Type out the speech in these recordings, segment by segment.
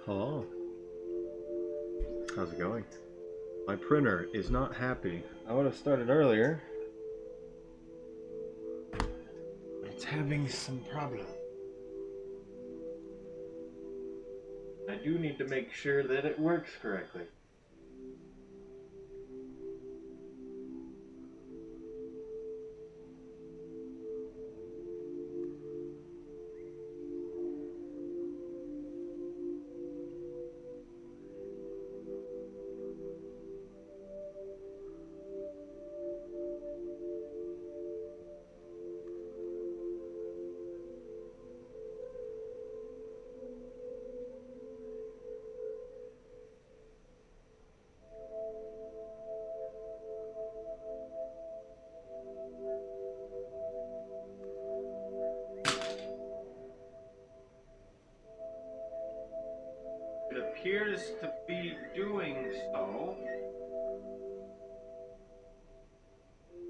Hello. How's it going? My printer is not happy. I would have started earlier. It's having some problem. I do need to make sure that it works correctly. It appears to be doing so,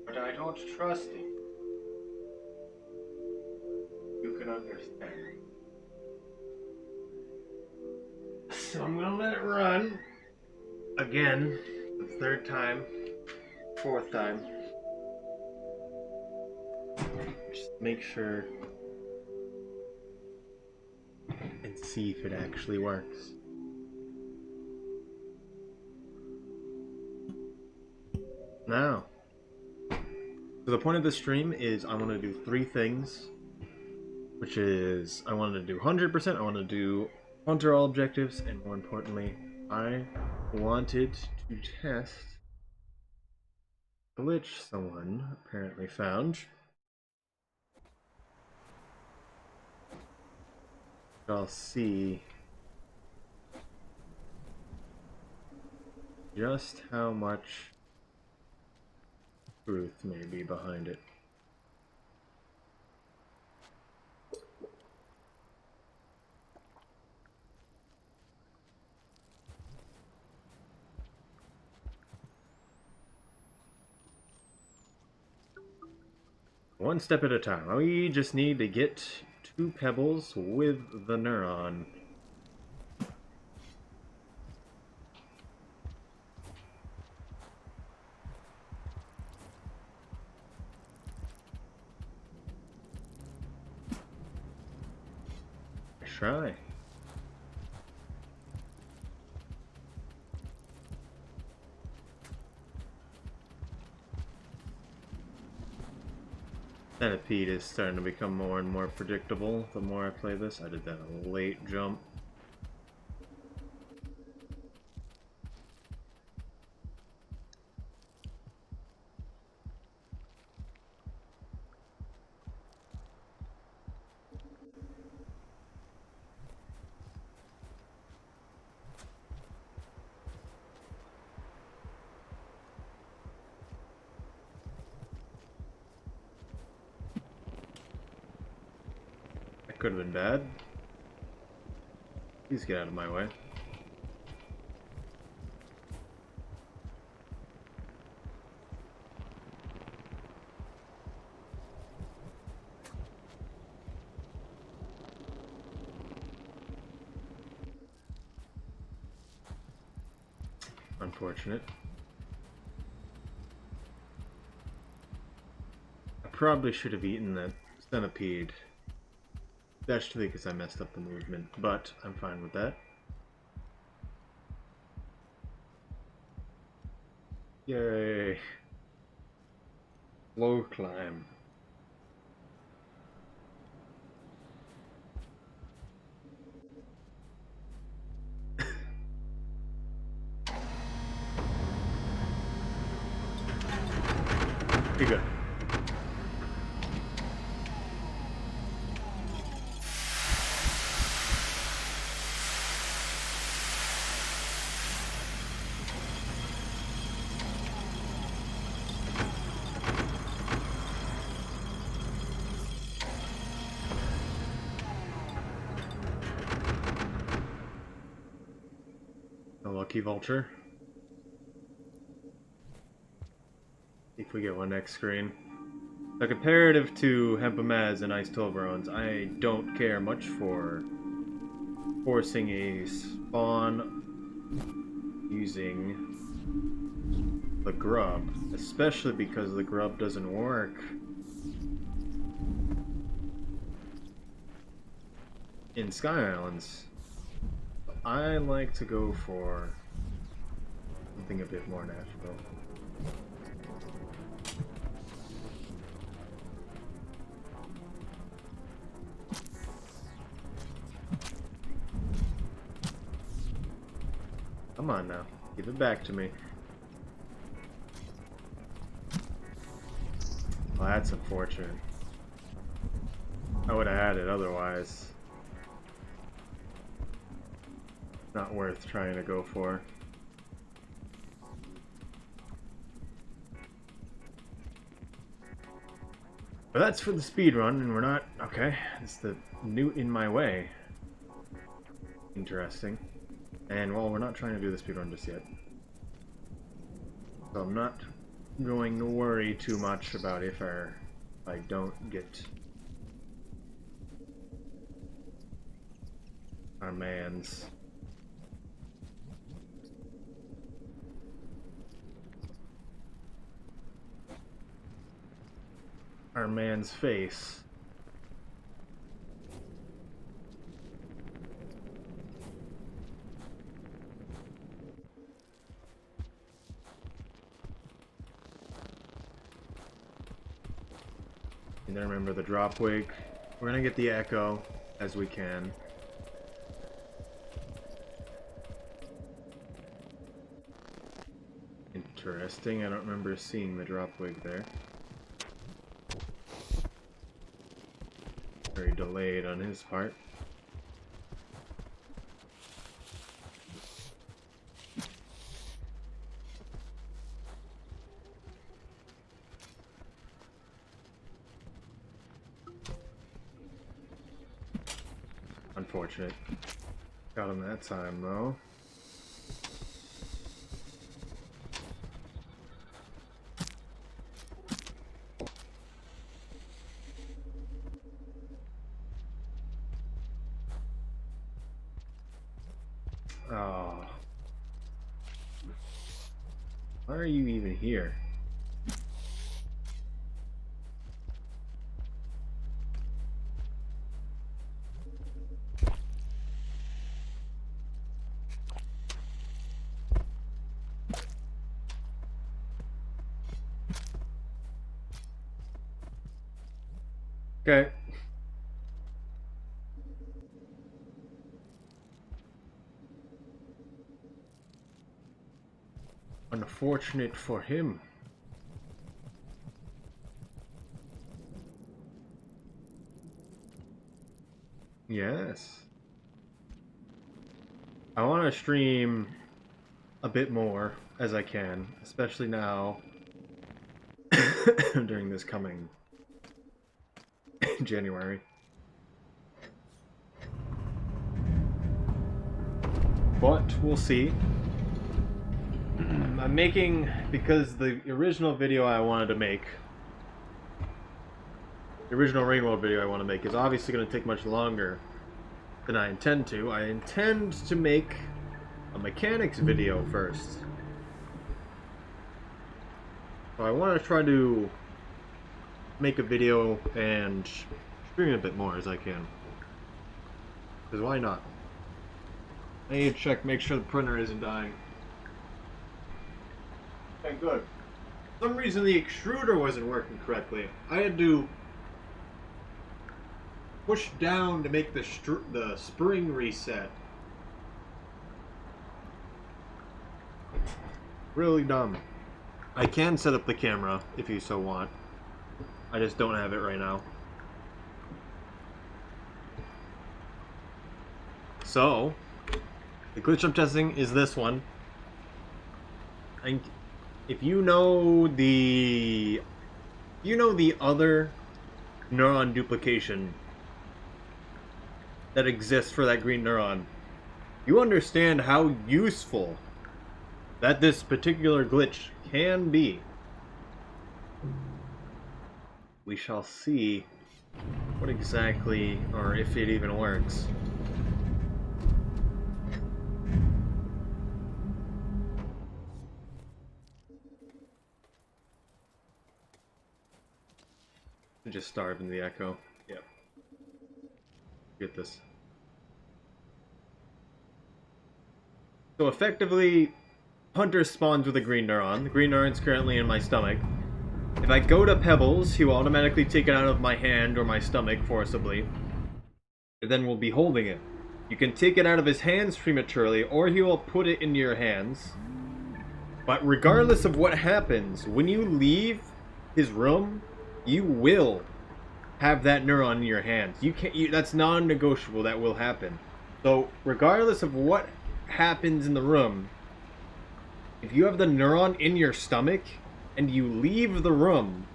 but I don't trust it. You can understand. So I'm gonna let it run again, the third time, fourth time. Just make sure and see if it actually works. Now, so the point of the stream is I want to do three things, which is I want to do 100%, I want to do hunter all objectives, and more importantly, I wanted to test a glitch someone apparently found. I'll see just how much truth may be behind it. One step at a time. We just need to get 2 pebbles with the neuron. Try. Centipede is starting to become more and more predictable the more I play this. I did that late jump. Could have been bad. Please get out of my way. Unfortunate. I probably should have eaten that centipede. Especially because I messed up the movement, but I'm fine with that. Yay! Slow climb. You go. A lucky vulture. See if we get one next screen. So comparative to Hempamaz and Ice Toblerones, I don't care much for forcing a spawn using the grub, especially because the grub doesn't work in Sky Islands. I like to go for something a bit more natural. Come on now, give it back to me. Well, that's unfortunate. I would have had it otherwise. Not worth trying to go for. But that's for the speedrun, and we're not... Okay, it's the newt in my way. Interesting. And, well, we're not trying to do the speedrun just yet. So I'm not going to worry too much about if I don't get our man's face. And then remember the drop wig. We're gonna get the echo as we can. Interesting, I don't remember seeing the drop wig there. Very delayed on his part. Unfortunate. Got him that time though. Oh. Why are you even here? Okay. Unfortunate for him. Yes. I want to stream a bit more as I can, especially now during this coming January. But we'll see. I'm making, because the original video I wanted to make, the original Rain World video I want to make is obviously going to take much longer than I intend to. I intend to make a mechanics video first. So I want to try to make a video and stream a bit more as I can. Because why not? I need to check, make sure the printer isn't dying. Okay, good. For some reason the extruder wasn't working correctly. I had to push down to make the spring reset. Really dumb. I can set up the camera if you so want. I just don't have it right now. So, the glitch I'm testing is this one. If you know the other neuron duplication that exists for that green neuron, you understand how useful that this particular glitch can be. We shall see what exactly, or if it even works. Just starve in the echo. Yep. Get this. So effectively, Hunter spawns with a green neuron. The green neuron's currently in my stomach. If I go to Pebbles, he will automatically take it out of my hand or my stomach forcibly. And then we'll be holding it. You can take it out of his hands prematurely, or he will put it into your hands. But regardless of what happens, when you leave his room, you will have that neuron in your hands. That's non-negotiable. That will happen. So regardless of what happens in the room, if you have the neuron in your stomach and you leave the room,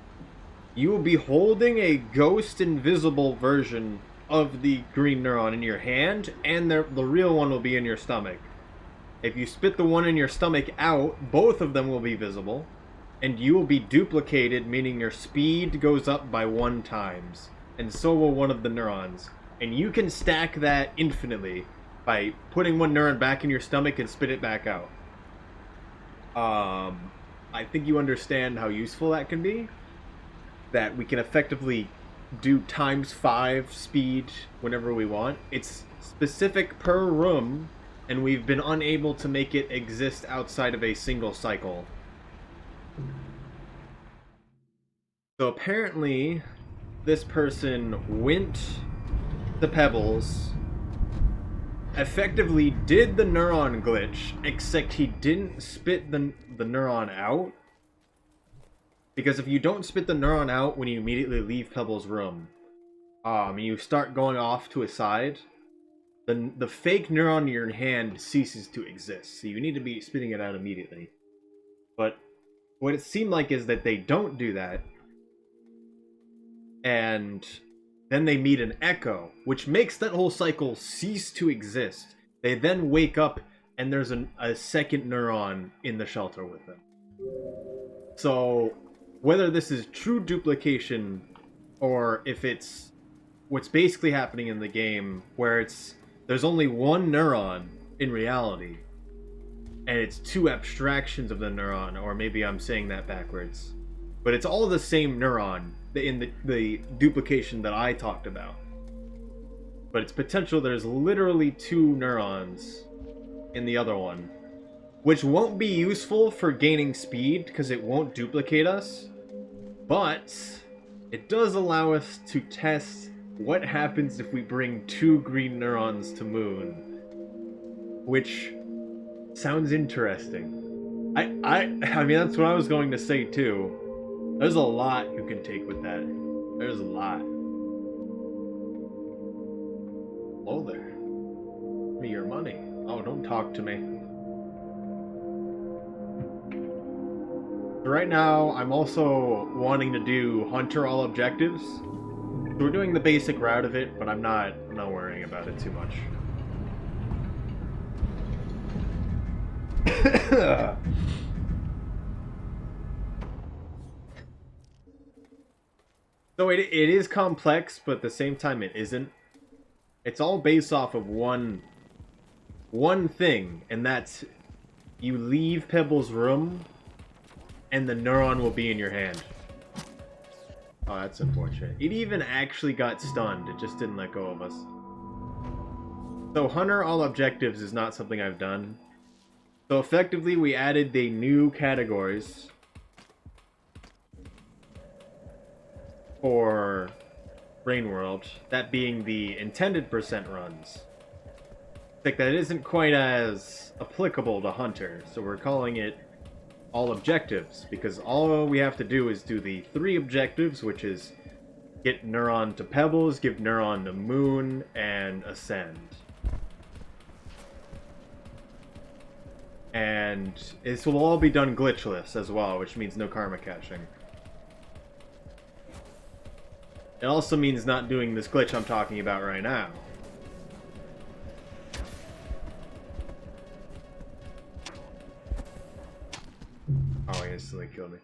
you will be holding a ghost invisible version of the green neuron in your hand, and the real one will be in your stomach. If you spit the one in your stomach out, both of them will be visible. And you will be duplicated, meaning your speed goes up by 1 times. And so will one of the neurons. And you can stack that infinitely by putting one neuron back in your stomach and spit it back out. I think you understand how useful that can be. That we can effectively do ×5 speed whenever we want. It's specific per room, and we've been unable to make it exist outside of a single cycle. So apparently, this person went to Pebbles, effectively did the neuron glitch, except he didn't spit the neuron out. Because if you don't spit the neuron out when you immediately leave Pebbles' room, and you start going off to a side, then the fake neuron in your hand ceases to exist. So you need to be spitting it out immediately. But what it seemed like is that they don't do that, and then they meet an echo, which makes that whole cycle cease to exist. They then wake up, and there's a second neuron in the shelter with them. So, whether this is true duplication, or if it's what's basically happening in the game, where there's only one neuron in reality, and it's 2 abstractions of the neuron, or maybe I'm saying that backwards. But it's all the same neuron in the duplication that I talked about. But it's potential there's literally 2 neurons in the other one. Which won't be useful for gaining speed, because it won't duplicate us. But it does allow us to test what happens if we bring 2 green neurons to Moon, which sounds interesting. I mean, that's what I was going to say too. There's a lot you can take with that. There's a lot. Hello there. Give me your money. Oh, don't talk to me. Right now, I'm also wanting to do hunter all objectives. So we're doing the basic route of it, but I'm not worrying about it too much. So it is complex, but at the same time it isn't. It's all based off of one thing, and that's you leave Pebble's room and the neuron will be in your hand. Oh, that's unfortunate. It even actually got stunned. It just didn't let go of us. So hunter all objectives is not something I've done. So effectively we added the new categories for Brain World, that being the intended percent runs. Like that isn't quite as applicable to Hunter, so we're calling it all objectives, because all we have to do is do the 3 objectives, which is get Neuron to Pebbles, give Neuron to Moon, and Ascend. And this will all be done glitchless as well, which means no karma caching. It also means not doing this glitch I'm talking about right now. Oh, he instantly killed me.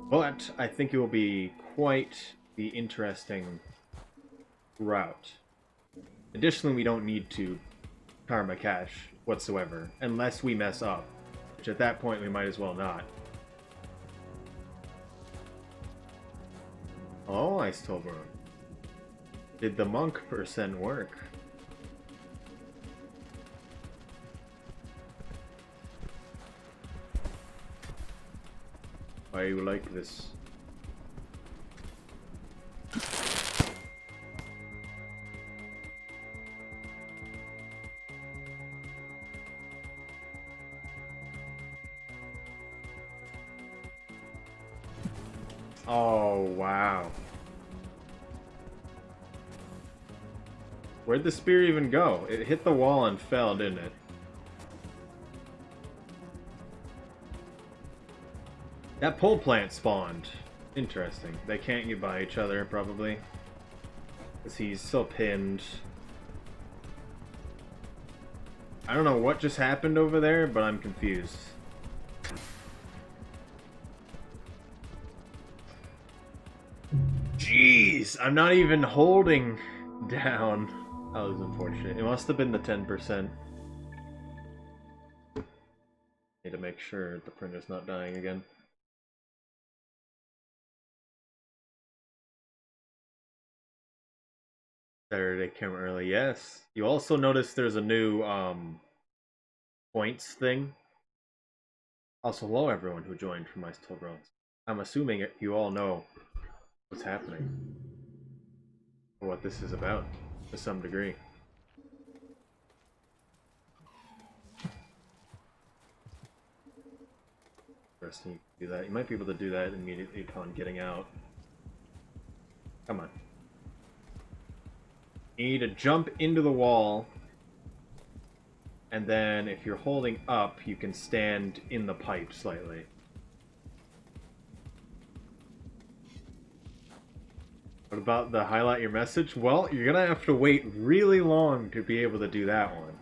But I think it will be quite the interesting route. Additionally, we don't need to karma cache whatsoever, unless we mess up. Which at that point we might as well not. Oh, Ice Toblerone. Did the monk percent work? Why you like this? Oh, wow. Where'd the spear even go? It hit the wall and fell, didn't it? That pole plant spawned. Interesting. They can't get by each other, probably. Because he's still pinned. I don't know what just happened over there, but I'm confused. Jeez! I'm not even holding down. That was unfortunate. It must have been the 10%. Need to make sure the printer's not dying again. Saturday came early, yes. You also notice there's a new points thing. Also, hello everyone who joined from my Toblerones. I'm assuming you all know what's happening. Or what this is about, to some degree. First, you do that. You might be able to do that immediately upon getting out. Come on. You need to jump into the wall, and then if you're holding up, you can stand in the pipe slightly. What about the highlight your message? Well, you're gonna have to wait really long to be able to do that one.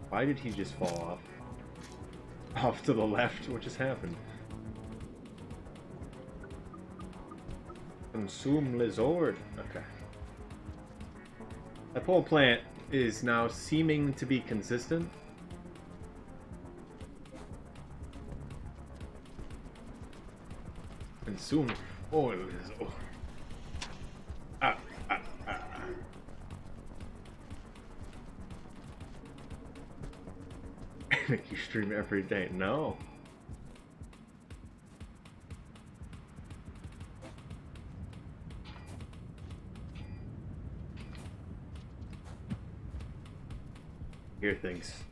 Why did he just fall off? Off to the left? What just happened? Consume Lizard. Okay. That pole plant is now seeming to be consistent. Consume oil. Ah. Make you stream every day. No. Hear things.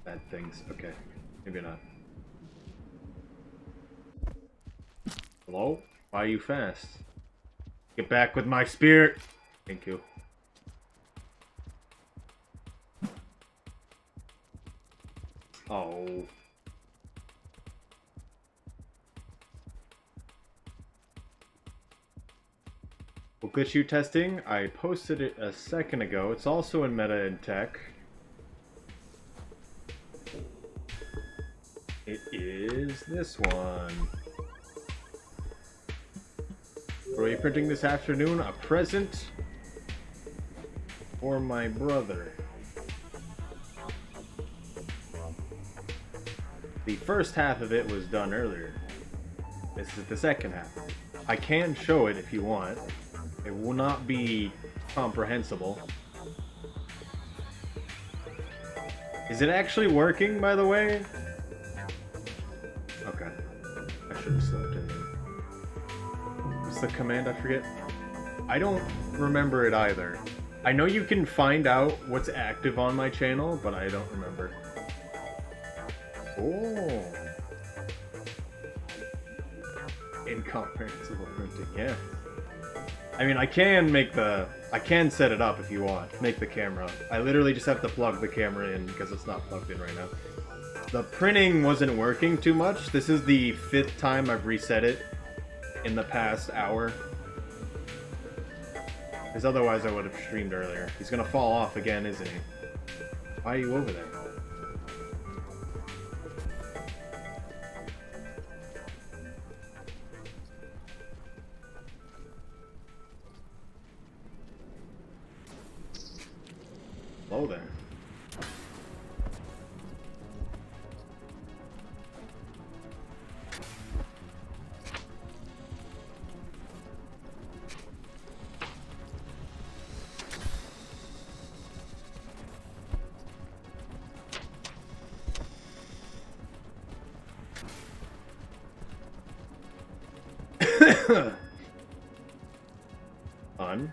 Bad things. Okay. Maybe not. Hello? Why are you fast? Get back with my spirit! Thank you. Oh. Book issue testing. I posted it a second ago. It's also in Meta and Tech. It is this one. What are you printing this afternoon? A present for my brother. The first half of it was done earlier. This is the second half. I can show it if you want. It will not be comprehensible. Is it actually working, by the way? Okay. I should have slept in. What's the command? I forget. I don't remember it either. I know you can find out what's active on my channel, but I don't remember. Oh. Incomprehensible printing, yeah. I mean, I can set it up if you want. Make the camera. I literally just have to plug the camera in because it's not plugged in right now. The printing wasn't working too much. This is the 5th time I've reset it in the past hour. Because otherwise I would have streamed earlier. He's gonna fall off again, isn't he? Why are you over there? Hello there. Fun.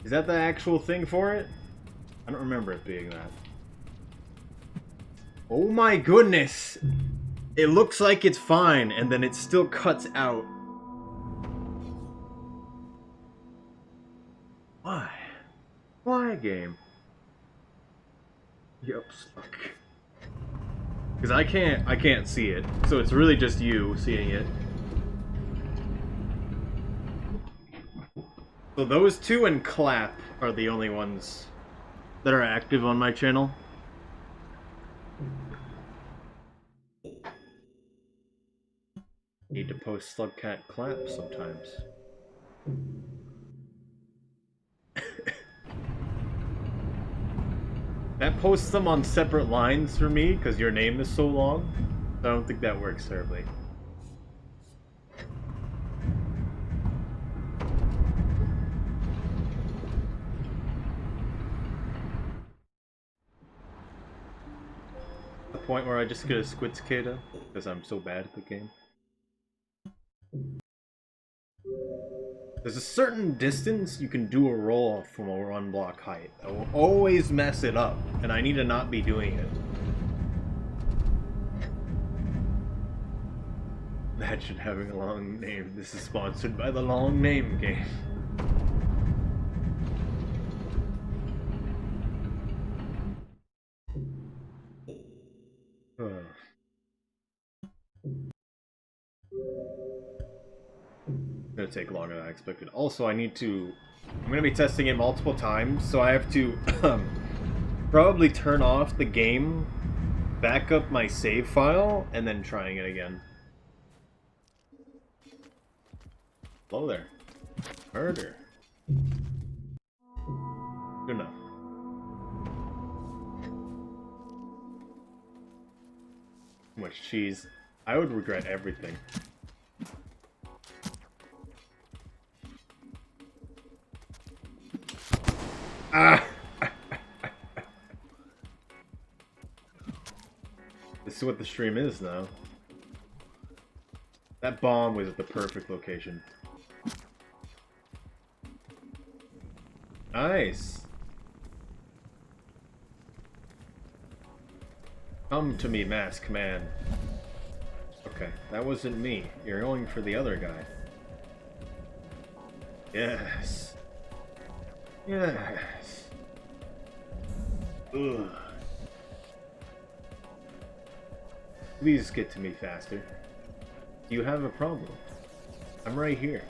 Is that the actual thing for it? I don't remember it being that. Oh my goodness! It looks like it's fine, and then it still cuts out. Why? Why, game? Yep, stuck. Because I can't see it, so it's really just you seeing it. So those two and clap are the only ones that are active on my channel. Need to post Slugcat clap sometimes. That posts them on separate lines for me, because your name is so long. I don't think that works terribly. The point where I just get a squid cicada, because I'm so bad at the game. There's a certain distance you can do a roll from a run block height. I will always mess it up, and I need to not be doing it. Imagine having a long name. This is sponsored by the long name game. Gonna take longer than I expected. Also, I'm gonna be testing it multiple times, so I have to probably turn off the game, back up my save file, and then trying it again. Hello there. Murder. Good enough. Too much cheese. I would regret everything. is what the stream is now. That bomb was at the perfect location. Nice. Come to me, mask man. Okay, that wasn't me. You're going for the other guy. Yes. Yes. Ugh. Please get to me faster. You have a problem. I'm right here.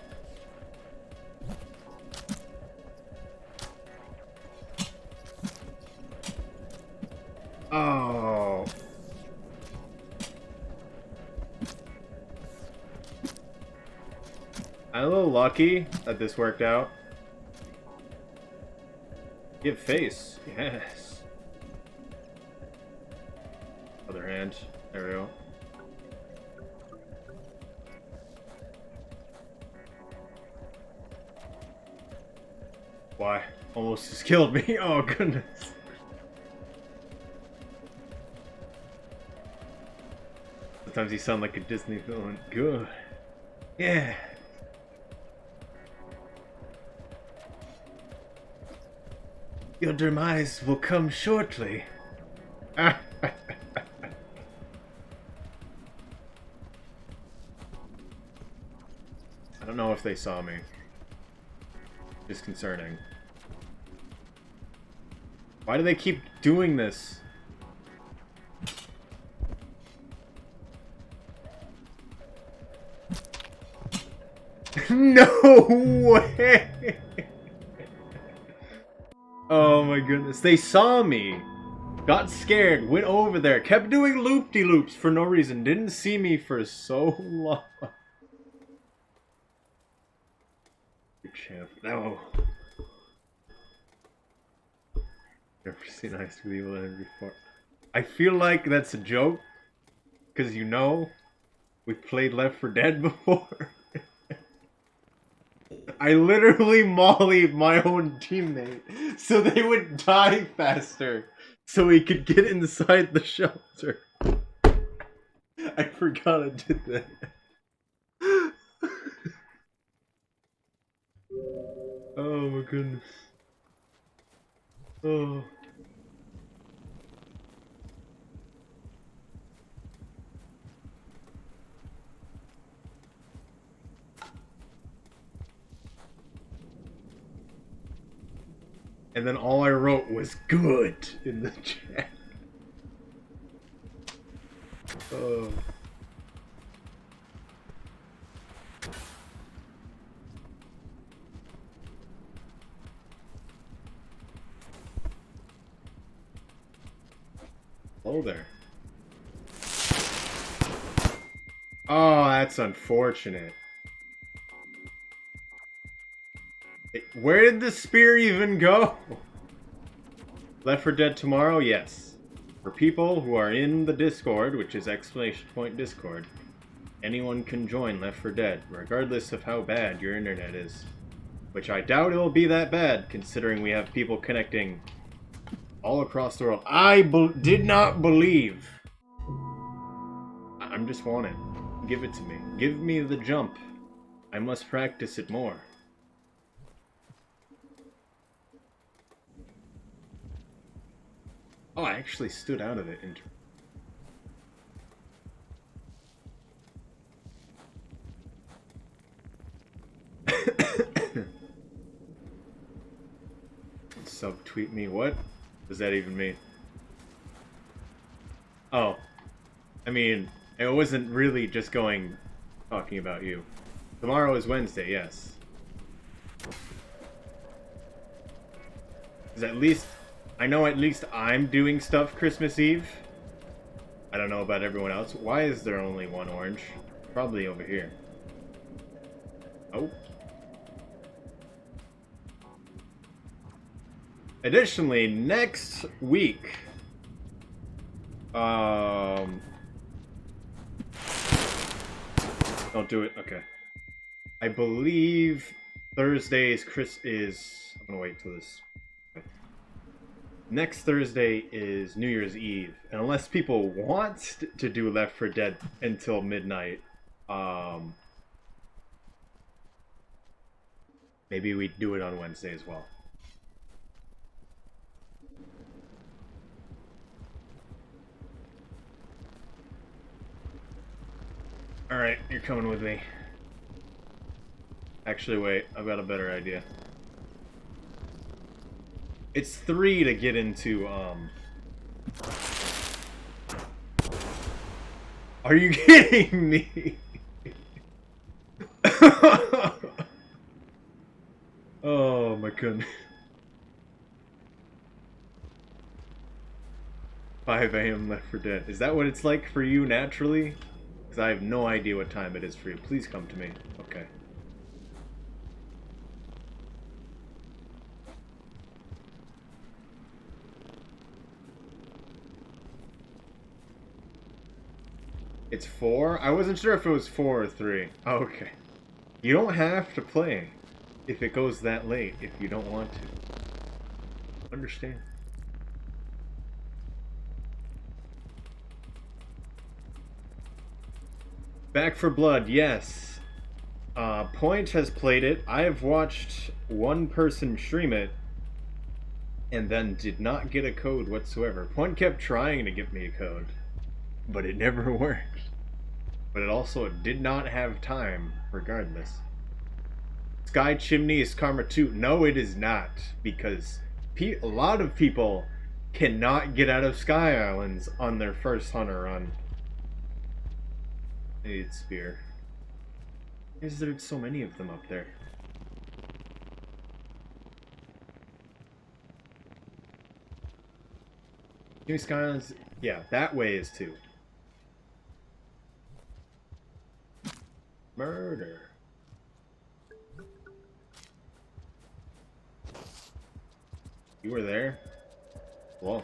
Oh. I'm a little lucky that this worked out. Give face. Yes. Other hand. There we go. Why? Almost just killed me. Oh, goodness. Sometimes you sound like a Disney villain. Good. Yeah. Your demise will come shortly. I don't know if they saw me. Disconcerting. Why do they keep doing this? No way! Oh my goodness. They saw me. Got scared. Went over there. Kept doing loop-de-loops for no reason. Didn't see me for so long. Good champ. No. Never seen High School Evil end before. I feel like that's a joke. Because you know, we've played Left 4 Dead before. I literally mollied my own teammate so they would die faster so we could get inside the shelter. I forgot I did that. Oh my goodness. Oh. And then all I wrote was good in the chat. Oh. Hello there. Oh, that's unfortunate. Where did the spear even go? Left 4 Dead tomorrow? Yes. For people who are in the Discord, which is !Discord, anyone can join Left 4 Dead, regardless of how bad your internet is. Which I doubt it'll be that bad, considering we have people connecting all across the world. I did not believe. I'm just wanting. Give it to me. Give me the jump. I must practice it more. Oh, I actually stood out of it. Subtweet me? What does that even mean? Oh. I mean, it wasn't really just talking about you. Tomorrow is Wednesday, yes. Because at least... I know at least I'm doing stuff Christmas Eve. I don't know about everyone else. Why is there only one orange? Probably over here. Oh. Additionally, next week... Don't do it. Okay. I believe Thursday's I'm gonna wait till this... Okay. Next Thursday is New Year's Eve, and unless people want to do Left 4 Dead until midnight, maybe we do it on Wednesday as well. Alright, you're coming with me. Actually, wait, I've got a better idea. It's 3 to get into, Are you kidding me? Oh my goodness. 5 a.m. Left 4 Dead. Is that what it's like for you naturally? Because I have no idea what time it is for you. Please come to me. Okay. It's 4? I wasn't sure if it was 4 or 3. Oh, okay. You don't have to play if it goes that late if you don't want to. Understand. Back for Blood, yes. Point has played it. I have watched one person stream it and then did not get a code whatsoever. Point kept trying to give me a code, but it never worked. But it also did not have time, regardless. Sky Chimney is Karma 2. No, it is not, because a lot of people cannot get out of Sky Islands on their first hunter run. I need spear. Why is there so many of them up there? New Sky Islands, yeah, that way is 2. Murder. You were there? Well,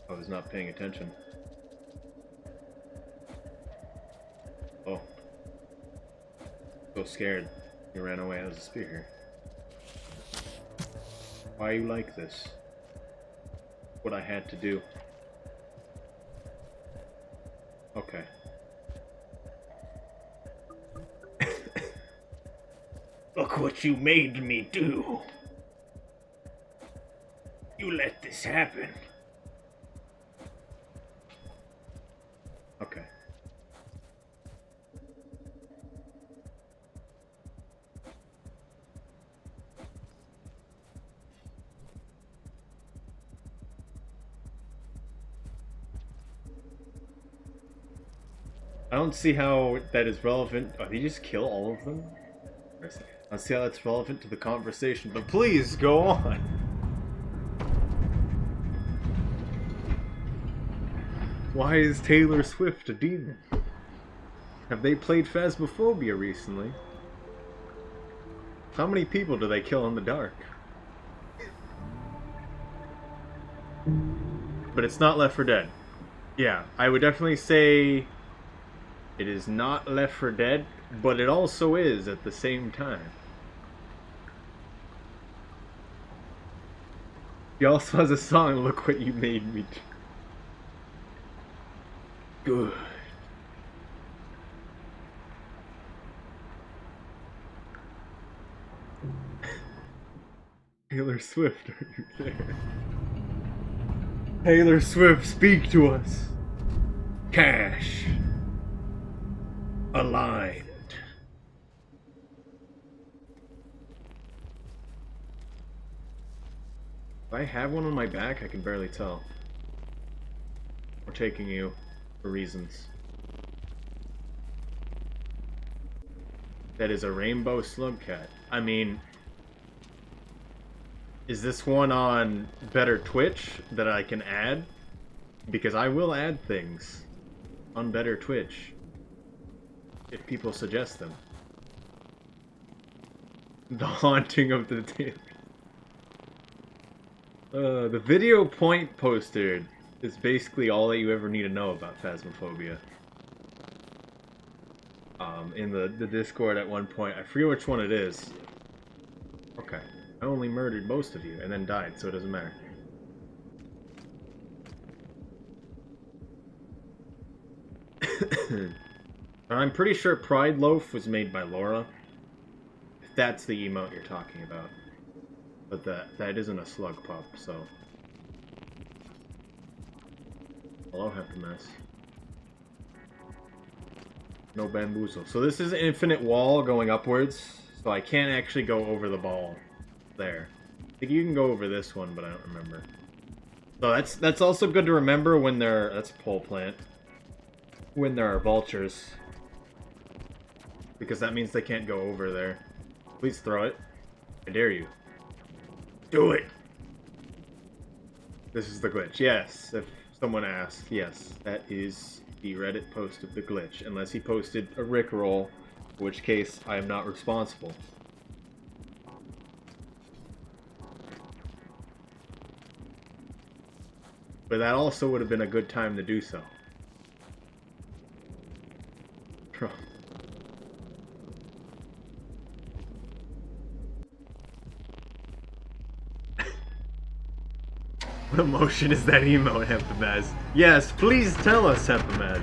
I was not paying attention. Oh. So scared. You ran away as a spear. Why are you like this? What I had to do. Okay. Look what you made me do. You let this happen. Okay. I don't see how that is relevant. Oh, did you just kill all of them? I don't see how that's relevant to the conversation, but please go on. Why is Taylor Swift a demon? Have they played Phasmophobia recently? How many people do they kill in the dark? But it's not Left 4 Dead. Yeah, I would definitely say it is not Left 4 Dead, but it also is at the same time. He also has a song, Look What You Made Me Do. Good. Taylor Swift, are you there? Taylor Swift, speak to us. Cash. Aligned. If I have one on my back, I can barely tell. We're taking you for reasons. That is a rainbow slugcat. I mean, is this one on better Twitch that I can add? Because I will add things on better Twitch if people suggest them. The Haunting of the Taylor. The video Point posted is basically all that you ever need to know about Phasmophobia. In the Discord at one point, I forget which one it is. Okay. I only murdered most of you and then died, so it doesn't matter. I'm pretty sure Pride Loaf was made by Laura. If that's the emote you're talking about. But that isn't a slug pup, so... Hello, Happiness. No bamboozle. So this is an infinite wall going upwards, so I can't actually go over the ball there. I think you can go over this one, but I don't remember. So that's also good to remember when there... That's a pole plant. When there are vultures. Because that means they can't go over there. Please throw it. I dare you. Do it! This is the glitch. Yes, if someone asks, yes, that is the Reddit post of the glitch. Unless he posted a Rickroll, in which case I am not responsible. But that also would have been a good time to do so. What emotion is that emote, Hempamaz? Yes, please tell us, Hempamaz.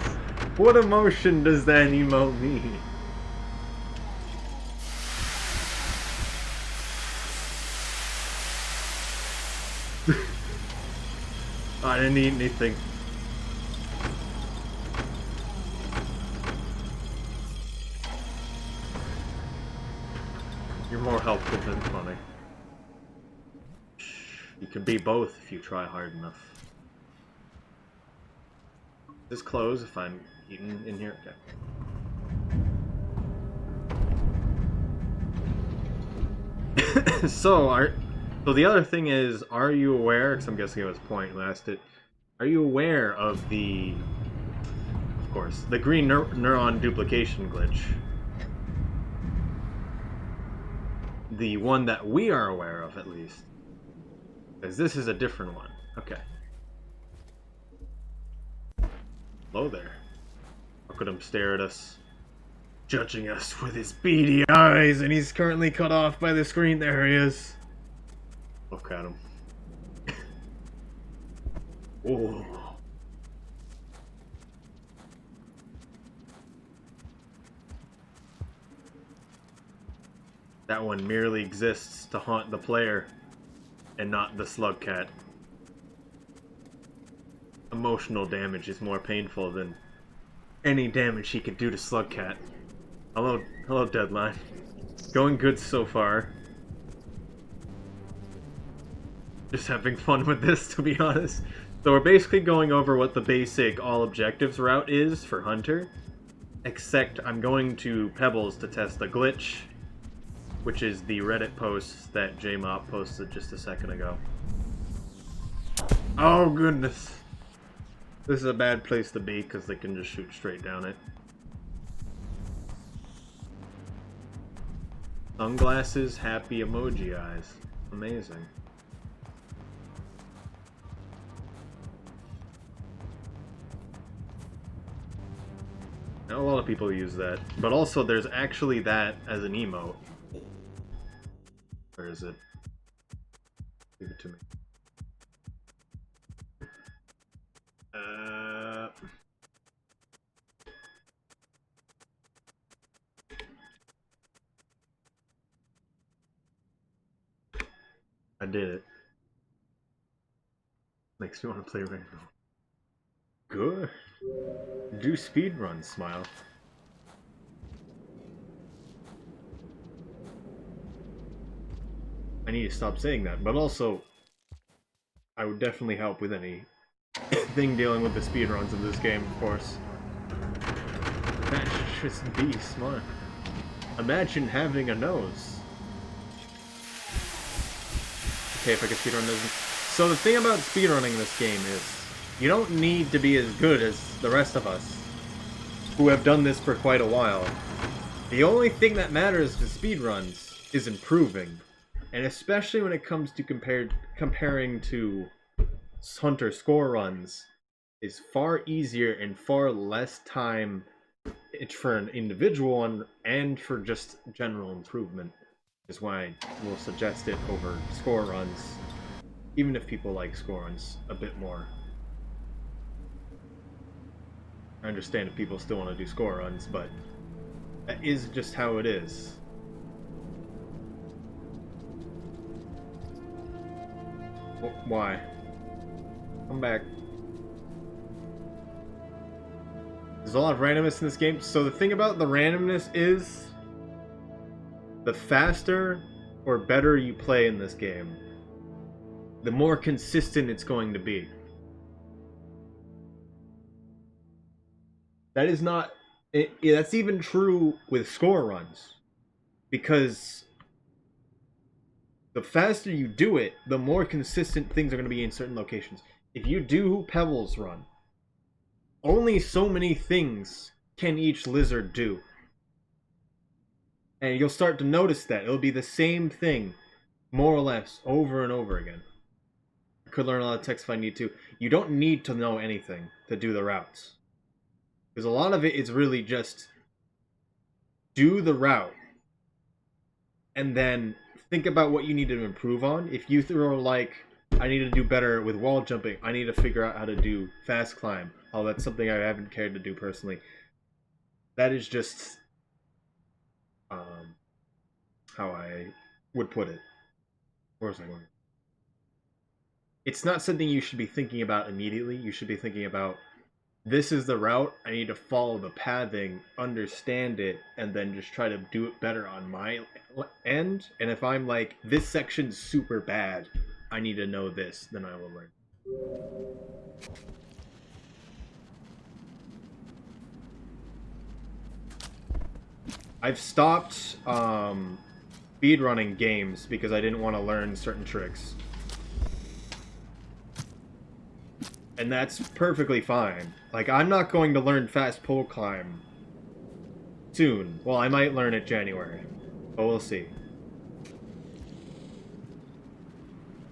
What emotion does that emote mean? I didn't eat anything. You're more helpful than funny. You can be both if you try hard enough. Just close if I'm eating in here. Okay. So the other thing is, are you aware? Because I'm guessing it was Point who asked it. Are you aware of the, of course, the green neuron duplication glitch? The one that we are aware of, at least. Because this is a different one. Okay. Hello there. Look at him stare at us. Judging us with his beady eyes, and he's currently cut off by the screen. There he is. Look at him. Oh. That one merely exists to haunt the player, and not the slug cat. Emotional damage is more painful than any damage he could do to slug cat. Hello, Deadline. Going good so far. Just having fun with this, to be honest. So we're basically going over what the basic all objectives route is for Hunter. Except I'm going to Pebbles to test the glitch, which is the Reddit post that JMop posted just a second ago. Oh goodness. This is a bad place to be because they can just shoot straight down it. Sunglasses, happy emoji eyes. Amazing. Now, a lot of people use that. But also there's actually that as an emote. Where is it? Give it to me. I did it. Makes me want to play right now. Good. Do speedrun, smile. I need to stop saying that, but also, I would definitely help with anything dealing with the speedruns of this game, of course. That should just be smart. Imagine having a nose. Okay, if I can speedrun this. So the thing about speedrunning this game is, you don't need to be as good as the rest of us, who have done this for quite a while. The only thing that matters with speedruns is improving. And especially when it comes to comparing to Hunter score runs, is far easier and far less time for an individual one and for just general improvement. Is why we'll suggest it over score runs, even if people like score runs a bit more. I understand if people still want to do score runs, but that is just how it is. Why? Come back. There's a lot of randomness in this game. So the thing about the randomness is, the faster or better you play in this game, the more consistent it's going to be. That is not... that's even true with score runs. Because the faster you do it, the more consistent things are going to be in certain locations. If you do Pebbles Run, only so many things can each lizard do. And you'll start to notice that. It'll be the same thing, more or less, over and over again. I could learn a lot of text if I need to. You don't need to know anything to do the routes. Because a lot of it is really just do the route. And then think about what you need to improve on. If you throw like, I need to do better with wall jumping, I need to figure out how to do fast climb. Oh, that's something I haven't cared to do personally. That is just how I would put it. Where was I going? It's not something you should be thinking about immediately. You should be thinking about, this is the route, I need to follow the pathing, understand it, and then just try to do it better on my end. And if I'm like, this section's super bad, I need to know this, then I will learn. I've stopped speedrunning games because I didn't want to learn certain tricks. And that's perfectly fine. Like, I'm not going to learn fast pole climb soon. Well, I might learn it January, but we'll see.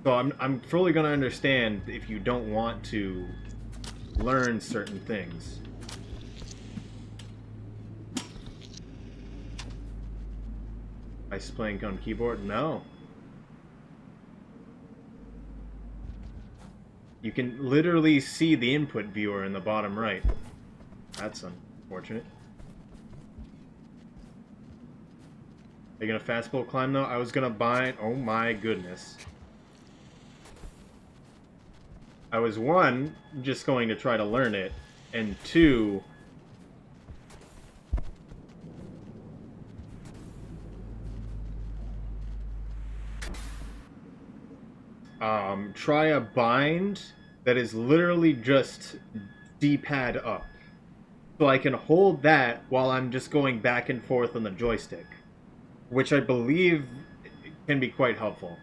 So I'm fully going to understand if you don't want to learn certain things. Ice playing on keyboard? No. You can literally see the input viewer in the bottom right. That's unfortunate. Are you gonna fast pole climb though? I was gonna buy it. Oh my goodness. I was, one, just going to try to learn it, and two, try a bind that is literally just D-pad up. So I can hold that while I'm just going back and forth on the joystick, which I believe can be quite helpful.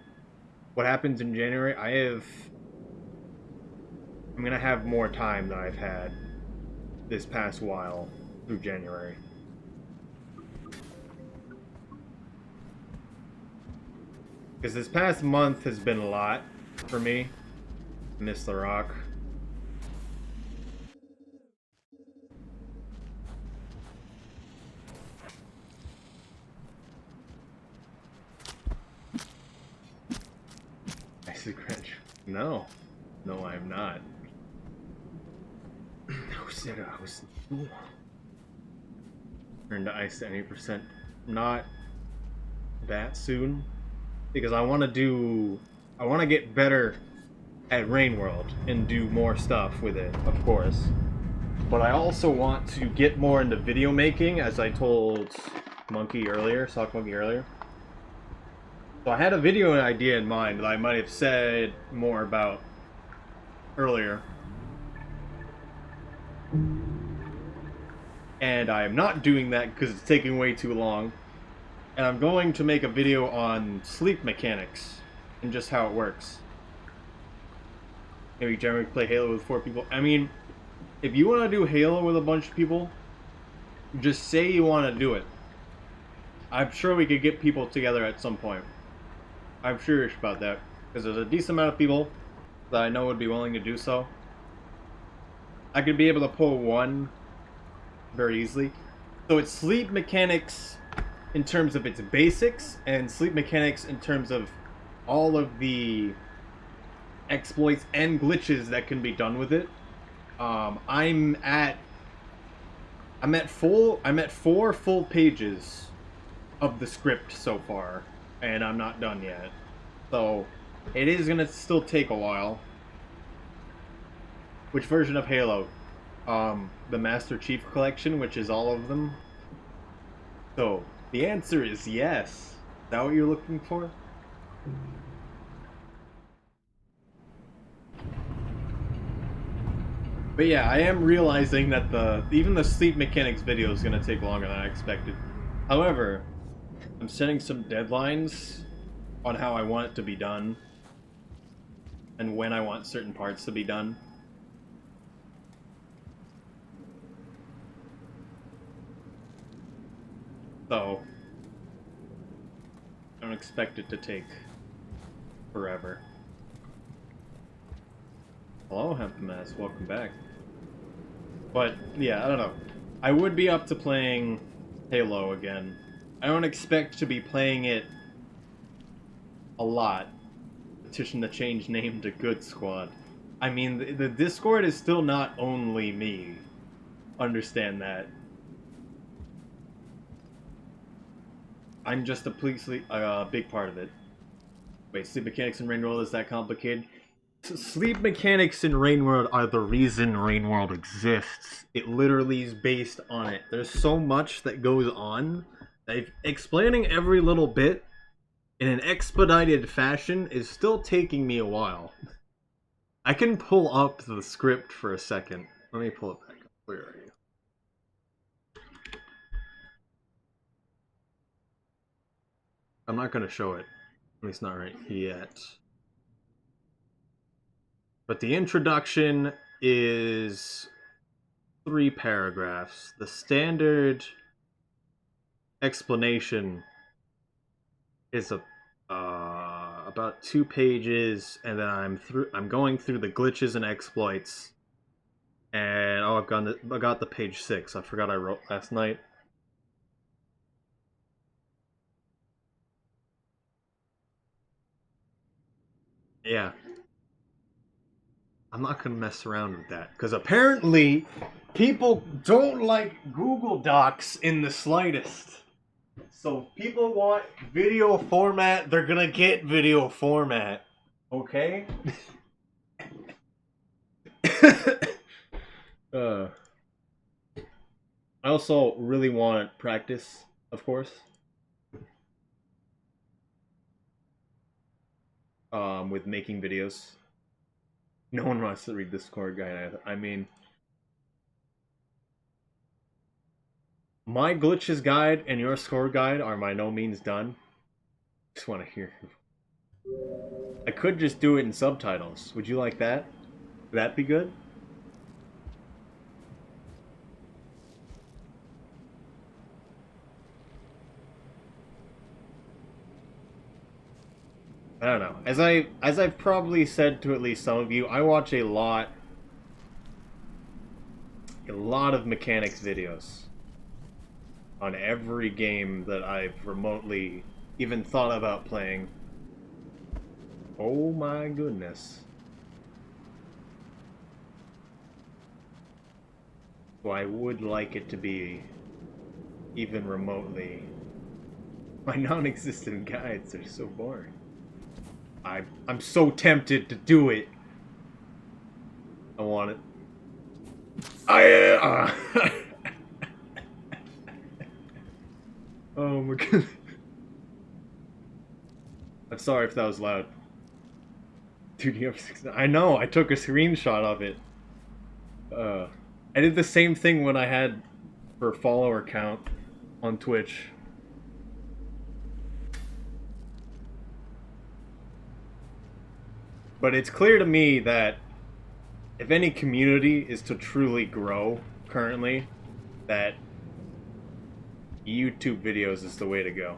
What happens in January, I'm going to have more time than I've had this past while through January. Because this past month has been a lot for me. Miss the rock. Icy Crunch. No. No, I'm not. Who said I was... Turn to ice to 80%. Not that soon. Because I want to get better at Rain World and do more stuff with it, of course. But I also want to get more into video making, as I told Sock Monkey earlier. So I had a video idea in mind that I might have said more about earlier. And I am not doing that because it's taking way too long. And I'm going to make a video on sleep mechanics and just how it works. Maybe generally play Halo with 4 people. I mean, if you want to do Halo with a bunch of people, just say you want to do it. I'm sure we could get people together at some point. I'm serious about that, because there's a decent amount of people that I know would be willing to do so. I could be able to pull one very easily. So it's sleep mechanics in terms of its basics, and sleep mechanics in terms of all of the exploits and glitches that can be done with it. I'm at I'm at 4 full pages of the script so far, and I'm not done yet. So, it is gonna still take a while. Which version of Halo? The Master Chief Collection, which is all of them? So, the answer is yes. Is that what you're looking for? But yeah, I am realizing that even the sleep mechanics video is going to take longer than I expected. However, I'm setting some deadlines on how I want it to be done and when I want certain parts to be done. So, I don't expect it to take forever. Hello, Hempmass, welcome back. But, yeah, I don't know. I would be up to playing Halo again. I don't expect to be playing it a lot. Petition to change name to Good Squad. I mean, the Discord is still not only me. Understand that. I'm just a big part of it. Wait, sleep mechanics in Rain World is that complicated? Sleep mechanics in Rain World are the reason Rain World exists. It literally is based on it. There's so much that goes on that explaining every little bit in an expedited fashion is still taking me a while. I can pull up the script for a second. Let me pull it back up. Where are you? I'm not going to show it. At least not right yet. But the introduction is 3 paragraphs. The standard explanation is about 2 pages, and then I'm going through the glitches and exploits. And I got the page 6. I forgot I wrote last night. Yeah. I'm not gonna mess around with that because apparently people don't like Google Docs in the slightest. So if people want video format, they're gonna get video format. Okay? I also really want practice, of course. With making videos. No one wants to read the Discord guide either. I mean, my glitches guide and your score guide are by no means done. Just want to hear. I could just do it in subtitles. Would you like that? Would that be good? I don't know. As I've probably said to at least some of you, I watch a lot of mechanics videos on every game that I've remotely even thought about playing. Oh my goodness. So I would like it to be even remotely. My non-existent guides are so boring. I'm so tempted to do it. I want it. Oh my god. I'm sorry if that was loud. Dude, you have 6. I know, I took a screenshot of it. I did the same thing when I had for follower count on Twitch. But it's clear to me that if any community is to truly grow currently, that YouTube videos is the way to go.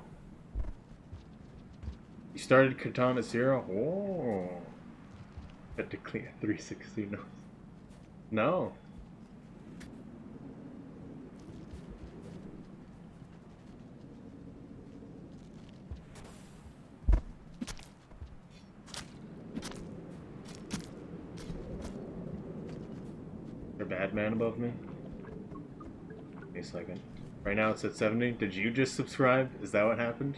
You started Katana 0? Oh. Had to clear 360 notes. No. Is there a bad man above me? Wait a second. Right now it's at 70. Did you just subscribe? Is that what happened?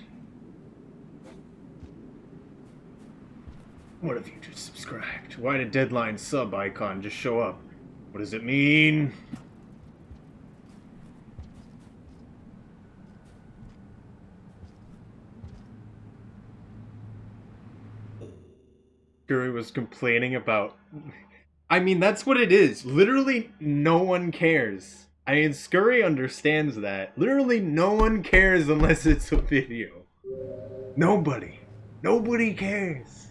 What if you just subscribed? Why did Deadline sub icon just show up? What does it mean? Guri was complaining about... I mean, that's what it is. Literally, no one cares. I mean, Scurry understands that. Literally, no one cares unless it's a video. Nobody. Nobody cares.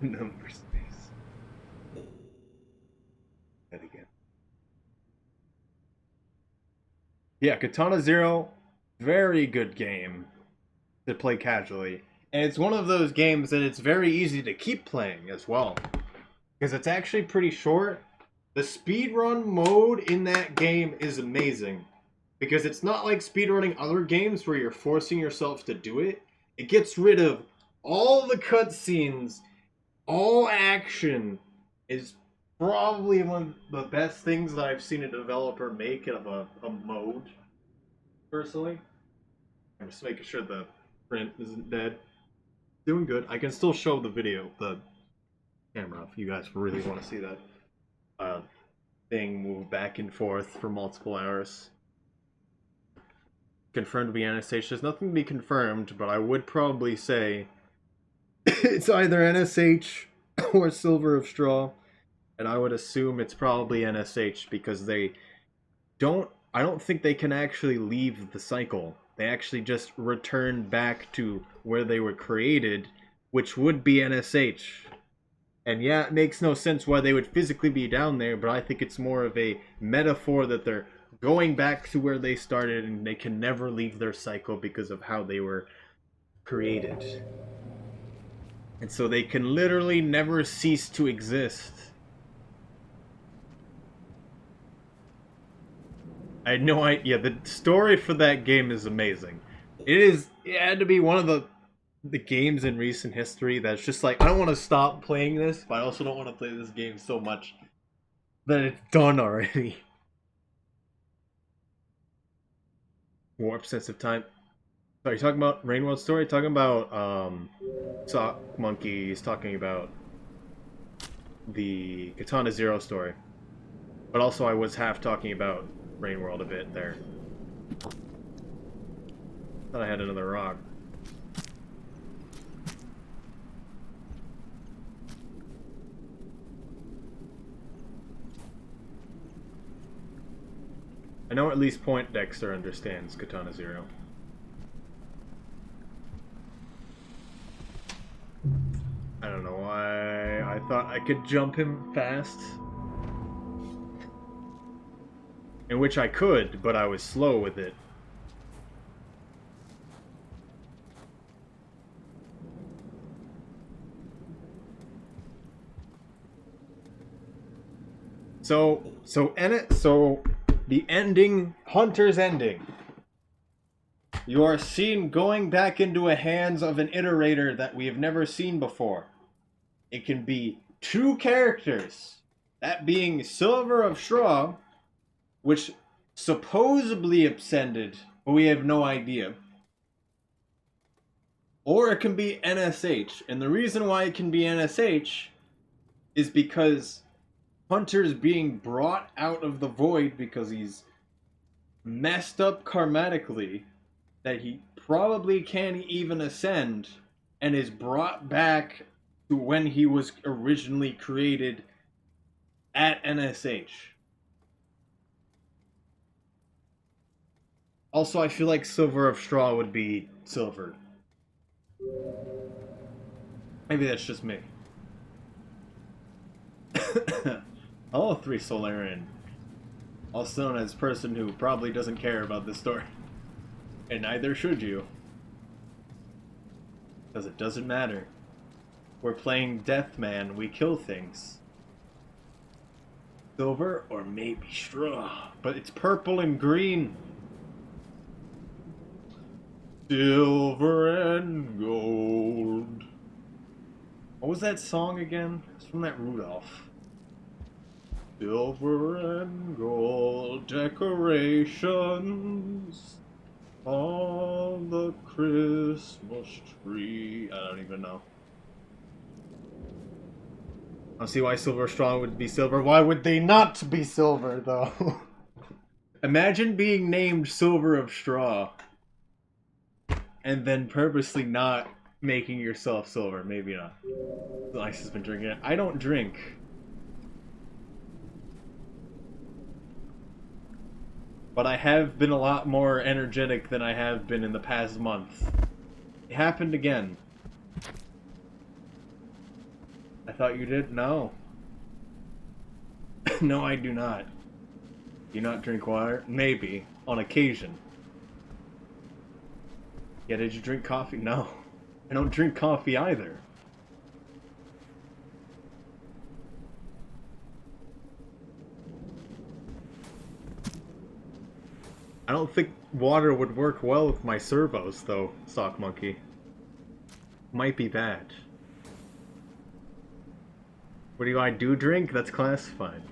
Number space. That again. Yeah, Katana Zero, very good game to play casually. And it's one of those games that it's very easy to keep playing as well. Because it's actually pretty short. The speedrun mode in that game is amazing. Because it's not like speedrunning other games where you're forcing yourself to do it. It gets rid of all the cutscenes, all action. Is probably one of the best things that I've seen a developer make of a mode, personally. I'm just making sure the print isn't dead. Doing good. I can still show the video, the camera, if you guys really want to see that thing move back and forth for multiple hours. Confirmed to be NSH. There's nothing to be confirmed, but I would probably say it's either NSH or Silver of Straw, and I would assume it's probably NSH because they don't... I don't think they can actually leave the cycle. They actually just return back to where they were created, which would be NSH. And yeah, it makes no sense why they would physically be down there, but I think it's more of a metaphor that they're going back to where they started and they can never leave their cycle because of how they were created. And so they can literally never cease to exist. I had no idea. The story for that game is amazing. It had to be one of the games in recent history that's just like, I don't want to stop playing this, but I also don't want to play this game so much that it's done already. Warp sense of time. Sorry, you talking about Rainworld story? Talking about Sock Monkeys, talking about the Katana Zero story. But also I was half talking about Rainworld a bit there. Thought I had another rock. I know at least Point Dexter understands Katana Zero. I don't know why I thought I could jump him fast. In which I could, but I was slow with it. So the ending, Hunter's ending. You are seen going back into the hands of an iterator that we have never seen before. It can be two characters, that being Silver of Straw, which supposedly ascended, but we have no idea. Or it can be NSH, and the reason why it can be NSH is because Hunter's being brought out of the void because he's messed up karmatically, that he probably can't even ascend, and is brought back to when he was originally created at NSH. Also, I feel like Silver of Straw would be Silver. Maybe that's just me. Hello, 3 Solarian. Also known as person who probably doesn't care about this story. And neither should you. Because it doesn't matter. We're playing Deathman, we kill things. Silver or maybe straw. But it's purple and green. Silver and gold. What was that song again? It's from that Rudolph. Silver and gold decorations on the Christmas tree. I don't even know. I don't see why Silver Straw would be silver. Why would they not be silver, though? Imagine being named Silver of Straw and then purposely not making yourself silver. Maybe not. Ice has been drinking it. I don't drink. But I have been a lot more energetic than I have been in the past month. It happened again. I thought you did? No. No, I do not. Do you not drink water? Maybe. On occasion. Yeah, did you drink coffee? No. I don't drink coffee either. I don't think water would work well with my servos, though, Sock Monkey. Might be bad. What do I do drink? That's classified.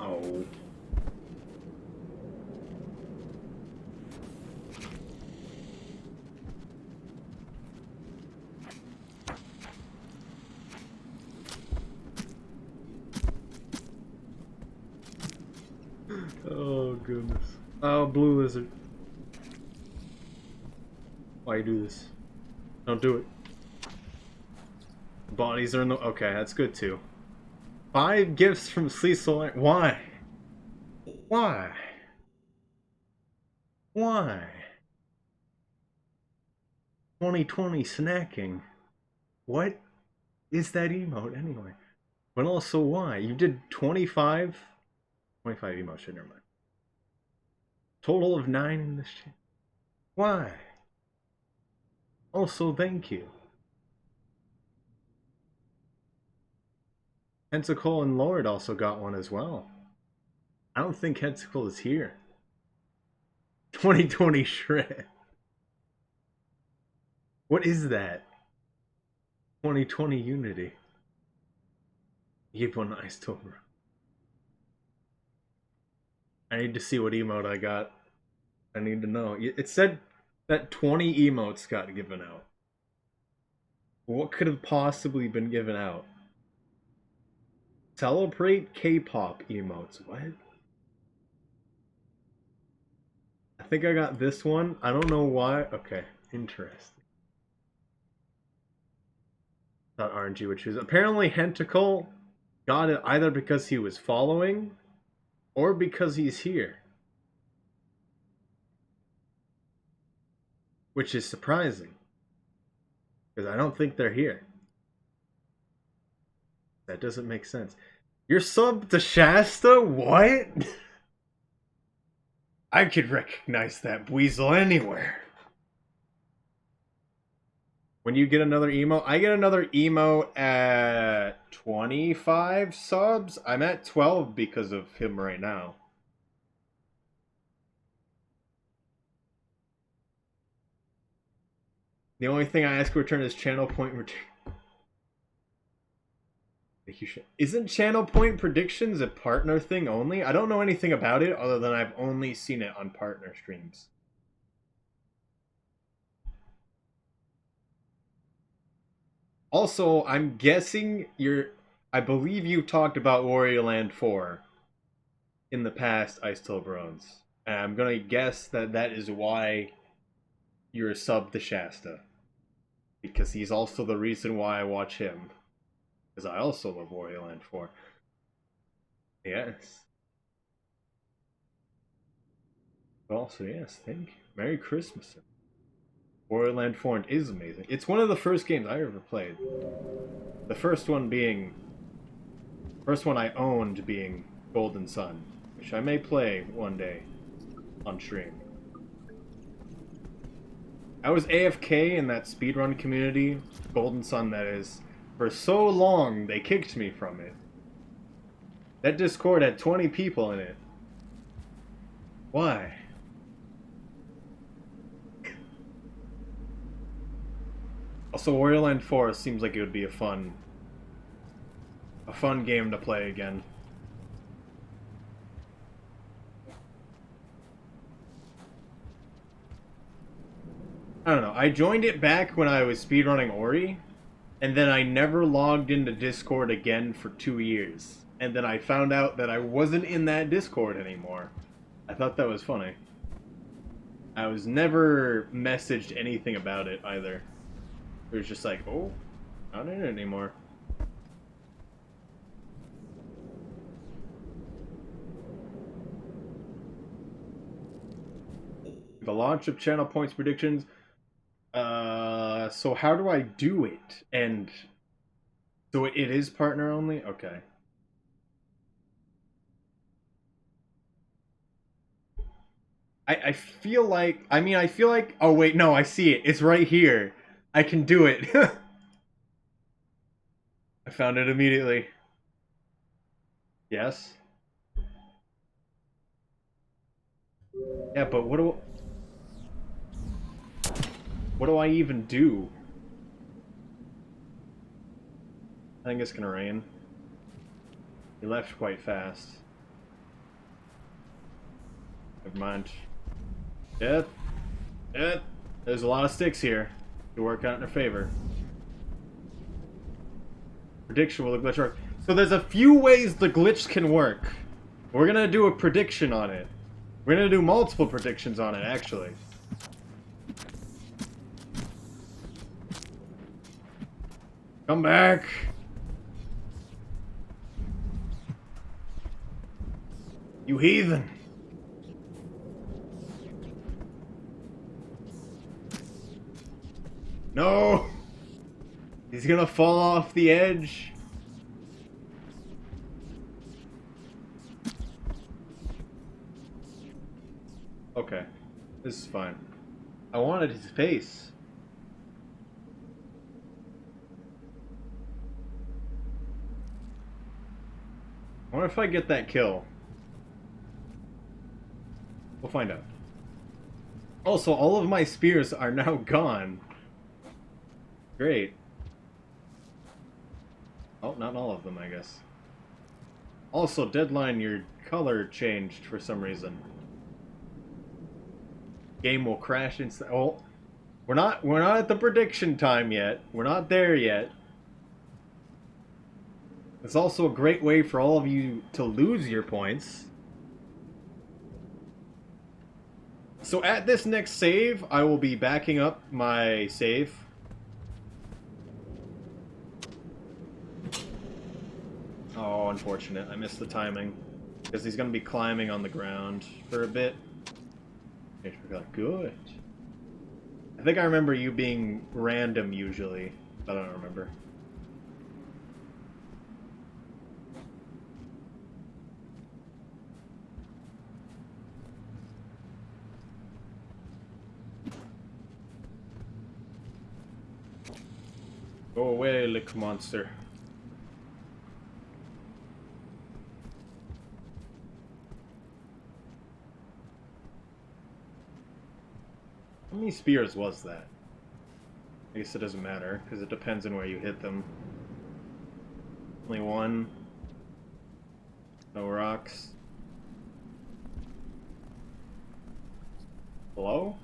Oh. Oh, goodness. Oh, blue lizard. Why you do this? Don't do it. Bodies are in the... Okay, that's good, too. 5 gifts from Cecil... Why? Why? Why? 2020 snacking. What is that emote, anyway? But also, why? You did 25? 25 emotes, never mind. Total of 9 in this channel. Why? Also, thank you. Hensicle and Lord also got one as well. I don't think Hensicle is here. 2020 shred. What is that? 2020 Unity. Give one nice tour. I need to see what emote I got. I need to know. It said that 20 emotes got given out. What could have possibly been given out? Celebrate K-pop emotes. What? I think I got this one. I don't know why. Okay, interesting. Thought RNG would choose. Apparently, Hentacle got it either because he was following or because he's here. Which is surprising. Because I don't think they're here. That doesn't make sense. You're sub to Shasta? What? I could recognize that weasel anywhere. When you get another emo, I get another emo at 25 subs. I'm at 12 because of him right now. The only thing I ask to return is channel point return. Isn't channel point predictions a partner thing only? I don't know anything about it other than I've only seen it on partner streams. Also, I'm guessing I believe you talked about Warrior Land 4 in the past, Ice Tilbrons. And I'm gonna guess that that is why you're a sub to Shasta. Because he's also the reason why I watch him. Because I also love Warrior Land 4. Yes. But also, yes, thank you. Merry Christmas. Warrior Land 4 is amazing. It's one of the first games I ever played. The first one I owned being Golden Sun, which I may play one day on stream. I was AFK in that speedrun community, Golden Sun that is, for so long they kicked me from it. That Discord had 20 people in it. Why? Also, Wario Land 4 seems like it would be a fun game to play again. I don't know. I joined it back when I was speedrunning Ori, and then I never logged into Discord again for 2 years. And then I found out that I wasn't in that Discord anymore. I thought that was funny. I was never messaged anything about it either. It was just like, oh, not in it anymore. The launch of channel points predictions. So how do I do it? And so it is partner only? Okay. I feel like, I feel like, oh wait, no, I see it. It's right here. I can do it. I found it immediately. Yes. Yeah, but what do I even do? I think it's gonna rain. He left quite fast. Never mind. Yeah. Yeah. There's a lot of sticks here to work out in our favor. Prediction will the glitch work? So there's a few ways the glitch can work. We're gonna do a prediction on it. We're gonna do multiple predictions on it, actually. Come back! You heathen! No! He's gonna fall off the edge. Okay. This is fine. I wanted his face. I wonder if I get that kill. We'll find out. Also, all of my spears are now gone. Great. Oh, not all of them, I guess. Also, Deadline, your color changed for some reason. Game will crash inside. Oh, we're not at the prediction time yet. We're not there yet. It's also a great way for all of you to lose your points. So at this next save, I will be backing up my save. Oh, unfortunate. I missed the timing. Because he's going to be climbing on the ground for a bit. Good. I think I remember you being random usually, but I don't remember. Go away, lick monster. How many spears was that? I guess it doesn't matter, because it depends on where you hit them. Only one. No rocks. Hello?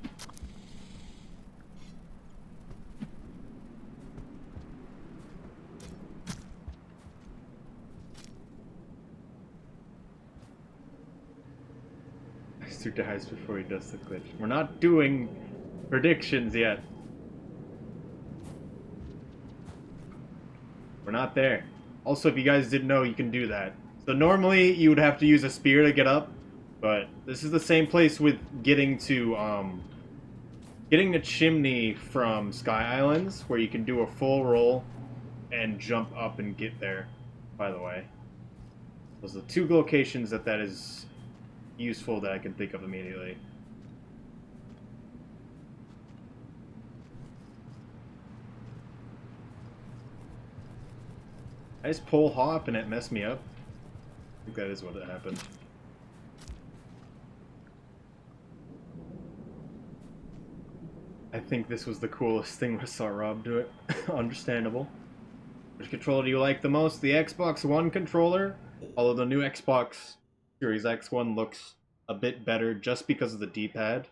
Master dies before he does the glitch. We're not doing predictions yet. We're not there. Also, if you guys didn't know, you can do that. So normally you would have to use a spear to get up, but this is the same place with getting to getting the chimney from Sky Islands, where you can do a full roll and jump up and get there. By the way, those are the two locations that is useful that I can think of immediately. I just pull hop and it messed me up. I think that is what happened. I think this was the coolest thing I saw Rob do it. Understandable. Which controller do you like the most? The Xbox One controller, although the new Xbox Series X one looks a bit better just because of the D-pad.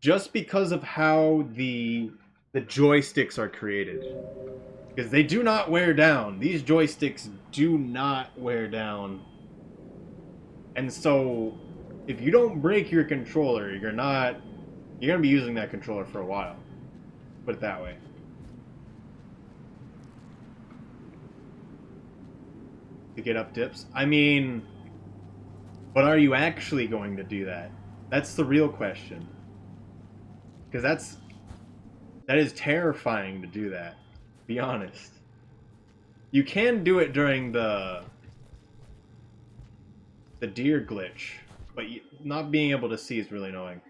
Just because of how the joysticks are created. Because they do not wear down. These joysticks do not wear down. And so, if you don't break your controller, you're going to be using that controller for a while. Put it that way. To get up dips. I mean, but are you actually going to do that? That's the real question. Because that is terrifying to do that. To be honest. You can do it during the deer glitch, but not being able to see is really annoying.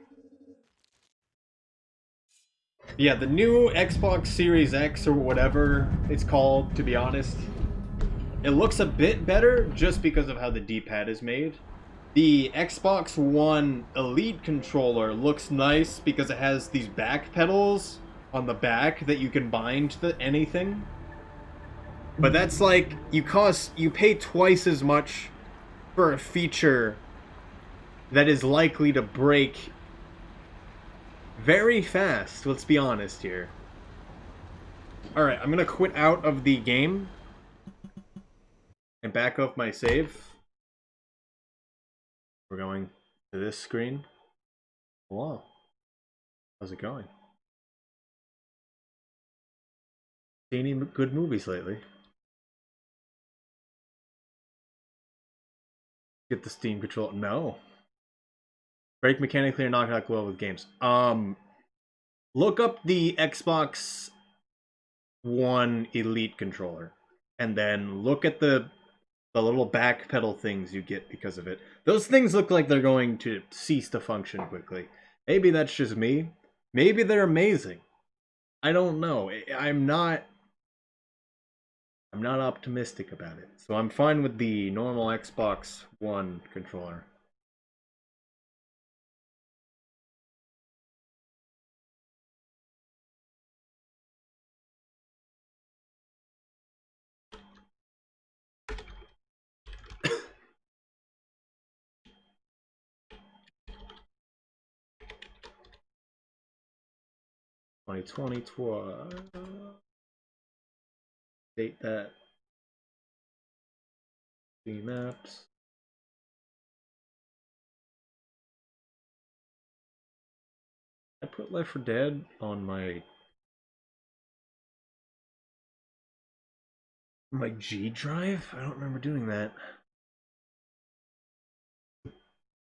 Yeah, the new Xbox Series X or whatever it's called, to be honest, it looks a bit better just because of how the D-pad is made. The Xbox One Elite controller looks nice because it has these back pedals on the back that you can bind to anything. But that's like, you pay twice as much for a feature that is likely to break very fast, let's be honest here. Alright, I'm gonna quit out of the game and back up my save. We're going to this screen. Hello. How's it going? See any good movies lately? Get the Steam controller. No. Break mechanically or knock out well with games. Look up the Xbox One Elite controller. And then look at the little back pedal things you get because of it. Those things look like they're going to cease to function quickly. Maybe that's just me. Maybe they're amazing. I don't know. I'm not optimistic about it. So I'm fine with the normal Xbox One controller. (2020) date that. Steam apps. I put Left 4 Dead on my G drive? I don't remember doing that.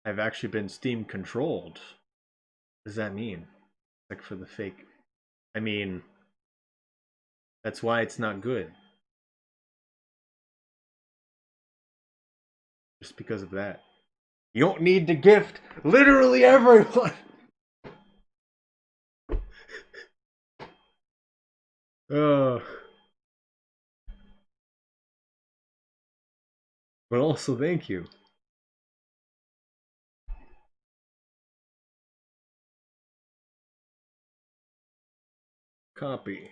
I've actually been Steam controlled. What does that mean? Like for the fake. I mean, that's why it's not good. Just because of that. You don't need to gift literally everyone. But also thank you. Copy.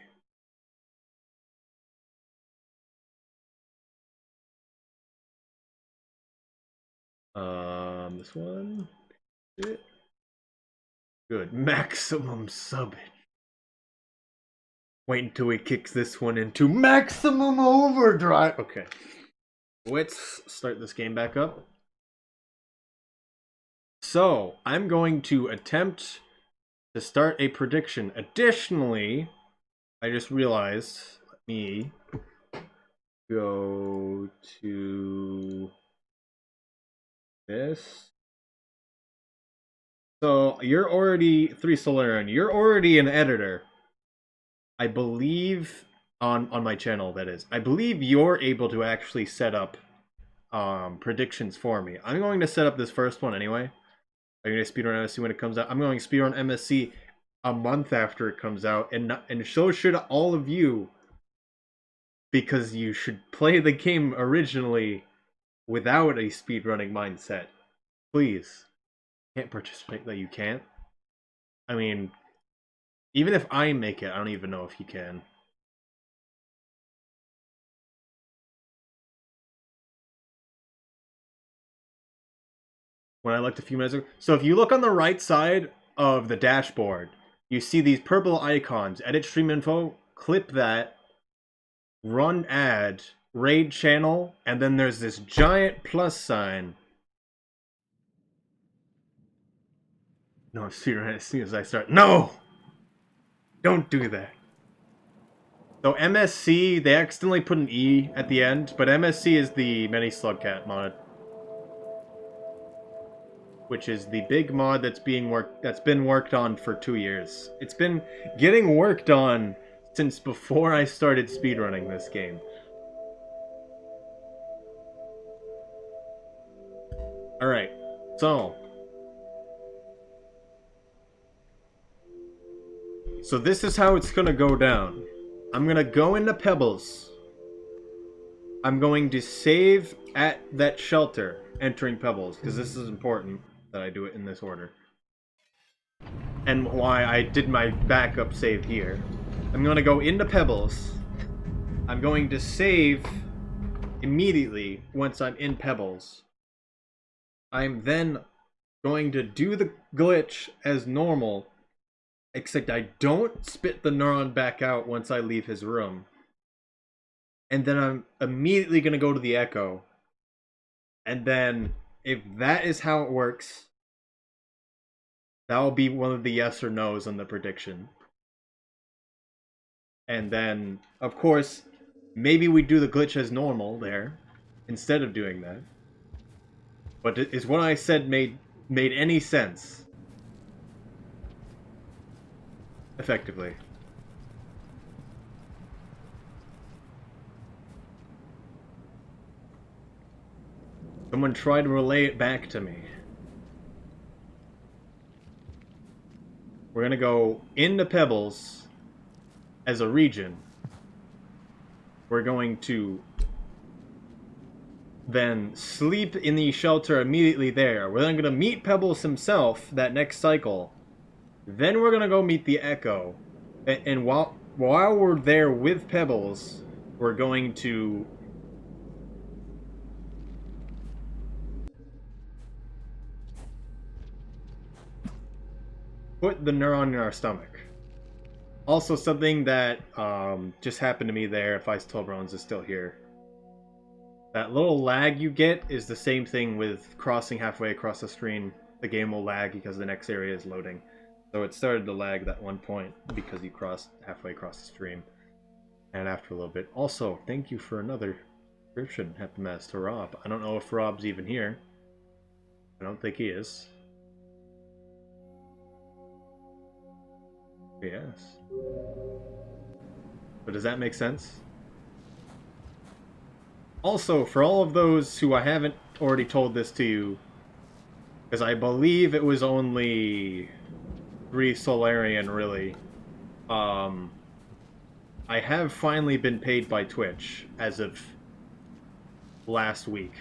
This one. Good. Maximum subbage. Wait until he kicks this one into maximum overdrive. Okay. Let's start this game back up. So, I'm going to attempt to start a prediction. Additionally, I just realized, let me go to this. So, you're already, 3 Solarian, you're already an editor. I believe, on my channel, that is. I believe you're able to actually set up predictions for me. I'm going to set up this first one anyway. I'm going to speedrun MSC when it comes out. I'm going to speedrun MSC a month after it comes out, and so should all of you, because you should play the game originally without a speedrunning mindset. Please. Can't participate that you can't. I mean, Even if I make it, I don't even know if he can. When I looked a few minutes ago. So if you look on the right side of the dashboard, you see these purple icons. Edit stream info, clip that, run ad, raid channel, and then there's this giant plus sign. No, as soon as I start. No! Don't do that. So MSC, they accidentally put an E at the end, but MSC is the Many Slugcat mod, which is the big mod that's been worked on for 2 years. It's been getting worked on since before I started speedrunning this game. Alright, so this is how it's gonna go down. I'm gonna go into Pebbles. I'm going to save at that shelter, entering Pebbles, because this is important that I do it in this order. And why I did my backup save here. I'm gonna go into Pebbles. I'm going to save immediately once I'm in Pebbles. I'm then going to do the glitch as normal, except I don't spit the neuron back out once I leave his room. And then I'm immediately going to go to the Echo. And then, if that is how it works, that'll be one of the yes or no's on the prediction. And then, of course, maybe we do the glitch as normal there, instead of doing that. But is what I said made any sense? Effectively. Someone try to relay it back to me. We're gonna go into Pebbles as a region. We're going to then sleep in the shelter immediately there. We're then gonna meet Pebbles himself that next cycle. Then we're gonna go meet the Echo. And while we're there with Pebbles, we're going to put the neuron in our stomach. Also, something that just happened to me there, if Ice Tobrones is still here. That little lag you get is the same thing with crossing halfway across the screen. The game will lag because the next area is loading. So it started to lag that one point because you crossed halfway across the stream. And after a little bit. Also, thank you for another subscription, Happy Mass to Rob. I don't know if Rob's even here. I don't think he is. Yes. But does that make sense? Also, for all of those who I haven't already told this to you, because I believe it was only 3 Solarian, really, I have finally been paid by Twitch as of last week.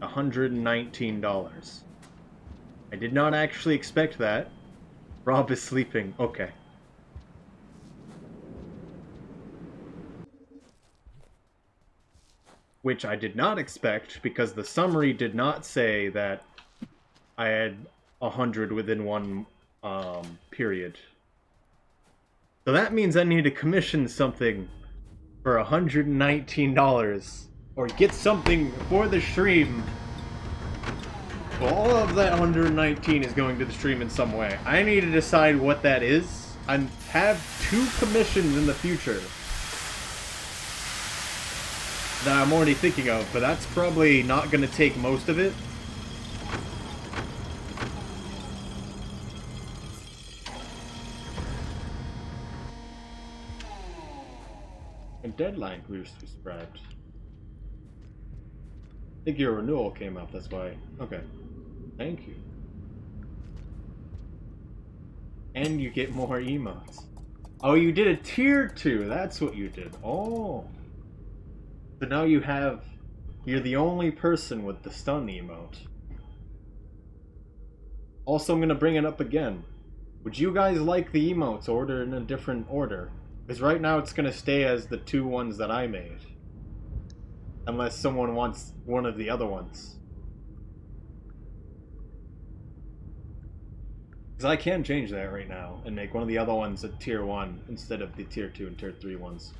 $119. I did not actually expect that. Rob is sleeping. Okay. Which I did not expect, because the summary did not say that I had 100 within one period. So that means I need to commission something for $119, or get something for the stream. All of that 119 is going to the stream in some way. I need to decide what that is. I have 2 commissions in the future that I'm already thinking of, but that's probably not going to take most of it. A deadline we were subscribed. I think your renewal came up, that's why. Okay. Thank you. And you get more emotes. Oh, you did a tier 2. That's what you did. Oh. So now you're the only person with the stun emote. Also, I'm gonna bring it up again. Would you guys like the emotes ordered in a different order? Because right now it's gonna stay as the two ones that I made. Unless someone wants one of the other ones. Because I can change that right now and make one of the other ones a tier 1 instead of the tier 2 and tier 3 ones.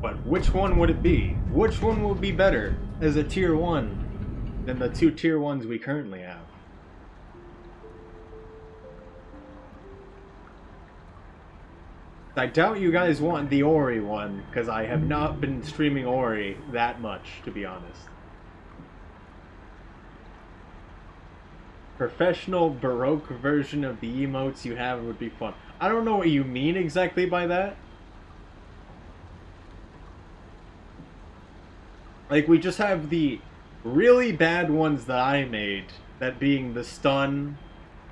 But which one would it be? Which one would be better as a tier 1 than the two tier 1s we currently have? I doubt you guys want the Ori one, because I have not been streaming Ori that much, to be honest. Professional Baroque version of the emotes you have would be fun. I don't know what you mean exactly by that. Like, we just have the really bad ones that I made, that being the stun,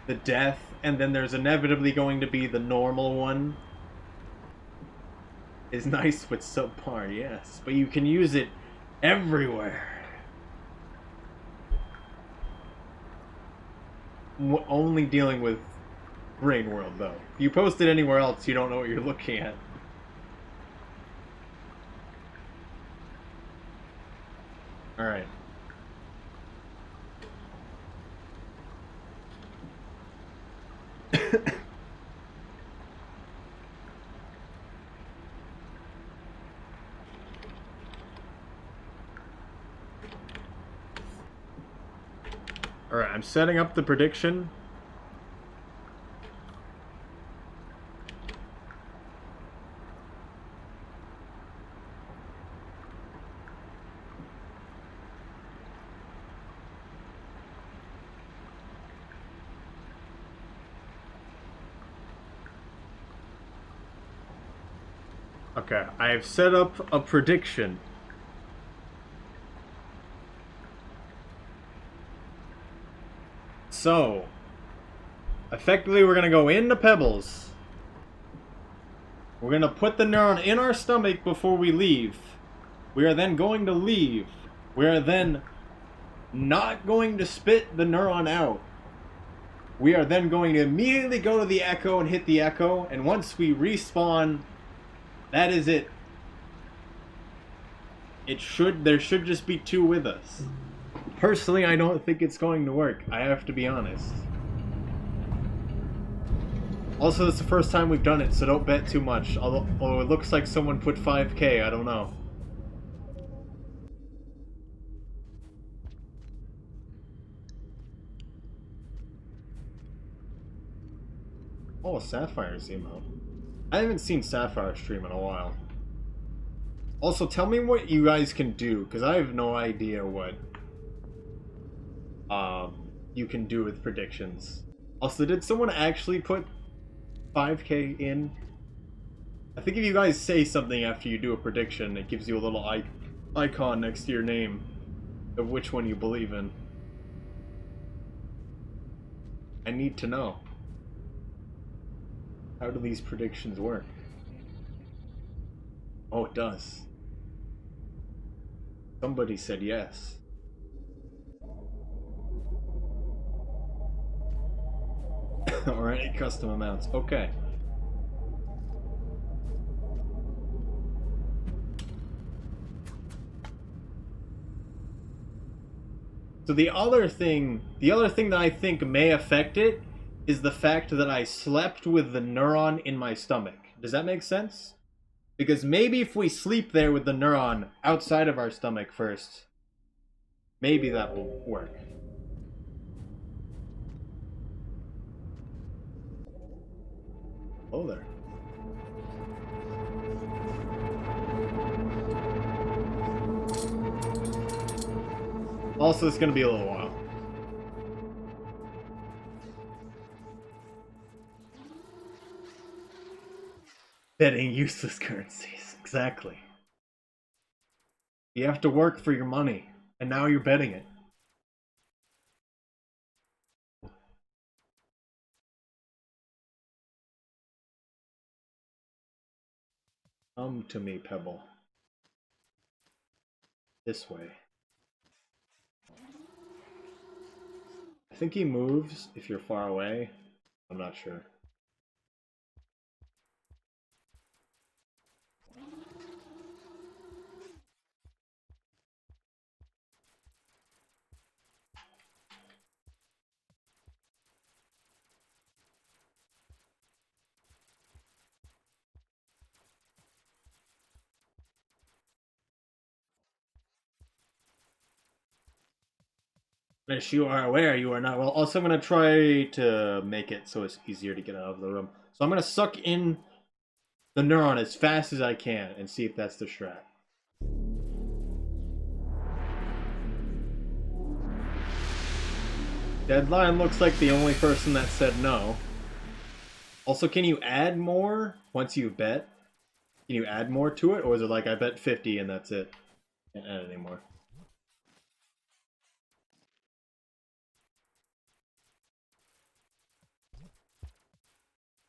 the death, and then there's inevitably going to be the normal one. Is nice with subpar, yes, but you can use it everywhere. Only dealing with Brain World, though. If you post it anywhere else, you don't know what you're looking at. Alright. Alright, I'm setting up the prediction. Okay, I have set up a prediction. So, effectively we're going to go into Pebbles. We're going to put the neuron in our stomach before we leave. We are then going to leave. We are then not going to spit the neuron out. We are then going to immediately go to the echo and hit the echo, and once we respawn, that is it. There should just be two with us. Personally, I don't think it's going to work. I have to be honest. Also, it's the first time we've done it, so don't bet too much. Although it looks like someone put 5k, I don't know. Oh, Sapphire's emote. I haven't seen Sapphire stream in a while. Also, tell me what you guys can do, because I have no idea what you can do with predictions. Also, did someone actually put 5k in? I think if you guys say something after you do a prediction, it gives you a little icon next to your name of which one you believe in. I need to know. How do these predictions work? Oh, it does. Somebody said yes. Alright, custom amounts. Okay. So the other thing that I think may affect it is the fact that I slept with the neuron in my stomach. Does that make sense? Because maybe if we sleep there with the neuron outside of our stomach first, maybe that will work. Oh there. Also, it's gonna be a little while. Betting useless currencies. Exactly. You have to work for your money, and now you're betting it. Come to me, Pebble. This way. I think he moves if you're far away. I'm not sure. Yes, you are aware you are not. Well, also I'm going to try to make it so it's easier to get out of the room. So I'm going to suck in the neuron as fast as I can and see if that's the strat. Deadline looks like the only person that said no. Also, can you add more once you bet? Can you add more to it? Or is it like I bet 50 and that's it? Can't add anymore.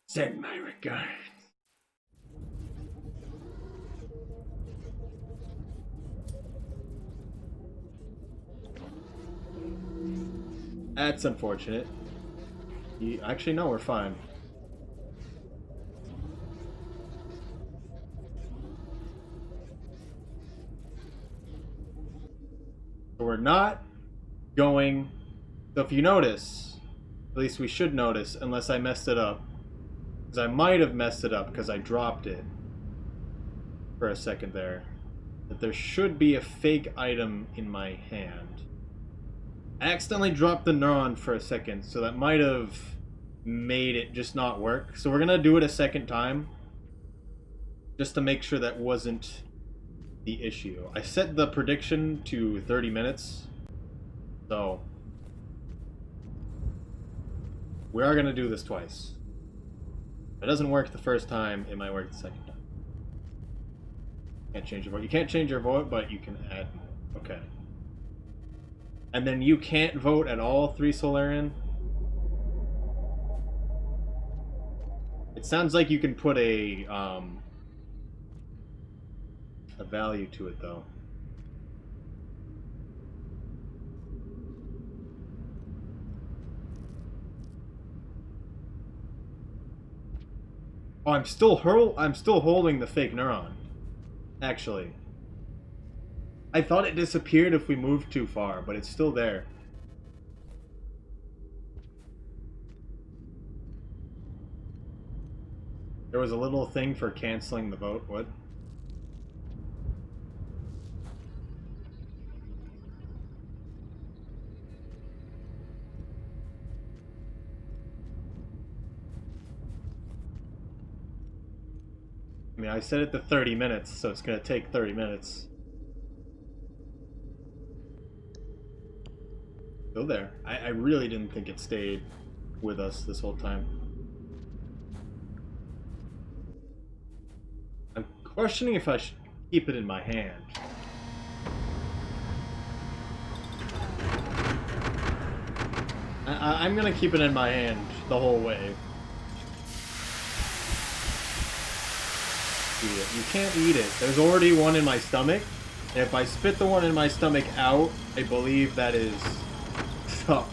Send my regards. That's unfortunate. Actually, no, we're fine. So we're not going... So if you notice, at least we should notice, unless I messed it up. Because I might have messed it up because I dropped it for a second there. That there should be a fake item in my hand. I accidentally dropped the neuron for a second, so that might have made it just not work. So we're gonna do it a second time, just to make sure that wasn't the issue. I set the prediction to 30 minutes, so we are gonna do this twice. If it doesn't work the first time, it might work the second time. Can't change your vote. You can't change your vote, but you can add more. Okay. And then you can't vote at all, 3 Solarian? It sounds like you can put a value to it, though. Oh, I'm still holding the fake neuron. Actually. I thought it disappeared if we moved too far, but it's still there. There was a little thing for canceling the vote. What? I mean, I set it to 30 minutes, so it's gonna take 30 minutes. Still there. I really didn't think it stayed with us this whole time. I'm questioning if I should keep it in my hand. I'm gonna keep it in my hand the whole way. You can't eat it. There's already one in my stomach. And if I spit the one in my stomach out, I believe that is... Oh,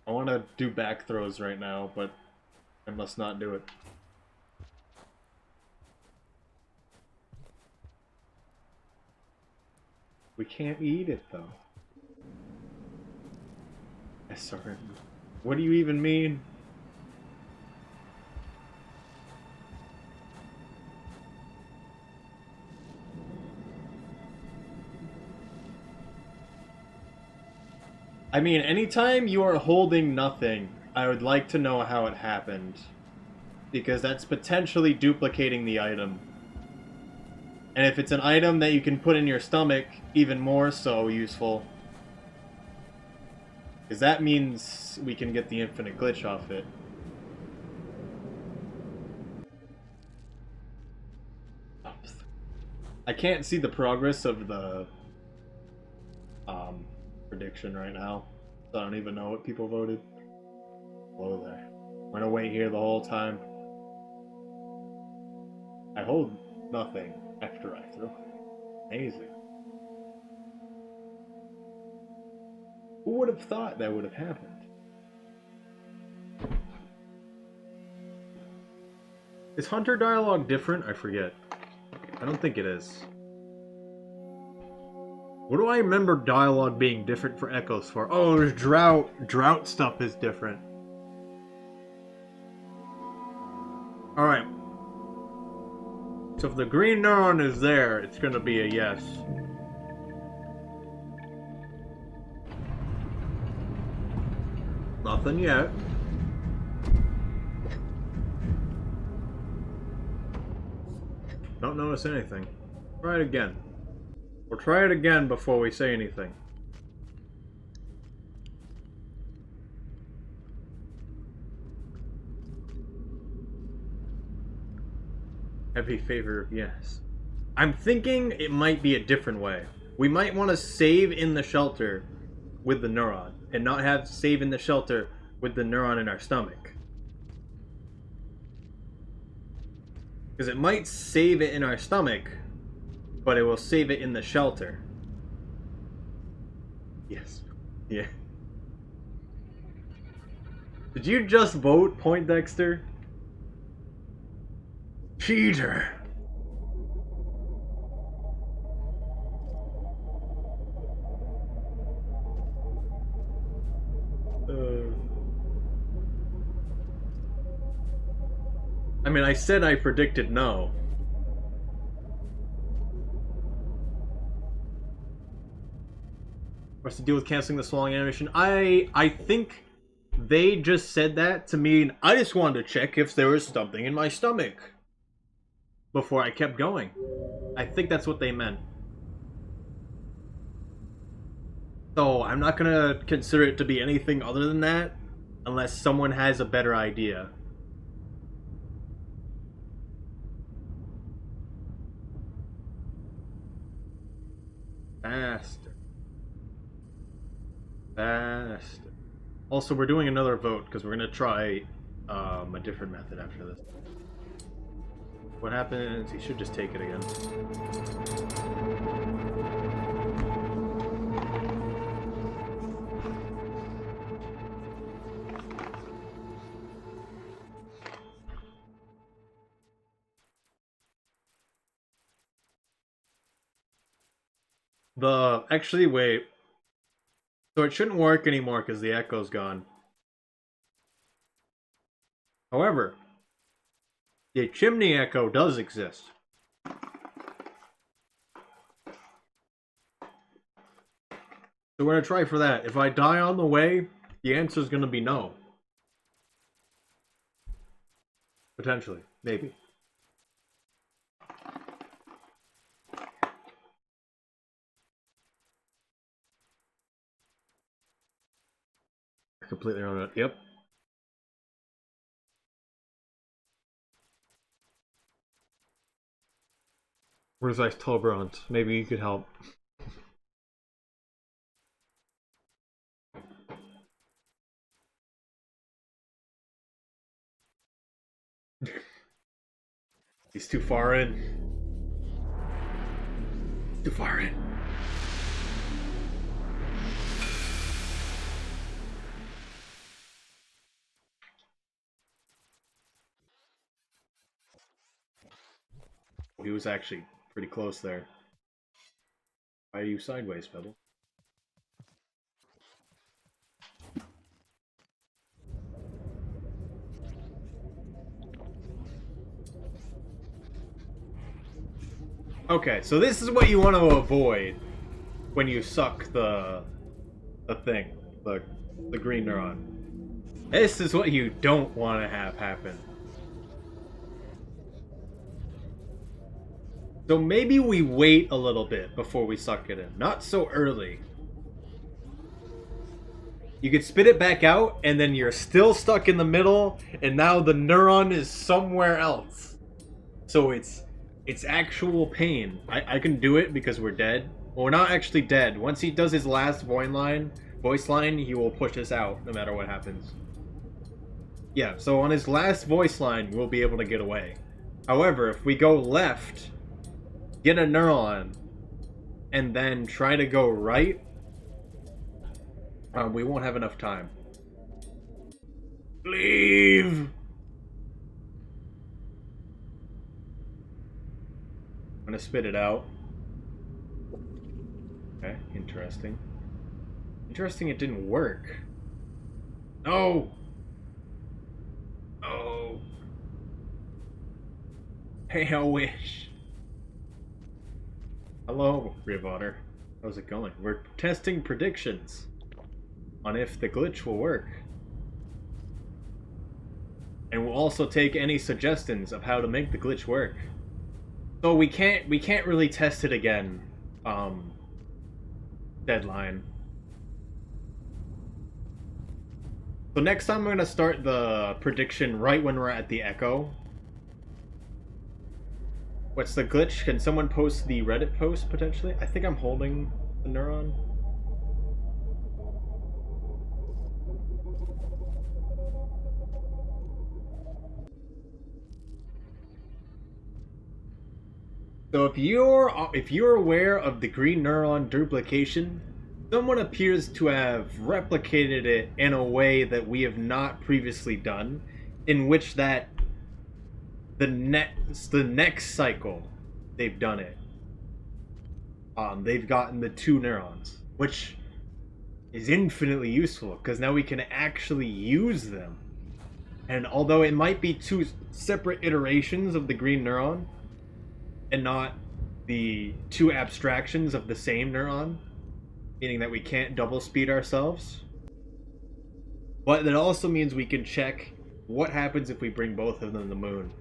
I want to do back throws right now, but I must not do it. We can't eat it, though. Sorry. What do you even mean? I mean, anytime you are holding nothing, I would like to know how it happened. Because that's potentially duplicating the item. And if it's an item that you can put in your stomach, even more so useful. Because that means we can get the infinite glitch off it. I can't see the progress of the prediction right now. I don't even know what people voted. Whoa there. We're gonna wait here the whole time. I hold nothing after I throw. Amazing. Who would have thought that would have happened? Is Hunter dialogue different? I forget. I don't think it is. What do I remember dialogue being different for Echoes for? Oh, there's drought. Drought stuff is different. Alright. So if the green neuron is there, it's gonna be a yes. Nothing yet. Don't notice anything. Try it again. We'll try it again before we say anything. Heavy favor of yes. I'm thinking it might be a different way. We might want to save in the shelter with the neuron and not have save in the shelter with the neuron in our stomach. Because it might save it in our stomach, but it will save it in the shelter. Yes. Yeah. Did you just vote, Poindexter? Cheater! I mean, I said I predicted no. What's the deal with canceling the swallowing animation? I think they just said that to mean I just wanted to check if there was something in my stomach before I kept going. I think that's what they meant. So I'm not gonna consider it to be anything other than that unless someone has a better idea. Faster. Faster. Also, we're doing another vote because we're gonna try a different method after this. What happens? He should just take it again. Actually, wait. So it shouldn't work anymore because the echo's gone. However, the chimney echo does exist. So we're gonna try for that. If I die on the way, the answer is gonna be no. Potentially. Maybe. Completely wrong. Yep. Where's Ice Tolbrant? Maybe you could help. He's too far in. Too far in. He was actually pretty close there. Why are you sideways, Pebble? Okay, so this is what you want to avoid when you suck the thing, the green neuron. This is what you don't want to have happen. So maybe we wait a little bit before we suck it in. Not so early. You could spit it back out, and then you're still stuck in the middle, and now the neuron is somewhere else. So it's actual pain. I can do it because we're dead. Well, we're not actually dead. Once he does his last void line, voice line, he will push us out no matter what happens. Yeah, so on his last voice line, we'll be able to get away. However, if we go left, get a neuron, and then try to go right, we won't have enough time. Leave! I'm gonna spit it out. Okay, interesting. Interesting it didn't work. No! Oh! Hey, I wish. Hello, Rivotter. How's it going? We're testing predictions on if the glitch will work. And we'll also take any suggestions of how to make the glitch work. So we can't really test it again. Deadline. So next time I'm gonna start the prediction right when we're at the Echo. What's the glitch? Can someone post the Reddit post potentially? I think I'm holding the neuron. So if you're aware of the green neuron duplication, someone appears to have replicated it in a way that we have not previously done, in which that the next cycle they've done it. They've gotten the 2 neurons, which is infinitely useful because now we can actually use them. And although it might be 2 separate iterations of the green neuron, and not the 2 abstractions of the same neuron, meaning that we can't double speed ourselves. But that also means we can check what happens if we bring both of them to the moon.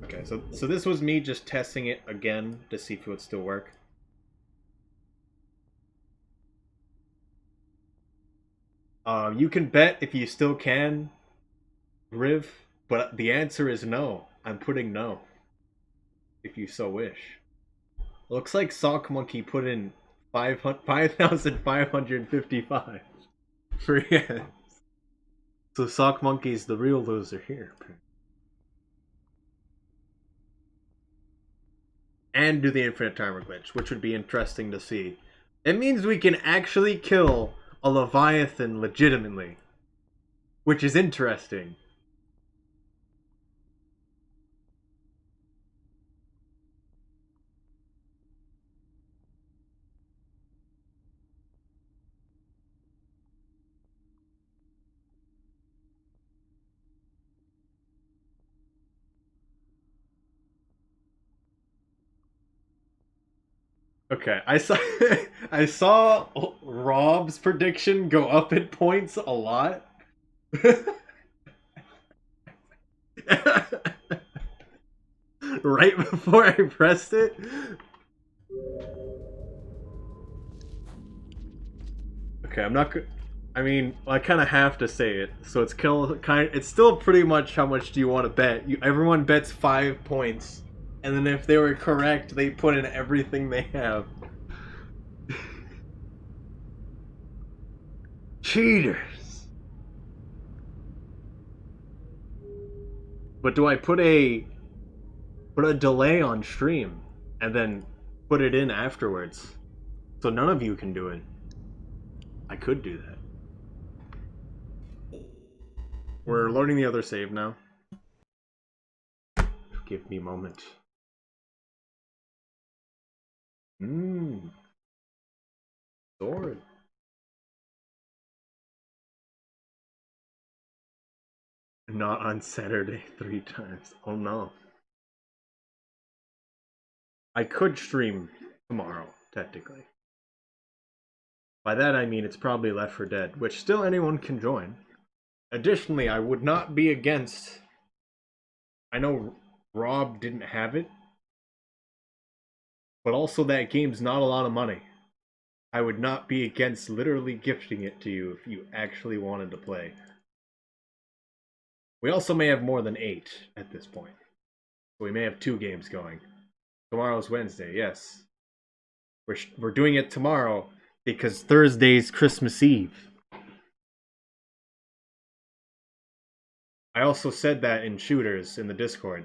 Okay, so this was me just testing it again to see if it would still work. You can bet if you still can, Riv, but the answer is no. I'm putting no. If you so wish. Looks like Sock Monkey put in 5,555 for yes. So Sock Monkey's the real loser here. And do the infinite timer glitch, which would be interesting to see. It means we can actually kill a Leviathan legitimately, which is interesting. Okay, I saw I saw Rob's prediction go up in points a lot. Right before I pressed it. Okay, I'm not. I mean, I kind of have to say it, so it's It's still pretty much how much do you want to bet? Everyone bets 5 points, and then if they were correct, they put in everything they have. Cheaters. But do I put a delay on stream and then put it in afterwards, so none of you can do it? I could do that. We're loading the other save now. Give me a moment. Sword. Not on Saturday 3 times. Oh no. I could stream tomorrow, technically. By that I mean it's probably Left 4 Dead, which still anyone can join. Additionally, I would not be against... I know Rob didn't have it, but also that game's not a lot of money. I would not be against literally gifting it to you if you actually wanted to play. We also may have more than 8 at this point. We may have 2 games going. Tomorrow's Wednesday, yes. We're doing it tomorrow Because Thursday's Christmas Eve. I also said that in shooters in the Discord.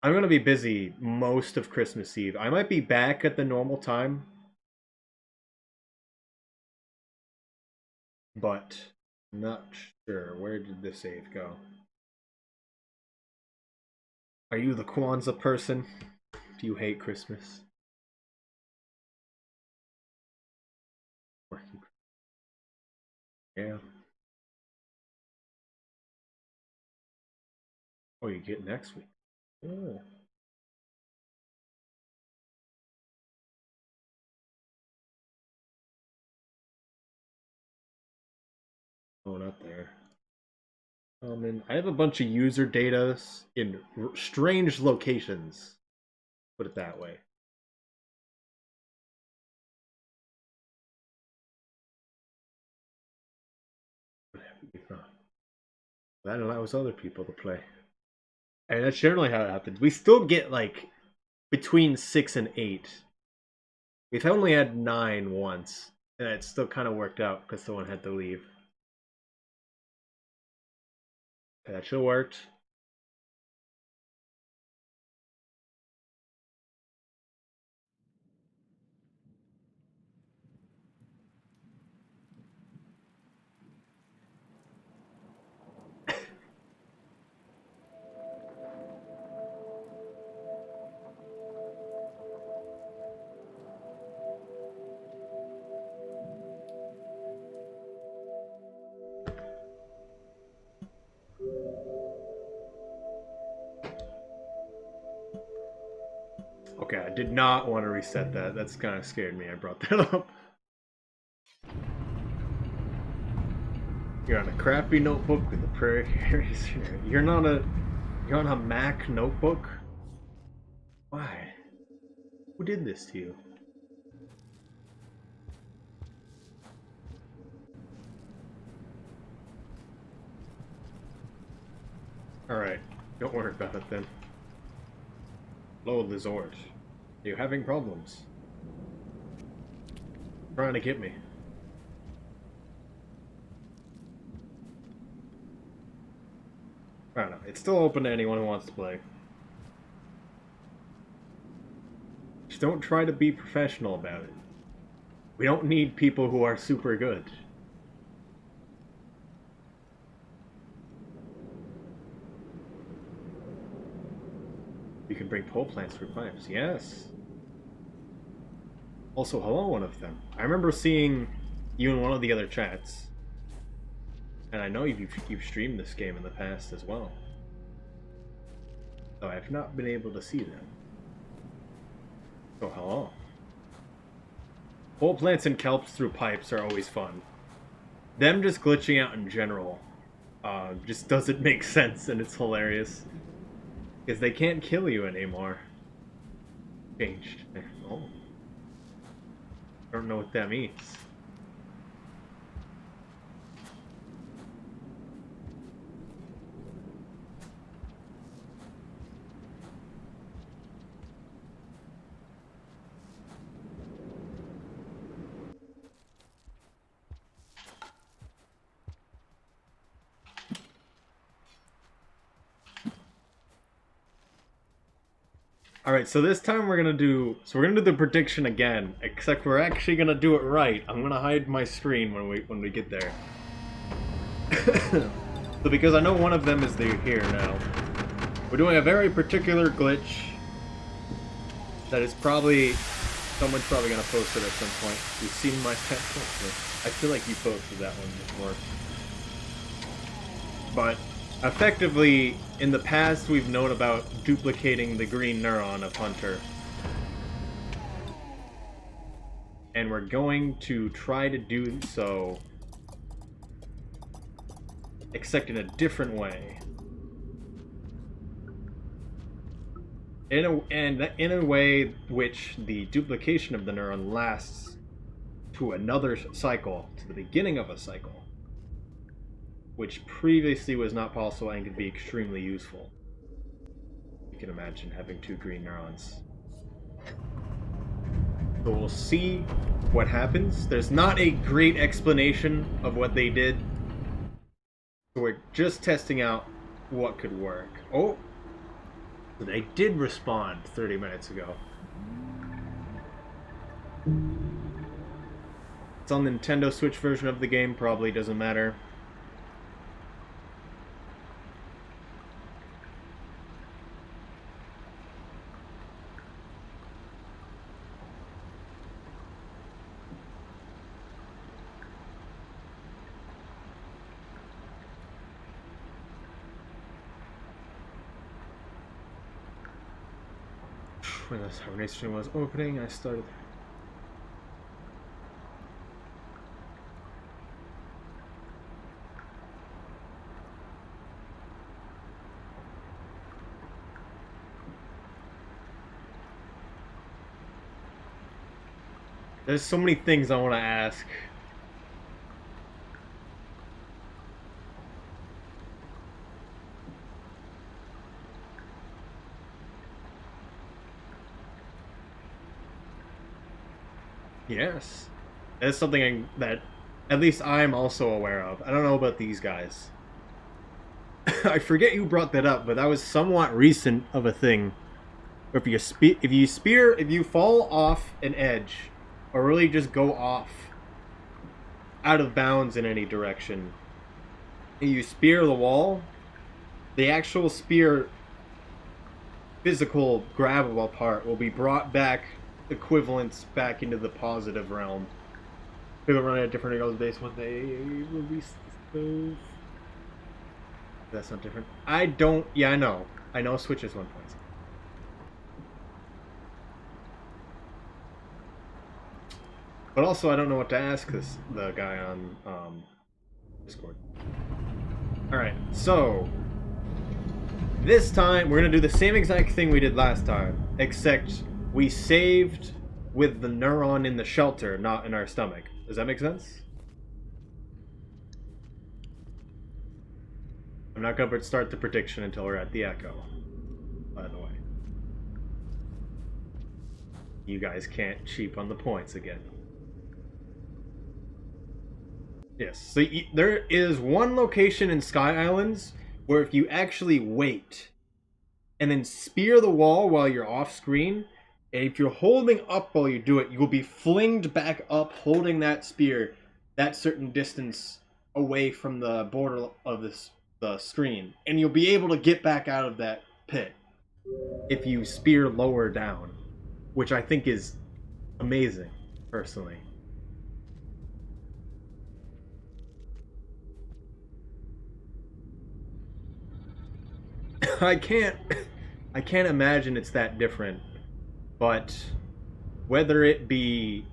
I'm gonna be busy most of Christmas Eve. I might be back at the normal time, but not sure. Where did the save go? Are you the Kwanzaa person? Do you hate Christmas? Yeah. Oh, you get next week. Oh. Oh, not there. And I have a bunch of user data in strange locations. Put it that way. That allows other people to play. And that's generally how it happens. We still get like between 6 and 8. We've only had 9 once, and it still kind of worked out because someone had to leave. That should have worked. Okay, I did not want to reset that. That's kind of scared me. I brought that up. You're on a crappy notebook with a Prairie Eraser. You're on a Mac notebook? Why? Who did this to you? Alright, don't worry about it then. Hello, Lizord. Are you having problems? Trying to get me. I don't know. It's still open to anyone who wants to play. Just don't try to be professional about it. We don't need people who are super good. You can bring pole plants for pipes. Yes. Also, hello, one of them. I remember seeing you in one of the other chats. And I know you've streamed this game in the past as well. So I've not been able to see them. So hello. Pole plants and kelps through pipes are always fun. Them just glitching out in general just doesn't make sense, and it's hilarious. Because they can't kill you anymore. Changed. Oh. I don't know what that means. Alright, so this time we're gonna do the prediction again, except we're actually gonna do it right. I'm gonna hide my screen when we get there. So because I know one of them is here now, we're doing a very particular glitch that is someone's probably gonna post it at some point. You've seen my pet poster. I feel like you posted that one before. But effectively, in the past, we've known about duplicating the green neuron of Hunter. And we're going to try to do so, except in a different way. In a way which the duplication of the neuron lasts to another cycle, to the beginning of a cycle, which previously was not possible and could be extremely useful. You can imagine having 2 green neurons. So we'll see what happens. There's not a great explanation of what they did. So we're just testing out what could work. Oh, they did respond 30 minutes ago. It's on the Nintendo Switch version of the game, probably doesn't matter. When the Hibernation stream was opening, I started. There's so many things I want to ask. Yes. That's something that at least I'm also aware of. I don't know about these guys. I forget who brought that up, but that was somewhat recent of a thing. If you fall off an edge, or really just go off out of bounds in any direction, and you spear the wall, the actual spear physical grabbable part will be brought back equivalents back into the positive realm. People run at different angles based when they release the stove. That's not different. I don't. Yeah, I know. I know Switch is 1.6. But also, I don't know what to ask the guy on Discord. All right, so this time we're gonna do the same exact thing we did last time, except we saved with the neuron in the shelter, not in our stomach. Does that make sense? I'm not going to start the prediction until we're at the Echo, by the way. You guys can't cheap on the points again. Yes, so there is one location in Sky Islands where if you actually wait and then spear the wall while you're off screen, and if you're holding up while you do it, you will be flinged back up holding that spear that certain distance away from the border of the screen, and you'll be able to get back out of that pit if you spear lower down, which I think is amazing, personally. I can't imagine it's that different, but whether it be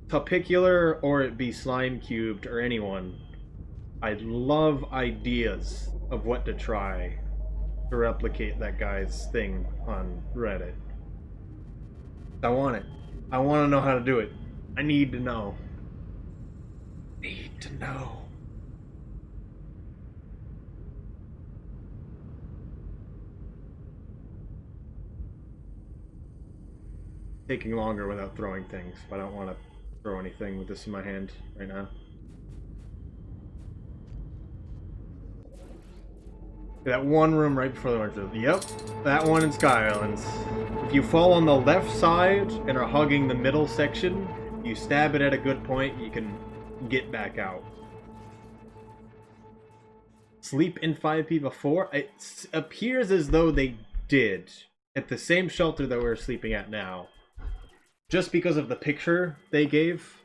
Topicular or it be Slime Cubed or anyone, I love ideas of what to try to replicate that guy's thing on Reddit. I want it. I want to know how to do it. I need to know. Need to know. Taking longer without throwing things, but I don't want to throw anything with this in my hand right now. That one room right before the winter. Yep, that one in Sky Islands. If you fall on the left side and are hugging the middle section, you stab it at a good point, you can get back out. Sleep in 5P before? It appears as though they did at the same shelter that we're sleeping at now. Just because of the picture they gave.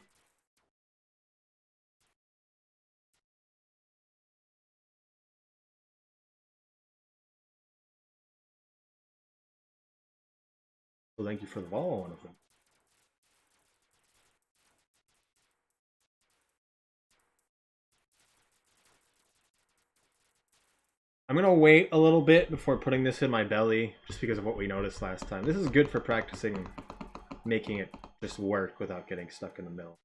So thank you for the follow, one of them. I'm gonna wait a little bit before putting this in my belly, just because of what we noticed last time. This is good for practicing making it just work without getting stuck in the middle.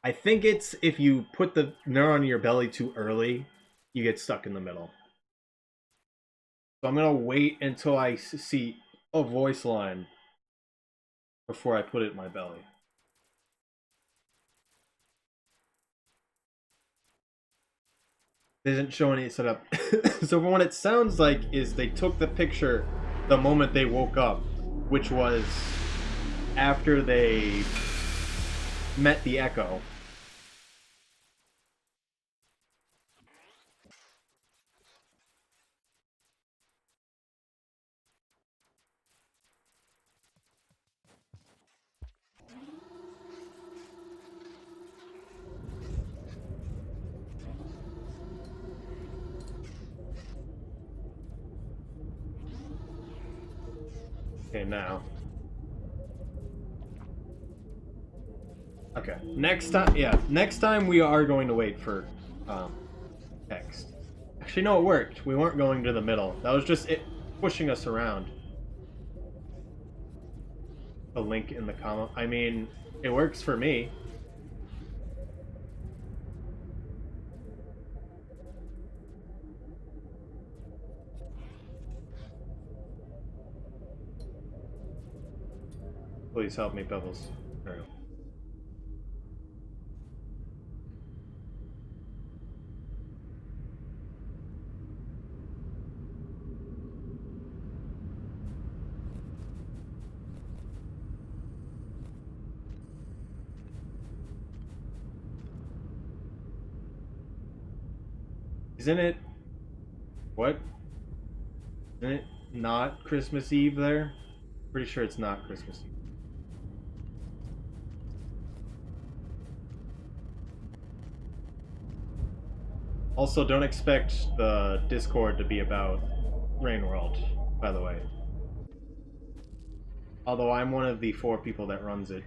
I think it's if you put the neuron in your belly too early, you get stuck in the middle. So I'm gonna wait until I see a voice line before I put it in my belly. They didn't show any setup. So what it sounds like is they took the picture the moment they woke up, which was after they met the Echo. Okay, now. Okay, next time, yeah, next time we are going to wait for text. Actually, no, it worked. We weren't going to the middle. That was just it pushing us around. The link in the comment. I mean, it works for me. Please help me, Pebbles. There we go. Isn't it? What? Isn't it not Christmas Eve there? Pretty sure it's not Christmas Eve. Also, don't expect the Discord to be about Rain World, by the way. Although I'm one of the 4 people that runs it.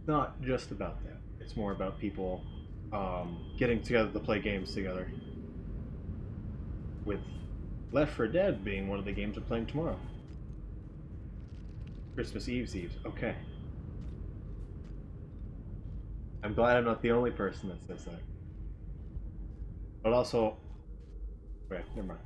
Not just about that. It's more about people getting together to play games together. With Left 4 Dead being one of the games we're playing tomorrow. Christmas Eve's Eve. Okay. I'm glad I'm not the only person that says that. But also... Wait, never mind.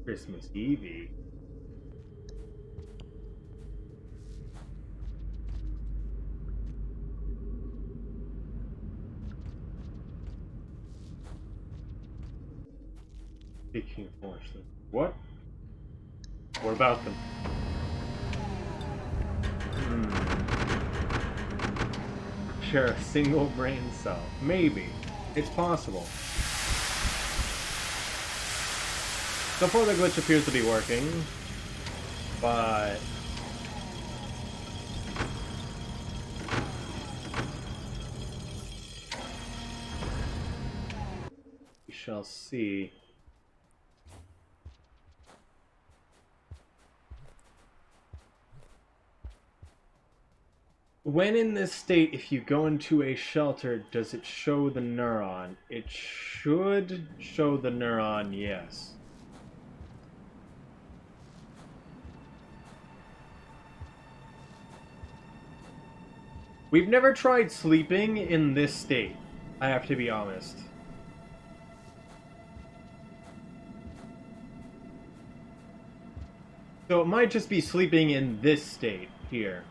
Christmas Eve. Speaking of Forest, what? What about them? Share a single brain cell. Maybe. It's possible. So far the glitch appears to be working, but... we shall see. When in this state, if you go into a shelter, does it show the neuron? It should show the neuron, yes. We've never tried sleeping in this state, I have to be honest. So it might just be sleeping in this state here.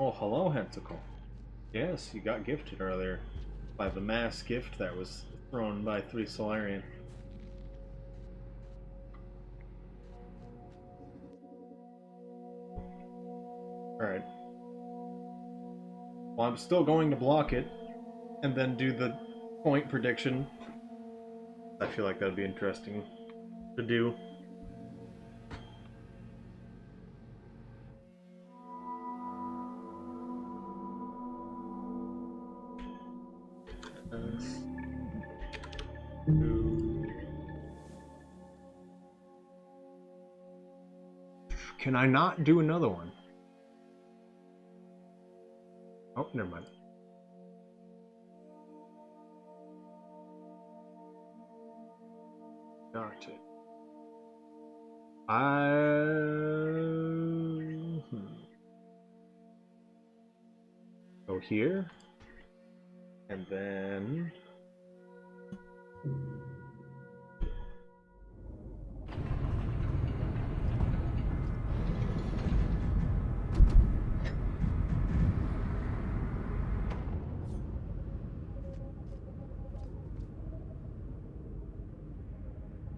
Oh, hello, Hentacle. Yes, you got gifted earlier by the mass gift that was thrown by 3 Solarian. Alright. Well, I'm still going to block it and then do the point prediction. I feel like that'd be interesting to do. Can I not do another one? Oh, never mind. started. Go here, and then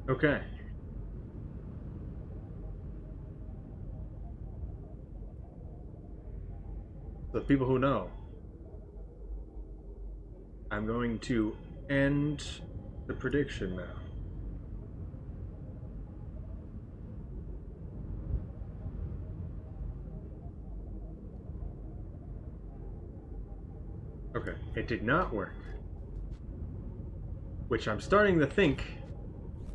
okay. The people who know, I'm going to end the prediction now. Okay, it did not work. Which I'm starting to think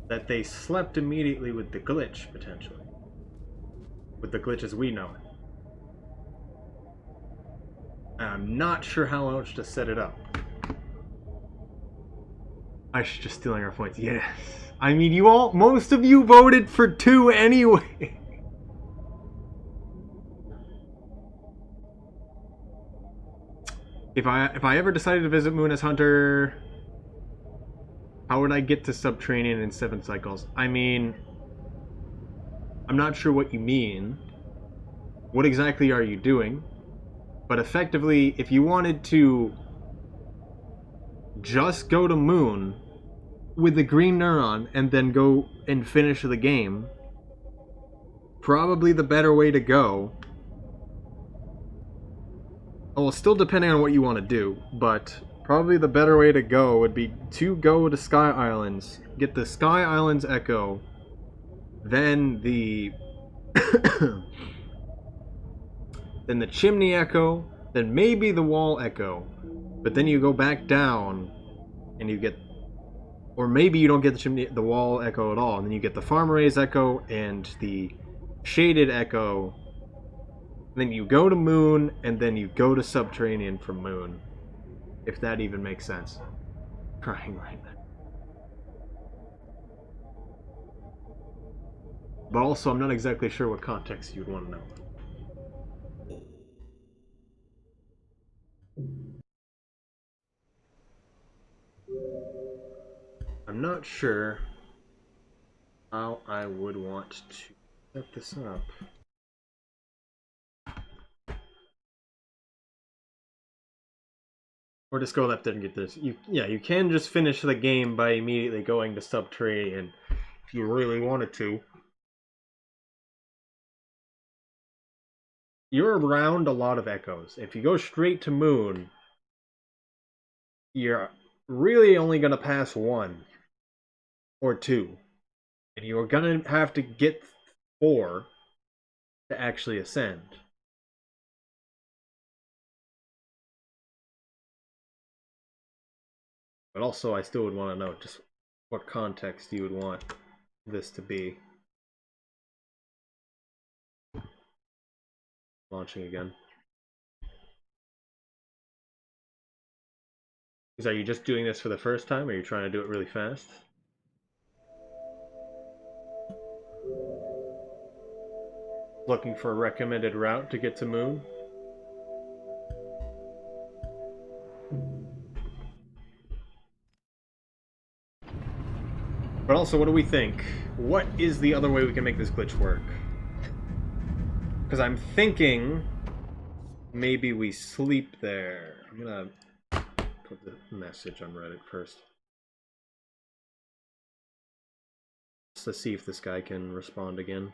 that they slept immediately with the glitch, potentially. With the glitch as we know it. I'm not sure how else to set it up. I should just stealing our points. Yes. I mean, most of you voted for 2 anyway. If I ever decided to visit Moon as Hunter, how would I get to subterranean in 7 cycles? I mean, I'm not sure what you mean. What exactly are you doing? But effectively, if you wanted to just go to Moon with the green neuron and then go and finish the game, probably the better way to go. Well, still depending on what you want to do, but probably the better way to go would be to go to Sky Islands, get the Sky Islands Echo, then the then the Chimney Echo, then maybe the Wall Echo, but then you go back down and you get, or maybe you don't get the Wall Echo at all, and then you get the Farm-Raised Echo and the Shaded Echo. Then you go to Moon, and then you go to Subterranean from Moon. If that even makes sense. I'm crying right now. But also, I'm not exactly sure what context you'd want to know. I'm not sure how I would want to set this up. Or just go left and get this. You can just finish the game by immediately going to Subterranean if you really wanted to. You're around a lot of echoes. If you go straight to Moon, you're really only going to pass 1 or 2. And you're going to have to get 4 to actually ascend. But also, I still would want to know just what context you would want this to be. Launching again. Are you just doing this for the first time, or are you trying to do it really fast? Looking for a recommended route to get to Moon? But also, what do we think? What is the other way we can make this glitch work? Because I'm thinking maybe we sleep there. I'm gonna put the message on Reddit first. Just to see if this guy can respond again.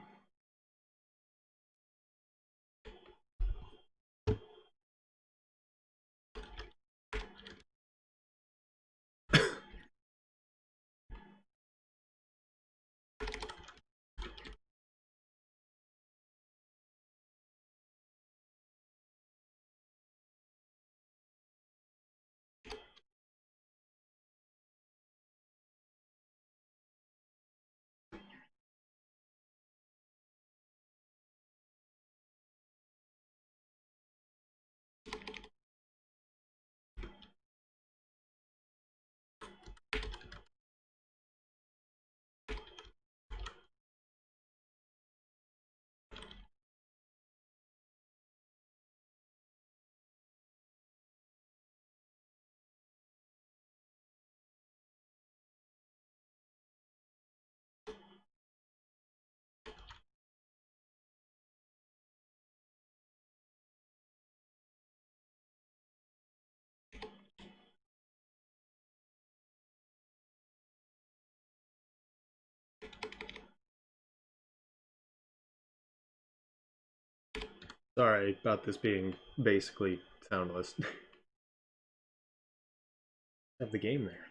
Sorry about this being basically soundless. Have the game there.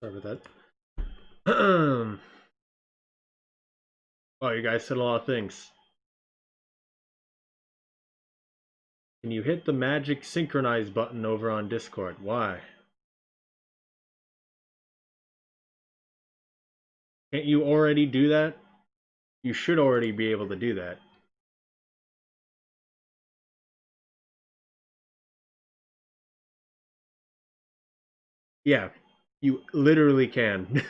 Sorry about that. Oh, you guys said a lot of things. Can you hit the magic synchronize button over on Discord? Why? Can't you already do that? You should already be able to do that. Yeah, you literally can.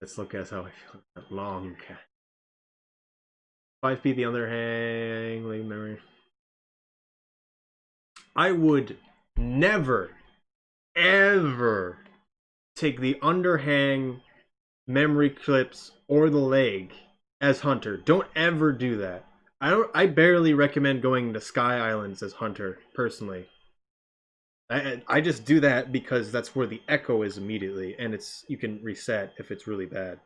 Let's look at how I feel. Long cat. 5 feet the underhang, leave memory. I would never, ever take the underhang, memory clips, or the leg as Hunter. Don't ever do that. I barely recommend going to Sky Islands as Hunter, personally. I just do that because that's where the echo is immediately, and you can reset if it's really bad.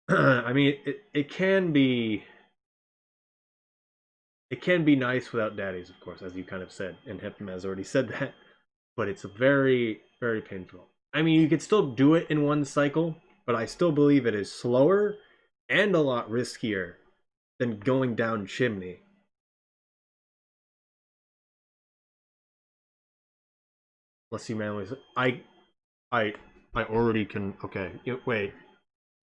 I mean, it can be nice without daddies, of course, as you kind of said, and Hepim has already said that, but it's very, very painful. I mean, you could still do it in one cycle, but I still believe it is slower and a lot riskier than going down chimney. Let's see, man. I already can. Okay, wait.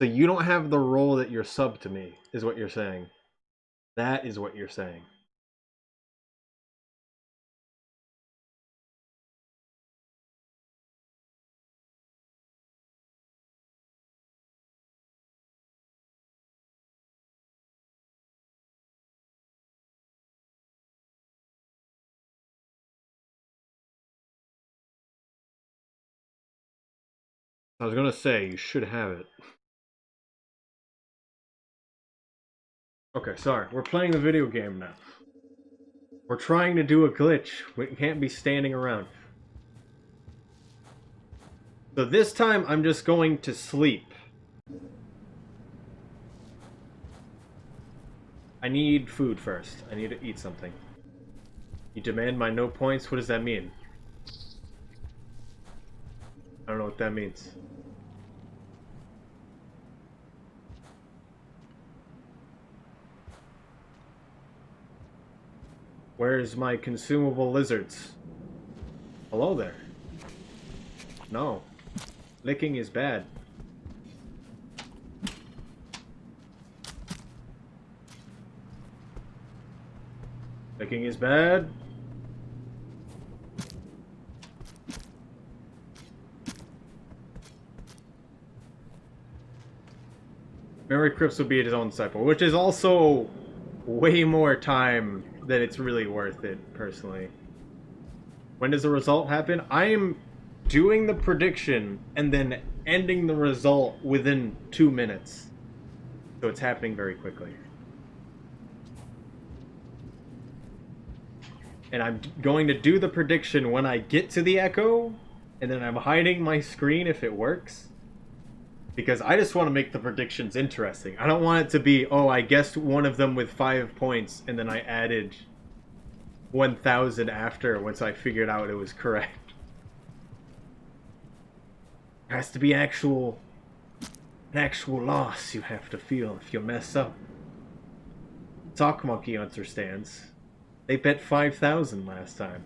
So you don't have the role that you're sub to me, is what you're saying. That is what you're saying. I was gonna say, you should have it. Okay, sorry. We're playing the video game now. We're trying to do a glitch. We can't be standing around. So this time, I'm just going to sleep. I need food first. I need to eat something. You demand my no points? What does that mean? I don't know what that means. Where's my consumable lizards? Hello there. No. Licking is bad. Licking is bad. Memory crypts would be its own cycle, which is also way more time than it's really worth it, personally. When does the result happen? I am doing the prediction and then ending the result within 2 minutes. So it's happening very quickly. And I'm going to do the prediction when I get to the echo, and then I'm hiding my screen if it works. Because I just want to make the predictions interesting. I don't want it to be, oh, I guessed one of them with 5 points, and then I added 1,000 after once I figured out it was correct. It has to be an actual loss you have to feel if you mess up. Talk Monkey understands. They bet 5,000 last time.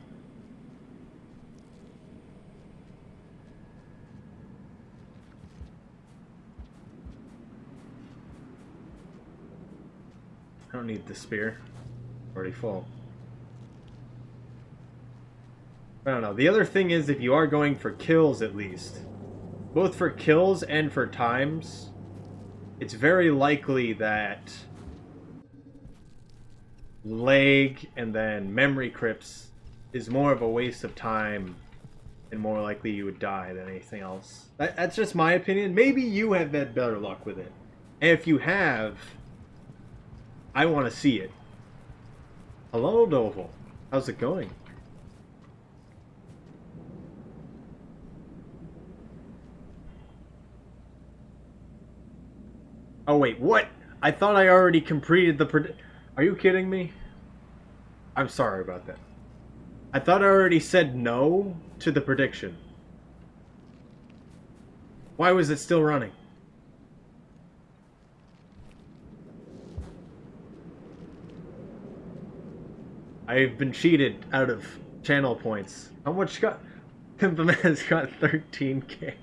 I don't need the spear. Already full. I don't know. The other thing is, if you are going for kills at least, both for kills and for times, it's very likely that lag and then memory crypts is more of a waste of time and more likely you would die than anything else. That's just my opinion. Maybe you have had better luck with it. And if you have, I want to see it. Hello, Doval. How's it going? Oh wait, what? I thought I already completed the Are you kidding me? I'm sorry about that. I thought I already said no to the prediction. Why was it still running? I've been cheated out of channel points. How much got... Pimpaman's got 13k.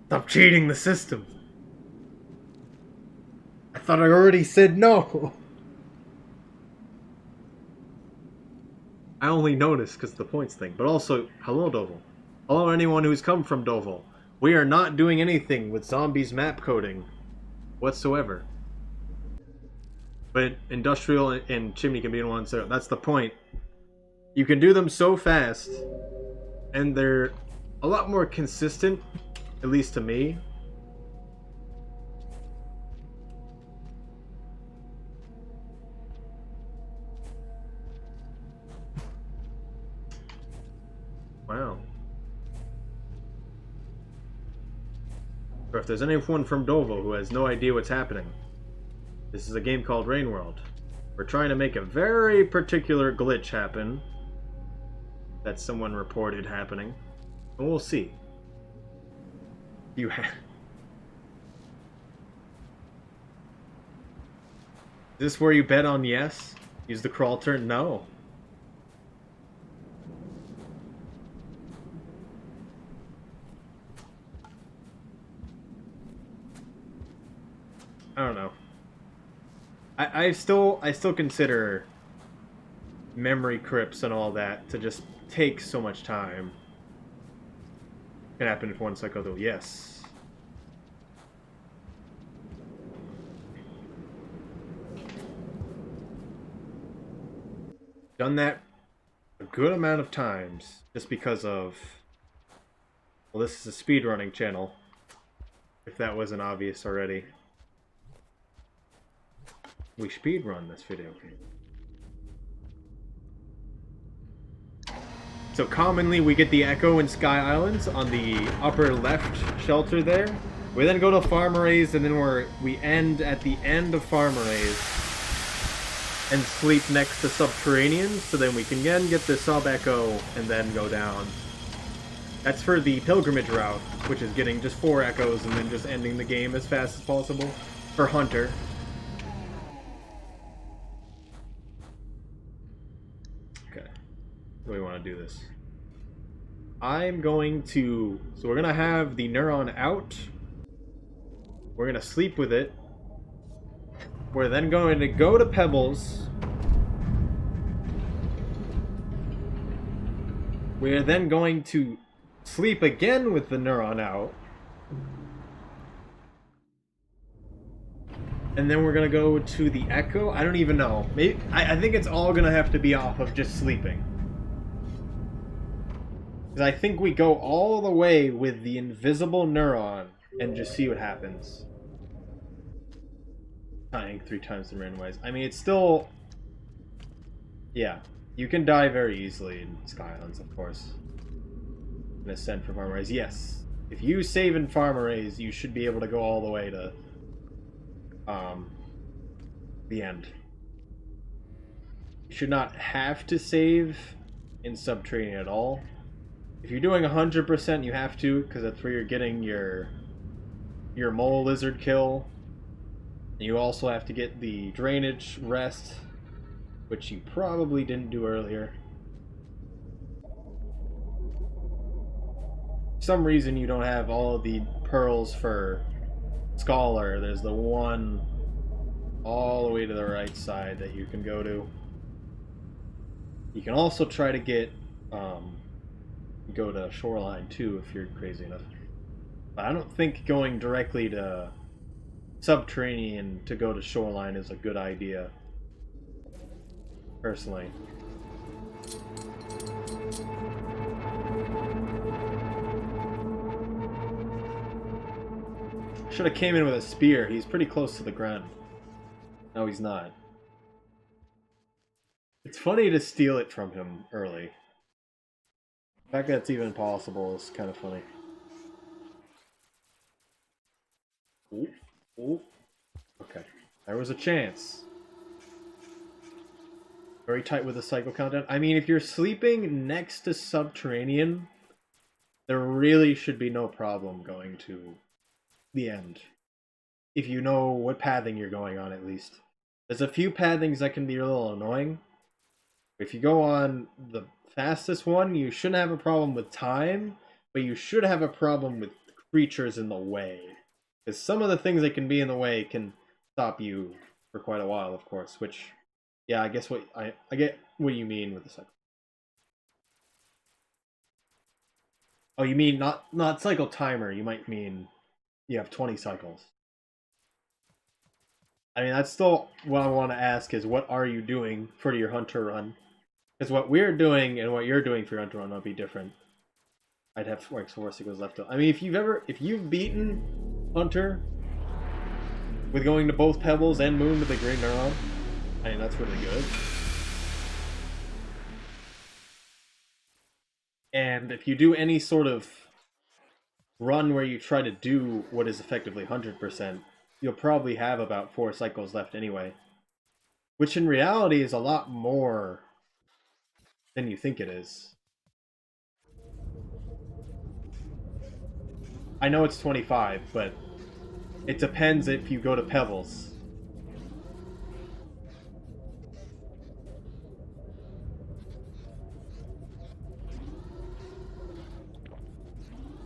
Stop cheating the system. I thought I already said no. I only noticed because of the points thing. But also, hello Doval. Hello anyone who's come from Doval. We are not doing anything with zombies map coding whatsoever. But industrial and chimney can be in one set. That's the point. You can do them so fast, and they're a lot more consistent, at least to me. Wow. Or if there's anyone from Doval who has no idea what's happening, this is a game called Rain World. We're trying to make a very particular glitch happen that someone reported happening. And we'll see. You have... Is this where you bet on yes? Use the crawl turn? No. I don't know. I still consider memory crypts and all that to just take so much time. Can happen if one cycle though. Yes. Done that a good amount of times just because of, well, this is a speedrunning channel, if that wasn't obvious already. We speedrun this video game. So commonly we get the Echo and Sky Islands on the upper left shelter there. We then go to Farmerays, and then we end at the end of Farmerays and sleep next to Subterraneans, so then we can again get the Sub Echo and then go down. That's for the pilgrimage route, which is getting just 4 Echoes and then just ending the game as fast as possible. For Hunter. Do we want to do this? I'm going to... So we're going to have the neuron out. We're going to sleep with it. We're then going to go to Pebbles. We're then going to sleep again with the neuron out. And then we're gonna go to the Echo. I don't even know. Maybe I think it's all gonna have to be off of just sleeping. Because I think we go all the way with the invisible neuron and just see what happens. Dying 3 times in randomized. I mean, it's still... Yeah. You can die very easily in Skylands, of course. And ascend for farm arrays. Yes. If you save in farm arrays, you should be able to go all the way to... the end. You should not have to save in subterranean at all. If you're doing 100%, you have to, because that's where you're getting your mole lizard kill. You also have to get the drainage rest, which you probably didn't do earlier. For some reason you don't have all of the pearls for Scholar. There's the one all the way to the right side that you can go to. You can also try to get go to Shoreline too if you're crazy enough. But I don't think going directly to Subterranean to go to Shoreline is a good idea, personally. Should have came in with a spear. He's pretty close to the ground. No, he's not. It's funny to steal it from him early. The fact that it's even possible is kind of funny. Ooh, ooh. Okay, there was a chance. Very tight with the cycle countdown. I mean, if you're sleeping next to Subterranean, there really should be no problem going to the end. If you know what pathing you're going on, at least. There's a few pathings that can be a little annoying. If you go on the fastest one, you shouldn't have a problem with time, but you should have a problem with creatures in the way. Because some of the things that can be in the way can stop you for quite a while, of course, which, yeah, I guess what I get what you mean with the cycle. Oh, you mean not cycle timer, you might mean you have 20 cycles. I mean, that's still what I want to ask is, what are you doing for your hunter run? Because what we're doing and what you're doing for your hunter run will be different. I'd have like 4 cycles left. I mean, if you've beaten Hunter with going to both Pebbles and Moon to the Green Neuron, I mean, that's really good. And if you do any sort of run where you try to do what is effectively 100%, you'll probably have about 4 cycles left anyway. Which in reality is a lot more than you think it is. I know it's 25, but it depends if you go to Pebbles.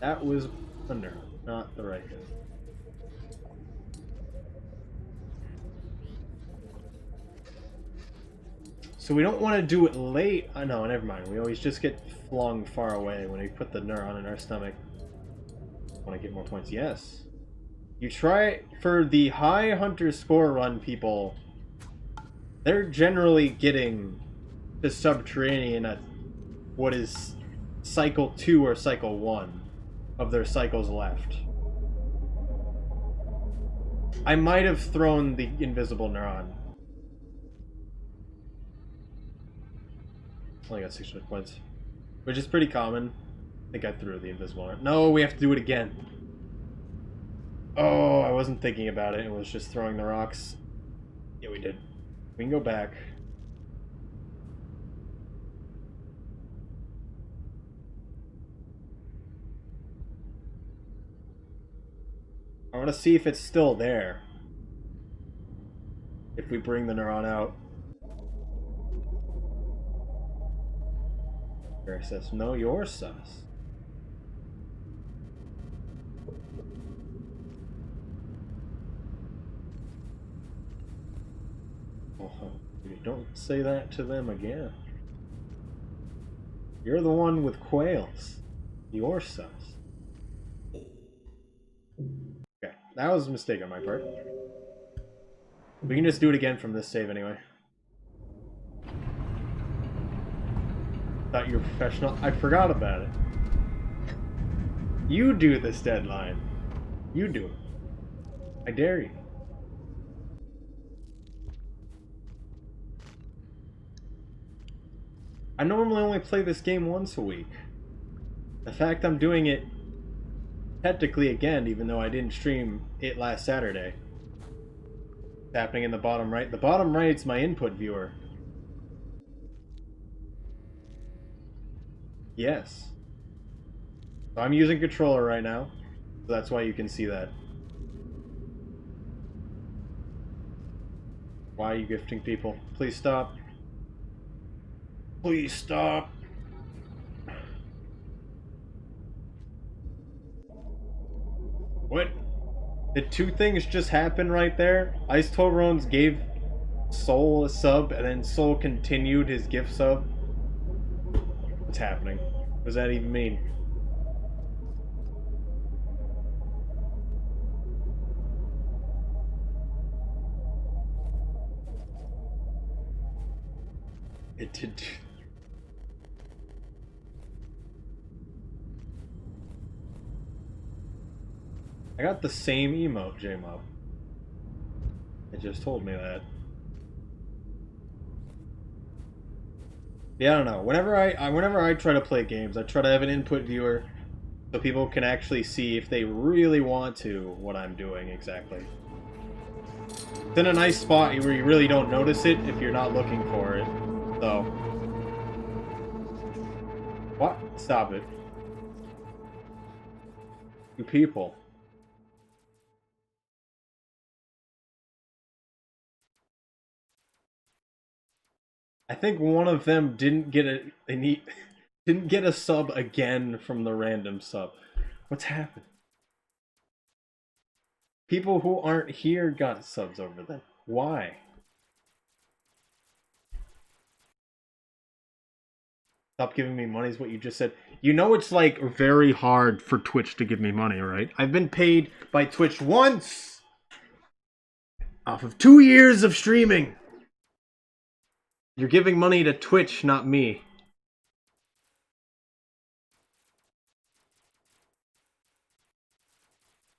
That was under, not the right hit. So we don't want to do it late. Oh, no, never mind. We always just get flung far away when we put the neuron in our stomach. Want to get more points? Yes. You try for the high hunter score run people. They're generally getting the Subterranean at what is cycle 2 or cycle 1 of their cycles left. I might have thrown the invisible neuron. Only got 600 points, which is pretty common. I think I threw the invisible neuron. No, we have to do it again. Oh, I wasn't thinking about it. It was just throwing the rocks. Yeah, we did. We can go back. I want to see if it's still there. If we bring the neuron out. Bear says, no, you're sus. Oh, don't say that to them again. You're the one with quails. You're sus. Okay, that was a mistake on my part. We can just do it again from this save anyway. Thought you were professional. I forgot about it. You do this deadline. You do it. I dare you. I normally only play this game once a week. The fact I'm doing it technically again, even though I didn't stream it last Saturday. It's happening in the bottom right. The bottom right's my input viewer. Yes. So I'm using controller right now, so that's why you can see that. Why are you gifting people? Please stop. Please stop. What? Did two things just happen right there? Ice Tobrones gave Soul a sub, and then Soul continued his gift sub? What's happening? What does that even mean? It did. I got the same emote, J-Mob. It just told me that. Yeah, I don't know. Whenever I try to play games, I try to have an input viewer so people can actually see if they really want to what I'm doing exactly. It's in a nice spot where you really don't notice it if you're not looking for it. So, what? Stop it. You people. I think one of them didn't get didn't get a sub again from the random sub. What's happened? People who aren't here got subs over them. Why? Stop giving me money is what you just said. You know it's like very hard for Twitch to give me money, right? I've been paid by Twitch once off of 2 years of streaming. You're giving money to Twitch, not me.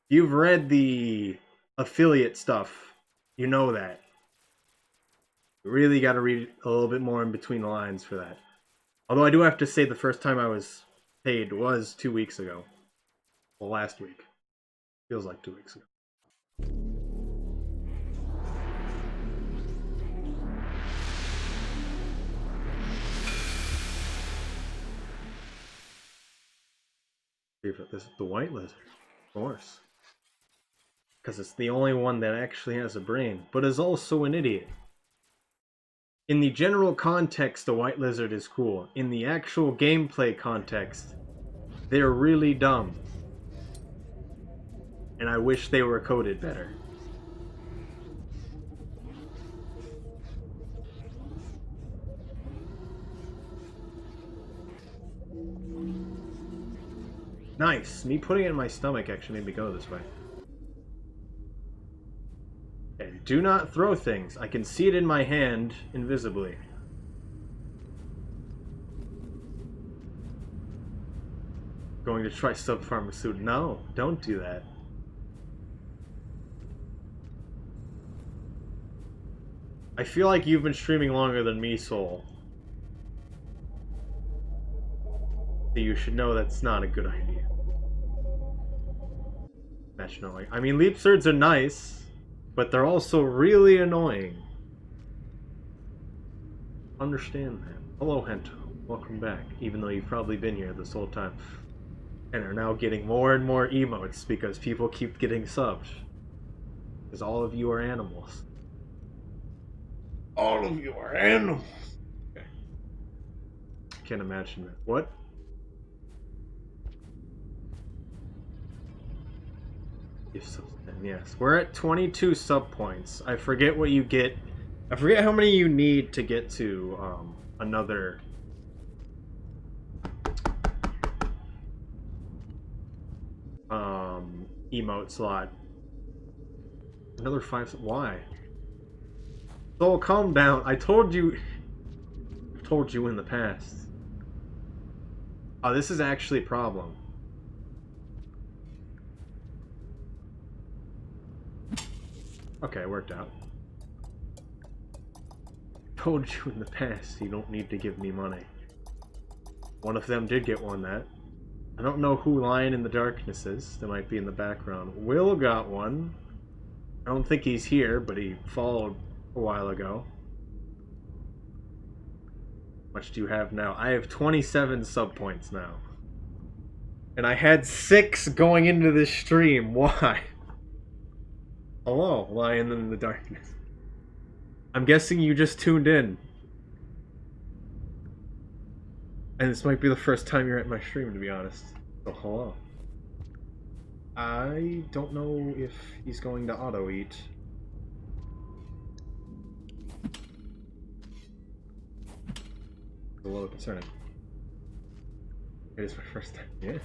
You've read the affiliate stuff. You know that. You really got to read a little bit more in between the lines for that. Although I do have to say the first time I was paid was 2 weeks ago. Well, last week. Feels like 2 weeks ago. This is the white lizard. Of course. Because it's the only one that actually has a brain, but is also an idiot. In the general context, the white lizard is cool. In the actual gameplay context, they're really dumb. And I wish they were coded better. Nice. Me putting it in my stomach actually made me go this way. Okay, do not throw things. I can see it in my hand invisibly. Going to try sub-pharmaceutical. No, don't do that. I feel like you've been streaming longer than me, Soul. So you should know that's not a good idea. Match knowing. I mean, leap swords are nice, but they're also really annoying. Understand that. Hello, Hento. Welcome back, even though you've probably been here this whole time. And are now getting more and more emotes because people keep getting subbed. Because all of you are animals. All of you are animals! Okay. Can't imagine that. What? Yes, we're at 22 sub points. I forget what you get. I forget how many you need to get to another emote slot. Another 5. Why? Soul, calm down. I told you. I've told you in the past. Oh, this is actually a problem. Okay, it worked out. Told you in the past you don't need to give me money. One of them did get one that. I don't know who Lion in the Darkness is. They might be in the background. Will got one. I don't think he's here, but he followed a while ago. How much do you have now? I have 27 sub points now. And I had 6 going into this stream. Why? Hello, Lion in the Darkness. I'm guessing you just tuned in. And this might be the first time you're at my stream, to be honest. So hello. I don't know if he's going to auto-eat. It's a little concerning. It is my first time, yeah.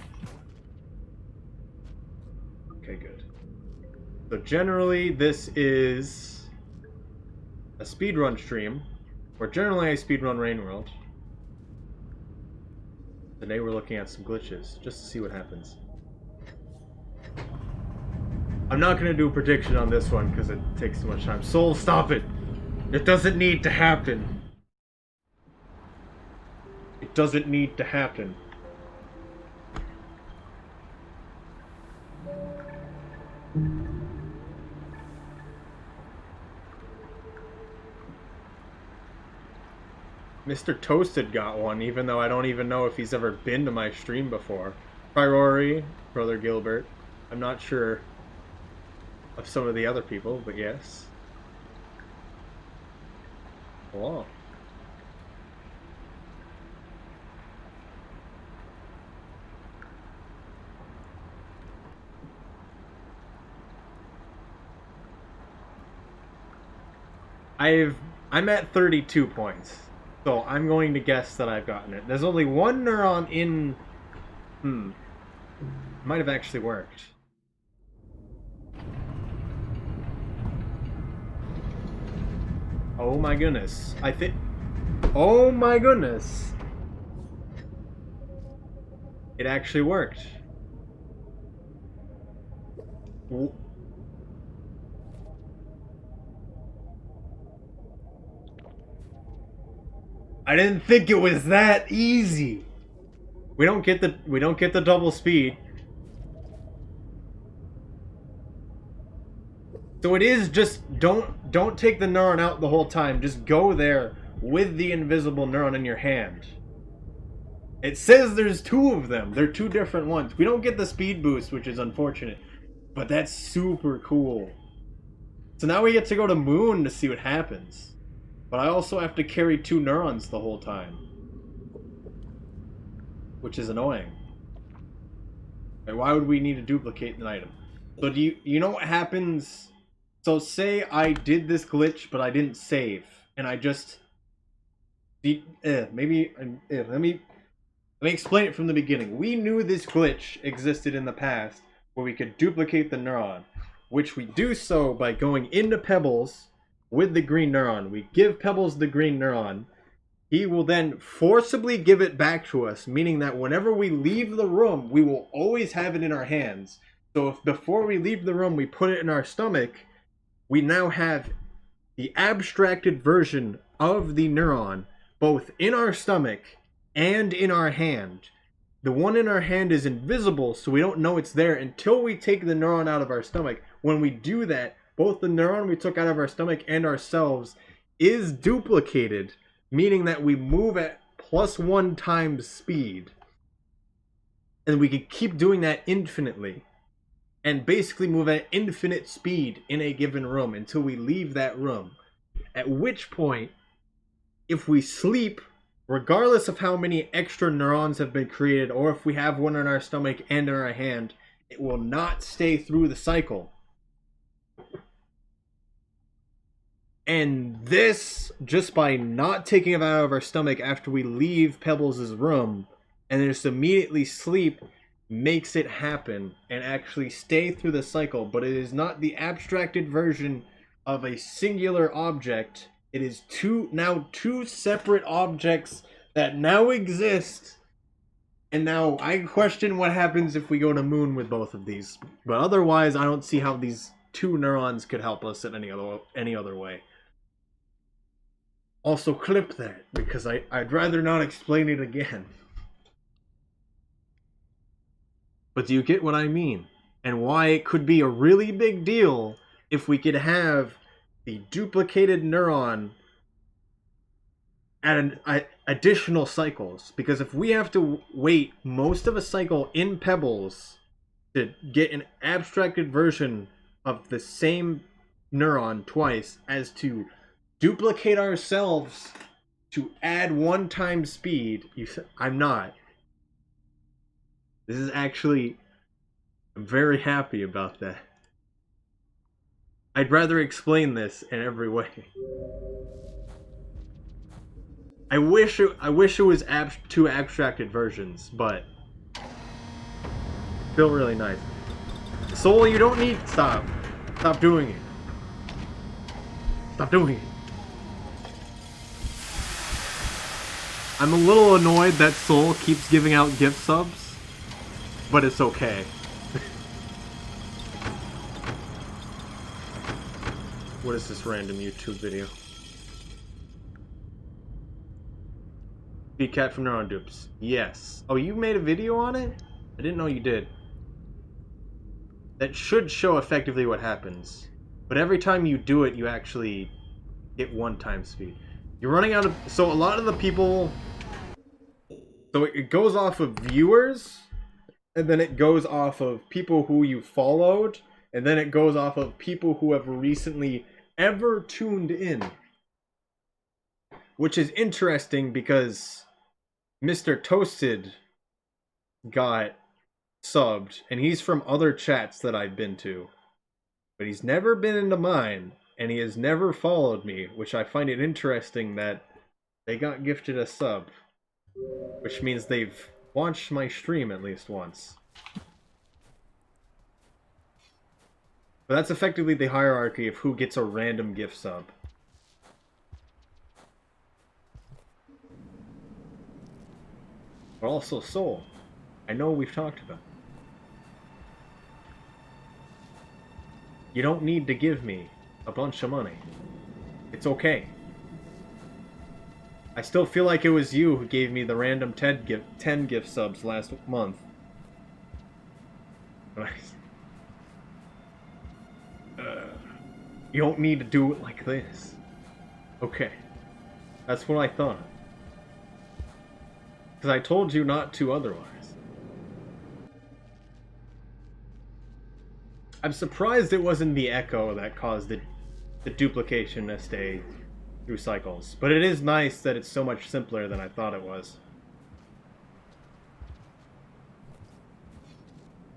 Okay, good. So generally, this is a speedrun stream, or generally I speedrun Rain World. Today we're looking at some glitches, just to see what happens. I'm not going to do a prediction on this one, because it takes too much time. Soul, stop it! It doesn't need to happen. It doesn't need to happen. Mr. Toasted got one, even though I don't even know if he's ever been to my stream before. Priori, Brother Gilbert. I'm not sure of some of the other people, but yes. Hello. I'm at 32 points. So I'm going to guess that I've gotten it. There's only one neuron in... Might have actually worked. Oh my goodness. I think... Oh my goodness. It actually worked. I didn't think it was that easy. We don't get the double speed. So it is just don't take the neuron out the whole time. Just go there with the invisible neuron in your hand. It says there's 2 of them. They're 2 different ones. We don't get the speed boost, which is unfortunate. But that's super cool. So now we get to go to Moon to see what happens. But I also have to carry 2 neurons the whole time. Which is annoying. And why would we need to duplicate an item? So do you know what happens? So say I did this glitch, but I didn't save. And I just... let me explain it from the beginning. We knew this glitch existed in the past, where we could duplicate the neuron. Which we do so by going into Pebbles with the green neuron. We give Pebbles the green neuron. He will then forcibly give it back to us, meaning that whenever we leave the room, we will always have it in our hands. So if before we leave the room we put it in our stomach, we now have the abstracted version of the neuron both in our stomach and in our hand. The one in our hand is invisible, so we don't know it's there until we take the neuron out of our stomach. When we do that, both the neuron we took out of our stomach and ourselves is duplicated, meaning that we move at +1 times speed. And we can keep doing that infinitely. And basically move at infinite speed in a given room until we leave that room. At which point, if we sleep, regardless of how many extra neurons have been created, or if we have one in our stomach and in our hand, it will not stay through the cycle. And this, just by not taking it out of our stomach after we leave Pebbles' room, and just immediately sleep, makes it happen and actually stay through the cycle. But it is not the abstracted version of a singular object It is two separate objects that now exist. And now I question what happens if we go to Moon with both of these. But otherwise, I don't see how these two neurons could help us in any other way. Also, clip that, because I'd rather not explain it again. But do you get what I mean? And why it could be a really big deal if we could have the duplicated neuron at additional cycles. Because if we have to wait most of a cycle in Pebbles to get an abstracted version of the same neuron twice as to duplicate ourselves to add 1 time speed, I'm not. This is actually, I'm very happy about that. I'd rather explain this in every way. I wish it was two abstracted versions, but still really nice. Soul, you don't need... Stop doing it. Stop doing it. I'm a little annoyed that Soul keeps giving out gift subs, but it's okay. What is this random YouTube video? Cat from Neuron Dupes. Yes. Oh, you made a video on it? I didn't know you did. That should show effectively what happens. But every time you do it, you actually get 1 time speed. You're running out of... So a lot of the people... So it goes off of viewers, and then it goes off of people who you followed, and then it goes off of people who have recently ever tuned in. Which is interesting because Mr. Toasted got subbed, and he's from other chats that I've been to. But he's never been into mine, and he has never followed me, which I find it interesting that they got gifted a sub. Which means they've watched my stream at least once. But that's effectively the hierarchy of who gets a random gift sub. But also Soul. I know we've talked about it. You don't need to give me a bunch of money. It's okay. I still feel like it was you who gave me the random 10 gift subs last month. You don't need to do it like this. Okay. That's what I thought. Because I told you not to otherwise. I'm surprised it wasn't the echo that caused the duplication to stay through cycles. But it is nice that it's so much simpler than I thought it was.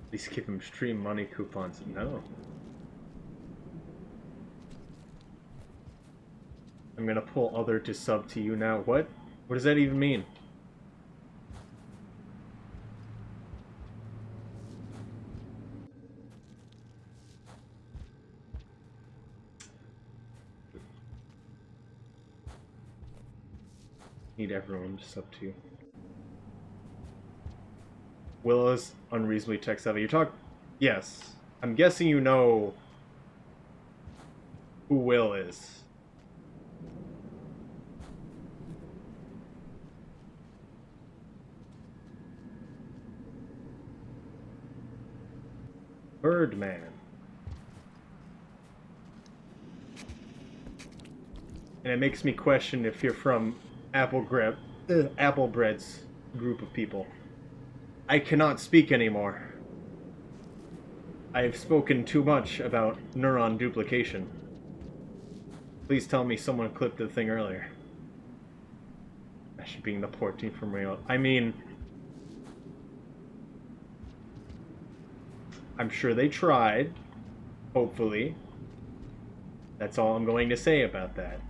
At least give him stream money coupons. No. I'm gonna pull other to sub to you now. What? What does that even mean? Need everyone to sub to you. Willow's unreasonably tech savvy. You talk... Yes. I'm guessing you know who Will is. Birdman. And it makes me question if you're from Applebread's group of people. I cannot speak anymore. I have spoken too much about neuron duplication. Please tell me someone clipped the thing earlier. That should be in the 14 from Rail. I mean... I'm sure they tried. Hopefully. That's all I'm going to say about that.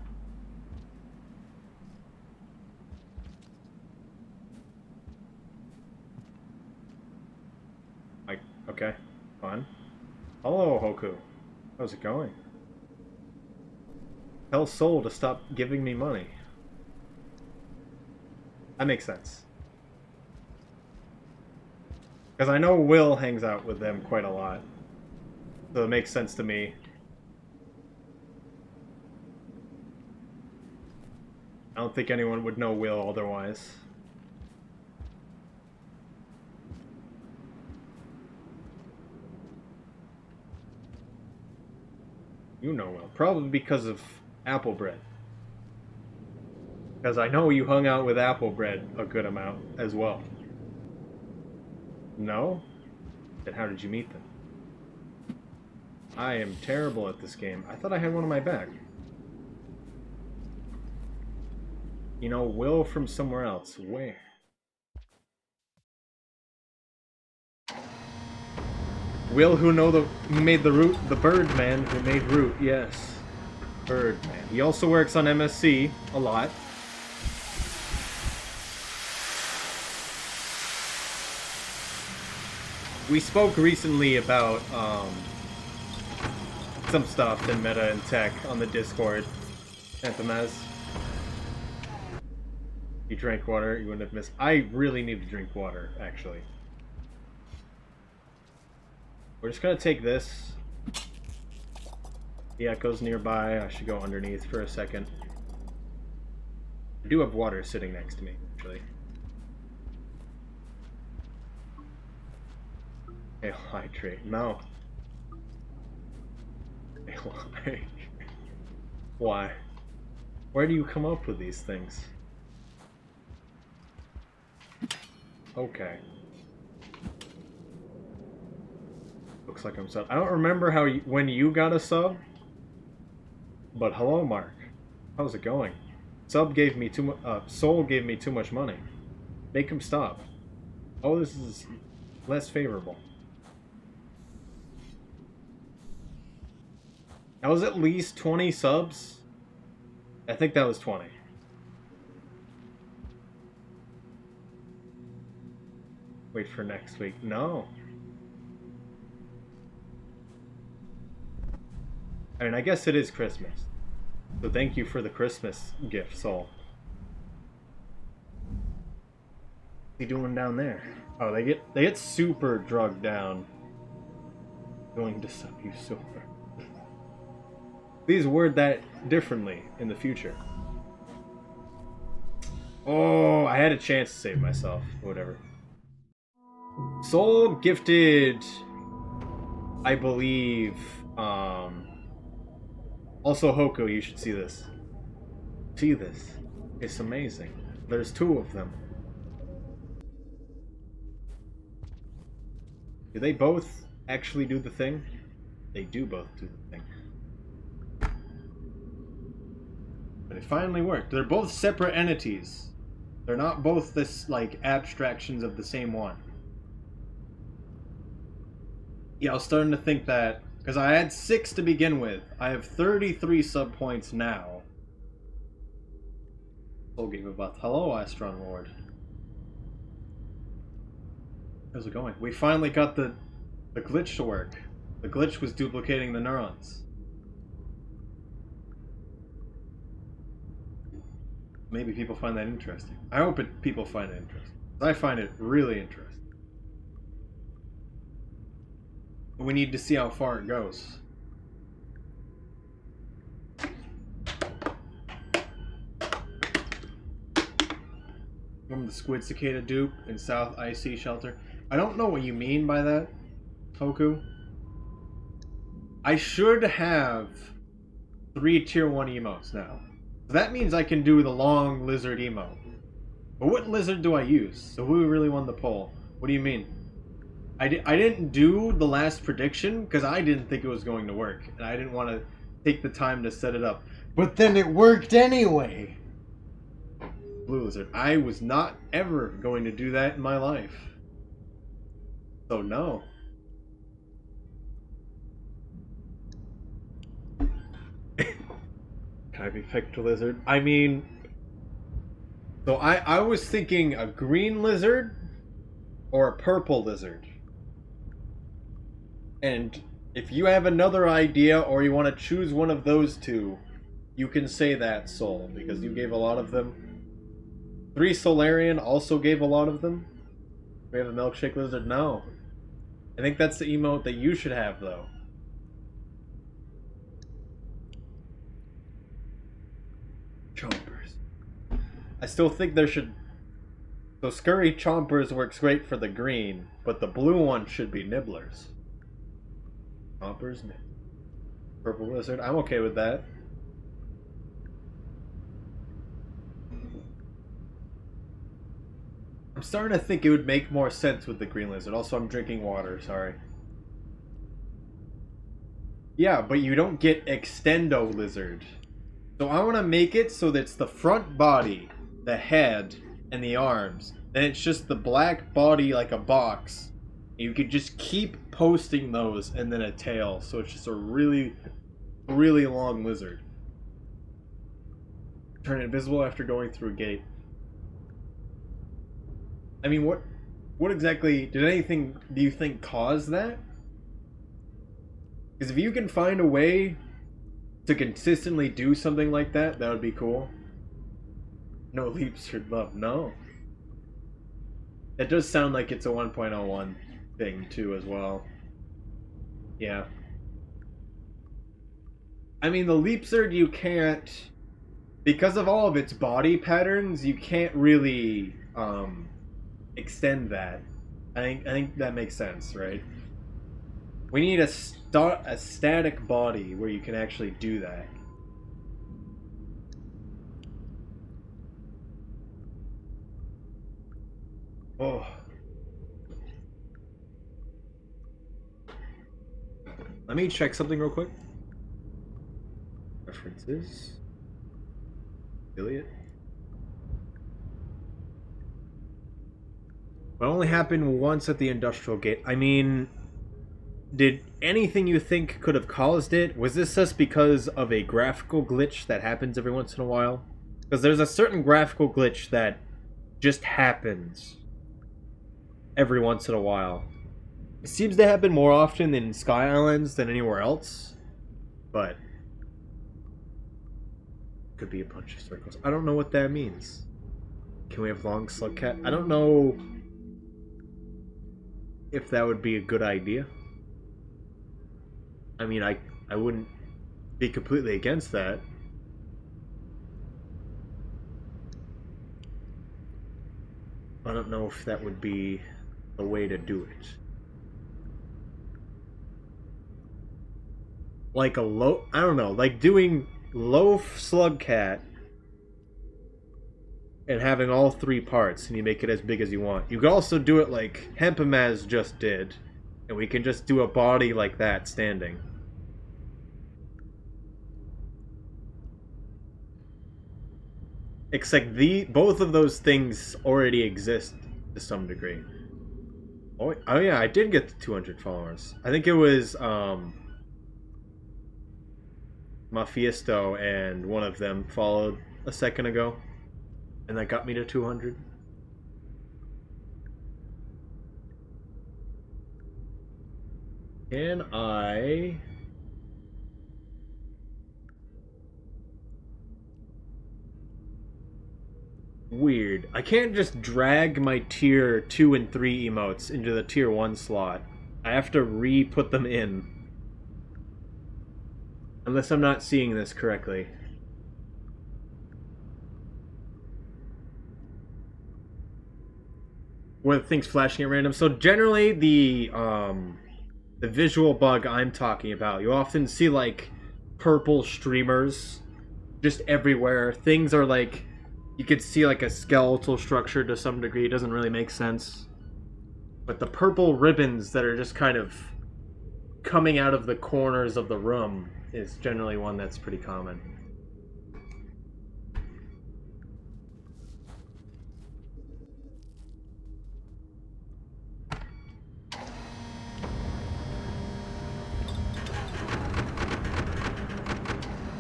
Okay, fun. Hello, Hoku. How's it going? Tell Soul to stop giving me money. That makes sense. Because I know Will hangs out with them quite a lot. So it makes sense to me. I don't think anyone would know Will otherwise. You know Will. Probably because of apple bread. Because I know you hung out with apple bread a good amount as well. No? Then how did you meet them? I am terrible at this game. I thought I had one on my back. You know, Will from somewhere else. Where? Will who made the root, the Birdman who made Root, yes. Birdman. He also works on MSC a lot. We spoke recently about some stuff in meta and tech on the Discord. Anthemaz. You drank water, you wouldn't have missed. I really need to drink water, actually. We're just gonna take this. The echo's nearby. I should go underneath for a second. I do have water sitting next to me, actually. Ale hydrate. No. Ale hydrate. Why? Where do you come up with these things? Okay. Looks like I'm sub. I don't remember how when you got a sub, but hello, Mark. How's it going? Sub gave me too much. Soul gave me too much money. Make him stop. Oh, this is less favorable. That was at least 20 subs. I think that was 20. Wait for next week. No. I mean, I guess it is Christmas. So thank you for the Christmas gift, Soul. What's he doing down there? Oh, they get super drugged down. Going to sub you super. Please word that differently in the future. Oh, I had a chance to save myself. Whatever. Soul gifted, I believe, also Hoku, you should see this. See this. It's amazing. There's two of them. Do they both actually do the thing? They do both do the thing. But it finally worked. They're both separate entities. They're not both this, like, abstractions of the same one. Yeah, I was starting to think that, because I had 6 to begin with. I have 33 sub points now. Soul gave a buff. Hello, Astron Lord. How's it going? We finally got the glitch to work. The glitch was duplicating the neurons. Maybe people find that interesting. I hope people find it interesting. I find it really interesting. We need to see how far it goes. From the Squid Cicada dupe in South IC Shelter. I don't know what you mean by that, Hoku. I should have 3 tier 1 emotes now. That means I can do the long lizard emote. But what lizard do I use? So who really won the poll? What do you mean? I didn't do the last prediction because I didn't think it was going to work. And I didn't want to take the time to set it up. But then it worked anyway! Blue lizard. I was not ever going to do that in my life. So no. Can I be picked a lizard? I mean, so I was thinking a green lizard or a purple lizard. And if you have another idea or you want to choose one of those two, You can say that, Soul, because you gave a lot of them. 3 Solarian also gave a lot of them. We have a Milkshake Lizard? No. I think that's the emote that you should have, though. Chompers. I still think there should... So Scurry Chompers works great for the green, but the blue one should be Nibblers. Chompers, Purple Lizard. I'm okay with that. I'm starting to think it would make more sense with the green lizard. Also, I'm drinking water, sorry. Yeah, but you don't get Extendo Lizard. So I want to make it so that it's the front body, the head, and the arms. Then it's just the black body like a box. You could just keep posting those and then a tail. So it's just a really, really long lizard. Turn invisible after going through a gate. I mean, what exactly, did anything, do you think, cause that? Because if you can find a way to consistently do something like that, that would be cool. No leaps for love, no. It does sound like it's a 1.01 thing, too, as well. Yeah. I mean, the Leapsard you can't, because of all of its body patterns, you can't really, extend that. I think that makes sense, right? We need a static body where you can actually do that. Oh. Let me check something real quick. References. Affiliate. It only happened once at the industrial gate. I mean, did anything you think could have caused it? Was this just because of a graphical glitch that happens every once in a while? Because there's a certain graphical glitch that just happens every once in a while. It seems to happen more often in Sky Islands than anywhere else, but could be a bunch of circles. I don't know what that means. Can we have long slug cat? I don't know if that would be a good idea. I mean, I wouldn't be completely against that. I don't know if that would be the way to do it. Like a low, I don't know, like doing loaf slug cat and having all 3 parts, and you make it as big as you want. You could also do it like Hempamaz just did, and we can just do a body like that standing. Except both of those things already exist to some degree. Oh yeah, I did get the 200 followers. I think it was Mephisto and one of them followed a second ago. And that got me to 200. Can I... Weird. I can't just drag my tier 2 and 3 emotes into the tier 1 slot. I have to re-put them in. Unless I'm not seeing this correctly. With things flashing at random. So generally the visual bug I'm talking about, you often see like purple streamers just everywhere. Things are like, you could see like a skeletal structure to some degree. It doesn't really make sense. But the purple ribbons that are just kind of coming out of the corners of the room is generally one that's pretty common.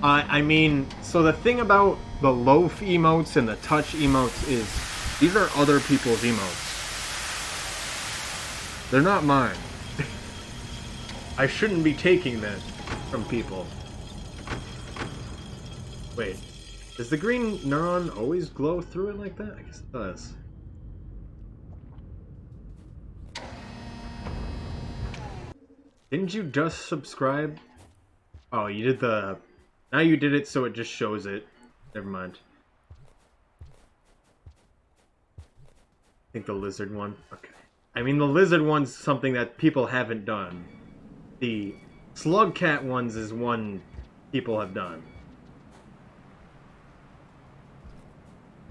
I mean, so the thing about the loaf emotes and the touch emotes is these are other people's emotes. They're not mine. I shouldn't be taking that from people. Wait, does the green neuron always glow through it like that? I guess it does. Didn't you just subscribe? Oh, you did the... Now you did it so it just shows it. Never mind. I think the lizard one. Okay. I mean, the lizard one's something that people haven't done. The slug cat ones is one people have done.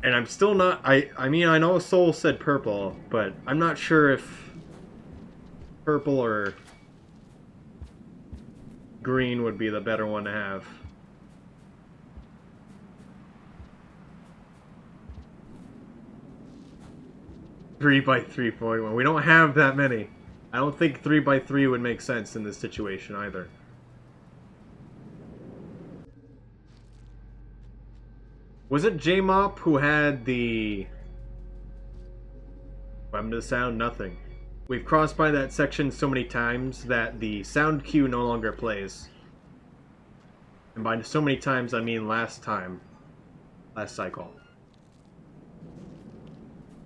And I'm still not... I mean, I know Soul said purple, but I'm not sure if purple or green would be the better one to have. Three by 3.1. We don't have that many. I don't think 3 by 3 would make sense in this situation either. Was it J-Mop who had the... Welcome to the sound, nothing. We've crossed by that section so many times that the sound cue no longer plays. And by so many times, I mean last time. Last cycle.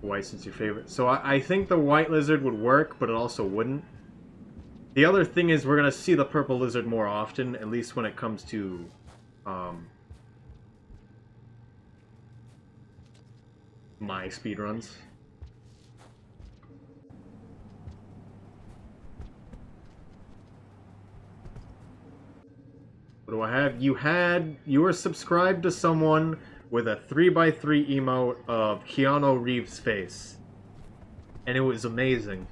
White's your favorite. So I think the white lizard would work, but it also wouldn't. The other thing is we're going to see the purple lizard more often, at least when it comes to... my speedruns. What do I have? You were subscribed to someone with a 3 by 3 emote of Keanu Reeves' face. And it was amazing.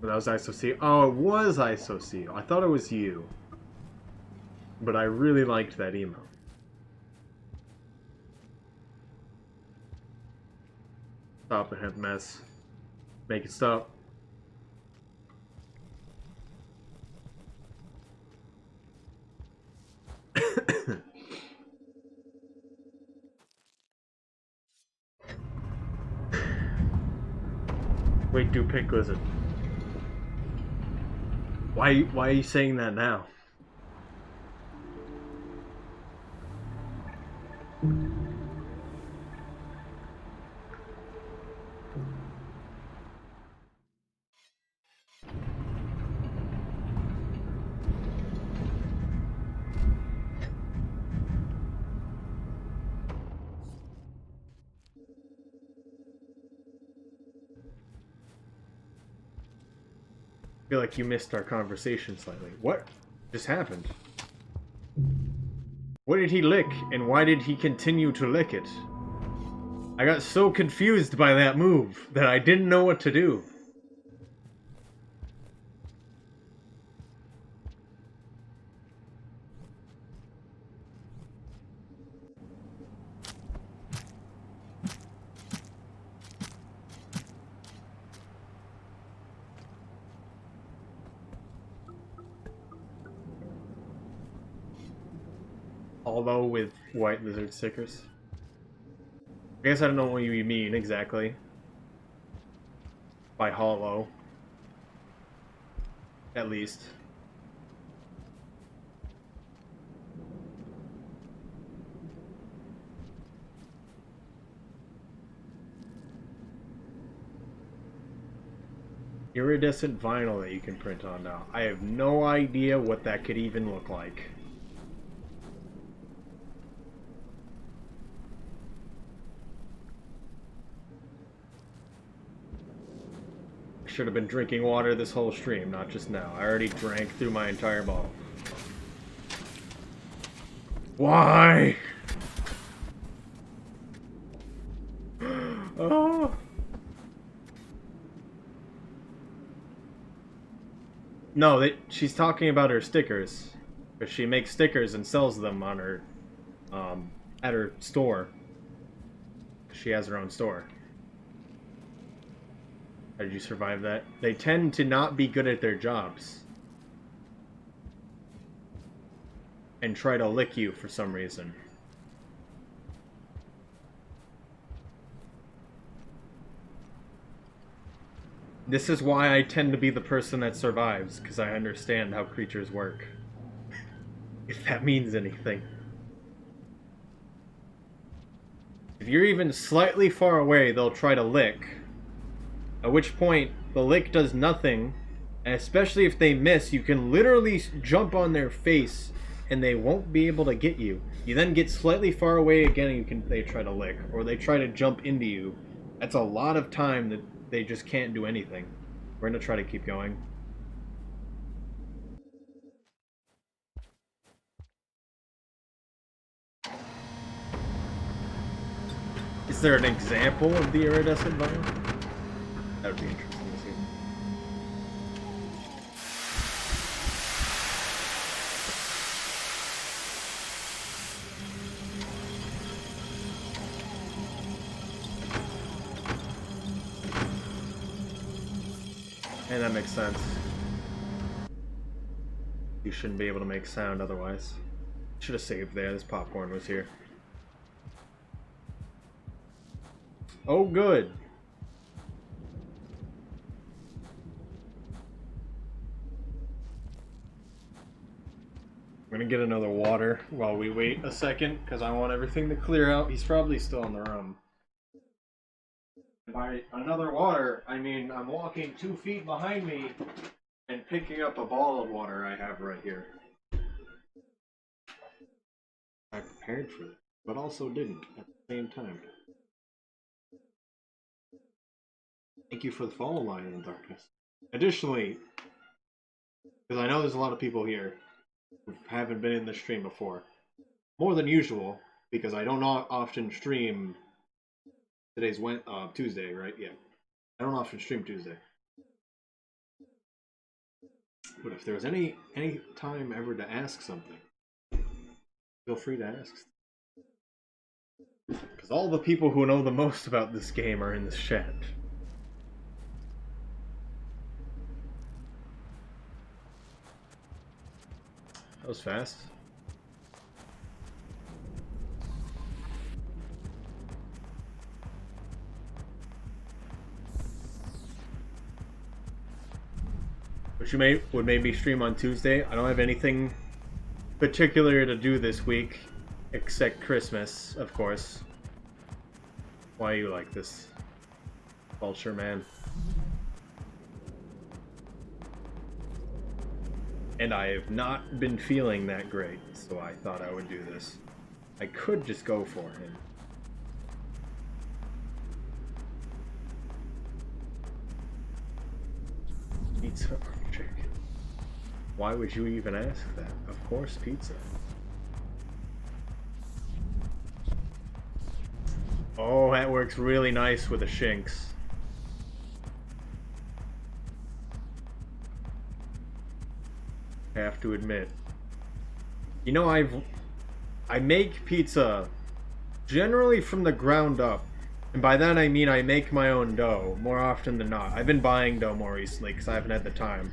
But that was ISOC. Oh, it was ISOC. I thought it was you. But I really liked that emote. Stop the hemp mess. Make it stop. Wait, do pink lizard. Why are you saying that now? I feel like you missed our conversation slightly. What just happened? What did he lick, and why did he continue to lick it? I got so confused by that move that I didn't know what to do. Although with white lizard stickers. I guess I don't know what you mean exactly. By hollow. At least. Iridescent vinyl that you can print on now. I have no idea what that could even look like. Should have been drinking water this whole stream, not just now. I already drank through my entire bottle. Why? Oh. No, she's talking about her stickers. Because she makes stickers and sells them on her, at her store. She has her own store. How did you survive that? They tend to not be good at their jobs. And try to lick you for some reason. This is why I tend to be the person that survives, because I understand how creatures work. If that means anything. If you're even slightly far away, they'll try to lick. At which point, the lick does nothing, and especially if they miss, you can literally jump on their face, and they won't be able to get you. You then get slightly far away again, and they try to lick, or they try to jump into you. That's a lot of time that they just can't do anything. We're gonna try to keep going. Is there an example of the iridescent biome? That would be interesting to see. And that makes sense. You shouldn't be able to make sound otherwise. Should have saved there. This popcorn was here. Oh, good. I'm gonna get another water while we wait a second, because I want everything to clear out. He's probably still in the room. By another water, I mean I'm walking 2 feet behind me and picking up a bottle of water I have right here. I prepared for it, but also didn't at the same time. Thank you for the follow line in the darkness. Additionally, because I know there's a lot of people here who haven't been in the stream before, more than usual, because I don't often stream. Today's Tuesday, right? Yeah. I don't often stream Tuesday. But if there's any time ever to ask something, feel free to ask. Because all the people who know the most about this game are in this chat. That was fast. Which would maybe stream on Tuesday. I don't have anything particular to do this week, except Christmas, of course. Why are you like this, Vulture Man? And I have not been feeling that great, so I thought I would do this. I could just go for him. Pizza or chicken? Why would you even ask that? Of course, pizza. Oh, that works really nice with the shinks. I have to admit. You know, I make pizza generally from the ground up. And by that I mean I make my own dough more often than not. I've been buying dough more recently because I haven't had the time.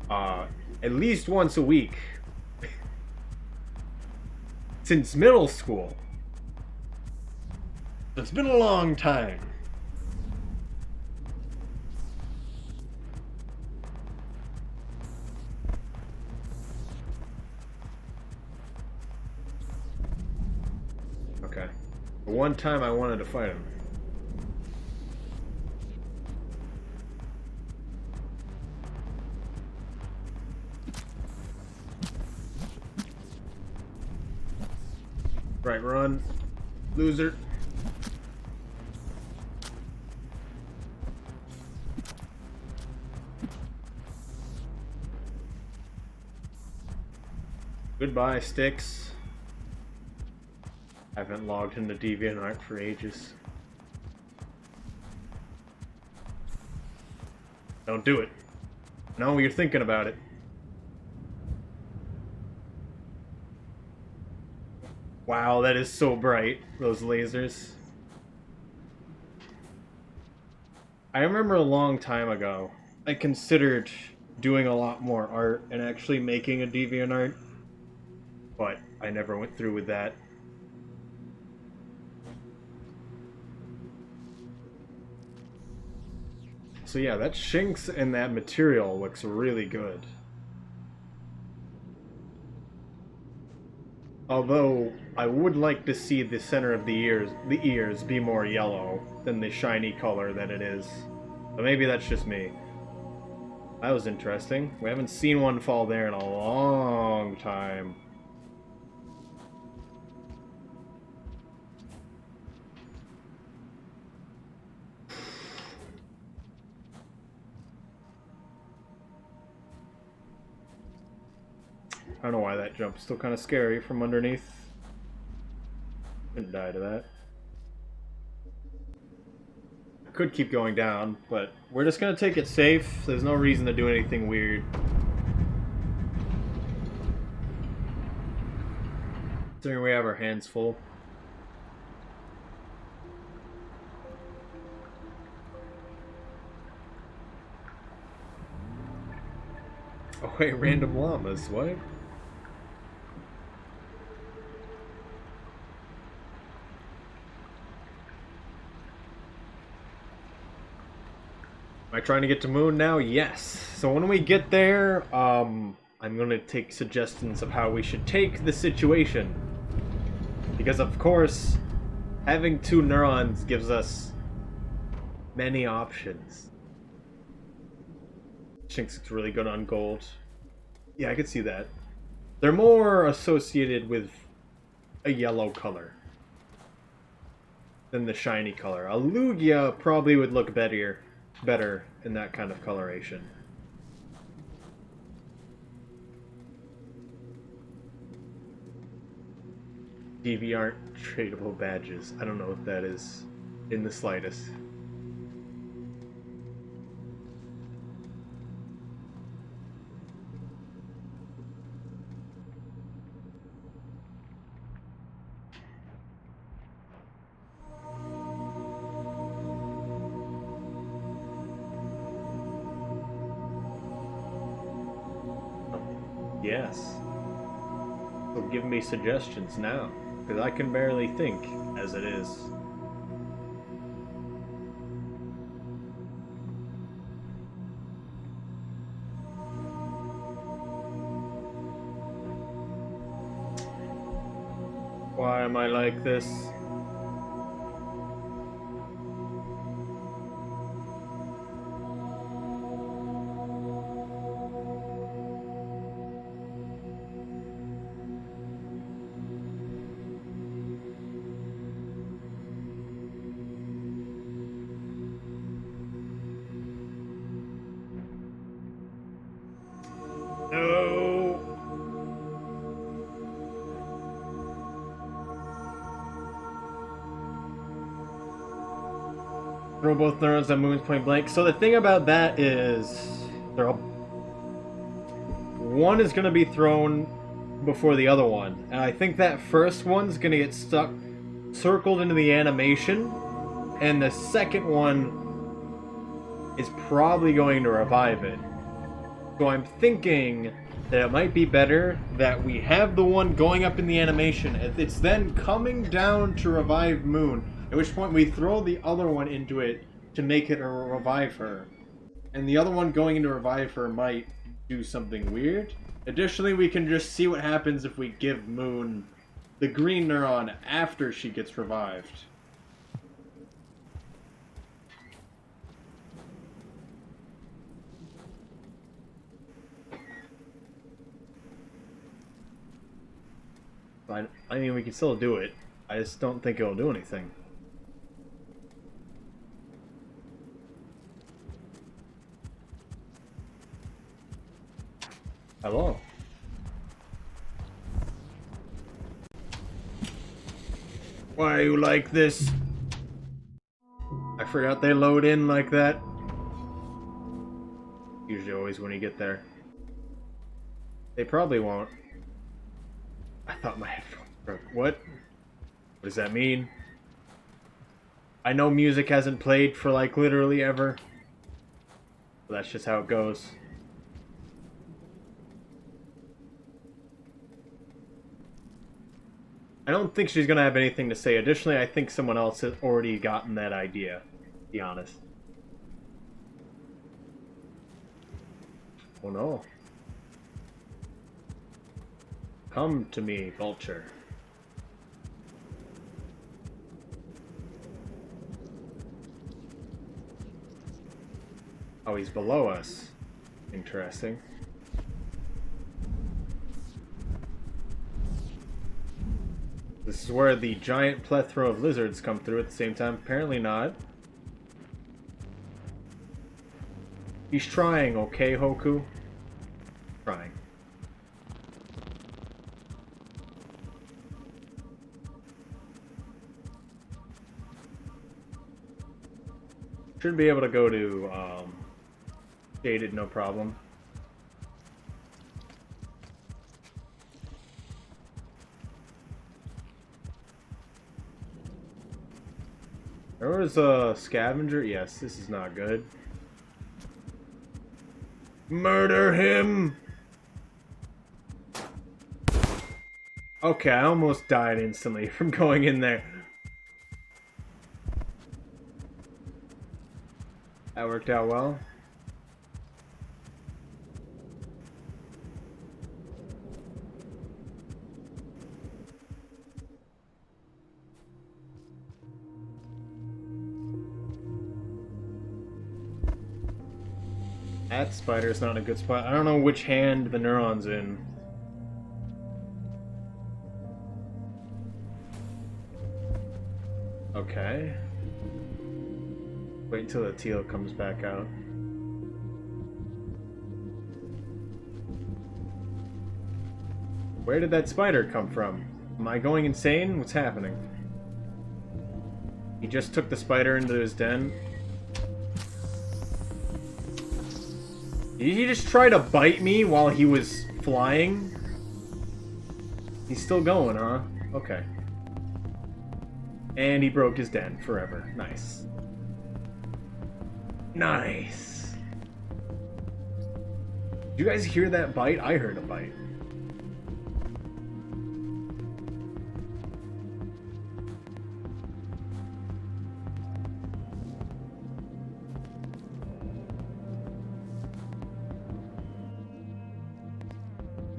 At least once a week. Since middle school. It's been a long time. Okay. The one time I wanted to fight him. Right, run. Loser. Goodbye, sticks. Haven't logged into DeviantArt for ages. Don't do it. No, you're thinking about it. Wow, that is so bright, those lasers. I remember a long time ago, I considered doing a lot more art and actually making a DeviantArt, but I never went through with that. So So yeah, that Shinx and that material looks really good. Although, I would like to see the center of the ears be more yellow than the shiny color that it is. But maybe that's just me. That was interesting. We haven't seen one fall there in a long time. I don't know why that jump's still kind of scary from underneath. Didn't die to that. I could keep going down, but we're just gonna take it safe. There's no reason to do anything weird. Considering we have our hands full. Oh wait, random llamas, what? Am I trying to get to Moon now? Yes. So when we get there, I'm gonna take suggestions of how we should take the situation. Because of course, having 2 neurons gives us many options. Shinx looks really good on gold. Yeah, I could see that. They're more associated with a yellow color than the shiny color. A Lugia probably would look better in that kind of coloration. DV aren't tradable badges. I don't know what that is in the slightest. Yes. So give me suggestions now, because I can barely think as it is. Why am I like this? No. Throw both neurons at Moon's point blank. So the thing about that is, they're all... one is going to be thrown before the other one, and I think that first one's going to get stuck, circled into the animation, and the second one is probably going to revive it. So I'm thinking that it might be better that we have the one going up in the animation, it's then coming down to revive Moon, at which point we throw the other one into it to make it revive her. And the other one going into revive her might do something weird. Additionally, we can just see what happens if we give Moon the green neuron after she gets revived. I mean, we can still do it. I just don't think it'll do anything. Hello. Why you like this? I forgot they load in like that. Usually always when you get there. They probably won't. I thought my headphones broke. What? What does that mean? I know music hasn't played for like literally ever. But that's just how it goes. I don't think she's gonna have anything to say. Additionally, I think someone else has already gotten that idea, to be honest. Oh no. Come to me, vulture. Oh, he's below us. Interesting. This is where the giant plethora of lizards come through at the same time. Apparently not. He's trying, okay, Hoku? Trying. Should be able to go to, Shaded, no problem. There was a scavenger. Yes, this is not good. Murder him! Okay, I almost died instantly from going in there. That worked out well. That spider's not in a good spot. I don't know which hand the neuron's in. Okay. Wait until the teal comes back out. Where did that spider come from? Am I going insane? What's happening? He just took the spider into his den. Did he just try to bite me while he was flying? He's still going, huh? Okay. And he broke his den forever. Nice. Nice. Did you guys hear that bite? I heard a bite.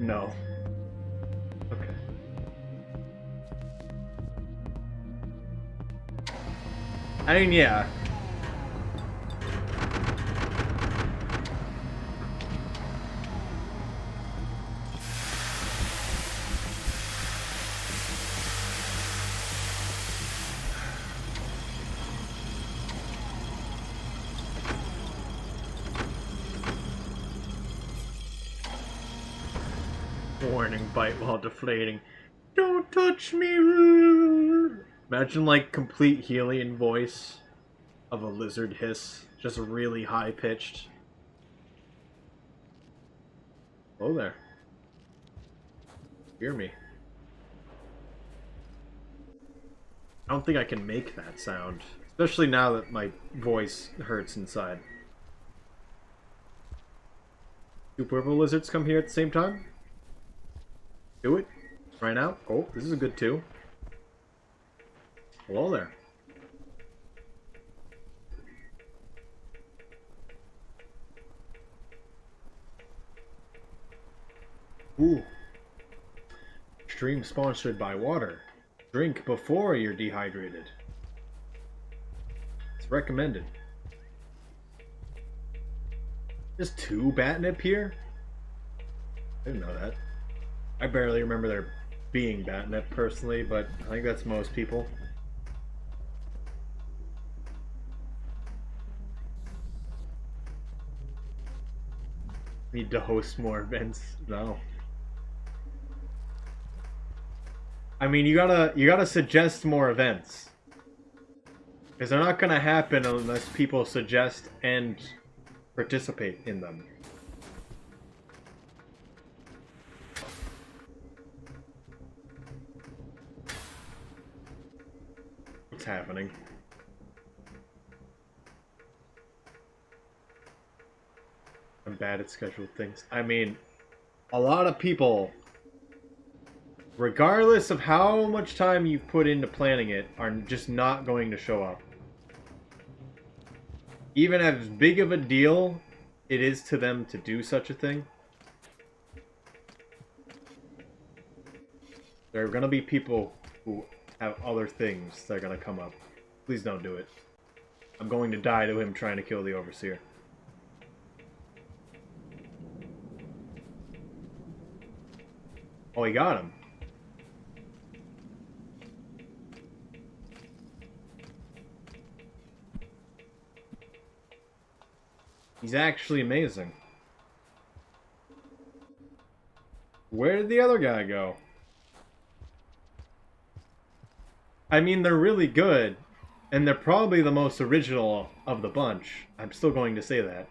No. Okay. I mean, yeah. Warning, bite while deflating. Don't touch me! Imagine, like, complete Helian voice of a lizard hiss. Just really high-pitched. Hello there. Hear me. I don't think I can make that sound. Especially now that my voice hurts inside. Do purple lizards come here at the same time? Do it. Right now. Oh, this is a good 2. Hello there. Ooh. Stream sponsored by water. Drink before you're dehydrated. It's recommended. There's 2 Batnip here? I didn't know that. I barely remember there being Batnip personally, but I think that's most people. Need to host more events? No. I mean, you gotta suggest more events. Because they're not gonna happen unless people suggest and participate in them. What's happening? I'm bad at scheduled things. I mean, a lot of people, regardless of how much time you've put into planning it, are just not going to show up. Even as big of a deal it is to them to do such a thing. There are gonna be people who have other things that are gonna come up. Please don't do it. I'm going to die to him trying to kill the Overseer. Oh, he got him. He's actually amazing. Where did the other guy go? I mean, they're really good, and they're probably the most original of the bunch. I'm still going to say that.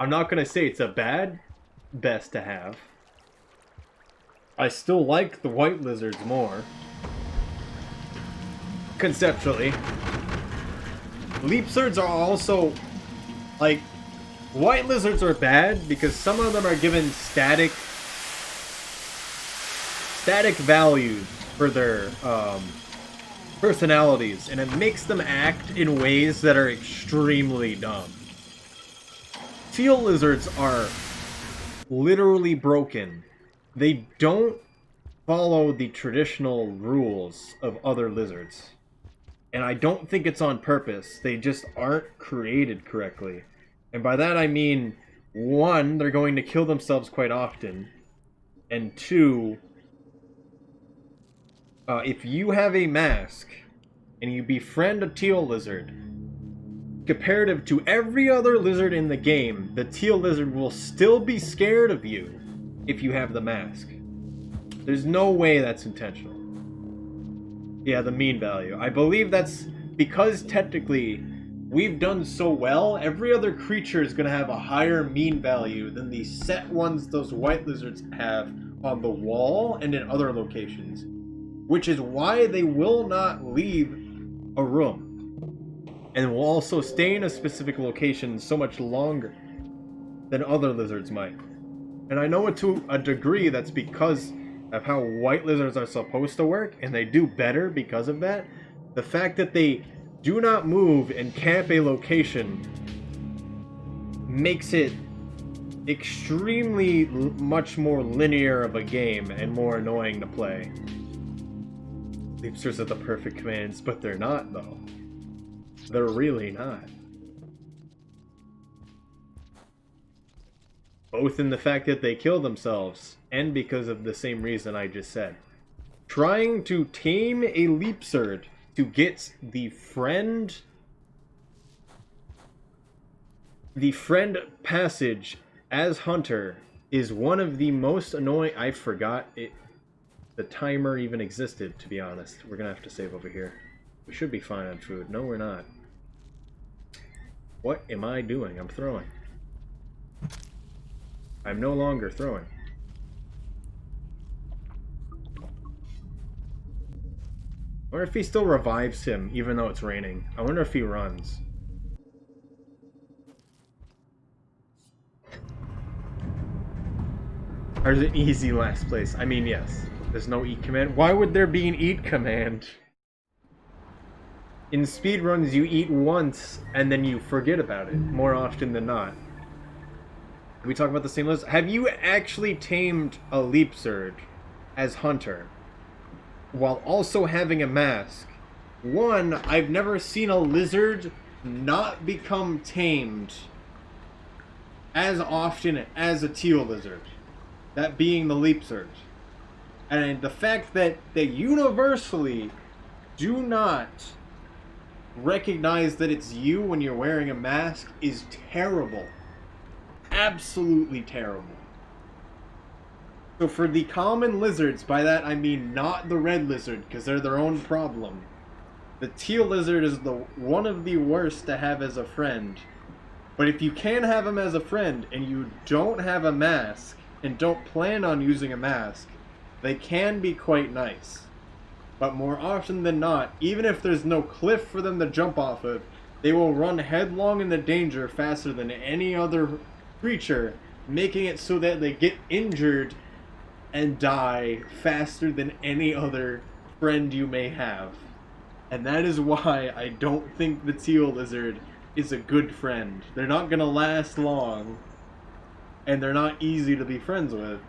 I'm not going to say it's a best to have. I still like the white lizards more. Conceptually. Leap lizards are also, like, white lizards are bad because some of them are given static values for their personalities, and it makes them act in ways that are extremely dumb. Teal lizards are literally broken. They don't follow the traditional rules of other lizards. And I don't think it's on purpose. They just aren't created correctly. And by that I mean, one, they're going to kill themselves quite often. And two, if you have a mask and you befriend a teal lizard, comparative to every other lizard in the game, the teal lizard will still be scared of you if you have the mask. There's no way that's intentional. Yeah, the mean value. I believe that's because technically we've done so well, every other creature is going to have a higher mean value than the set ones those white lizards have on the wall and in other locations. Which is why they will not leave a room. And will also stay in a specific location so much longer than other lizards might. And I know to a degree that's because of how white lizards are supposed to work, and they do better because of that. The fact that they do not move and camp a location makes it extremely much more linear of a game and more annoying to play. Leapsters are the perfect commands, but they're not, though. They're really not. Both in the fact that they kill themselves, and because of the same reason I just said. Trying to tame a leapsword to get the friend passage as Hunter is one of the most annoying. I forgot the timer even existed, to be honest. We're gonna have to save over here. We should be fine on food. No, we're not. What am I doing? I'm throwing. I'm no longer throwing. I wonder if he still revives him, even though it's raining. I wonder if he runs. There's an easy last place. I mean, yes. There's no eat command. Why would there be an eat command? In speedruns, you eat once, and then you forget about it, more often than not. Did we talk about the same list? Have you actually tamed a leapsword as Hunter while also having a mask? One, I've never seen a lizard not become tamed as often as a teal lizard. That being the leapsword. And the fact that they universally do not recognize that it's you when you're wearing a mask is terrible. Absolutely terrible. So for the common lizards, by that I mean not the red lizard, because they're their own problem. The teal lizard is one of the worst to have as a friend. But if you can have him as a friend, and you don't have a mask, and don't plan on using a mask, they can be quite nice. But more often than not, even if there's no cliff for them to jump off of, they will run headlong into danger faster than any other creature, making it so that they get injured and die faster than any other friend you may have. And that is why I don't think the teal lizard is a good friend. They're not gonna last long, and they're not easy to be friends with.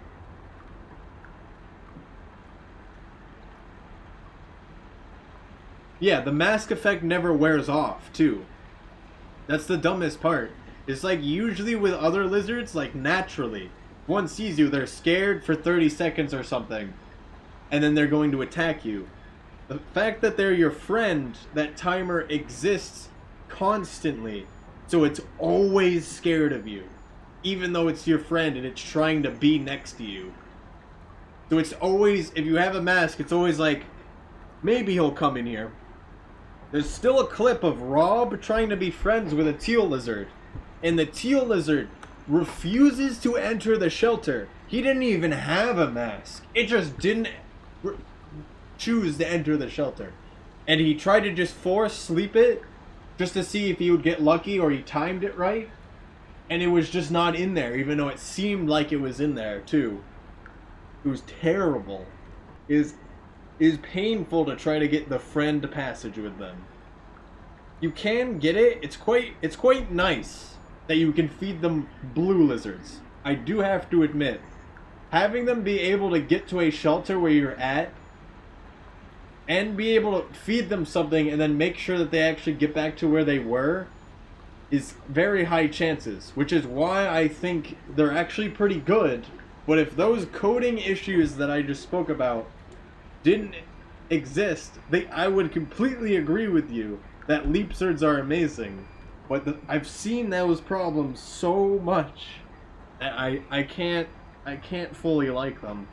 Yeah, the mask effect never wears off, too. That's the dumbest part. It's like usually with other lizards, like naturally, if one sees you, they're scared for 30 seconds or something, and then they're going to attack you. The fact that they're your friend, that timer exists constantly, so it's always scared of you, even though it's your friend and it's trying to be next to you. So it's always, if you have a mask, it's always like, maybe he'll come in here. There's still a clip of Rob trying to be friends with a teal lizard, and the teal lizard refuses to enter the shelter. He didn't even have a mask. It just didn't choose to enter the shelter. And he tried to just force sleep it just to see if he would get lucky or he timed it right. And it was just not in there, even though it seemed like it was in there too. It was terrible. It is painful to try to get the friend passage with them. You can get it. It's quite nice that you can feed them blue lizards. I do have to admit, having them be able to get to a shelter where you're at and be able to feed them something and then make sure that they actually get back to where they were is very high chances, which is why I think they're actually pretty good. But if those coding issues that I just spoke about didn't exist, I would completely agree with you that leapsards are amazing. But I've seen those problems so much that I can't fully like them.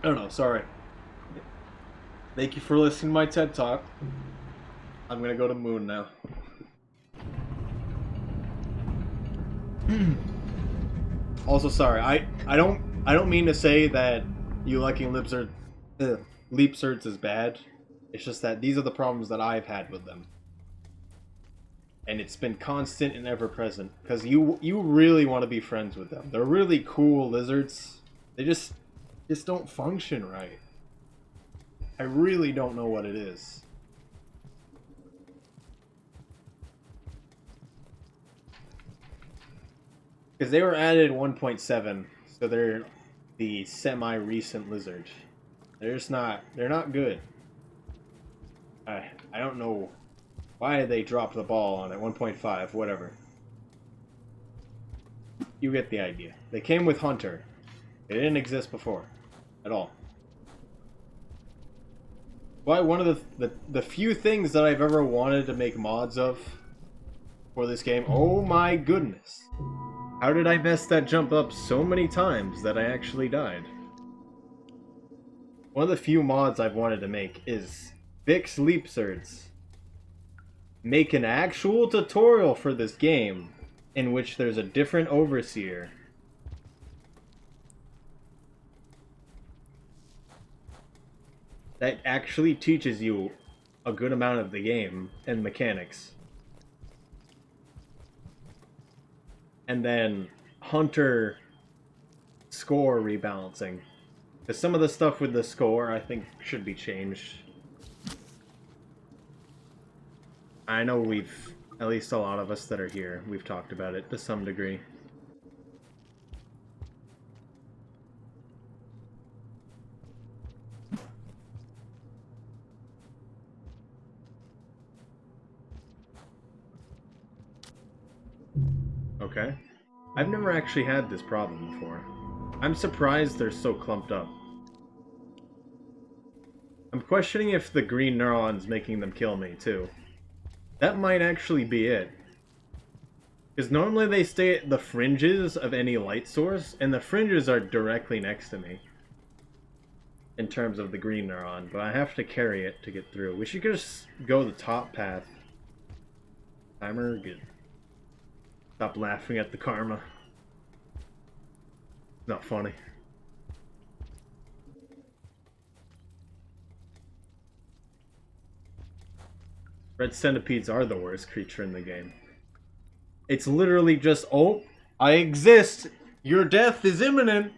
I don't know, sorry. Thank you for listening to my TED Talk. I'm gonna go to Moon now. Also, sorry, I don't mean to say that you liking leapsards is bad. It's just that these are the problems that I've had with them. And it's been constant and ever present. Because you really want to be friends with them. They're really cool lizards. They just don't function right. I really don't know what it is. Because they were added 1.7, so they're the semi-recent lizard. They're not good. I don't know why they dropped the ball on it. 1.5, whatever. You get the idea. They came with Hunter. They didn't exist before. At all. Why one of the few things that I've ever wanted to make mods of for this game. Oh my goodness. How did I mess that jump up so many times that I actually died? One of the few mods I've wanted to make is fix leapsards. Make an actual tutorial for this game in which there's a different overseer. That actually teaches you a good amount of the game and mechanics. And then Hunter score rebalancing. Because some of the stuff with the score I think should be changed. I know at least a lot of us that are here, we've talked about it to some degree. Okay. I've never actually had this problem before. I'm surprised they're so clumped up. I'm questioning if the green neuron's making them kill me, too. That might actually be it. Because normally they stay at the fringes of any light source, and the fringes are directly next to me. In terms of the green neuron, but I have to carry it to get through. We should just go the top path. Timer, good. Stop laughing at the karma. Not funny. Red centipedes are the worst creature in the game. It's literally just, oh, I exist! Your death is imminent!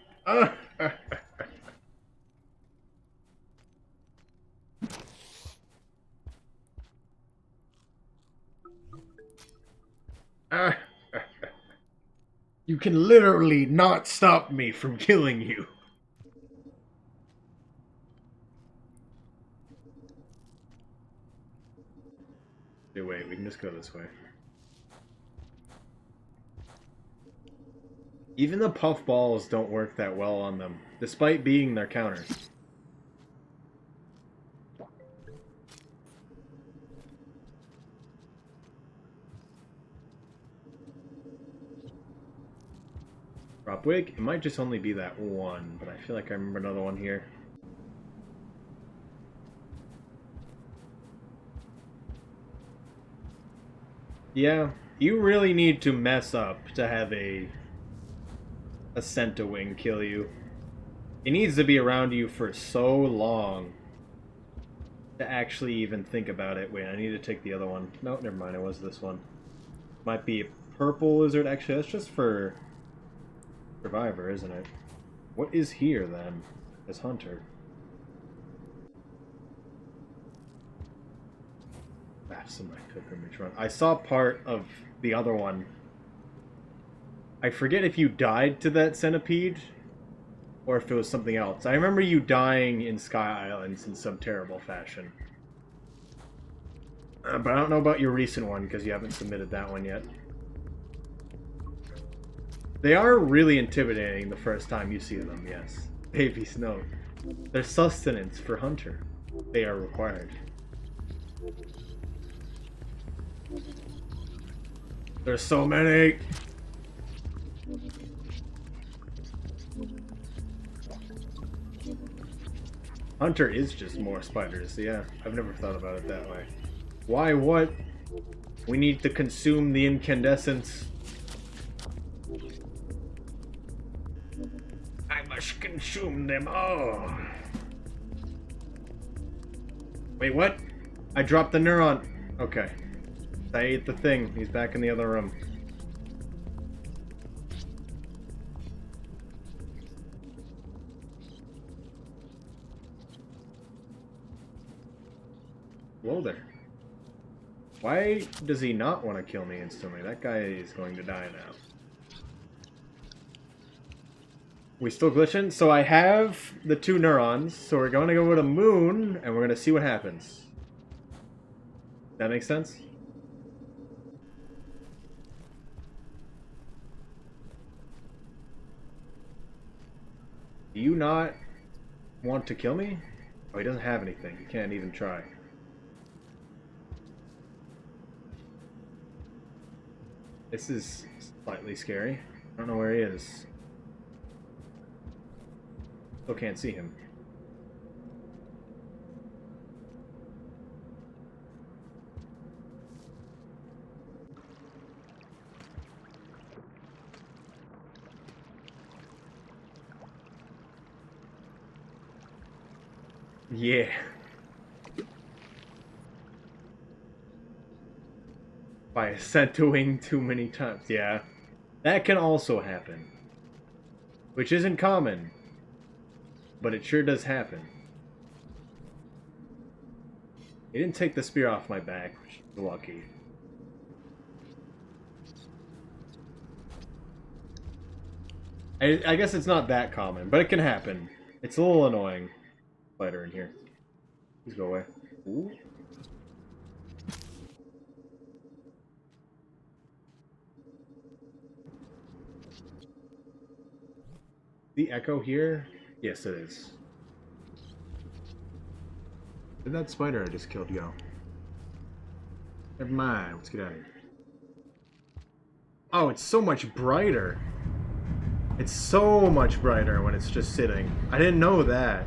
You can literally not stop me from killing you. Hey, wait, we can just go this way. Even the puff balls don't work that well on them, despite being their counter. Drop wig? It might just only be that one, but I feel like I remember another one here. Yeah, you really need to mess up to have a Centaur kill you. It needs to be around you for so long to actually even think about it. Wait, I need to take the other one. No, never mind, it was this one. Might be a purple lizard. Actually, that's just for Survivor, isn't it? What is here, then? This hunter. That's in my pilgrimage run. I saw part of the other one. I forget if you died to that centipede or if it was something else. I remember you dying in Sky Islands in some terrible fashion. But I don't know about your recent one because you haven't submitted that one yet. They are really intimidating the first time you see them, yes. Baby Snow. They're sustenance for Hunter. They are required. There's so many! Hunter is just more spiders, yeah. I've never thought about it that way. Why, what? We need to consume the incandescence. I must consume them all. Wait, what? I dropped the neuron. Okay. I ate the thing. He's back in the other room. Whoa there. Why does he not want to kill me instantly? That guy is going to die now. We still glitching? So I have the 2 neurons, so we're going to go to the moon, and we're going to see what happens. That makes sense? Do you not want to kill me? Oh, he doesn't have anything. He can't even try. This is slightly scary. I don't know where he is. Still can't see him. Yeah. By centering too many times. Yeah. That can also happen. Which isn't common. But it sure does happen. He didn't take the spear off my back, which is lucky. I guess it's not that common, but it can happen. It's a little annoying. Spider in here. Please go away. Ooh. The echo here? Yes, it is. Where'd that spider I just killed go? Never mind. Let's get out of here. Oh, it's so much brighter. It's so much brighter when it's just sitting. I didn't know that.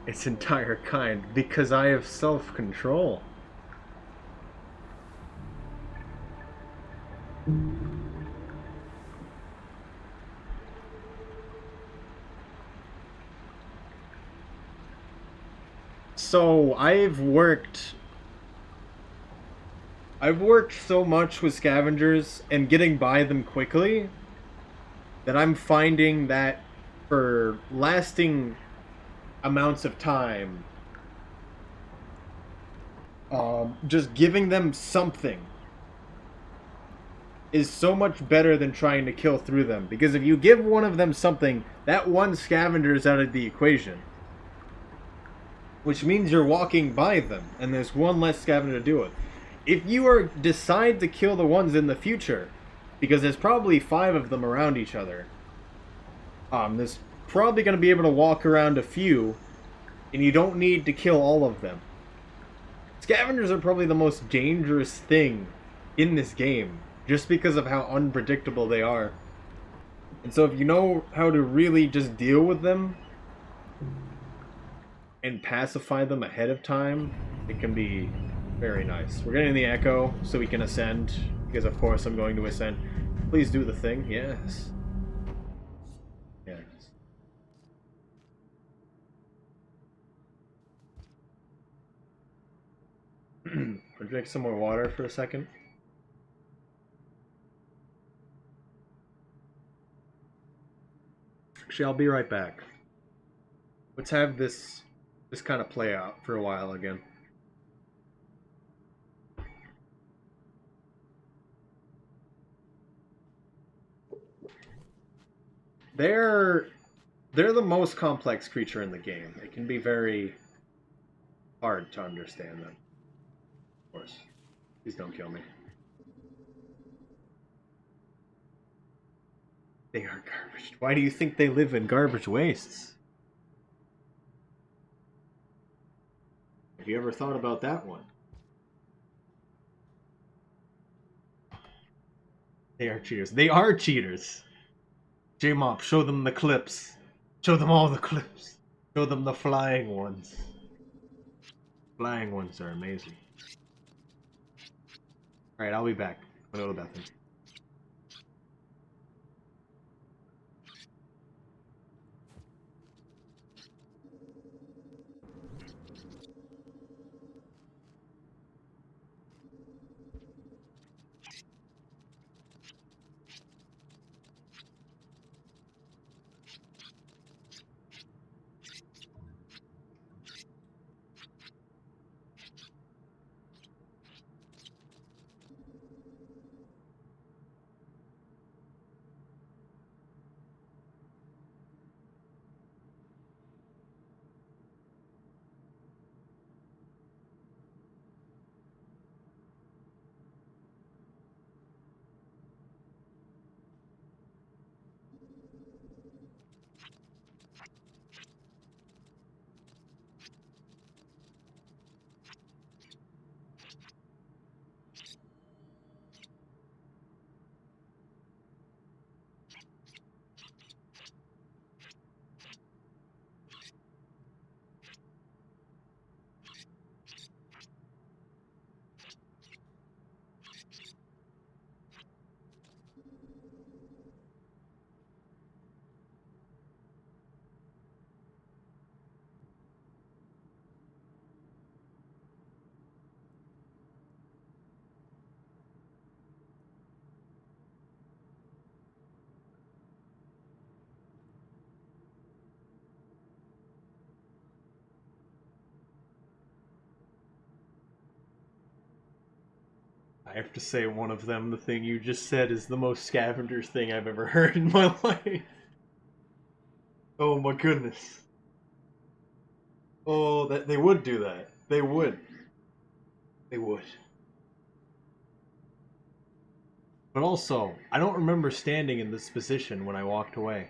Its entire kind, because I have self-control. So, I've worked so much with scavengers and getting by them quickly that I'm finding that for lasting amounts of time, Just giving them something is so much better than trying to kill through them. Because if you give one of them something, that one scavenger is out of the equation. Which means you're walking by them, and there's one less scavenger to deal with. If you decide to kill the ones in the future, because there's probably 5 of them around each other, there's probably going to be able to walk around a few, and you don't need to kill all of them. Scavengers are probably the most dangerous thing in this game, just because of how unpredictable they are. And so if you know how to really just deal with them and pacify them ahead of time, it can be very nice. We're getting the echo so we can ascend, because of course I'm going to ascend. Please do the thing. Yes. Yes. I'll drink some more water for a second. Actually, I'll be right back. Let's have this kind of play out for a while again. They're the most complex creature in the game. It can be very hard to understand them. Of course. Please don't kill me. They are garbage. Why do you think they live in garbage wastes? Have you ever thought about that one? They are cheaters. They are cheaters! J-Mop, show them the clips. Show them all the clips. Show them the flying ones. Flying ones are amazing. Alright, I'll be back. I'll go to the bathroom. I have to say, one of them, the thing you just said, is the most scavengers thing I've ever heard in my life. Oh my goodness. Oh, that they would do that. They would. They would. But also, I don't remember standing in this position when I walked away.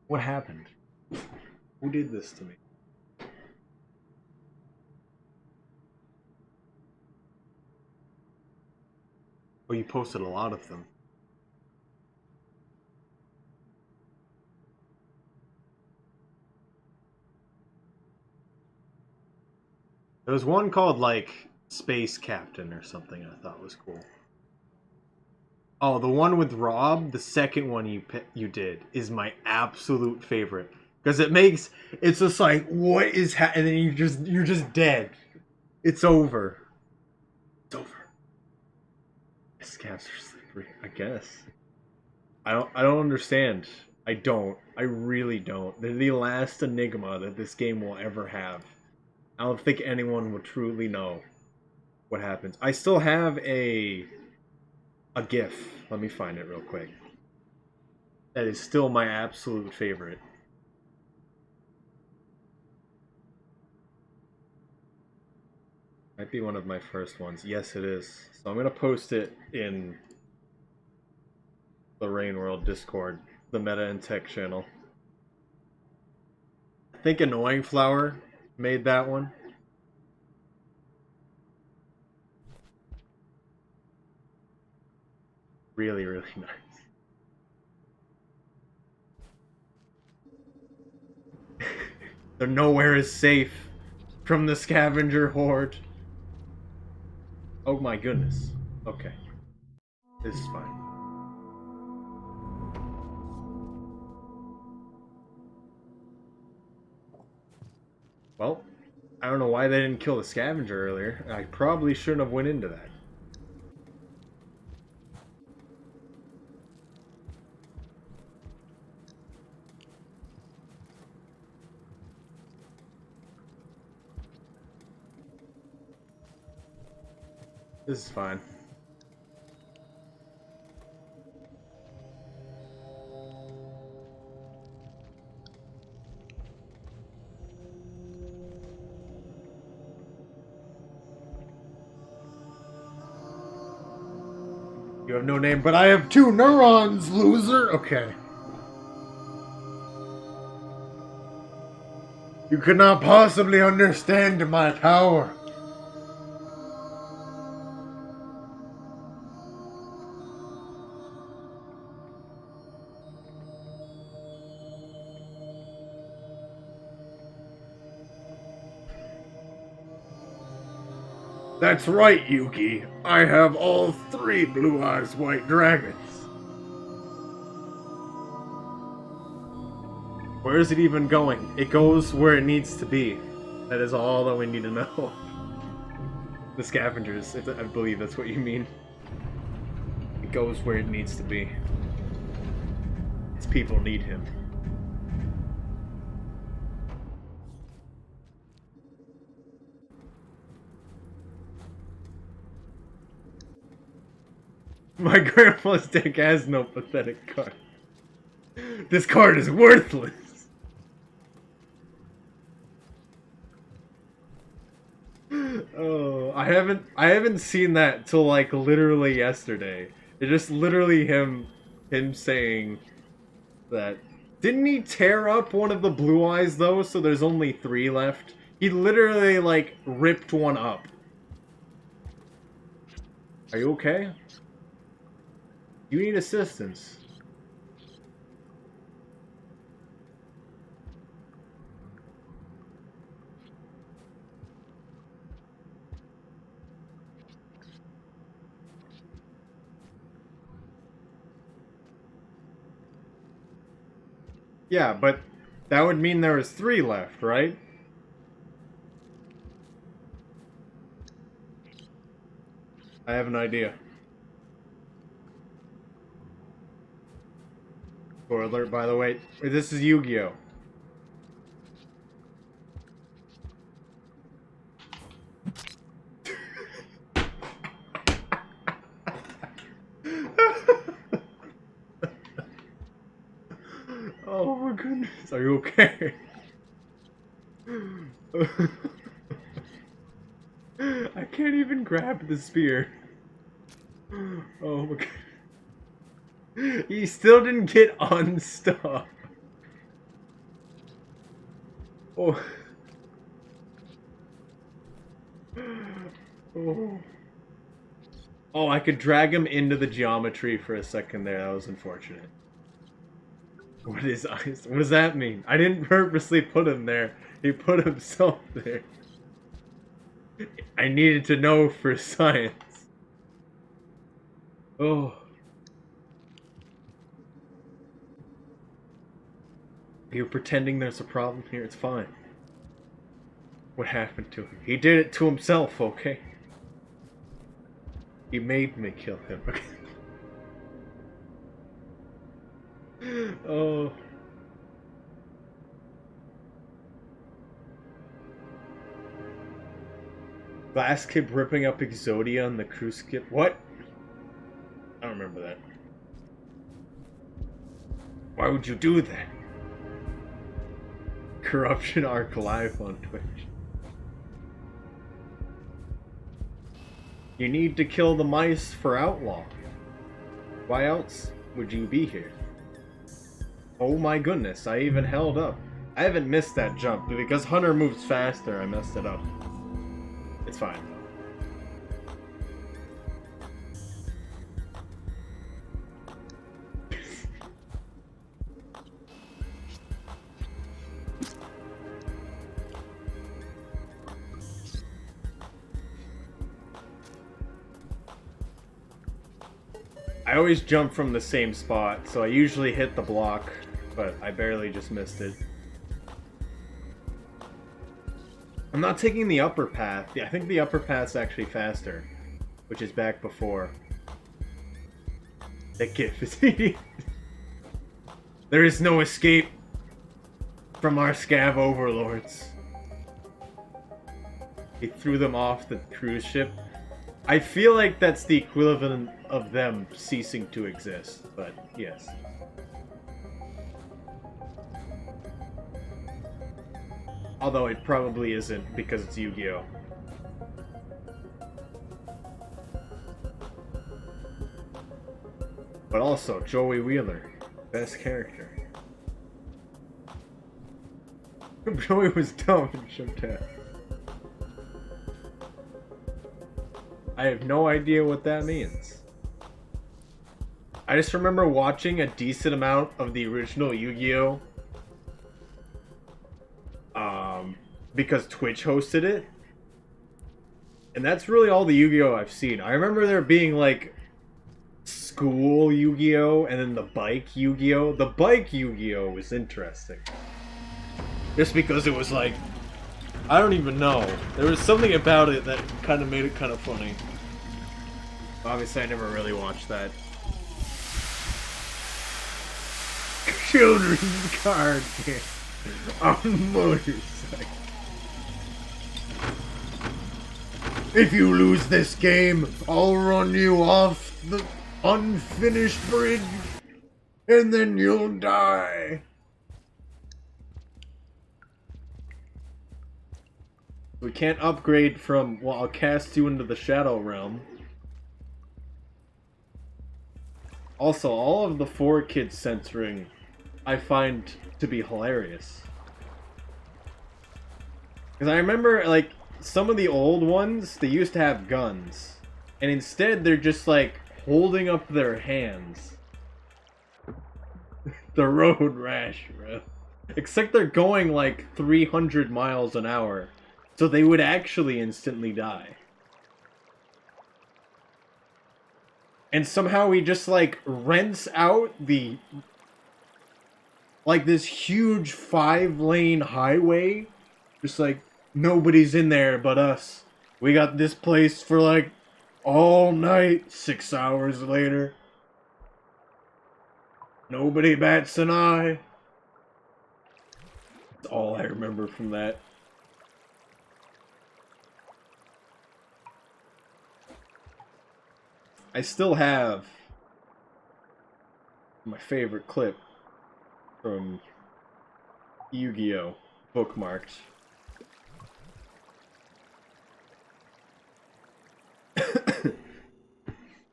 What happened? Who did this to me? Oh, you posted a lot of them. There was one called, like, Space Captain or something I thought was cool. Oh, the one with Rob, the second one you did, is my absolute favorite. Because it's just like, what is and then you're just dead. It's over. It's over. Scavs are slippery, I guess. I don't understand. I really don't. They're the last enigma that this game will ever have. I don't think anyone would truly know what happens. I still have a GIF. Let me find it real quick. That is still my absolute favorite. Might be one of my first ones. Yes, it is. So I'm gonna post it in the Rain World Discord, the Meta and Tech channel. I think Annoying Flower made that one. Really, really nice. Though nowhere is safe from the scavenger horde. Oh my goodness. Okay. This is fine. Well, I don't know why they didn't kill the scavenger earlier. I probably shouldn't have went into that. This is fine. You have no name, but I have 2 neurons, loser! Okay. You could not possibly understand my power. That's right, Yuki. I have all 3 Blue Eyes White Dragons. Where is it even going? It goes where it needs to be. That is all that we need to know. The scavengers, I believe that's what you mean. It goes where it needs to be. Its people need him. My grandpa's deck has no pathetic card. This card is worthless. Oh, I haven't seen that till like literally yesterday. It's just literally him saying that. Didn't he tear up one of the blue eyes though? So there's only 3 left. He literally like ripped one up. Are you okay? You need assistance. Yeah, but that would mean there was 3 left, right? I have an idea. Spoiler alert, by the way. This is Yu-Gi-Oh! Oh my goodness, are you okay? I can't even grab the spear. Oh my god. He still didn't get unstuck. Oh. Oh. Oh, I could drag him into the geometry for a second there. That was unfortunate. What is ice? What does that mean? I didn't purposely put him there. He put himself there. I needed to know for science. Oh. You're pretending there's a problem here? It's fine. What happened to him? He did it to himself, okay? He made me kill him. Oh. Glass kept ripping up Exodia on the cruise skip. What? I don't remember that. Why would you do that? Corruption Arc Live on Twitch. You need to kill the mice for Outlaw. Why else would you be here? Oh my goodness, I even held up. I haven't missed that jump, but because Hunter moves faster, I messed it up. It's fine. I always jump from the same spot, so I usually hit the block, but I barely just missed it. I'm not taking the upper path. Yeah, I think the upper path's actually faster, which is back before. That gif is There is no escape from our scav overlords. He threw them off the cruise ship. I feel like that's the equivalent of them ceasing to exist, but yes. Although it probably isn't because it's Yu-Gi-Oh! But also, Joey Wheeler, best character. Joey was dumb in Showtime. I have no idea what that means. I just remember watching a decent amount of the original Yu-Gi-Oh! Because Twitch hosted it. And that's really all the Yu-Gi-Oh! I've seen. I remember there being like school Yu-Gi-Oh! And then the bike Yu-Gi-Oh! The bike Yu-Gi-Oh! was interesting. Just because it was like, I don't even know. There was something about it that kind of made it kind of funny. Obviously, I never really watched that. Children's card game on motorcycle. If you lose this game, I'll run you off the unfinished bridge, and then you'll die. We can't upgrade from, well, I'll cast you into the Shadow Realm. Also, all of the 4Kids censoring I find to be hilarious. Because I remember, like, some of the old ones, they used to have guns. And instead, they're just, like, holding up their hands. The road rash, bro. Except they're going, like, 300 miles an hour. So they would actually instantly die. And somehow he just, like, rents out the... like, this huge 5-lane highway. Just, like, nobody's in there but us. We got this place for, like, all night. 6 hours later. Nobody bats an eye. That's all I remember from that. I still have my favorite clip from Yu-Gi-Oh! Bookmarked.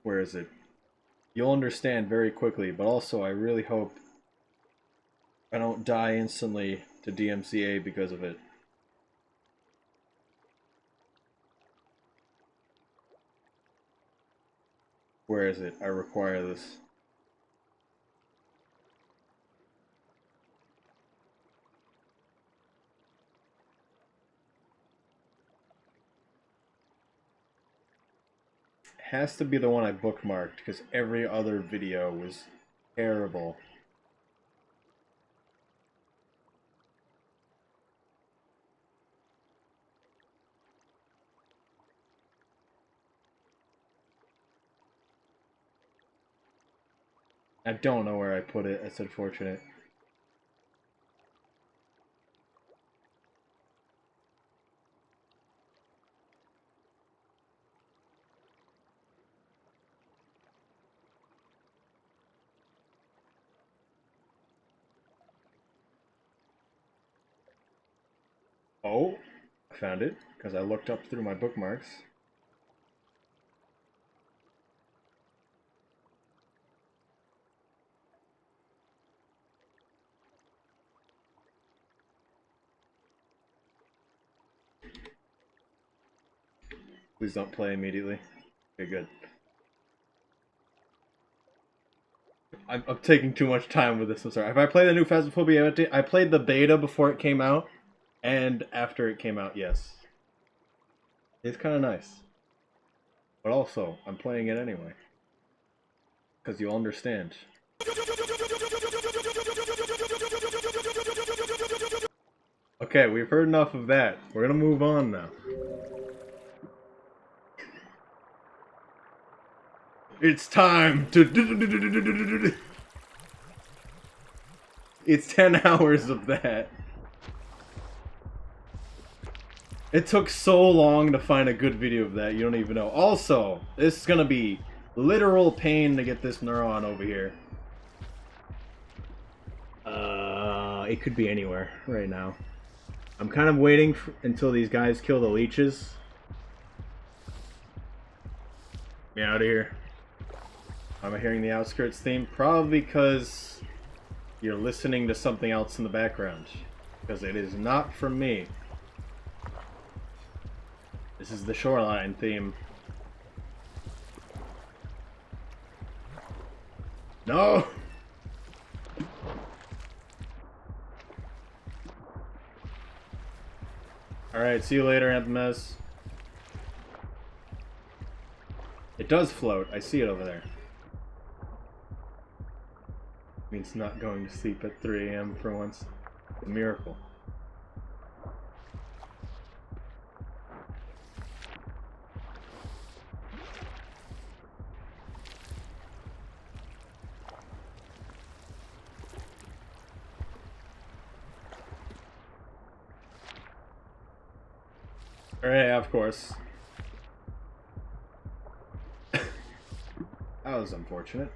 Where is it? You'll understand very quickly, but also I really hope I don't die instantly to DMCA because of it. Where is it? I require this. It has to be the one I bookmarked, because every other video was terrible. I don't know where I put it. That's unfortunate. Oh, I found it because I looked up through my bookmarks. Please don't play immediately. Okay, good. I'm taking too much time with this. I'm sorry. If I play the new Phasmophobia update, I played the beta before it came out, and after it came out, yes. It's kind of nice. But also, I'm playing it anyway. Because you'll understand. Okay, we've heard enough of that. We're gonna move on now. It's time to... It's 10 hours of that. It took so long to find a good video of that, you don't even know. Also, this is gonna be literal pain to get this neuron over here. It could be anywhere right now. I'm kind of waiting until these guys kill the leeches. Get out of here. Am I hearing the Outskirts theme? Probably because you're listening to something else in the background. Because it is not from me. This is the Shoreline theme. No! Alright, see you later, MMS. It does float. I see it over there. Means not going to sleep at 3 AM for once. A miracle. Yeah, of course. That was unfortunate.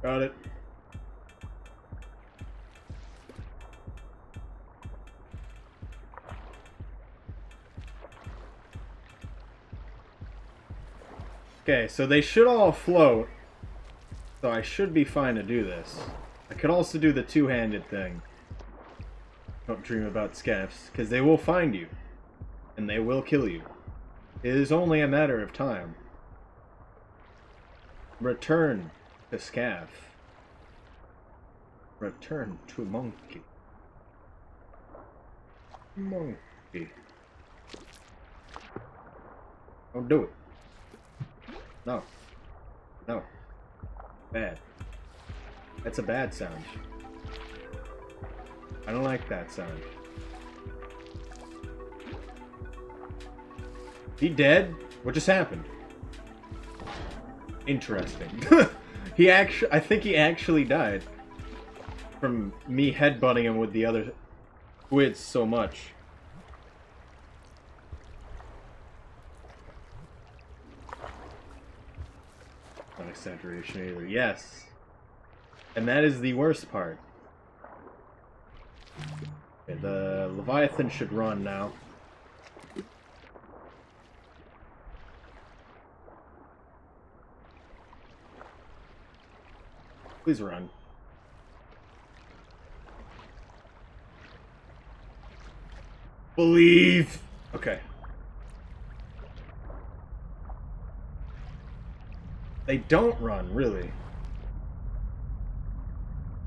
Got it. Okay, so they should all float. So I should be fine to do this. I could also do the two-handed thing. Don't dream about scavs, because they will find you. And they will kill you. It is only a matter of time. Return to scav. Return to monkey. Monkey. Don't do it. No. No. Bad. That's a bad sound. I don't like that sound. He dead? What just happened? Interesting. I think he actually died. From me headbutting him with the other squids so much. Not exaggeration either. Yes. And that is the worst part. Okay, the Leviathan should run now. Please run. Believe! Okay. They don't run, really.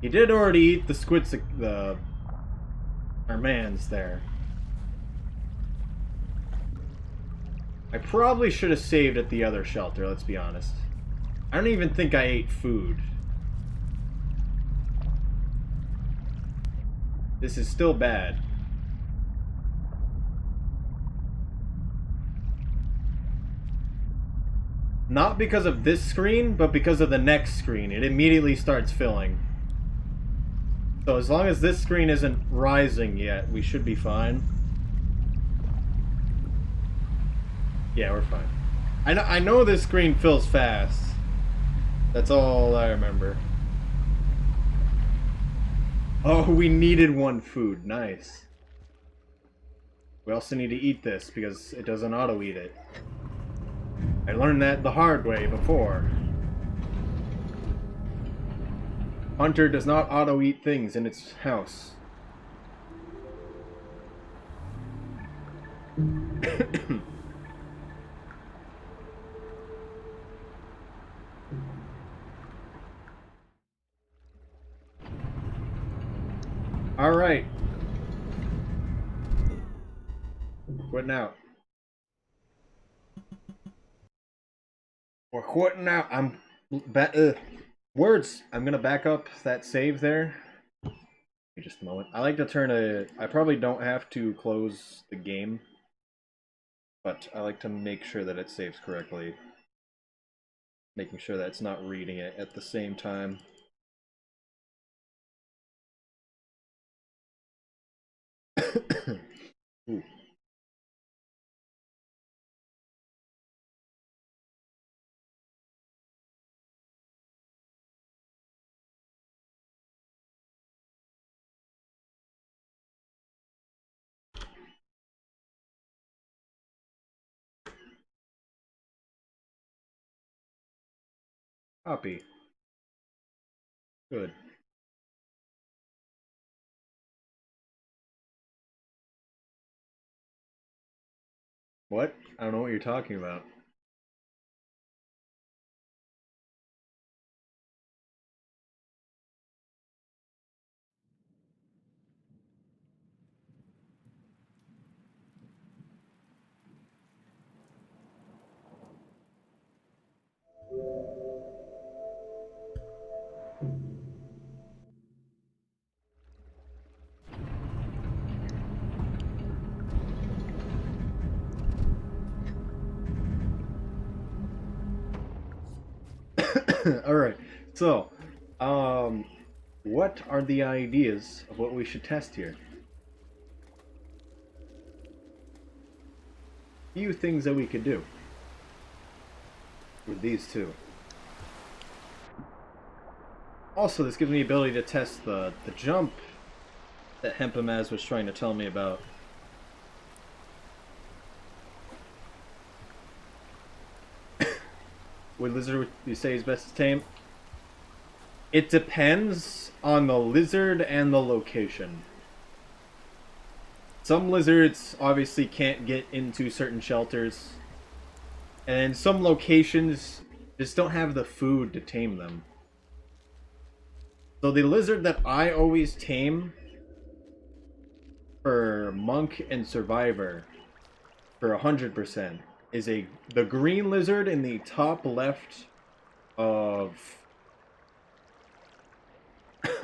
He did already eat the squids, our mans there. I probably should have saved at the other shelter, let's be honest. I don't even think I ate food. This is still bad. Not because of this screen, but because of the next screen. It immediately starts filling. So as long as this screen isn't rising yet, we should be fine. Yeah, we're fine. I know this screen fills fast. That's all I remember. Oh, we needed one food. Nice. We also need to eat this because it doesn't auto-eat it. I learned that the hard way before. Hunter does not auto-eat things in its house. Alright. Quitting out. We're quitting out. Words. I'm gonna back up that save there. Just a moment. I like to turn a... I probably don't have to close the game, but I like to make sure that it saves correctly. Making sure that it's not reading it at the same time. Ooh. Copy. Good. What? I don't know what you're talking about. Alright, so, what are the ideas of what we should test here? Few things that we could do with these two. Also, this gives me the ability to test the jump that Hempamaz was trying to tell me about. What lizard would you say is best to tame? It depends on the lizard and the location. Some lizards obviously can't get into certain shelters, and some locations just don't have the food to tame them. So the lizard that I always tame for Monk and Survivor for 100% is the green lizard in the top left of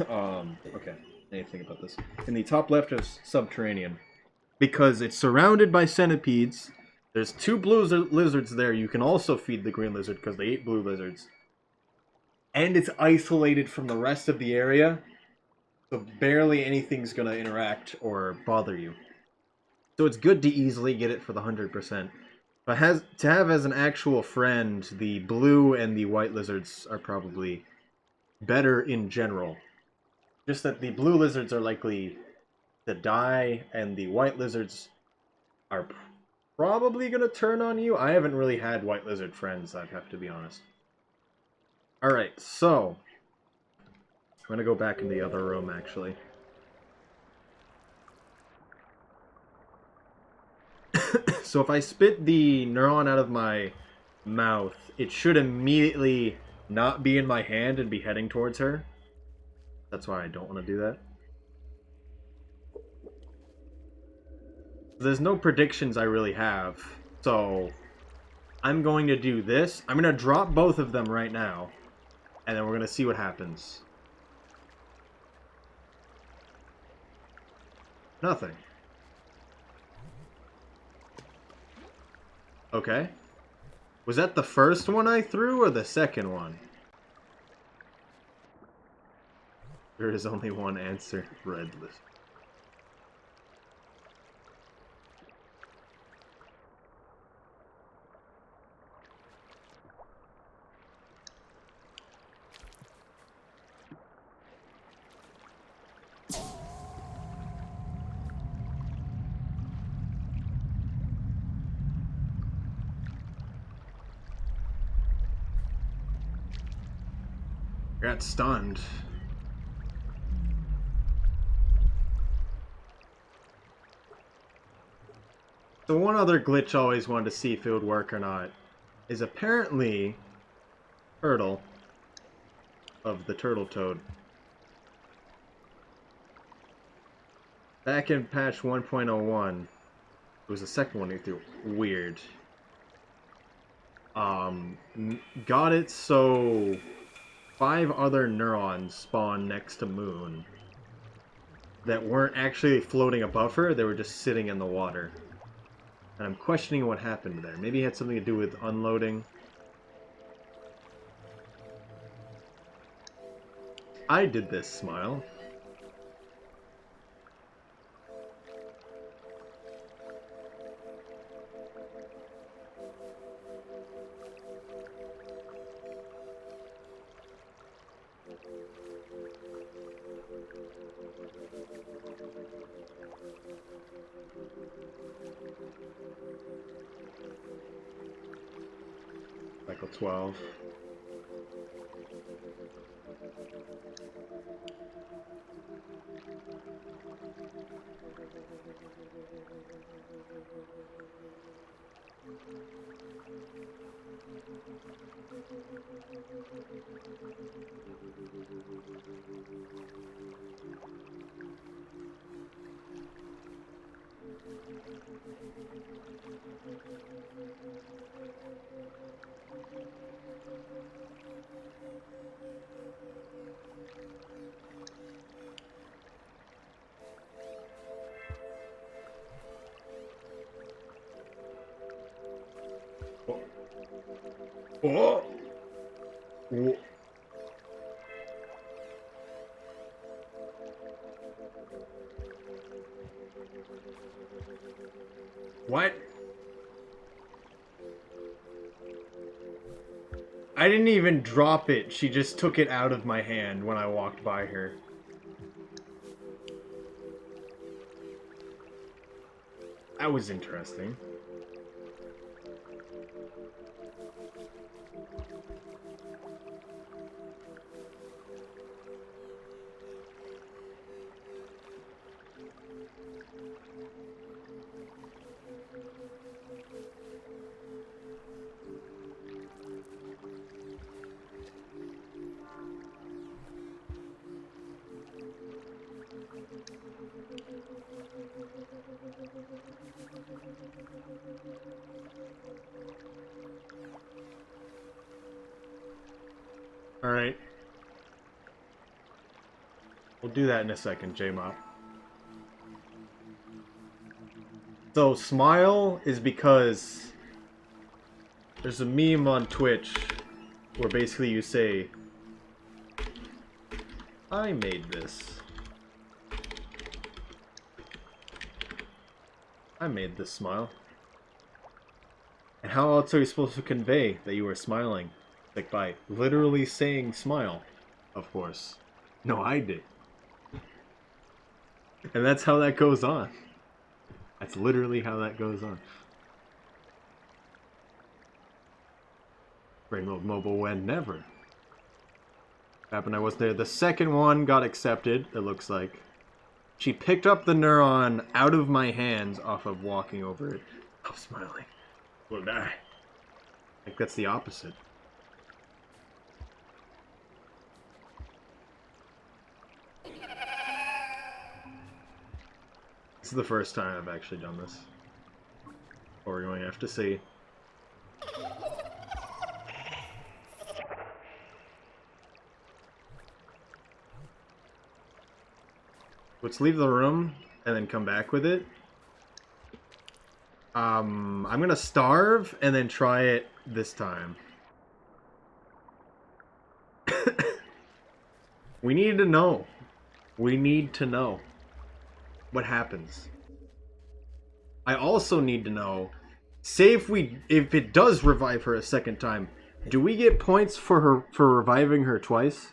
okay, I need to think about this. In the top left of Subterranean. Because it's surrounded by centipedes. There's two blue lizards there. You can also feed the green lizard because they ate blue lizards. And it's isolated from the rest of the area. So barely anything's going to interact or bother you. So it's good to easily get it for the 100%. But to have as an actual friend, the blue and the white lizards are probably better in general. Just that the blue lizards are likely to die, and the white lizards are probably going to turn on you. I haven't really had white lizard friends, I have to be honest. Alright, so I'm going to go back in the other room, actually. So if I spit the neuron out of my mouth, it should immediately not be in my hand and be heading towards her. That's why I don't want to do that. There's no predictions I really have, so I'm going to do this. I'm going to drop both of them right now, and then we're going to see what happens. Nothing. Okay. Was that the first one I threw, or the second one? There is only one answer. Red list. got stunned. So one other glitch I always wanted to see if it would work or not is apparently Turtle of the Turtle Toad. Back in patch 1.01, it was the second one he threw. Weird. Got it so 5 other neurons spawn next to Moon that weren't actually floating above her, they were just sitting in the water. And I'm questioning what happened there. Maybe it had something to do with unloading. I did this, Smile. Cycle 12. Oh! Oh! What? I didn't even drop it. She just took it out of my hand when I walked by her. That was interesting. Alright. We'll do that in a second, J-Mop. So, smile is because there's a meme on Twitch where basically you say, I made this. I made this smile. And how else are you supposed to convey that you are smiling? Like by literally saying smile, of course. No, I did. And that's how that goes on. That's literally how that goes on. Brain Mode Mobile when never. Happened I wasn't there. The second one got accepted, it looks like. She picked up the neuron out of my hands off of walking over it. Oh, smiling. Will die. I think that's the opposite. This is the first time I've actually done this. But we're going to have to see. Let's leave the room and then come back with it. I'm gonna starve and then try it this time. We need to know. We need to know what happens. I also need to know, say if it does revive her a second time, do we get points for reviving her twice?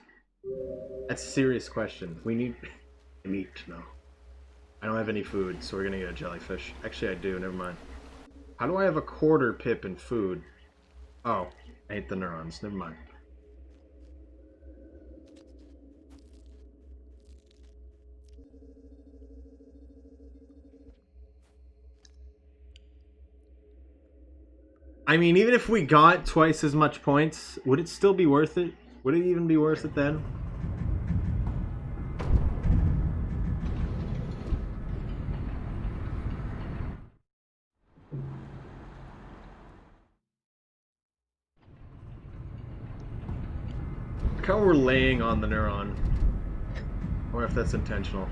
That's a serious question. I need to know. I don't have any food, so we're gonna get a jellyfish. Actually, I do. Never mind. How do I have a quarter pip in food? Oh, I ate the neurons. Never mind. I mean, even if we got twice as much points, would it still be worth it? Would it even be worth it then? Look how we're laying on the neuron. Or if that's intentional.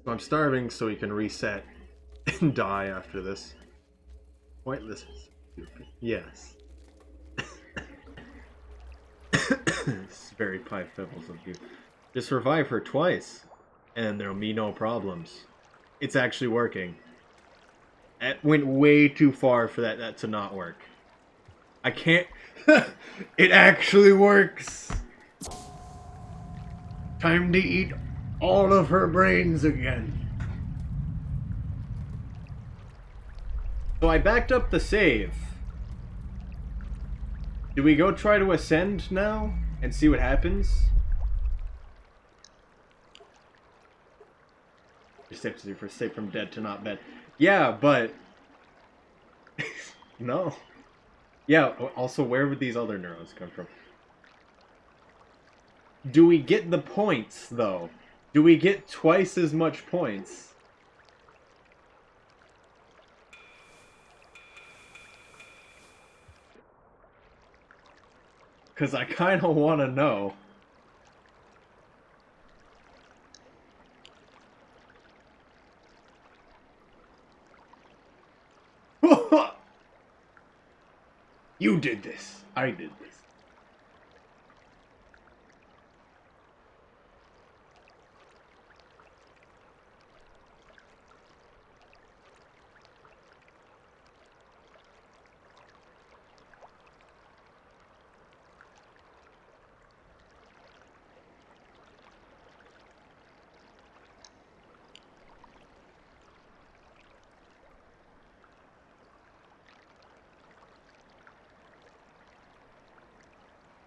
So I'm starving so we can reset and die after this. Pointless. Yes. It's very Pie Pebbles of you. Just revive her twice, and there'll be no problems. It's actually working. It went way too far for that to not work. I can't... It actually works! Time to eat all of her brains again. So I backed up the save. Do we go try to ascend now and see what happens? Escape from dead to not bed. Yeah, but... No. Yeah, also, where would these other neurons come from? Do we get the points, though? Do we get twice as much points? Because I kind of want to know. You did this. I did this.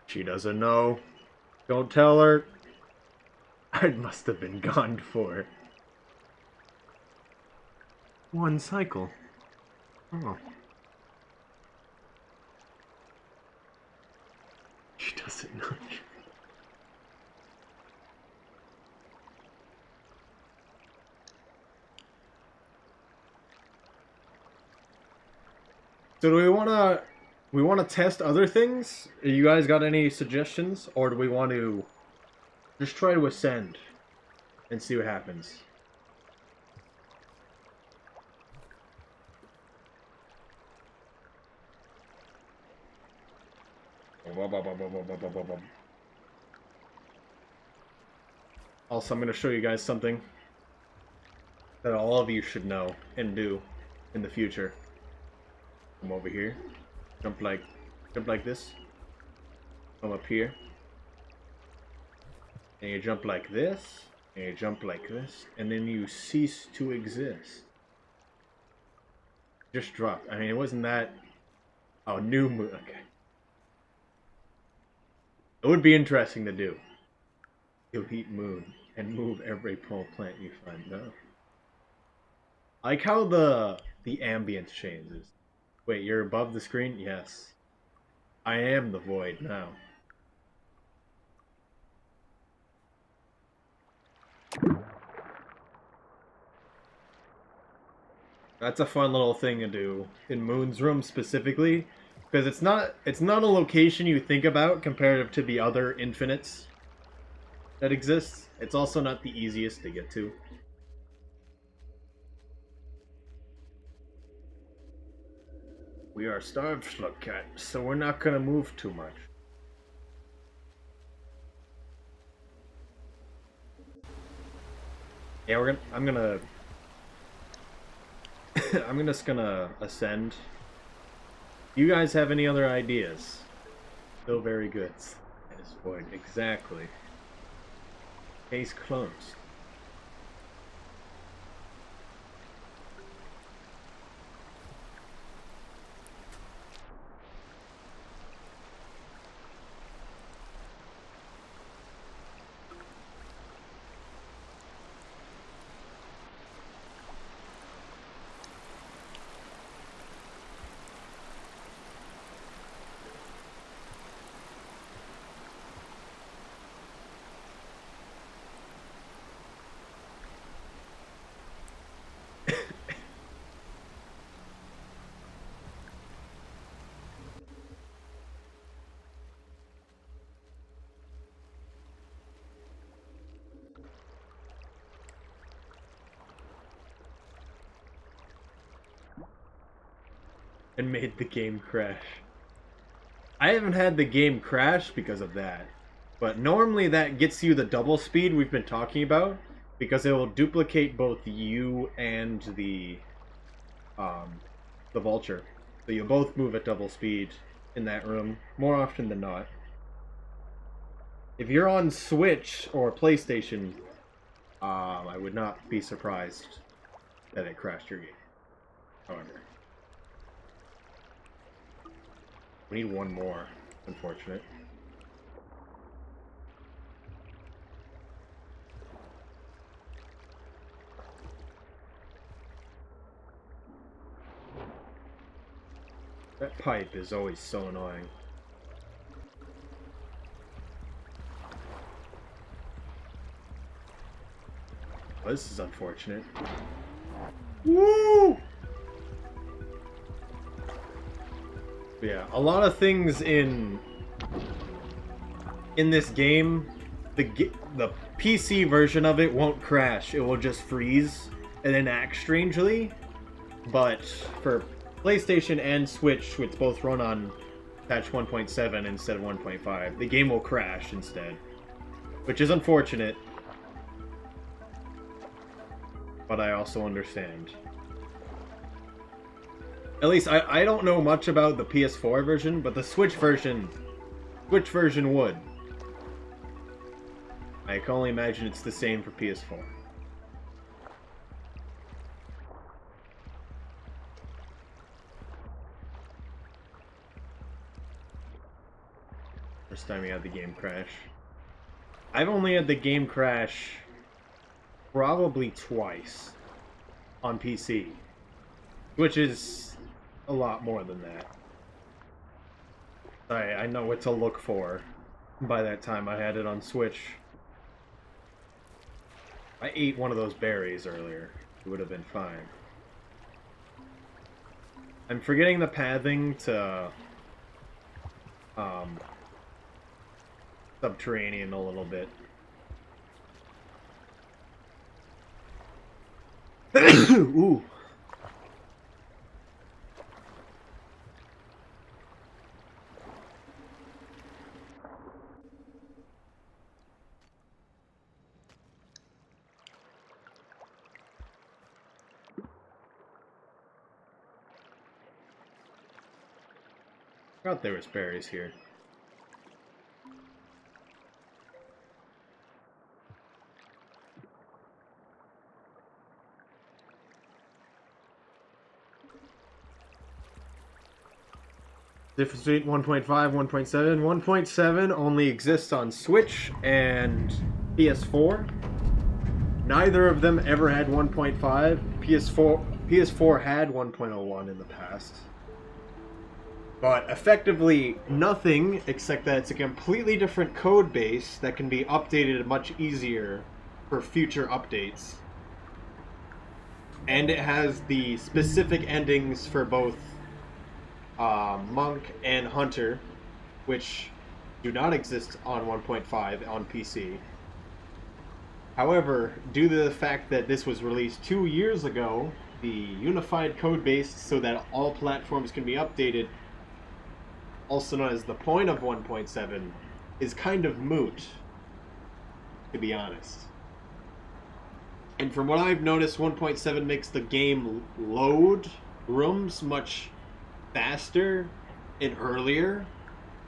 She doesn't know. Don't tell her. I must have been gone for one cycle. Oh. She doesn't know. So do we want to test other things? You guys got any suggestions? Or do we want to just try to ascend and see what happens? Also, I'm going to show you guys something that all of you should know and do in the future. Come over here. Jump like this. Come up here. And you jump like this. And you jump like this. And then you cease to exist. Just drop. I mean, it wasn't that... Oh, new move. Okay. It would be interesting to do. You'll eat moon and move every pole plant you find. No. I like how the ambience changes. Wait, you're above the screen? Yes. I am the void now. That's a fun little thing to do in Moon's room specifically, because it's not a location you think about comparative to the other infinites that exists. It's also not the easiest to get to. We are starved, Slugcat, so we're not gonna move too much. Yeah, I'm just gonna ascend. You guys have any other ideas? Still very good. Yes, void, exactly. Case closed. and made the game crash. I haven't had the game crash because of that. But normally that gets you the double speed we've been talking about, because it will duplicate both you and the vulture. So you both move at double speed in that room, more often than not. If you're on Switch or PlayStation, I would not be surprised that it crashed your game. However, we need one more. Unfortunate. That pipe is always so annoying. Oh, this is unfortunate. Woo! Yeah, a lot of things in this game, the PC version of it won't crash. It will just freeze and then act strangely. But for PlayStation and Switch, which both run on patch 1.7 instead of 1.5, the game will crash instead, which is unfortunate. But I also understand. At least I don't know much about the PS4 version, but the Switch version would. I can only imagine it's the same for PS4. First time we had the game crash. I've only had the game crash probably twice on PC, which is a lot more than that. I know what to look for. By that time I had it on Switch. I ate one of those berries earlier. It would have been fine. I'm forgetting the pathing to subterranean a little bit. Ooh. Forgot there was berries here. Difference between 1.5, 1.7. 1.7 only exists on Switch and PS4. Neither of them ever had 1.5. PS4 had 1.01 in the past. But effectively nothing, except that it's a completely different code base that can be updated much easier for future updates. And it has the specific endings for both Monk and Hunter, which do not exist on 1.5 on PC. However, due to the fact that this was released 2 years ago, the unified code base so that all platforms can be updated, also known as the point of 1.7, is kind of moot, to be honest. And from what I've noticed, 1.7 makes the game load rooms much faster and earlier,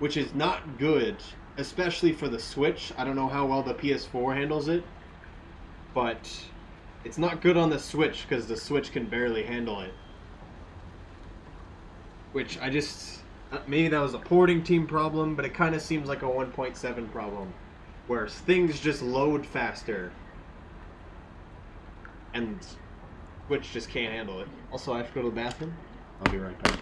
which is not good, especially for the Switch. I don't know how well the PS4 handles it, but it's not good on the Switch because the Switch can barely handle it. Which I just... maybe that was a porting team problem, but it kind of seems like a 1.7 problem, where things just load faster, and Switch just can't handle it. Also, I have to go to the bathroom. I'll be right back.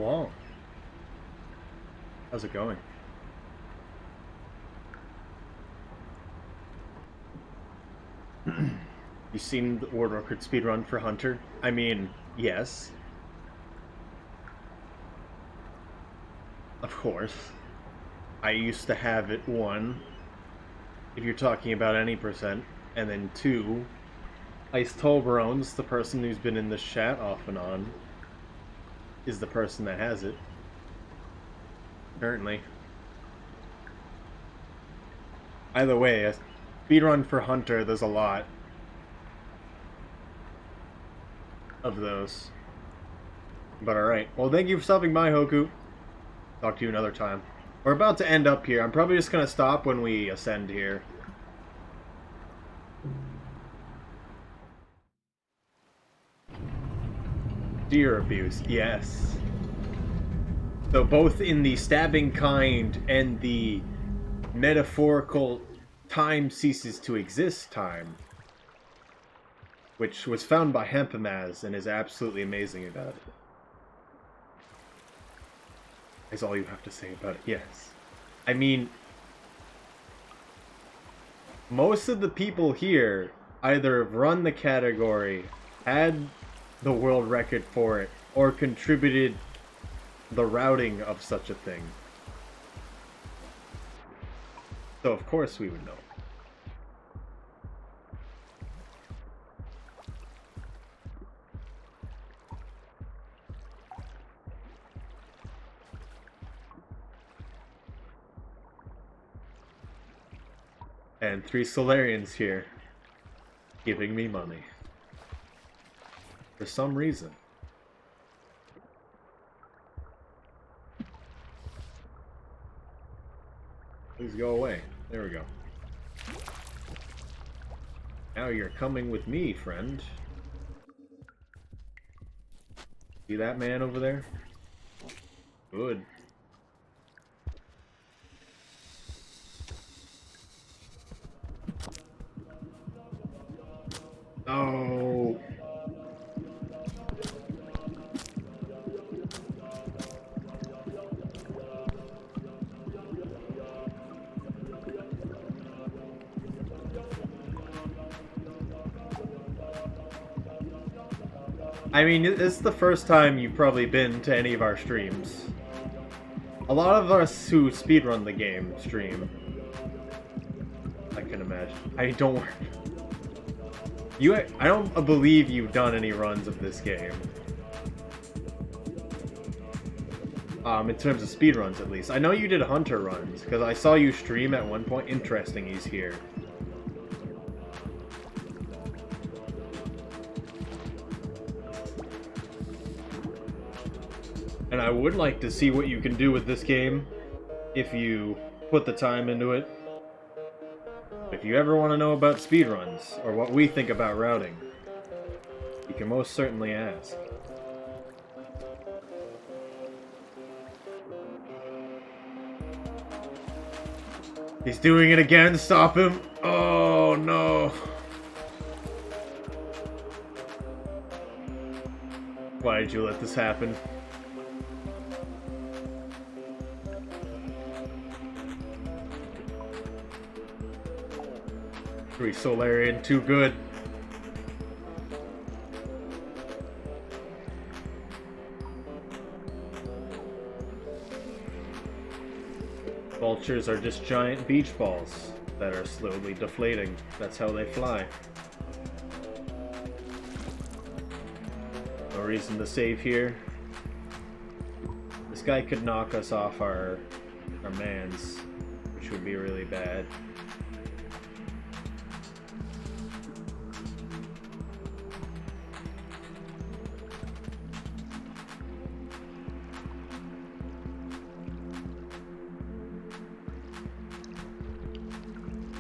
Hello. How's it going? You seen the world record speedrun for Hunter? I mean, yes. Of course. I used to have it, 1, if you're talking about any percent, and then 2, Ice Tolbarones, the person who's been in this chat off and on, is the person that has it. Currently. Either way, a speedrun for Hunter, there's a lot of those. But alright. Well, thank you for stopping by, Hoku. Talk to you another time. We're about to end up here. I'm probably just going to stop when we ascend here. Deer abuse, yes. So both in the stabbing kind and the metaphorical time ceases to exist time, which was found by Hempamaz and is absolutely amazing about it. Is all you have to say about it, yes. I mean, most of the people here either have run the category, had the world record for it, or contributed the routing of such a thing. So of course we would know. And 3 Solarians here, giving me money. For some reason. Please go away. There we go. Now you're coming with me, friend. See that man over there? Good. Oh. I mean, it's the first time you've probably been to any of our streams. A lot of us who speedrun the game stream. I can imagine. I don't worry. I don't believe you've done any runs of this game. In terms of speedruns, at least. I know you did Hunter runs, because I saw you stream at one point. Interesting, he's here. And I would like to see what you can do with this game, if you put the time into it. If you ever want to know about speedruns, or what we think about routing, you can most certainly ask. He's doing it again, stop him! Oh no! Why did you let this happen? Three Solarian, too good. Vultures are just giant beach balls that are slowly deflating. That's how they fly. No reason to save here. This guy could knock us off our mans, which would be really bad.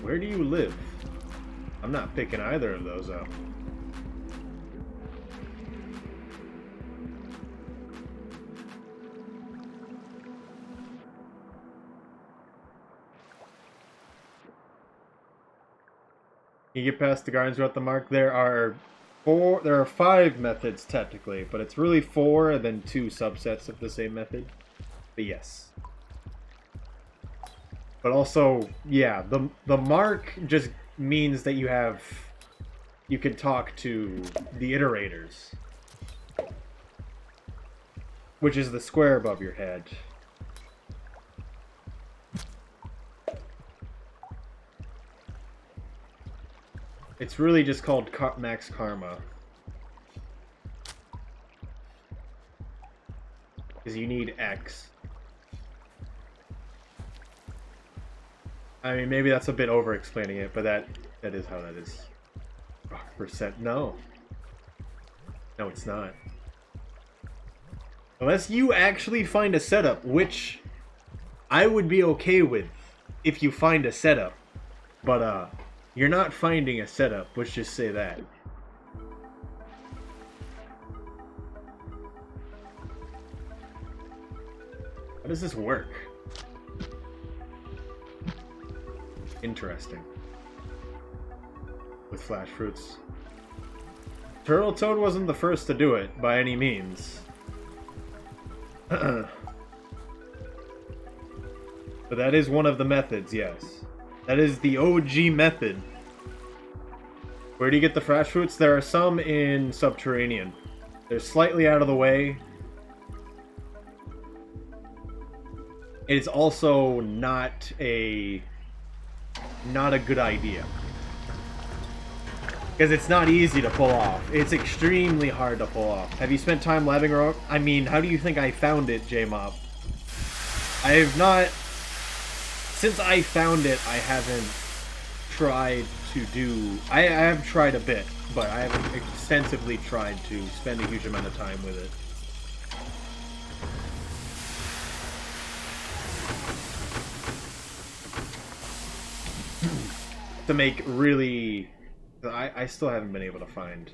Where do you live? I'm not picking either of those up. You get past the guards who are at the mark. There are four. There are 5 methods technically, but it's really 4 and then 2 subsets of the same method. But yes. But also, yeah, the mark just means that you can talk to the iterators, which is the square above your head. It's really just called max karma. Because you need X. I mean, maybe that's a bit over-explaining it, but that is how that is. Percent? No. No, it's not. Unless you actually find a setup, which I would be okay with if you find a setup. But, you're not finding a setup, let's just say that. How does this work? Interesting. With flash fruits. Turtle Toad wasn't the first to do it, by any means. But that is one of the methods, yes. That is the OG method. Where do you get the flash fruits? There are some in Subterranean. They're slightly out of the way. It's also not a good idea. Because it's not easy to pull off. It's extremely hard to pull off. Have you spent time labbing around? I mean, how do you think I found it, J-Mob? I have not... Since I found it, I haven't tried to do... I have tried a bit, but I haven't extensively tried to spend a huge amount of time with it. To make really... I still haven't been able to find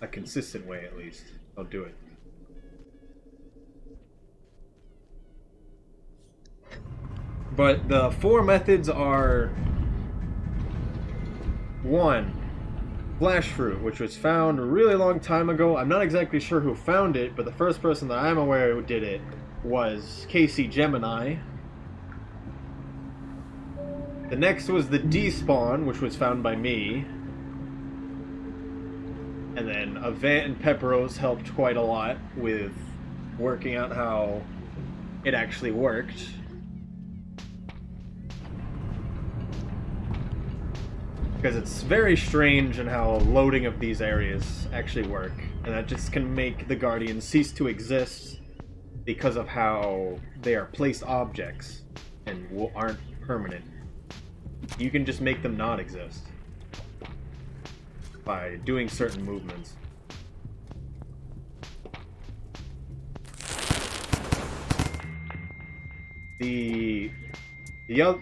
a consistent way, at least. I'll do it. But the 4 methods are 1. Flash fruit, which was found a really long time ago. I'm not exactly sure who found it, but the first person that I'm aware who did it was Casey Gemini. The next was the despawn, which was found by me. And then Avant and Pepperos helped quite a lot with working out how it actually worked. Because it's very strange in how loading of these areas actually work. And that just can make the Guardians cease to exist because of how they are placed objects and aren't permanent. You can just make them not exist by doing certain movements. The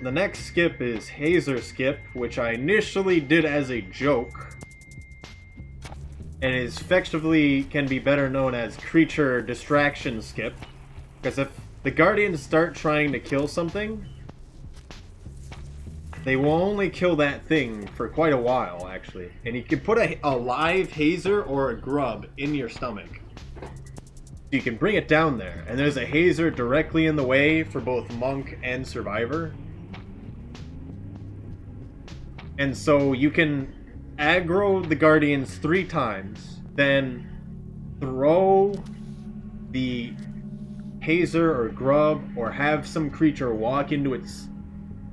next skip is Hazer Skip, which I initially did as a joke, and is effectively can be better known as Creature Distraction Skip, because if the Guardians start trying to kill something, they will only kill that thing for quite a while, actually. And you can put a live Hazer or a grub in your stomach. So you can bring it down there. And there's a Hazer directly in the way for both Monk and Survivor. And so you can aggro the Guardians 3 times, then throw the Hazer or grub, or have some creature walk into its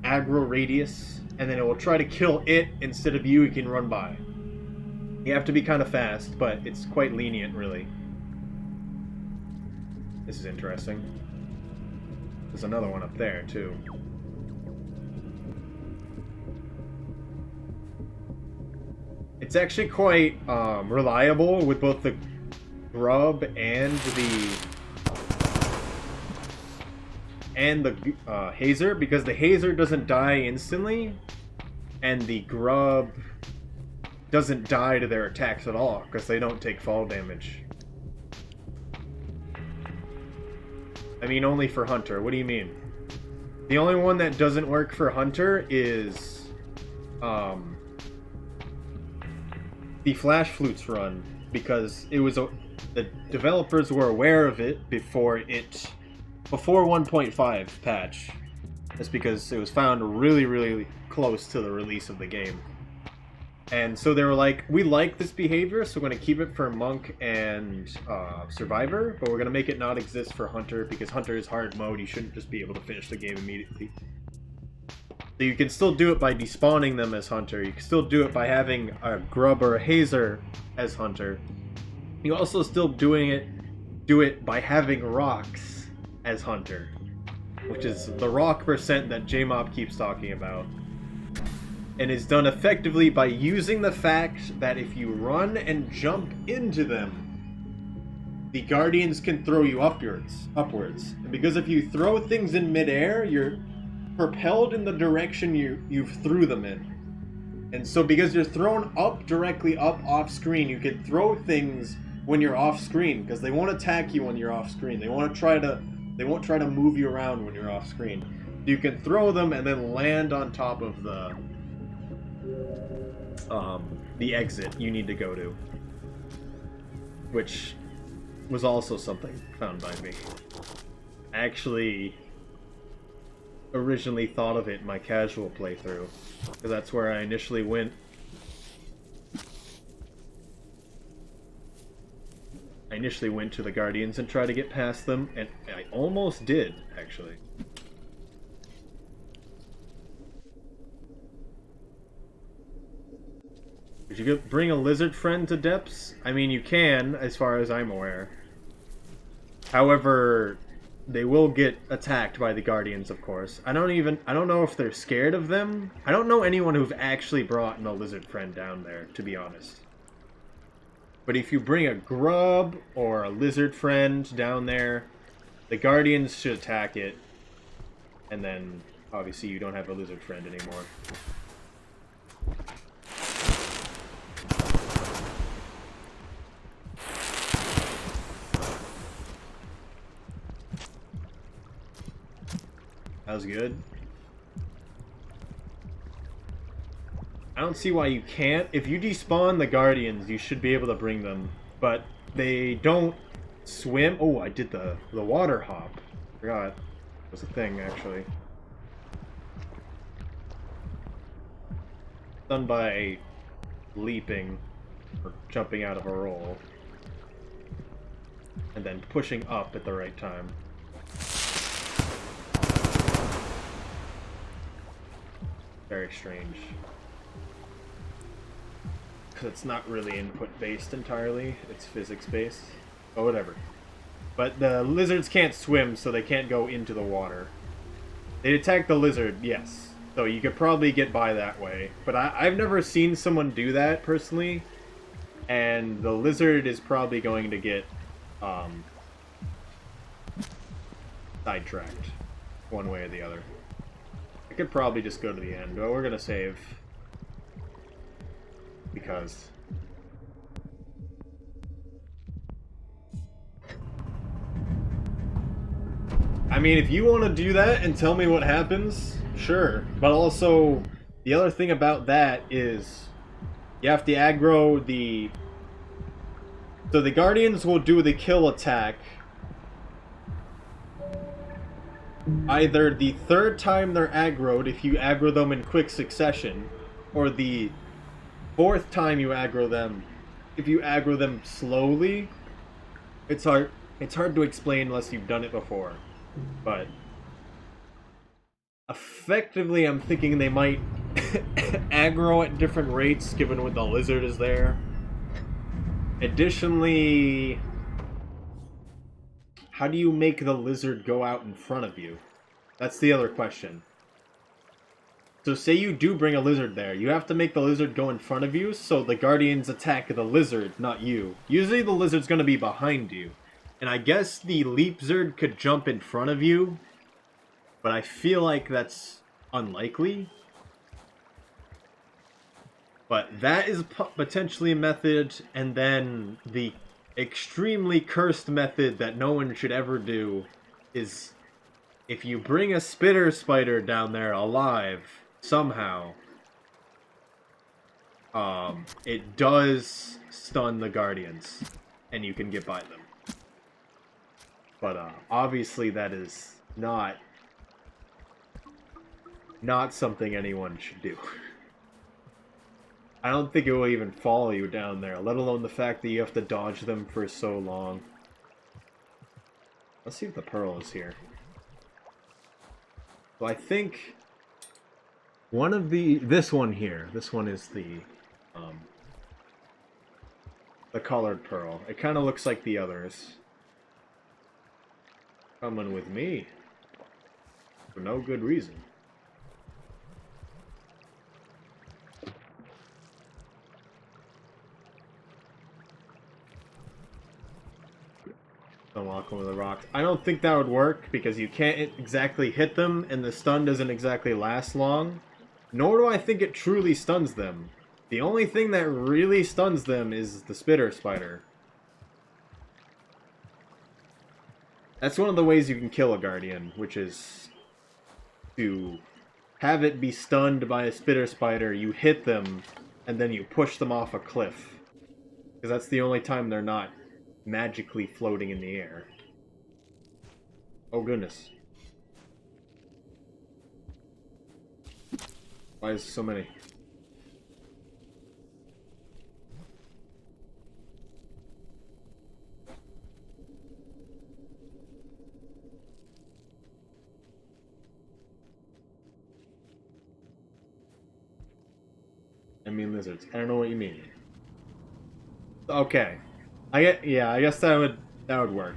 aggro radius, and then it will try to kill it instead of you can run by. You have to be kind of fast, but it's quite lenient, really. This is interesting. There's another one up there, too. It's actually quite reliable with both the grub and the Hazer, because the Hazer doesn't die instantly, and the grub doesn't die to their attacks at all, because they don't take fall damage. I mean, only for Hunter. What do you mean? The only one that doesn't work for Hunter is the Flash Flutes run, because it was the developers were aware of it before 1.5 patch. That's because it was found really close to the release of the game. And so they were like, we like this behavior, so we're going to keep it for Monk and Survivor, but we're going to make it not exist for Hunter, because Hunter is hard mode. You shouldn't just be able to finish the game immediately. So you can still do it by despawning them as Hunter. You can still do it by having a Grub or a Hazer as Hunter. You also still do it by having Rocks as Hunter, which is the rock percent that JMob keeps talking about. And is done effectively by using the fact that if you run and jump into them, the Guardians can throw you upwards. And because if you throw things in midair, you're propelled in the direction you threw them in. And so because you're thrown directly up off screen, you can throw things when you're off screen, because they won't attack you when you're off screen. They won't try to move you around when you're off screen. You can throw them and then land on top of the exit you need to go to, which was also something found by me. I actually originally thought of it in my casual playthrough, because that's where I initially went. I initially went to the Guardians and tried to get past them, and I almost did, actually. Could you bring a lizard friend to depths? I mean, you can, as far as I'm aware. However, they will get attacked by the Guardians, of course. I don't know if they're scared of them. I don't know anyone who've actually brought a lizard friend down there, to be honest. But if you bring a grub or a lizard friend down there, the Guardians should attack it. And then, obviously, you don't have a lizard friend anymore. That was good. I don't see why you can't. If you despawn the Guardians, you should be able to bring them. But they don't swim. Oh, I did the water hop. Forgot. It was a thing, actually. Done by leaping or jumping out of a roll. And then pushing up at the right time. Very strange. Because it's not really input-based entirely. It's physics-based. Oh, whatever. But the lizards can't swim, so they can't go into the water. They attack the lizard, yes. So you could probably get by that way. But I've never seen someone do that, personally. And the lizard is probably going to get sidetracked one way or the other. I could probably just go to the end, but we're gonna save because I mean, if you want to do that and tell me what happens, sure. But also, the other thing about that is you have to aggro the... So the Guardians will do the kill attack either the third time they're aggroed, if you aggro them in quick succession, or the fourth time you aggro them, if you aggro them slowly. It's hard to explain unless you've done it before. But effectively, I'm thinking they might aggro at different rates, given what the lizard is there. Additionally, how do you make the lizard go out in front of you? That's the other question. So say you do bring a lizard there, you have to make the lizard go in front of you, so the Guardians attack the lizard, not you. Usually the lizard's going to be behind you. And I guess the leap zerd could jump in front of you, but I feel like that's unlikely. But that is potentially a method, and then the extremely cursed method that no one should ever do is if you bring a spitter spider down there alive, somehow, it does stun the guardians, and you can get by them. But obviously that is not something anyone should do. I don't think it will even follow you down there, let alone the fact that you have to dodge them for so long. Let's see if the pearl is here. So I think one of this one here, this one is the colored pearl. It kind of looks like the others. Coming with me for no good reason. Unlock them with a rock. I don't think that would work because you can't exactly hit them and the stun doesn't exactly last long. Nor do I think it truly stuns them. The only thing that really stuns them is the spitter spider. That's one of the ways you can kill a guardian, which is to have it be stunned by a spitter spider, you hit them, and then you push them off a cliff. Because that's the only time they're not magically floating in the air. Oh goodness. Why is there so many? I mean lizards. I don't know what you mean. Okay. I guess that would work.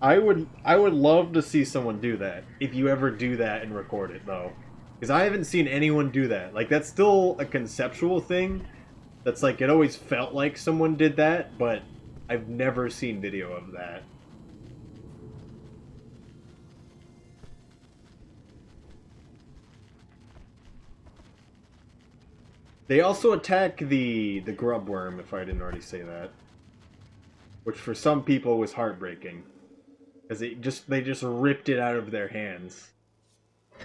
I would love to see someone do that. If you ever do that and record it though. Because I haven't seen anyone do that. Like that's still a conceptual thing. That's like it always felt like someone did that, but I've never seen video of that. They also attack the grub worm, if I didn't already say that. Which for some people was heartbreaking. Because they just ripped it out of their hands.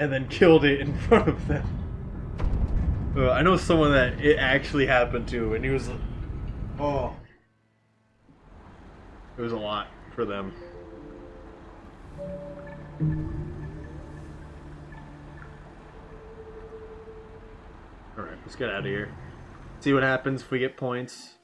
And then killed it in front of them. I know someone that it actually happened to, and he was... Oh. It was a lot for them. Alright, let's get out of here. See what happens if we get points.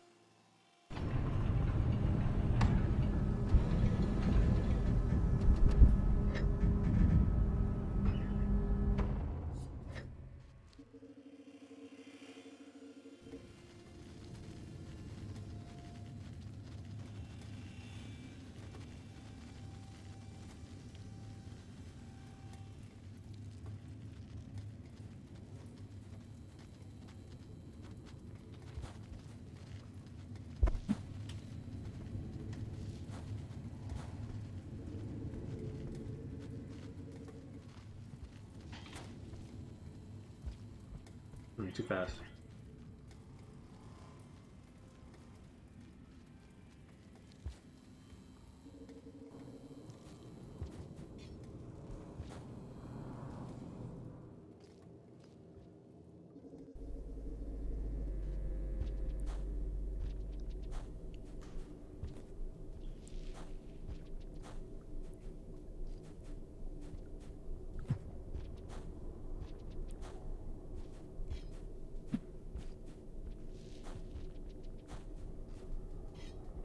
Too fast.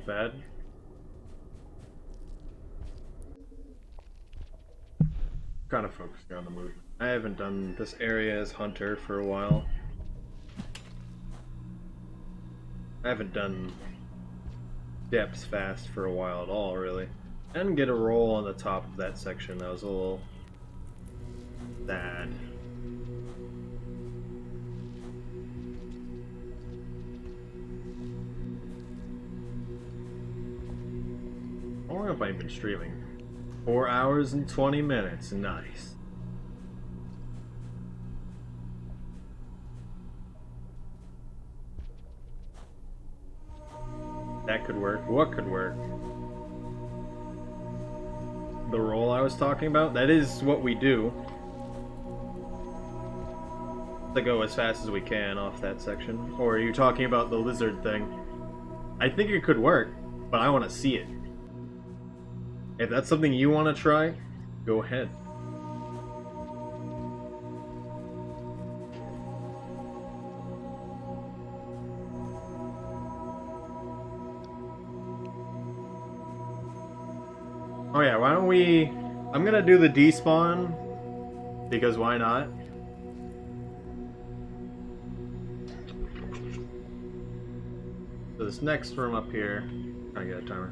Bad. Kind of focusing on the movement. I haven't done this area as Hunter for a while. I haven't done depths fast for a while at all, really. I didn't get a roll on the top of that section. That was a little sad. How long have I been streaming? 4 hours and 20 minutes. Nice. That could work. What could work? The roll I was talking about? That is what we do. to go as fast as we can off that section. Or are you talking about the lizard thing? I think it could work, but I want to see it. If that's something you want to try, go ahead. Oh yeah, why don't we... I'm gonna do the despawn, because why not? So this next room up here... I get a timer.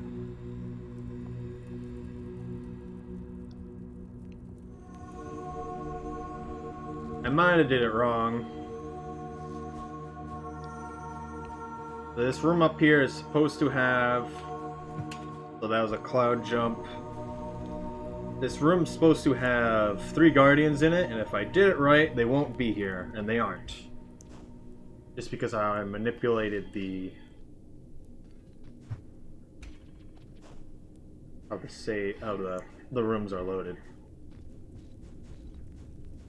I might have did it wrong. This room up here is supposed to have... So that was a cloud jump. This room's supposed to have 3 guardians in it, and if I did it right, they won't be here, and they aren't. Just because I manipulated the... the rooms are loaded.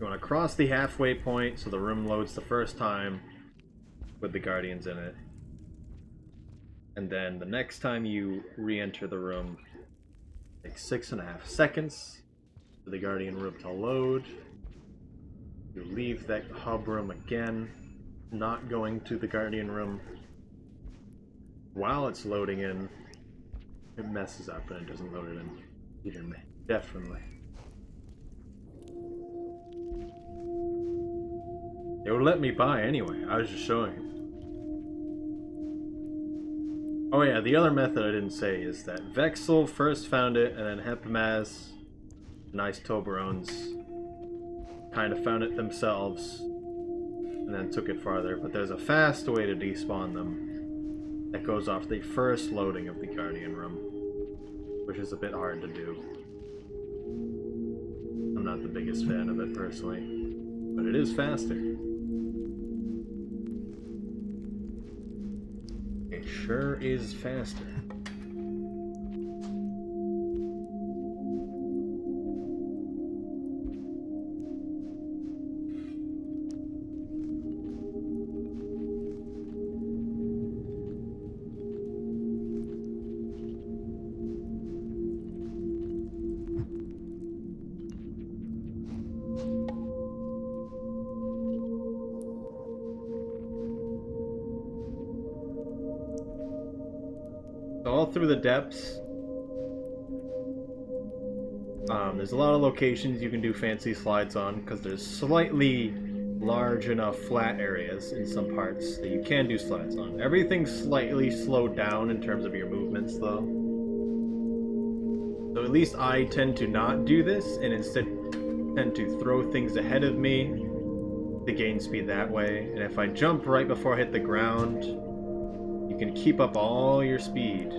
You want to cross the halfway point so the room loads the first time with the guardians in it. And then the next time you re-enter the room, take 6.5 seconds for the guardian room to load. You leave that hub room again, not going to the guardian room. While it's loading in, it messes up and it doesn't load it in. Definitely. It would let me by anyway, I was just showing it. Oh yeah, the other method I didn't say is that Vexel first found it, and then Hepimaz, nice Toblerones, kind of found it themselves, and then took it farther. But there's a fast way to despawn them that goes off the first loading of the Guardian Room, which is a bit hard to do. I'm not the biggest fan of it personally, but it is faster. It sure is faster. All through the depths, there's a lot of locations you can do fancy slides on because there's slightly large enough flat areas in some parts that you can do slides on. Everything's slightly slowed down in terms of your movements though. So at least I tend to not do this and instead tend to throw things ahead of me to gain speed that way. And if I jump right before I hit the ground, you can keep up all your speed.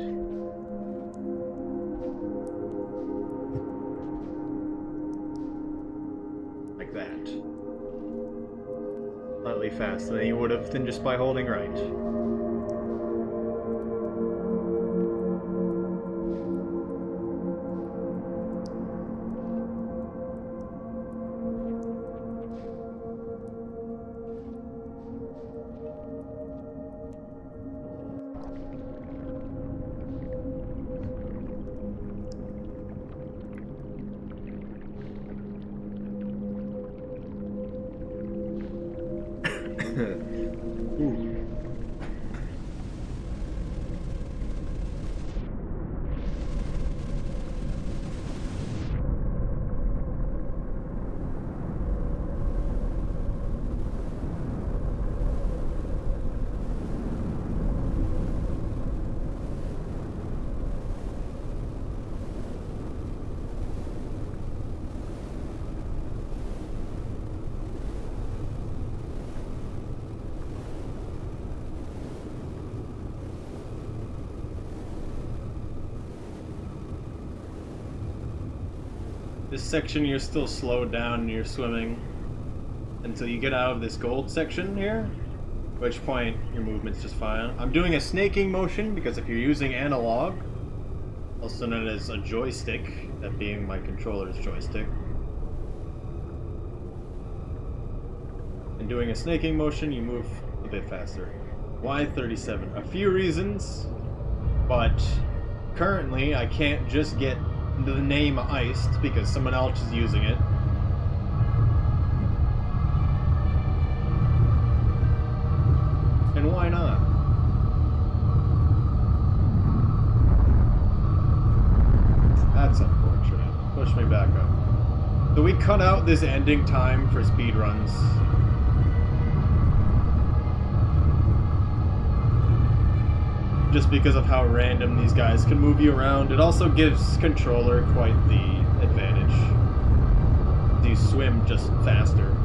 Like that. Slightly faster than you would have than just by holding right. Ooh. This section you're still slowed down and you're swimming until you get out of this gold section here, at which point your movement's just fine. I'm doing a snaking motion because if you're using analog, also known as a joystick, that being my controller's joystick, and doing a snaking motion, you move a bit faster. Why 37? A few reasons, but currently I can't just get the name iced because someone else is using it. And why not? That's unfortunate. Push me back up. So we cut out this ending time for speedruns. Just because of how random these guys can move you around. It also gives controller quite the advantage. You swim just faster.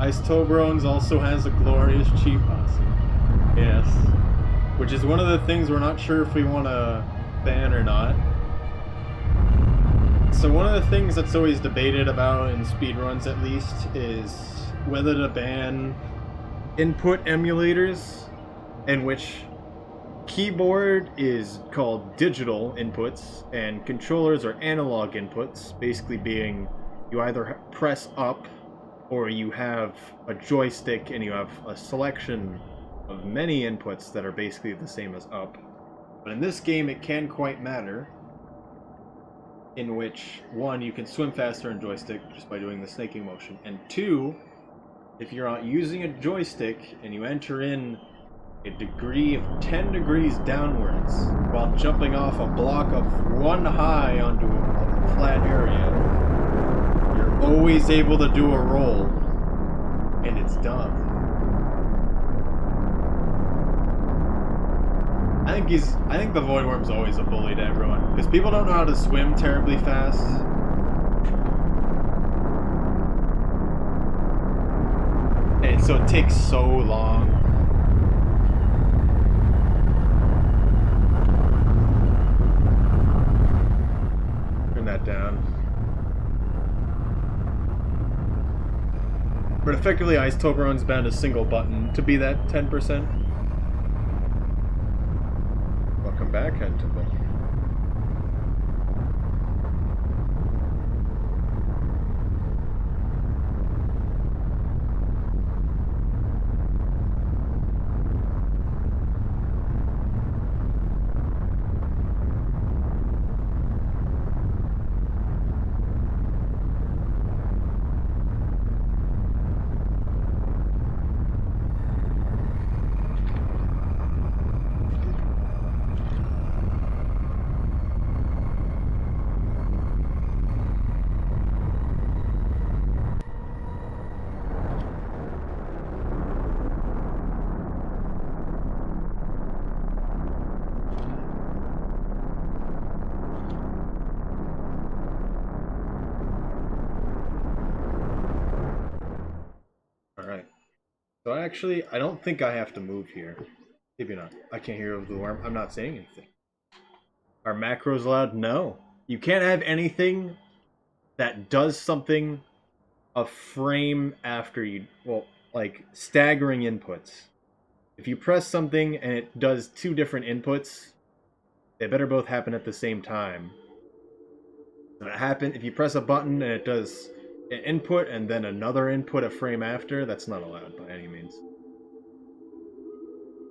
Ice Tobrones also has a glorious cheat posse. Yes. Which is one of the things we're not sure if we want to ban or not. So one of the things that's always debated about in speedruns at least is whether to ban input emulators, in which keyboard is called digital inputs and controllers are analog inputs, basically being you either press up or you have a joystick and you have a selection of many inputs that are basically the same as up. But in this game it can quite matter, in which, one, you can swim faster in joystick just by doing the snaking motion, and two, if you're using a joystick and you enter in a degree of 10 degrees downwards while jumping off a block of 1 high onto a flat area, you're always able to do a roll, and it's done. I think the Voidworm's always a bully to everyone, because people don't know how to swim terribly fast. And so it takes so long. Turn that down. But effectively, Ice Toblerone's bound a single button to be that 10%. Welcome back, Hentable. Alright. So actually, I don't think I have to move here. Maybe not. I can't hear over the worm. I'm not saying anything. Are macros allowed? No. You can't have anything that does something a frame after you... Well, like, staggering inputs. If you press something and it does two different inputs, they better both happen at the same time. If you press a button and it does an input and then another input a frame after, that's not allowed by any means.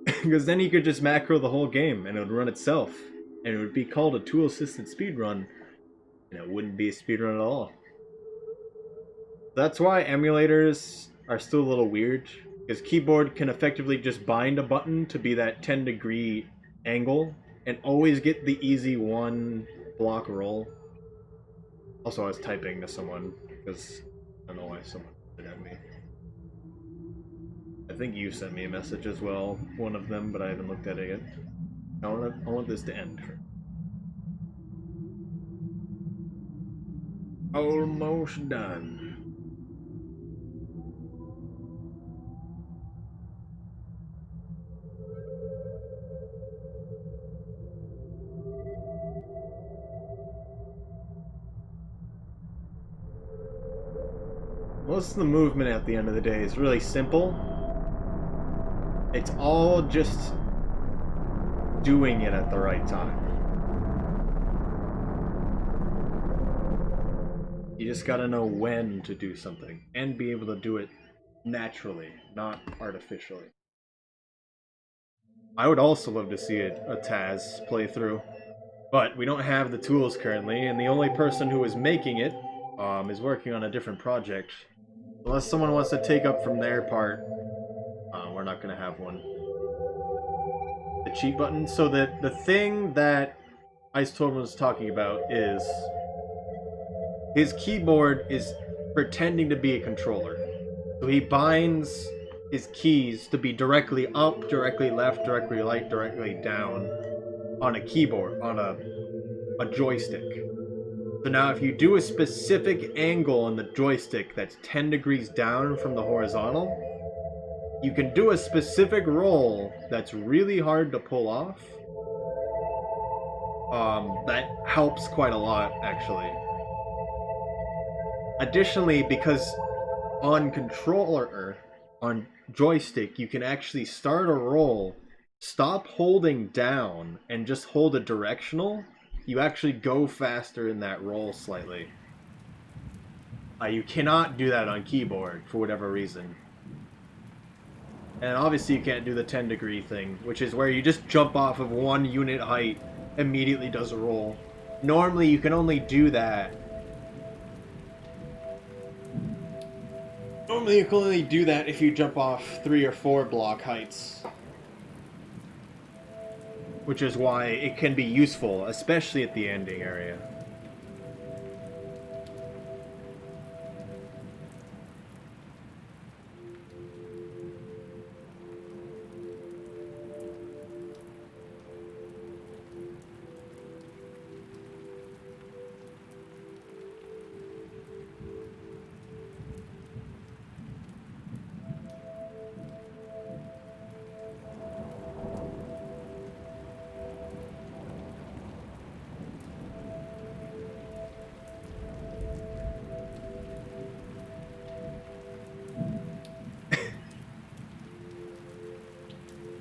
Because then you could just macro the whole game and it would run itself. And it would be called a tool-assisted speedrun. And it wouldn't be a speedrun at all. That's why emulators are still a little weird. Because keyboard can effectively just bind a button to be that 10-degree angle. And always get the easy one block roll. Also, I was typing to someone. Because I don't know why someone did at me. I think you sent me a message as well, one of them, but I haven't looked at it yet. I want this to end. Almost done. Most of the movement at the end of the day is really simple. It's all just doing it at the right time. You just gotta know when to do something and be able to do it naturally, not artificially. I would also love to see a Taz playthrough, but we don't have the tools currently, and the only person who is making it is working on a different project. Unless someone wants to take up from their part, we're not going to have one. The cheat button. So the thing that Ice Torben was talking about is his keyboard is pretending to be a controller. So he binds his keys to be directly up, directly left, directly right, directly down on a keyboard, on a joystick. So now if you do a specific angle on the joystick that's 10 degrees down from the horizontal, you can do a specific roll that's really hard to pull off. That helps quite a lot, actually. Additionally, because on controller, on joystick, you can actually start a roll, stop holding down, and just hold a directional. You actually go faster in that roll slightly. You cannot do that on keyboard for whatever reason. And obviously you can't do the 10-degree thing, which is where you just jump off of 1 unit height, immediately does a roll. Normally you can only do that. Normally you can only do that if you jump off 3 or 4 block heights. Which is why it can be useful, especially at the ending area.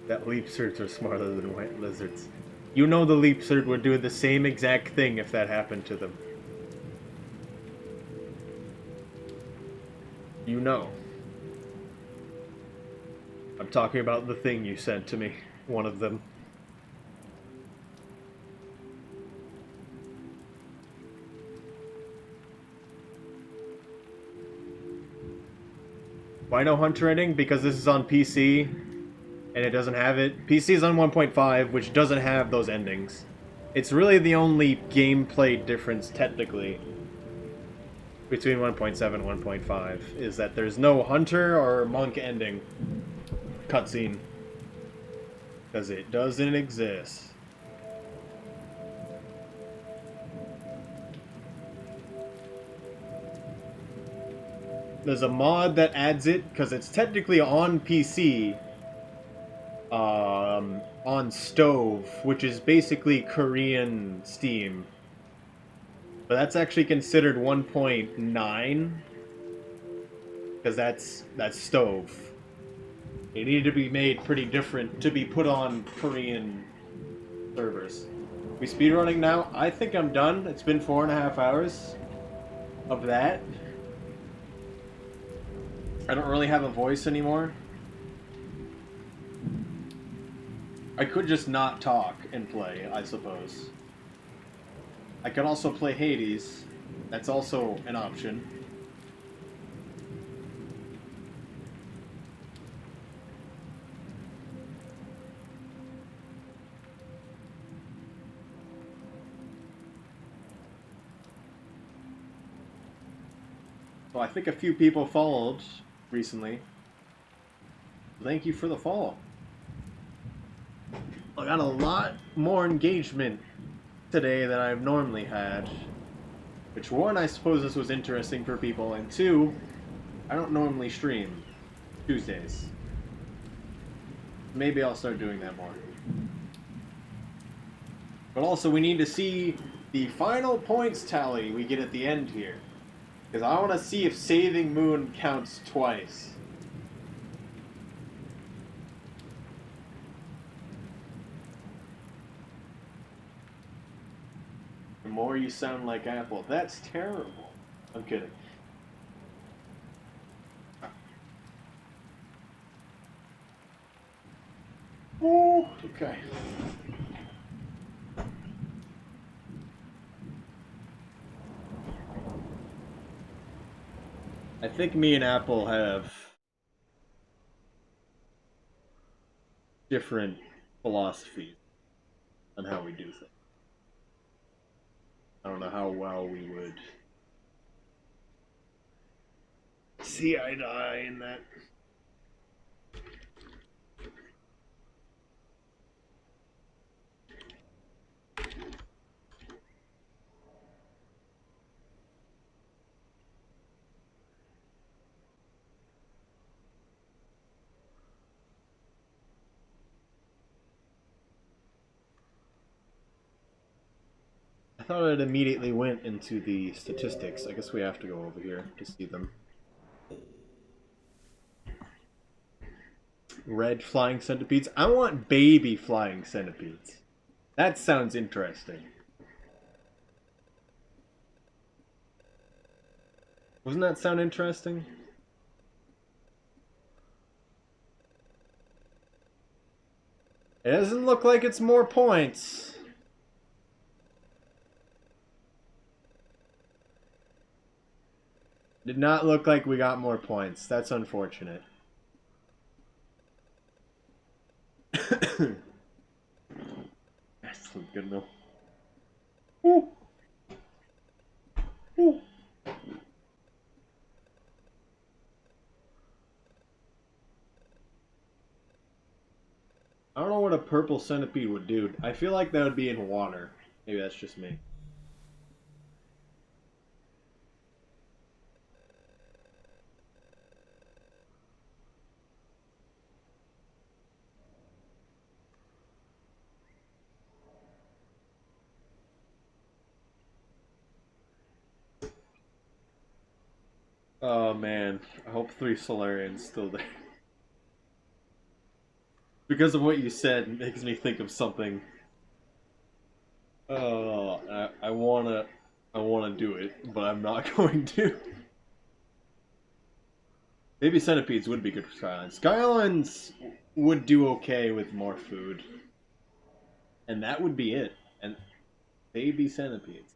That leap surds are smarter than white lizards. You know the leap surd would do the same exact thing if that happened to them. You know. I'm talking about the thing you sent to me. One of them. Why no hunter ending? Because this is on PC, and it doesn't have it. PC is on 1.5, which doesn't have those endings. It's really the only gameplay difference, technically, between 1.7 and 1.5, is that there's no hunter or monk ending cutscene. Because it doesn't exist. There's a mod that adds it, because it's technically on PC, on Stove, which is basically Korean Steam. But that's actually considered 1.9, because that's Stove. It needed to be made pretty different to be put on Korean servers. We speedrunning now? I think I'm done. It's been 4.5 hours of that. I don't really have a voice anymore. I could just not talk and play, I suppose. I could also play Hades. That's also an option. So I think a few people followed recently. Thank you for the follow. I got a lot more engagement today than I've normally had. Which, one, I suppose this was interesting for people, and two, I don't normally stream Tuesdays. Maybe I'll start doing that more. But also, we need to see the final points tally we get at the end here. Because I want to see if saving moon counts twice. The more you sound like Apple. That's terrible. I'm kidding. Ooh, okay. I think me and Apple have different philosophies on how we do things. I don't know how well we would see eye to eye in that. I thought it immediately went into the statistics. I guess we have to go over here to see them. Red flying centipedes. I want baby flying centipedes. That sounds interesting. Doesn't that sound interesting? It doesn't look like it's more points. Did not look like we got more points. That's unfortunate. That's good enough. Ooh. Ooh. I don't know what a purple centipede would do. I feel like that would be in water. Maybe that's just me. Oh man, I hope 3 Solarian's still there. Because of what you said, it makes me think of something. Oh, I wanna do it, but I'm not going to. Maybe centipedes would be good for Skylines. Skylines would do okay with more food. And that would be it. And baby centipedes.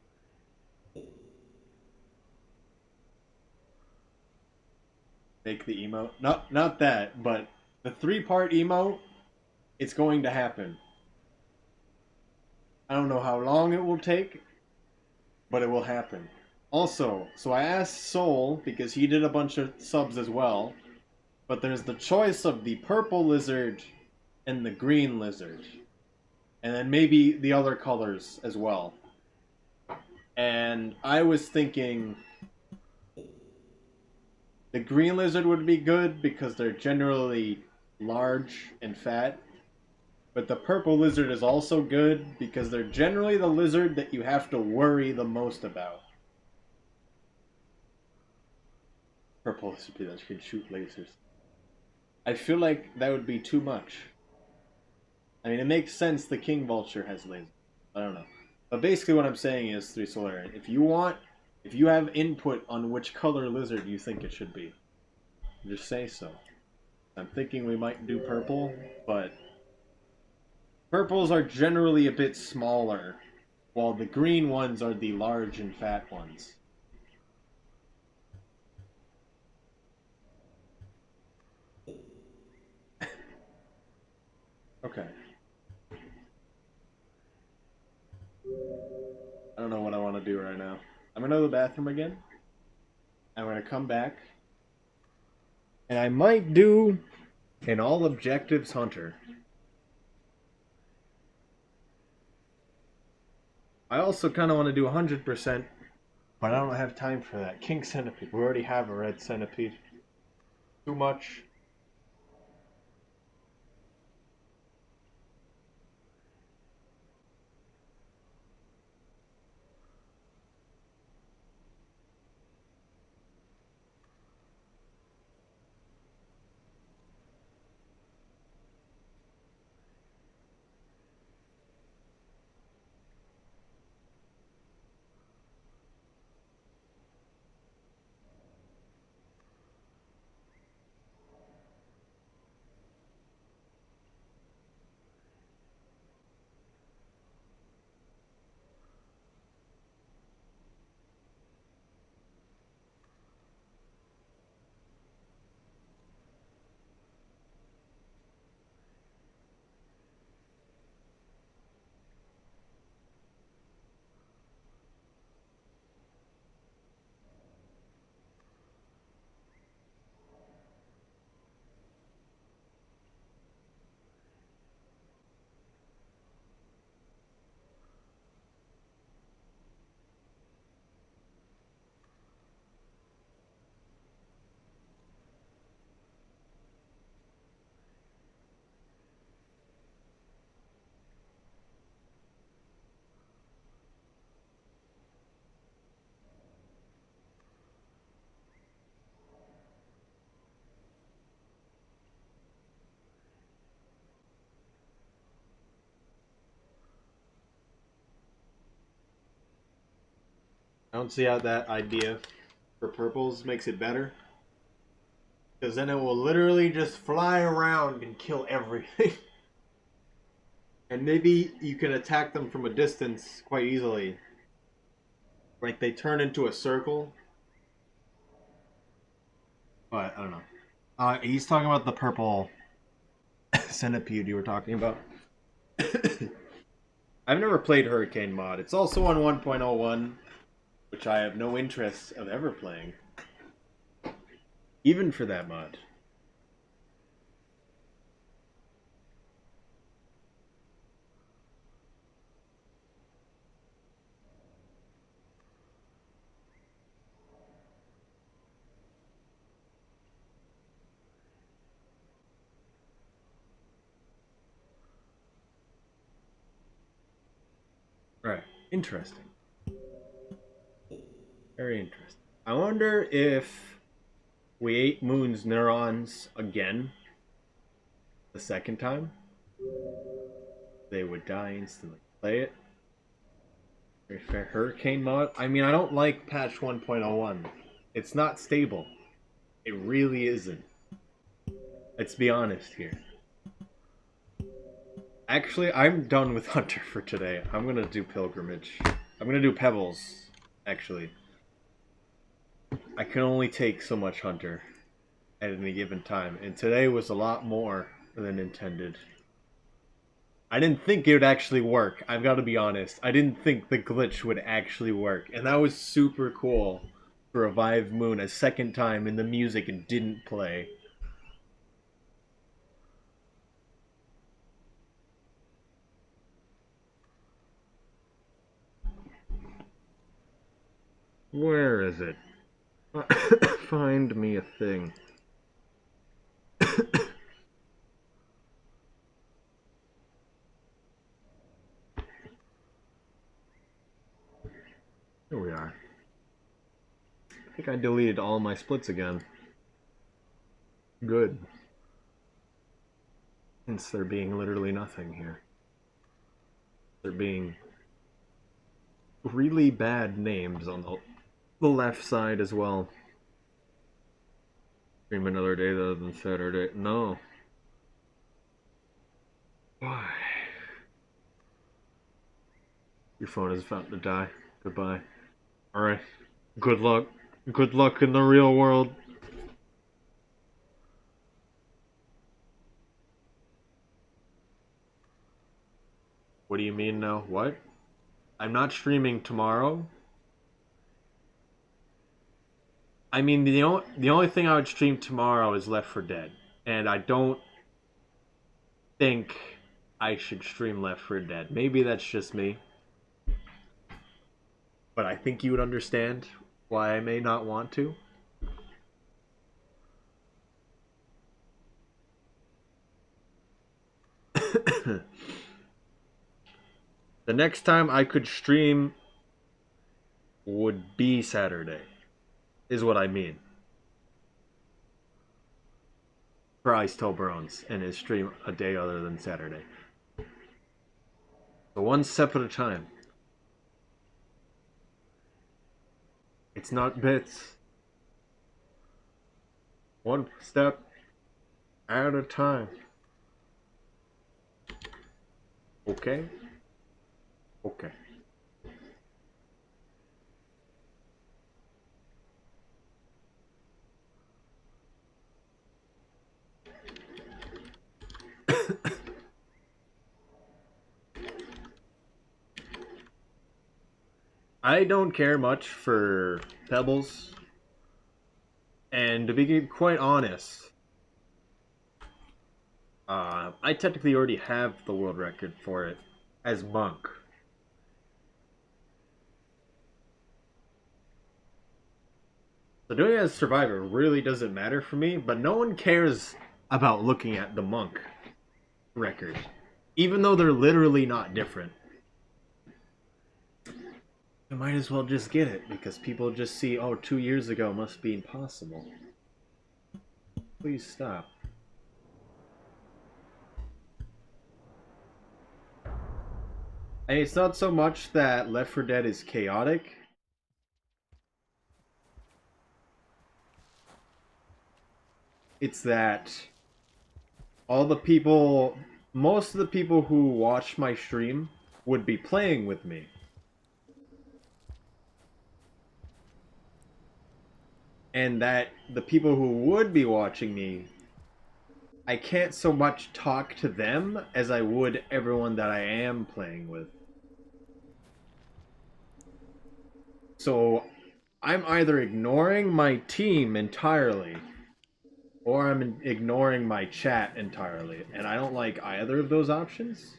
Make the emote. Not that, but the 3-part emote, it's going to happen. I don't know how long it will take, but it will happen. Also, so I asked Soul, because he did a bunch of subs as well, but there's the choice of the purple lizard and the green lizard. And then maybe the other colors as well. And I was thinking the green lizard would be good because they're generally large and fat. But the purple lizard is also good because they're generally the lizard that you have to worry the most about. Purple lizard that can shoot lasers. I feel like that would be too much. I mean, it makes sense the king vulture has lasers. I don't know. But basically what I'm saying is 3 Solarian. If you have input on which color lizard you think it should be, just say so. I'm thinking we might do purple, but purples are generally a bit smaller, while the green ones are the large and fat ones. Okay. I don't know what I want to do right now. I'm gonna go to the bathroom again. I'm gonna come back. And I might do an all objectives hunter. I also kind of want to do 100%, but I don't have time for that. King centipede. We already have a red centipede. Too much. I don't see how that idea for purples makes it better. Because then it will literally just fly around and kill everything. And maybe you can attack them from a distance quite easily. Like they turn into a circle. But I don't know. He's talking about the purple centipede you were talking about. I've never played Hurricane mod. It's also on 1.01, which I have no interest of ever playing. Even for that mod. Right. Interesting. Very interesting. I wonder if we ate Moon's neurons again the second time, they would die instantly. Play it. Very fair. Hurricane mod. I mean, I don't like patch 1.01. It's not stable. It really isn't. Let's be honest here. Actually, I'm done with Hunter for today. I'm gonna do Pilgrimage. I'm gonna do Pebbles, actually. I can only take so much Hunter at any given time, and today was a lot more than intended. I didn't think it would actually work. I've got to be honest. I didn't think the glitch would actually work, and that was super cool to revive Moon a second time and the music didn't play. Where is it? Find me a thing. Here we are. I think I deleted all my splits again. Good. Hence there being literally nothing here. There being really bad names on the left side as well. Stream another day other than Saturday. No. Why? Your phone is about to die. Goodbye. Alright. Good luck. Good luck in the real world. What do you mean now? What? I'm not streaming tomorrow. I mean, the only thing I would stream tomorrow is Left 4 Dead. And I don't think I should stream Left 4 Dead. Maybe that's just me. But I think you would understand why I may not want to. The next time I could stream would be Saturday, is what I mean. For Ice Tobrones and his stream a day other than Saturday. So one step at a time. It's not bits. One step at a time. Okay? Okay. I don't care much for Pebbles. And to be quite honest, I technically already have the world record for it as Monk. So doing it as Survivor really doesn't matter for me, but no one cares about looking at the Monk record, even though they're literally not different. I might as well just get it, because people just see, oh, 2 years ago must be impossible. Please stop. And it's not so much that Left 4 Dead is chaotic. It's that all the people, most of the people who watch my stream would be playing with me. And that the people who would be watching me, I can't so much talk to them as I would everyone that I am playing with. So I'm either ignoring my team entirely or I'm ignoring my chat entirely, and I don't like either of those options.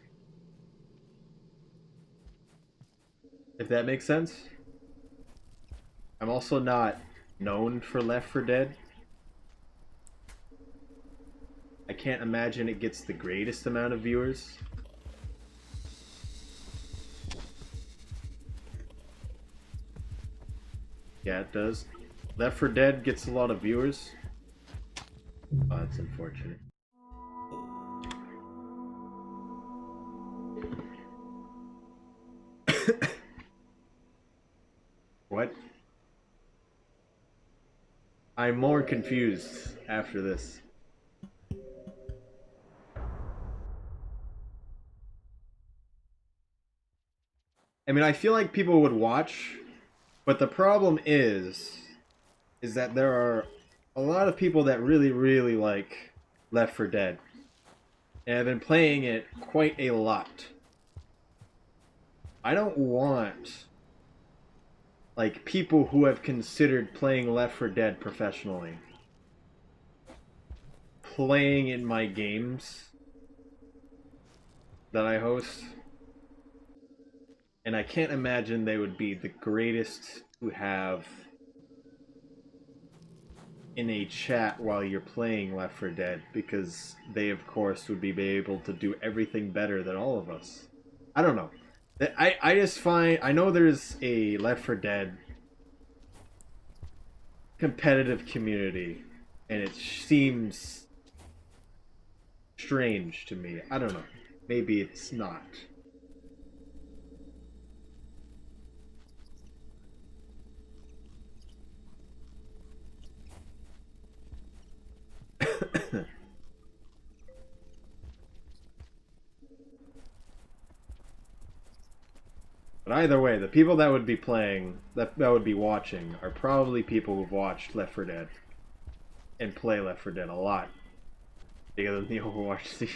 If that makes sense. I'm also not known for Left 4 Dead. I can't imagine it gets the greatest amount of viewers. Yeah, it does. Left 4 Dead gets a lot of viewers. Oh, that's unfortunate. What? I'm more confused after this. I mean, I feel like people would watch, but the problem is that there are a lot of people that really, really like Left 4 Dead. And I've been playing it quite a lot. I don't want like people who have considered playing Left 4 Dead professionally playing in my games that I host. And I can't imagine they would be the greatest to have in a chat while you're playing Left 4 Dead, because they of course would be able to do everything better than all of us. I don't know. I just find, I know there's a Left 4 Dead competitive community, and it seems strange to me. I don't know. Maybe it's not. But either way, the people that would be playing, that would be watching, are probably people who've watched Left 4 Dead and play Left 4 Dead a lot bigger than the Overwatch scene.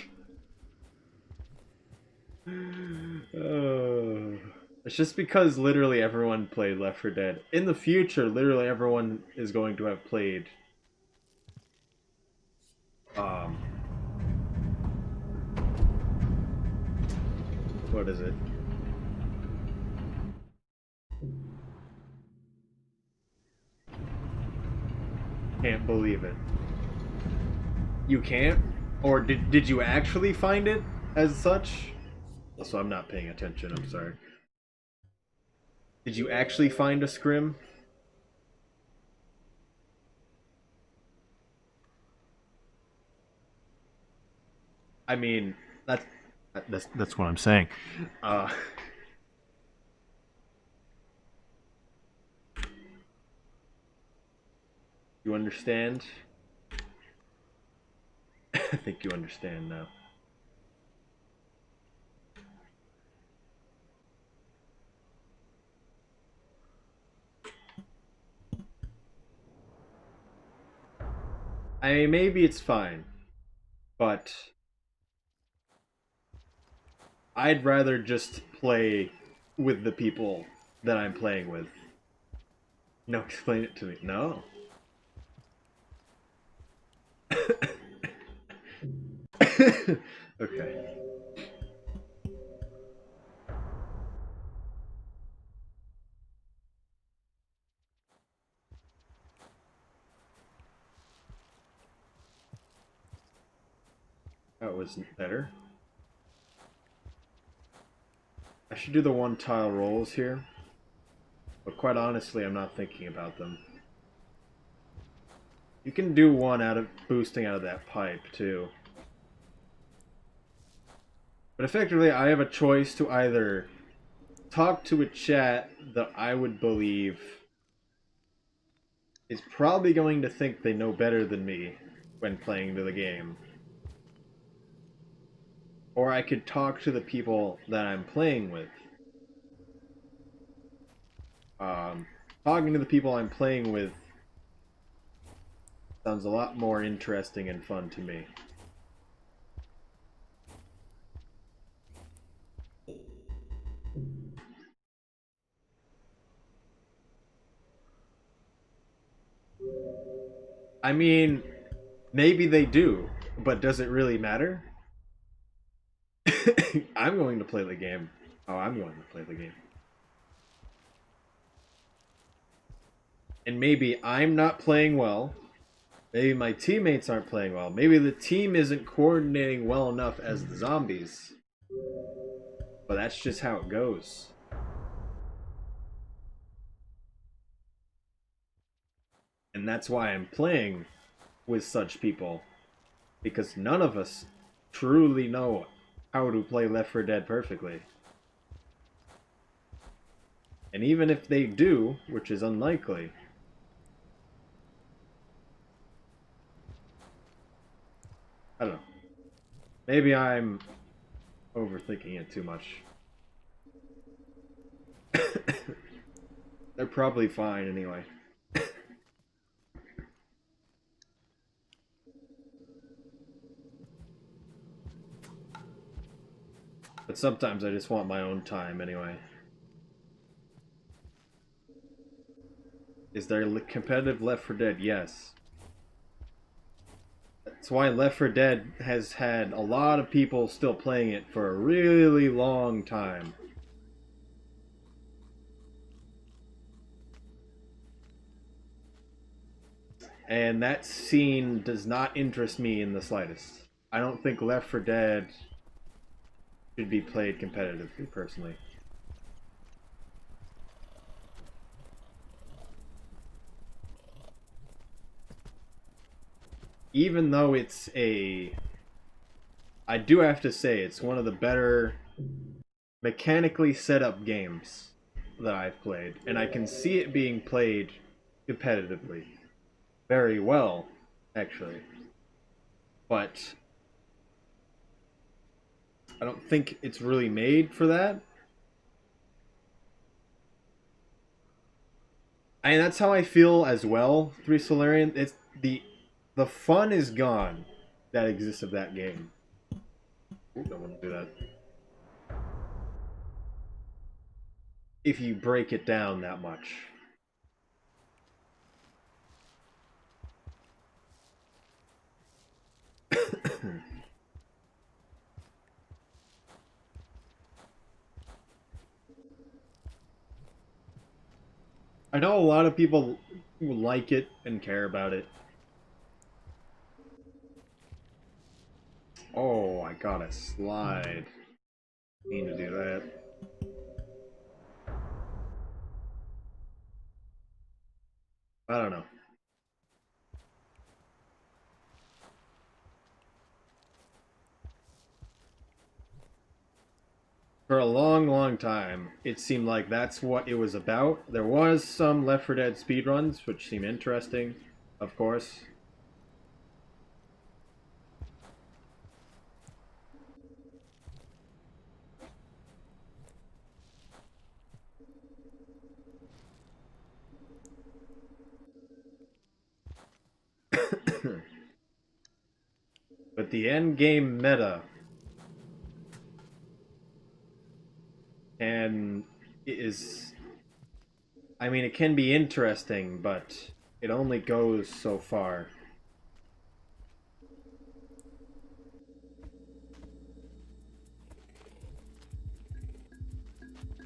It's just because literally everyone played Left 4 Dead. In the future, literally everyone is going to have played um what is it? Can't believe it. You can't? Or did you actually find it as such? So I'm not paying attention, I'm sorry. Did you actually find a scrim? I mean, that's what I'm saying. Uh, you understand? I think you understand now. I mean, maybe it's fine, but I'd rather just play with the people that I'm playing with. No, explain it to me. No. Okay. That was better. I should do the one tile rolls here, but quite honestly, I'm not thinking about them. You can do one out of boosting out of that pipe too. But effectively, I have a choice to either talk to a chat that I would believe is probably going to think they know better than me, when playing the game. Or I could talk to the people that I'm playing with. Um, Talking to the people I'm playing with sounds a lot more interesting and fun to me. I mean, maybe they do, but does it really matter? I'm going to play the game. Oh, I'm going to play the game. And maybe I'm not playing well. Maybe my teammates aren't playing well. Maybe the team isn't coordinating well enough as the zombies. But that's just how it goes. And that's why I'm playing with such people. Because none of us truly know how to play Left 4 Dead perfectly. And even if they do, which is unlikely, I don't know. Maybe I'm overthinking it too much. They're probably fine anyway. But sometimes I just want my own time anyway. Is there competitive Left 4 Dead? Yes. That's why Left 4 Dead has had a lot of people still playing it for a really long time. And that scene does not interest me in the slightest. I don't think Left 4 Dead should be played competitively, personally. Even though it's a... I do have to say, it's one of the better mechanically set up games that I've played. And I can see it being played competitively. Very well, actually. But I don't think it's really made for that. And that's how I feel as well, 3 Solarian. It's the fun is gone that exists of that game. Ooh, don't want to do that. If you break it down that much. I know a lot of people like it and care about it. Oh, I got a slide. Need to do that. I don't know. For a long, long time, it seemed like that's what it was about. There was some Left 4 Dead speedruns, which seem interesting, of course. But the end game meta and is, I mean, it can be interesting, but it only goes so far.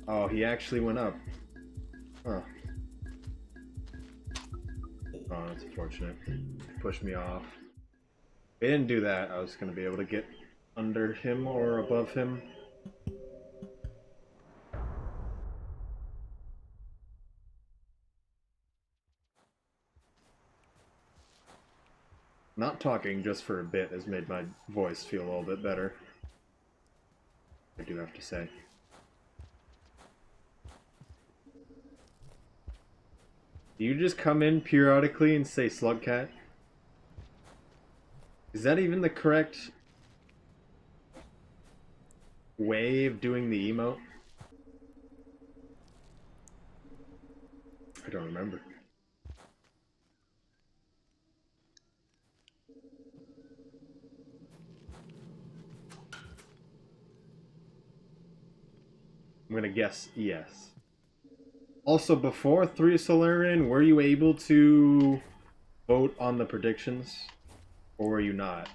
Oh, he actually went up. Huh. Oh, that's unfortunate. Pushed me off. If he didn't do that, I was going to be able to get under him or above him. Not talking just for a bit has made my voice feel a little bit better. I do have to say. Do you just come in periodically and say Slugcat? Is that even the correct way of doing the emote? I don't remember. I'm gonna guess yes. Also, before 3 Solarian, were you able to vote on the predictions? Or were you not?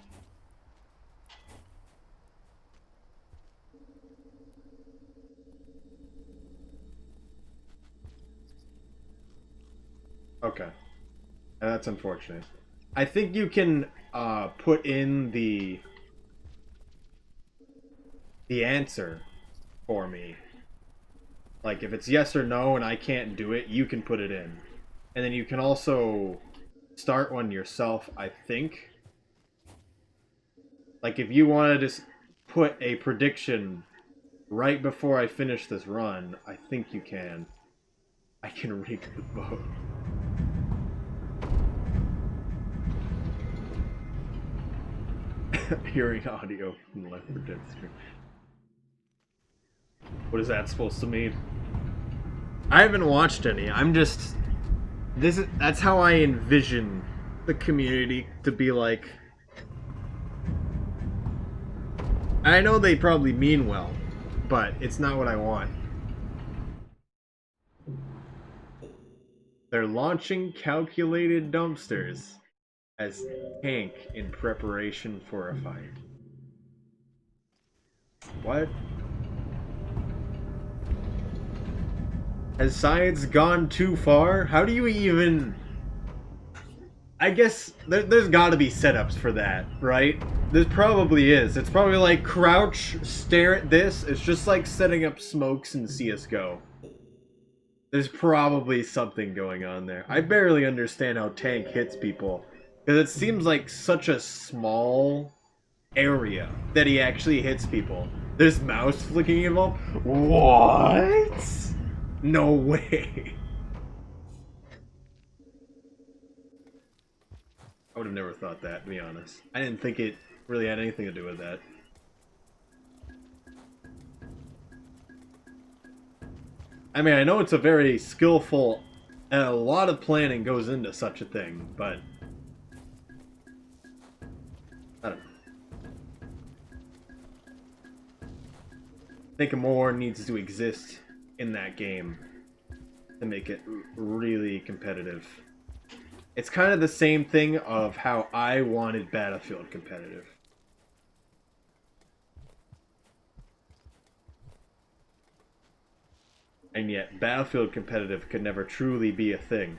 Okay. And that's unfortunate. I think you can put in the answer for me. Like, if it's yes or no and I can't do it, you can put it in. And then you can also start one yourself, I think. Like, if you wanted to put a prediction right before I finish this run, I think you can. I can read the vote. Hearing audio from the Left 4 Dead stream. What is that supposed to mean? I haven't watched any. I'm just... That's how I envision the community to be like. I know they probably mean well, but it's not what I want. They're launching calculated dumpsters as tank in preparation for a fight. What? Has science gone too far? How do you even... I guess there's gotta be setups for that, right? There probably is. It's probably like crouch, stare at this. It's just like setting up smokes in CSGO. There's probably something going on there. I barely understand how tank hits people. Because it seems like such a small area that he actually hits people. There's mouse flicking involved? What? No way. I would have never thought that, to be honest. I didn't think it really had anything to do with that. I mean, I know it's a very skillful, and a lot of planning goes into such a thing, but... I don't know. I think more needs to exist in that game to make it really competitive. It's kind of the same thing of how I wanted Battlefield competitive. And yet, Battlefield competitive could never truly be a thing.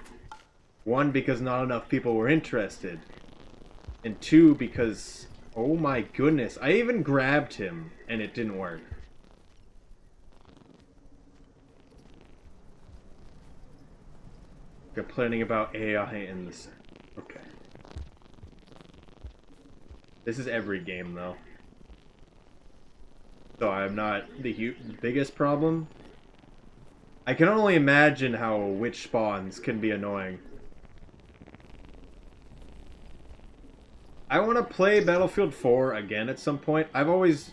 One, because not enough people were interested. And two, because... oh my goodness, I even grabbed him, and it didn't work. Complaining about AI in this... okay. This is every game, though. So I'm not the biggest problem. I can only imagine how witch spawns can be annoying. I want to play Battlefield 4 again at some point. I've always,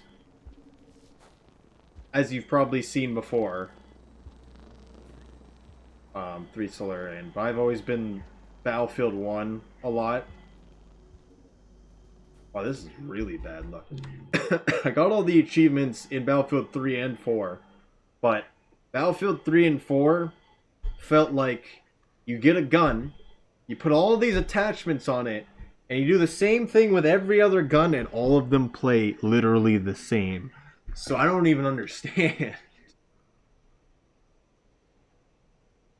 as you've probably seen before, 3 Solarian, but I've always been Battlefield 1 a lot. Wow, this is really bad luck. I got all the achievements in Battlefield 3 and 4, but Battlefield 3 and 4 felt like you get a gun, you put all these attachments on it, and you do the same thing with every other gun, and all of them play literally the same. So I don't even understand.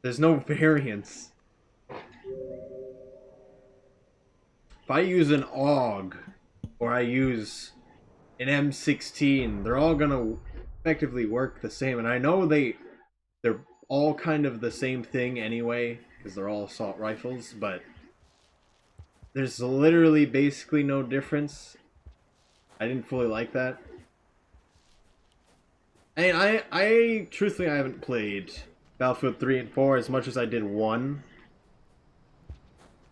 There's no variance. If I use an AUG, or I use an M16, they're all gonna effectively work the same. And I know they're all kind of the same thing anyway, because they're all assault rifles, but there's literally basically no difference. I didn't fully like that. And I truthfully, I haven't played Battlefield 3 and 4 as much as I did 1.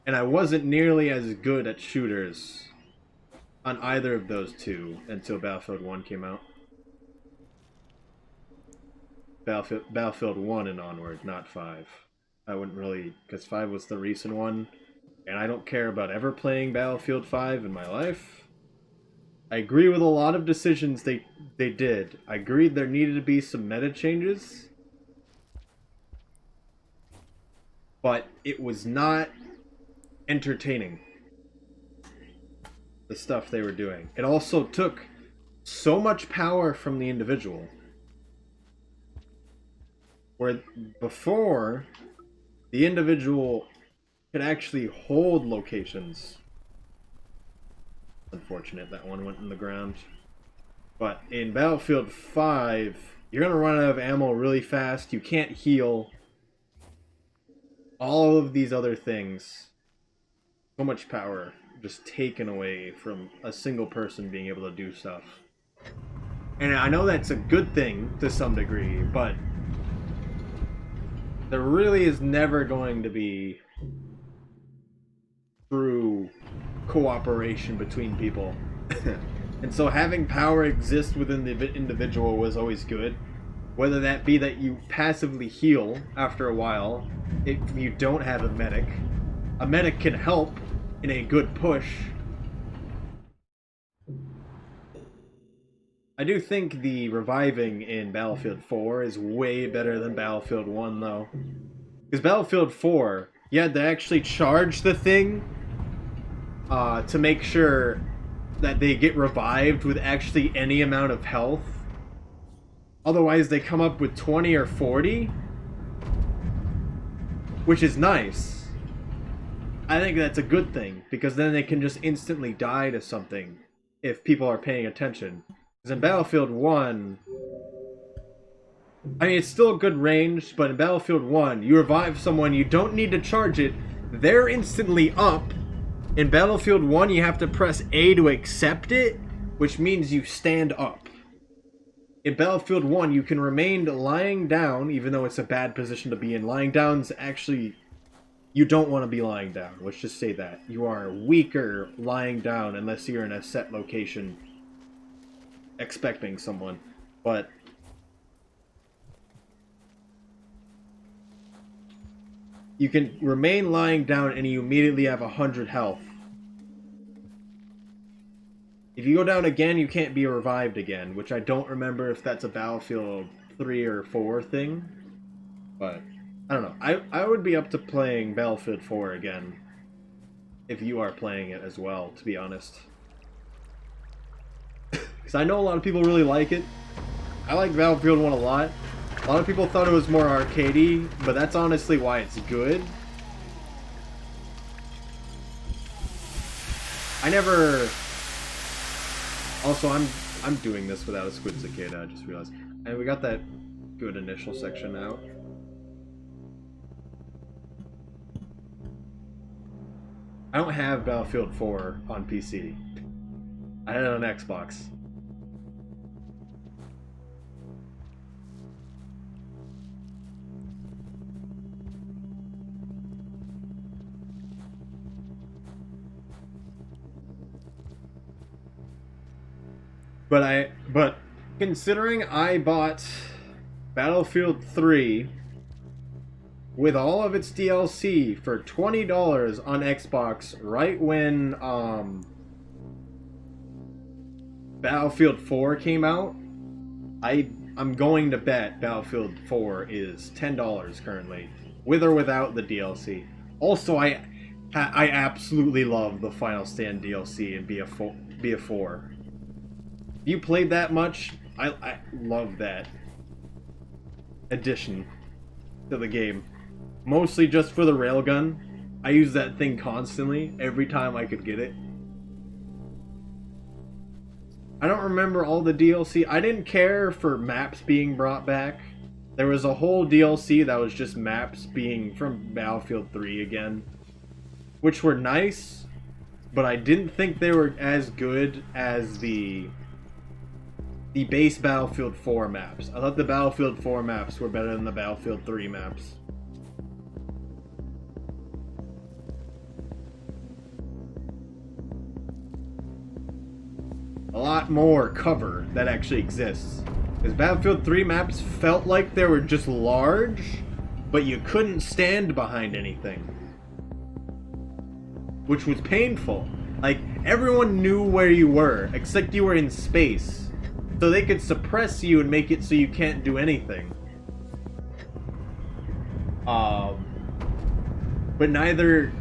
And I wasn't nearly as good at shooters on either of those two until Battlefield 1 came out. Battlefield 1 and onward, not 5. I wouldn't really, because 5 was the recent one, and I don't care about ever playing Battlefield 5 in my life. I agree with a lot of decisions they did. I agreed there needed to be some meta changes, but it was not entertaining, the stuff they were doing. It also took so much power from the individual. Where before, the individual could actually hold locations. Unfortunate that one went in the ground. But in Battlefield 5, you're going to run out of ammo really fast. You can't heal. All of these other things. So much power just taken away from a single person being able to do stuff. And I know that's a good thing to some degree, but there really is never going to be true cooperation between people. And so having power exist within the individual was always good. Whether that be that you passively heal after a while if you don't have a medic. A medic can help in a good push. I do think the reviving in Battlefield 4 is way better than Battlefield 1, though. Because Battlefield 4, you had to actually charge the thing to make sure that they get revived with actually any amount of health. Otherwise, they come up with 20 or 40, which is nice. I think that's a good thing, because then they can just instantly die to something if people are paying attention. Because in Battlefield 1, I mean, it's still a good range, but in Battlefield 1, you revive someone, you don't need to charge it, they're instantly up. In Battlefield 1, you have to press A to accept it, which means you stand up. In Battlefield 1, you can remain lying down, even though it's a bad position to be in. Lying down's actually... You don't want to be lying down. Let's just say that. You are weaker lying down unless you're in a set location expecting someone. But you can remain lying down and you immediately have 100 health. If you go down again, you can't be revived again, which I don't remember if that's a Battlefield 3 or 4 thing. But I don't know. I would be up to playing Battlefield 4 again if you are playing it as well, to be honest. Because I know a lot of people really like it. I like Battlefield 1 a lot. A lot of people thought it was more arcadey, but that's honestly why it's good. I never... Also, I'm doing this without a squid cicada, I just realized. And we got that good initial section out. I don't have Battlefield 4 on PC. I had it on Xbox. But considering I bought Battlefield 3 with all of its DLC for $20 on Xbox right when Battlefield 4 came out, I'm going to bet Battlefield 4 is $10 currently, with or without the DLC. Also, I absolutely love the Final Stand DLC in BF4. If you played that much, I love that addition to the game. Mostly just for the railgun. I use that thing constantly, every time I could get it. I don't remember all the DLC. I didn't care for maps being brought back. There was a whole DLC that was just maps being from Battlefield 3 again, which were nice, but I didn't think they were as good as the base Battlefield 4 maps. I thought the Battlefield 4 maps were better than the Battlefield 3 maps. a lot more cover that actually exists. Because Battlefield 3 maps felt like they were just large, but you couldn't stand behind anything. Which was painful. Like, everyone knew where you were, except you were in space. So they could suppress you and make it so you can't do anything. But neither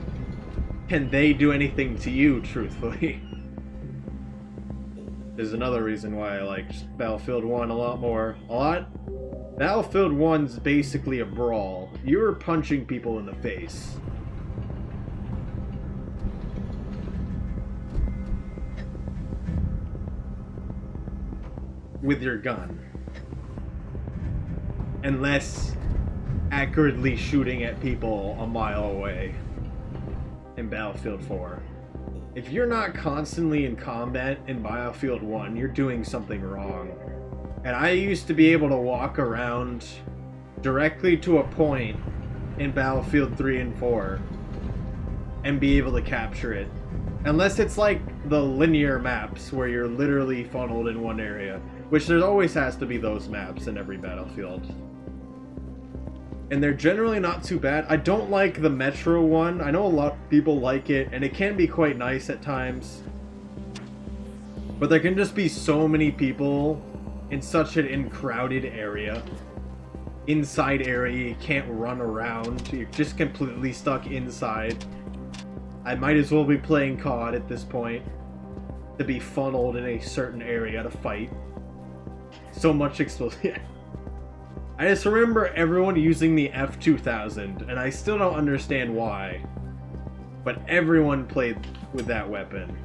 can they do anything to you, truthfully. There's another reason why I liked Battlefield 1 a lot more. Battlefield 1's basically a brawl. You're punching people in the face. With your gun. Unless accurately shooting at people a mile away in Battlefield 4. If you're not constantly in combat in Battlefield 1, you're doing something wrong. And I used to be able to walk around directly to a point in Battlefield 3 and 4 and be able to capture it. Unless it's like the linear maps where you're literally funneled in one area, which there always has to be those maps in every Battlefield. And they're generally not too bad. I don't like the Metro one. I know a lot of people like it, and it can be quite nice at times. But there can just be so many people in such an crowded area. Inside area, you can't run around. You're just completely stuck inside. I might as well be playing COD at this point. To be funneled in a certain area to fight. So much explosion. I just remember everyone using the F2000, and I still don't understand why. But everyone played with that weapon.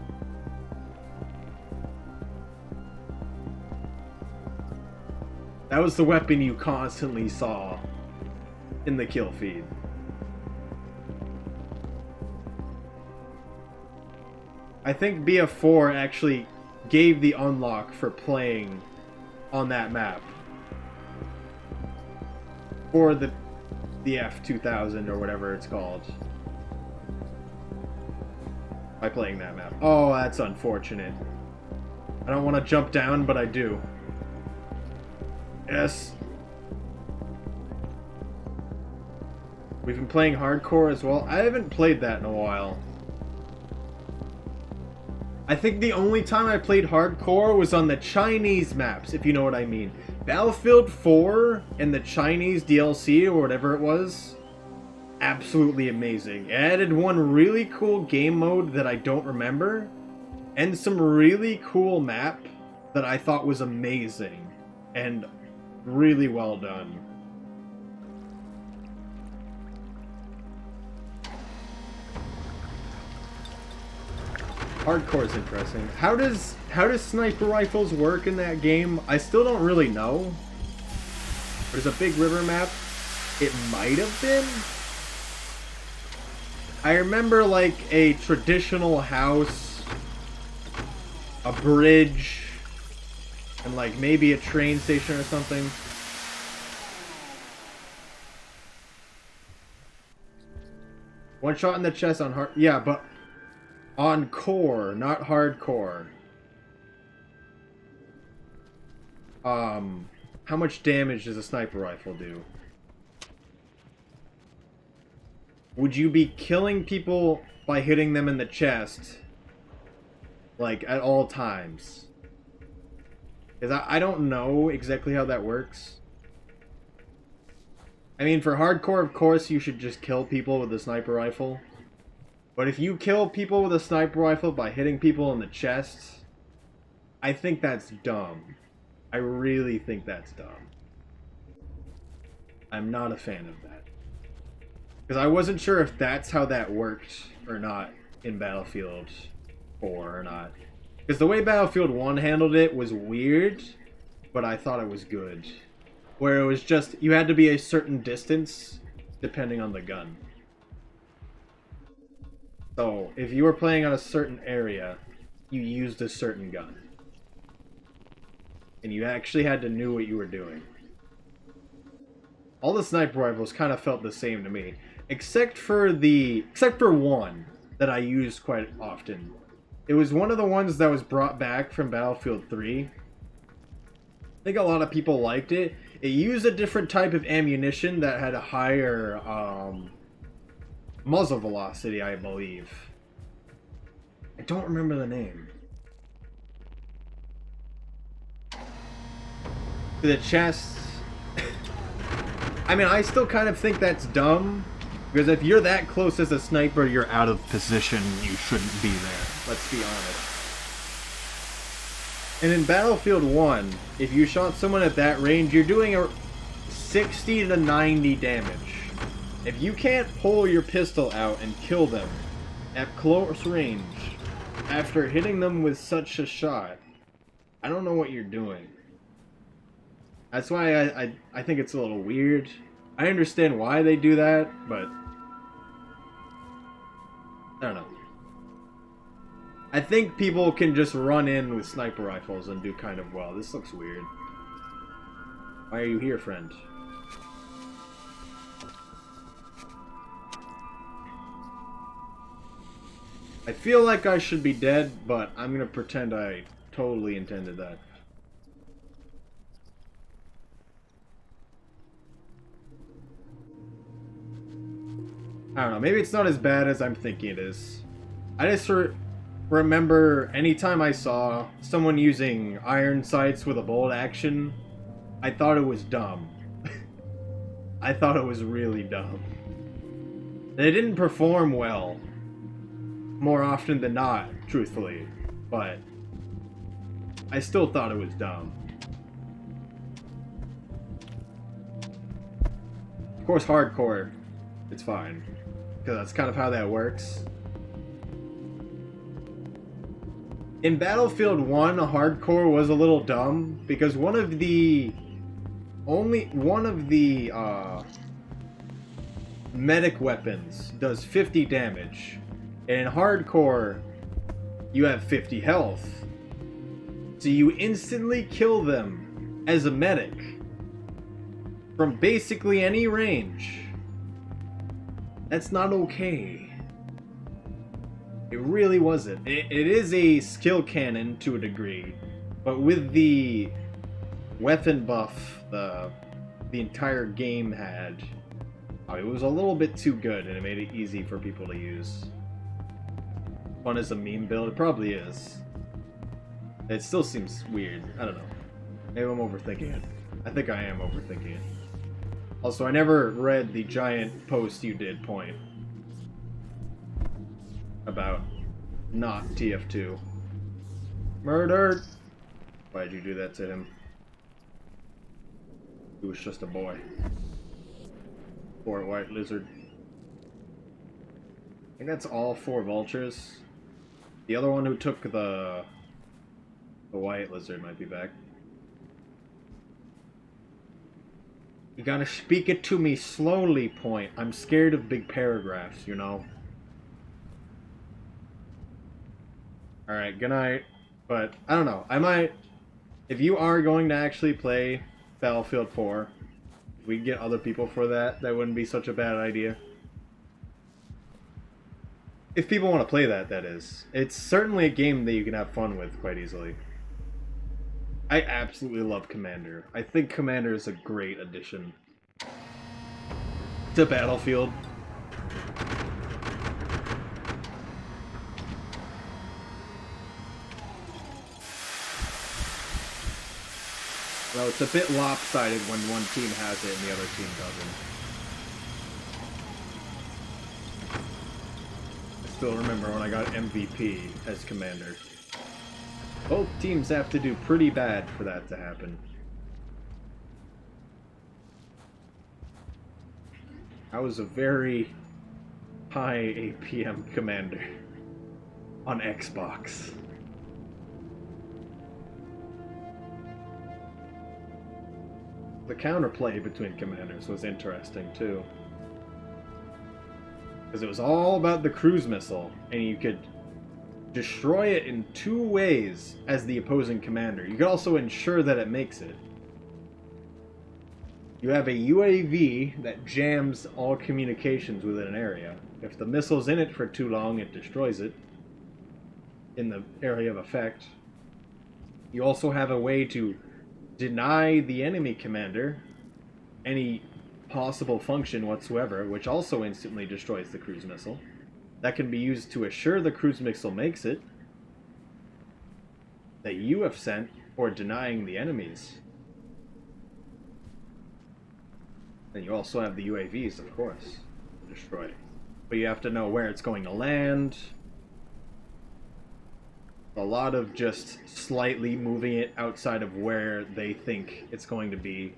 That was the weapon you constantly saw in the kill feed. I think BF4 actually gave the unlock for playing on that map. Or the F2000 or whatever it's called. By playing that map. Oh, that's unfortunate. I don't want to jump down, but I do. Yes. We've been playing hardcore as well. I haven't played that in a while. I think the only time I played hardcore was on the Chinese maps, if you know what I mean. Battlefield 4 and the Chinese DLC, or whatever it was, absolutely amazing. It added one really cool game mode that I don't remember, and some really cool map that I thought was amazing, and really well done. Hardcore is interesting. How does sniper rifles work in that game? I still don't really know. There's a big river map. It might have been. I remember like a traditional house, a bridge, and like maybe a train station or something. One shot in the chest on hard. Yeah, but on core, not hardcore. How much damage does a sniper rifle do? Would you be killing people by hitting them in the chest, like, at all times? Because I don't know exactly how that works. I mean, for hardcore, of course, you should just kill people with a sniper rifle. But if you kill people with a sniper rifle by hitting people in the chest, I think that's dumb. I really think that's dumb. I'm not a fan of that. Because I wasn't sure if that's how that worked or not in Battlefield 4 or not. Because the way Battlefield 1 handled it was weird, but I thought it was good. Where it was just, you had to be a certain distance depending on the gun. So, if you were playing on a certain area, you used a certain gun. And you actually had to know what you were doing. All the sniper rifles kind of felt the same to me. Except for one that I used quite often. It was one of the ones that was brought back from Battlefield 3. I think a lot of people liked it. It used a different type of ammunition that had a higher muzzle velocity, I believe. I don't remember the name. The chest. I mean, I still kind of think that's dumb. Because if you're that close as a sniper, you're out of position. You shouldn't be there. Let's be honest. And in Battlefield 1, if you shot someone at that range, you're doing a 60 to 90 damage. If you can't pull your pistol out and kill them at close range after hitting them with such a shot, I don't know what you're doing. That's why I think it's a little weird. I understand why they do that, but I don't know. I think people can just run in with sniper rifles and do kind of well. This looks weird. Why are you here, friend? I feel like I should be dead, but I'm gonna pretend I totally intended that. I don't know, maybe it's not as bad as I'm thinking it is. I just remember anytime I saw someone using iron sights with a bolt action, I thought it was dumb. I thought it was really dumb. They didn't perform well, more often than not, truthfully, but I still thought it was dumb. Of course, hardcore, it's fine. Because that's kind of how that works. In Battlefield 1, hardcore was a little dumb because one of the medic weapons does 50 damage. And in hardcore, you have 50 health. So you instantly kill them as a medic from basically any range. That's not okay. It really wasn't. It is a skill cannon to a degree, but with the weapon buff the entire game had, it was a little bit too good, and it made it easy for people to use. Fun as a meme build, it probably is. It still seems weird. I don't know. Maybe I'm overthinking it. I think I am overthinking it. Also, I never read the giant post you did point about not TF2. Murdered! Why'd you do that to him? He was just a boy. Poor white lizard. I think that's all 4 vultures. The other one who took the white lizard might be back. You gotta speak it to me slowly, point. I'm scared of big paragraphs, you know? Alright, good night. But, I don't know. I might... If you are going to actually play Battlefield 4, if we get other people for that, that wouldn't be such a bad idea. If people want to play that, that is. It's certainly a game that you can have fun with quite easily. I absolutely love Commander. I think Commander is a great addition to Battlefield. Well, it's a bit lopsided when one team has it and the other team doesn't. I still remember when I got MVP as Commander. Both teams have to do pretty bad for that to happen. I was a very high APM commander on Xbox. The counterplay between commanders was interesting too. Because it was all about the cruise missile, and you could destroy it in 2 ways as the opposing commander. You could also ensure that it makes it. You have a UAV that jams all communications within an area. If the missile's in it for too long, it destroys it. in the area of effect. You also have a way to deny the enemy commander any possible function whatsoever, which also instantly destroys the cruise missile. That can be used to assure the cruise missile makes it, that you have sent, or denying the enemies. And you also have the UAVs, of course, to destroy. But you have to know where it's going to land. A lot of just slightly moving it outside of where they think it's going to be.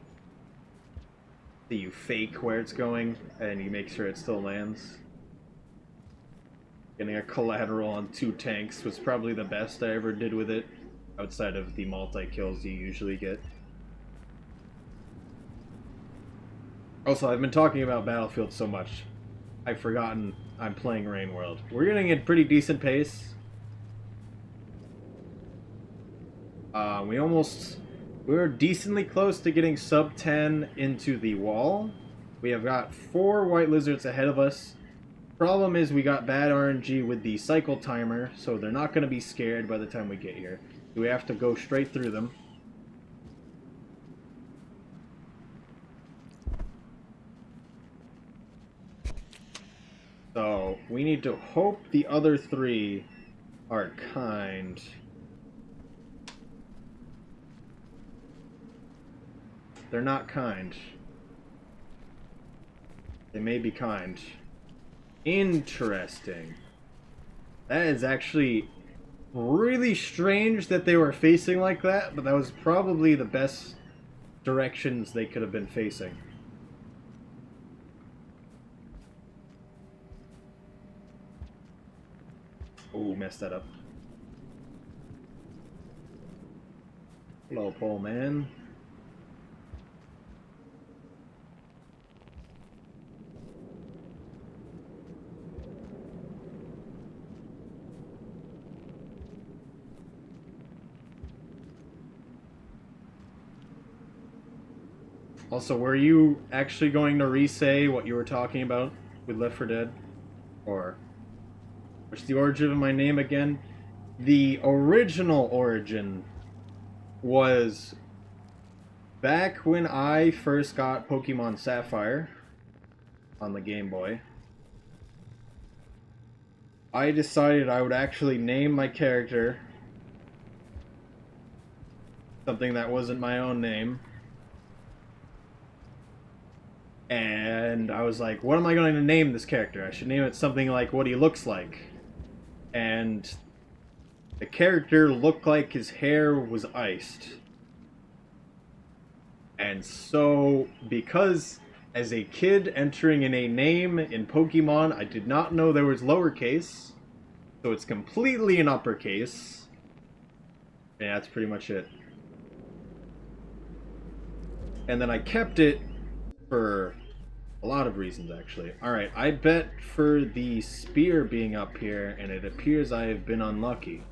So you fake where it's going, and you make sure it still lands. Getting a collateral on 2 tanks was probably the best I ever did with it, outside of the multi-kills you usually get. Also, I've been talking about Battlefield so much, I've forgotten I'm playing Rain World. We're getting a pretty decent pace. We're decently close to getting sub 10 into the wall. We have got 4 white lizards ahead of us. Problem is we got bad RNG with the cycle timer, so they're not going to be scared by the time we get here. We have to go straight through them. So we need to hope the other 3 are kind. They're not kind. They may be kind. Interesting. That is actually really strange that they were facing like that, but that was probably the best directions they could have been facing. Oh, messed that up. Hello, pole man. Also, were you actually going to re-say what you were talking about with Left 4 Dead? Or what's the origin of my name again? The original origin was back when I first got Pokemon Sapphire on the Game Boy. I decided I would actually name my character something that wasn't my own name. And I was like, what am I going to name this character? I should name it something like what he looks like. And the character looked like his hair was iced. And so, because as a kid entering in a name in Pokemon, I did not know there was lowercase. So it's completely in uppercase. And that's pretty much it. And then I kept it for a lot of reasons, actually. Alright, I bet for the spear being up here, and it appears I have been unlucky.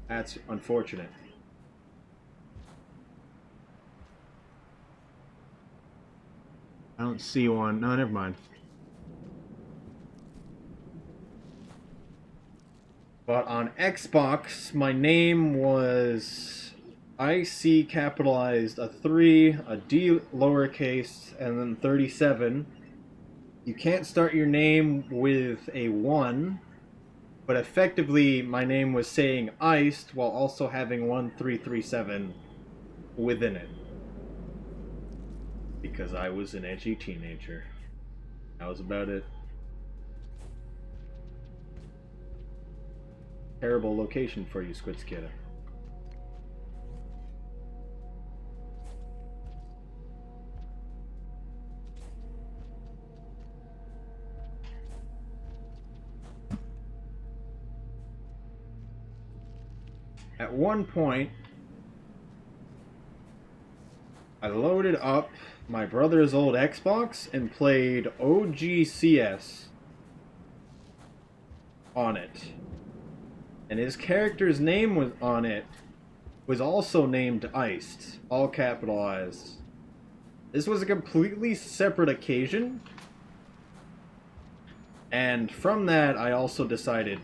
That's unfortunate. I don't see one. No, never mind. But on Xbox, my name was IC capitalized, a 3, a D lowercase, and then 37. You can't start your name with a 1, but effectively my name was saying iced while also having 1337 within it. Because I was an edgy teenager. That was about it. Terrible location for you, Squidskid. At one point, I loaded up my brother's old Xbox and played OGCS on it. And his character's name was on it, was also named Iced, all capitalized. This was a completely separate occasion. And from that, I also decided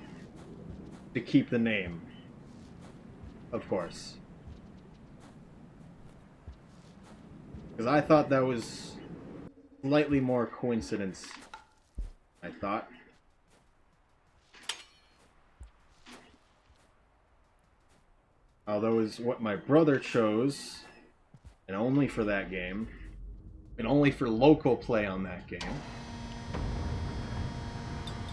to keep the name, of course. Because I thought that was slightly more coincidence, I thought. Although is what my brother chose, and only for that game, and only for local play on that game.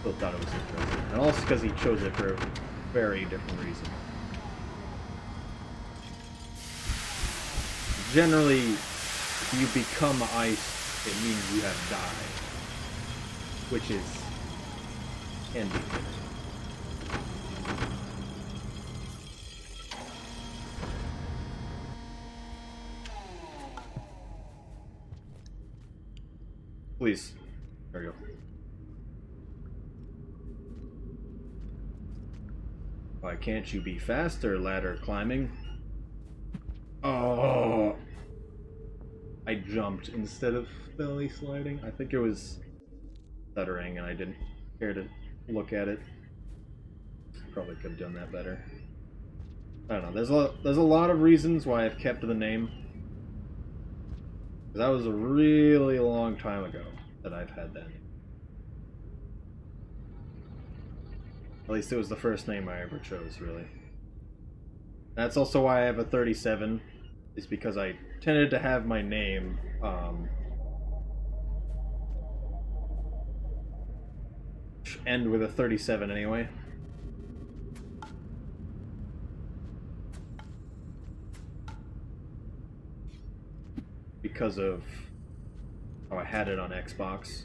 Still thought it was interesting. And also because he chose it for a very different reason. Generally, if you become ice, it means you have died. Which can be good. Please. There we go. Why can't you be faster, ladder climbing? Oh! I jumped instead of belly sliding. I think it was stuttering and I didn't care to look at it. Probably could have done that better. I don't know. There's a lot of reasons why I've kept the name. That was a really long time ago that I've had that name. At least it was the first name I ever chose, really. That's also why I have a 37, is because I tended to have my name, end with a 37 anyway. Because of how I had it on Xbox.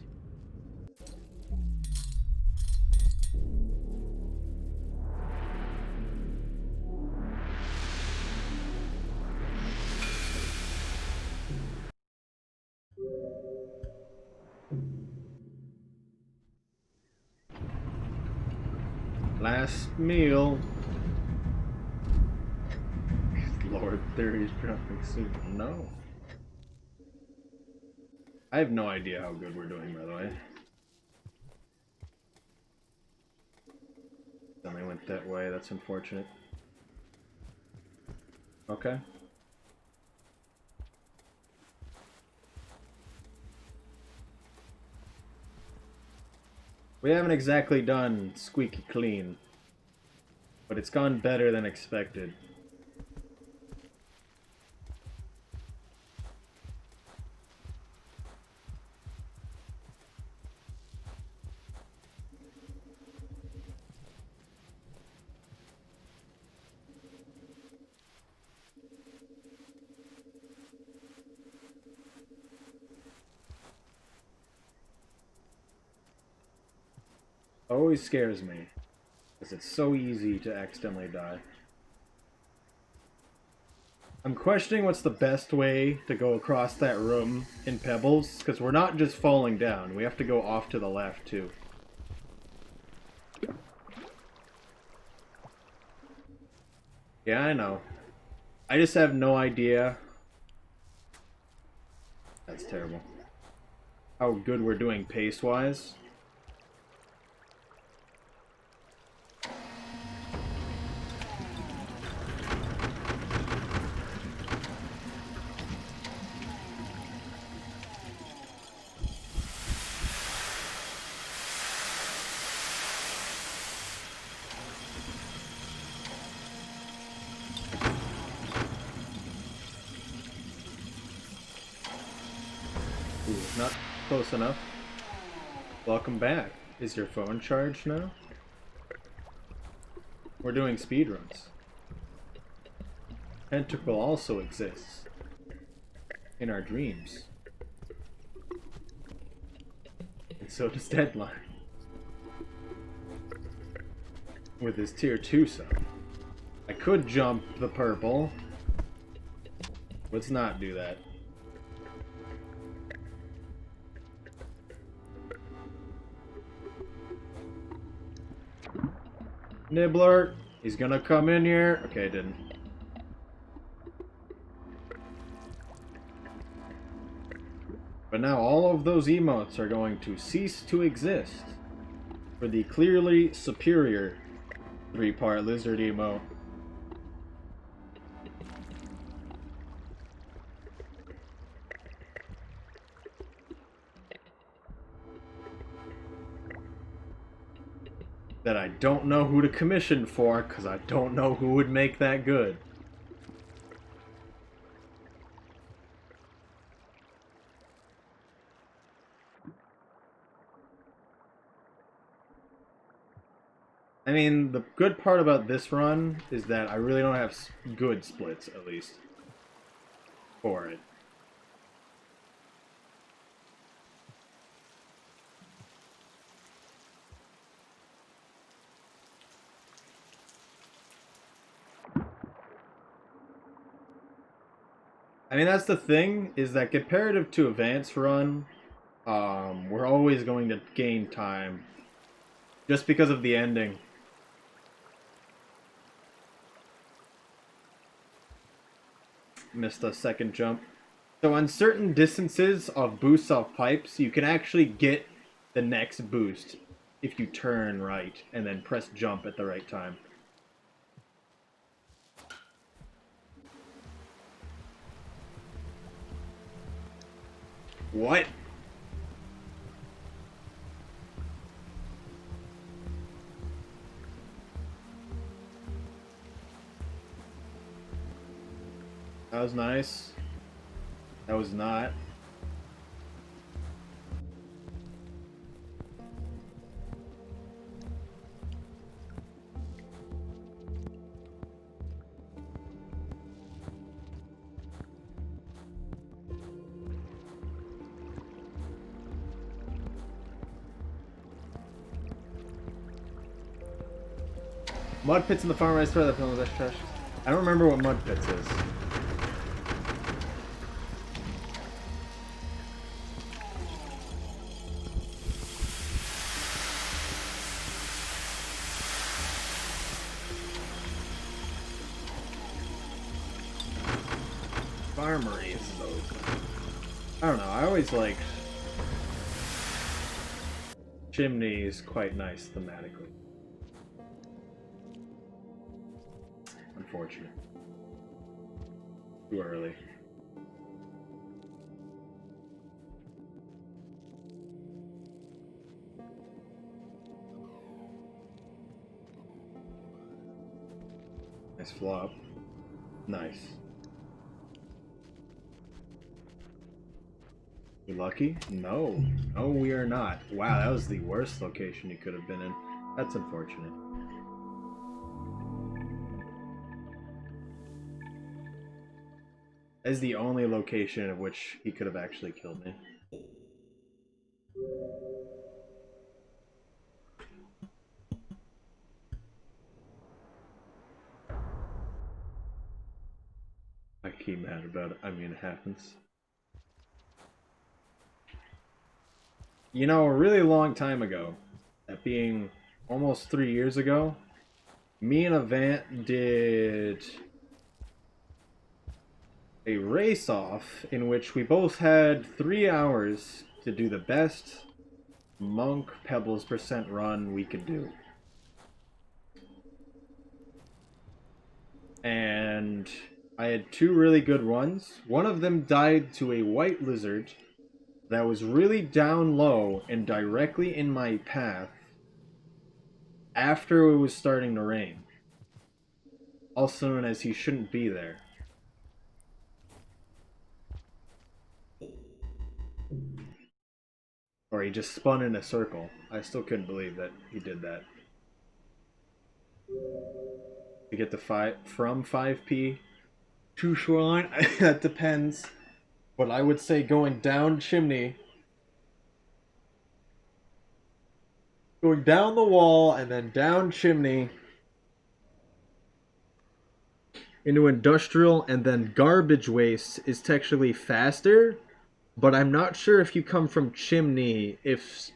Last meal. Lord, theory's dropping soon. No. I have no idea how good we're doing, by the way. Then I went that way, that's unfortunate. Okay. We haven't exactly done squeaky clean, but it's gone better than expected. Always scares me, because it's so easy to accidentally die. I'm questioning what's the best way to go across that room in Pebbles, because we're not just falling down, we have to go off to the left too. Yeah, I know. I just have no idea. That's terrible. How good we're doing pace-wise. Not close enough. Welcome back. Is your phone charged now? We're doing speedruns. Pentacle also exists. In our dreams. And so does Deadline. With his tier 2 sub. I could jump the purple. Let's not do that. Nibbler, he's gonna come in here. Okay, didn't. But now all of those emotes are going to cease to exist. for the clearly superior 3-part lizard emo. That I don't know who to commission for, because I don't know who would make that good. I mean, the good part about this run is that I really don't have good splits, at least, for it. I mean, that's the thing, is that comparative to Advanced Run, we're always going to gain time. Just because of the ending. Missed a second jump. So on certain distances of boosts off pipes, you can actually get the next boost if you turn right and then press jump at the right time. What? That was nice. That was not. Mud pits in the farmer's store that film was trash. I don't remember what mud pits is. Farmery is always fun. I don't know, I always liked chimneys quite nice thematically. Unfortunate. Too early. Nice flop. Nice. You lucky? No. No, we are not. Wow, that was the worst location you could have been in. That's unfortunate. As the only location of which he could have actually killed me. I keep mad about it. I mean, it happens. You know, a really long time ago, that being almost 3 years ago, me and Avant did a race-off in which we both had 3 hours to do the best Monk Pebbles % run we could do. And I had 2 really good runs. One of them died to a white lizard that was really down low and directly in my path after it was starting to rain. Also known as he shouldn't be there. Or he just spun in a circle. I still couldn't believe that he did that. To get to from 5P to Shoreline, that depends. But I would say going down chimney, going down the wall and then down chimney into industrial and then garbage waste is technically faster, but I'm not sure if you come from chimney if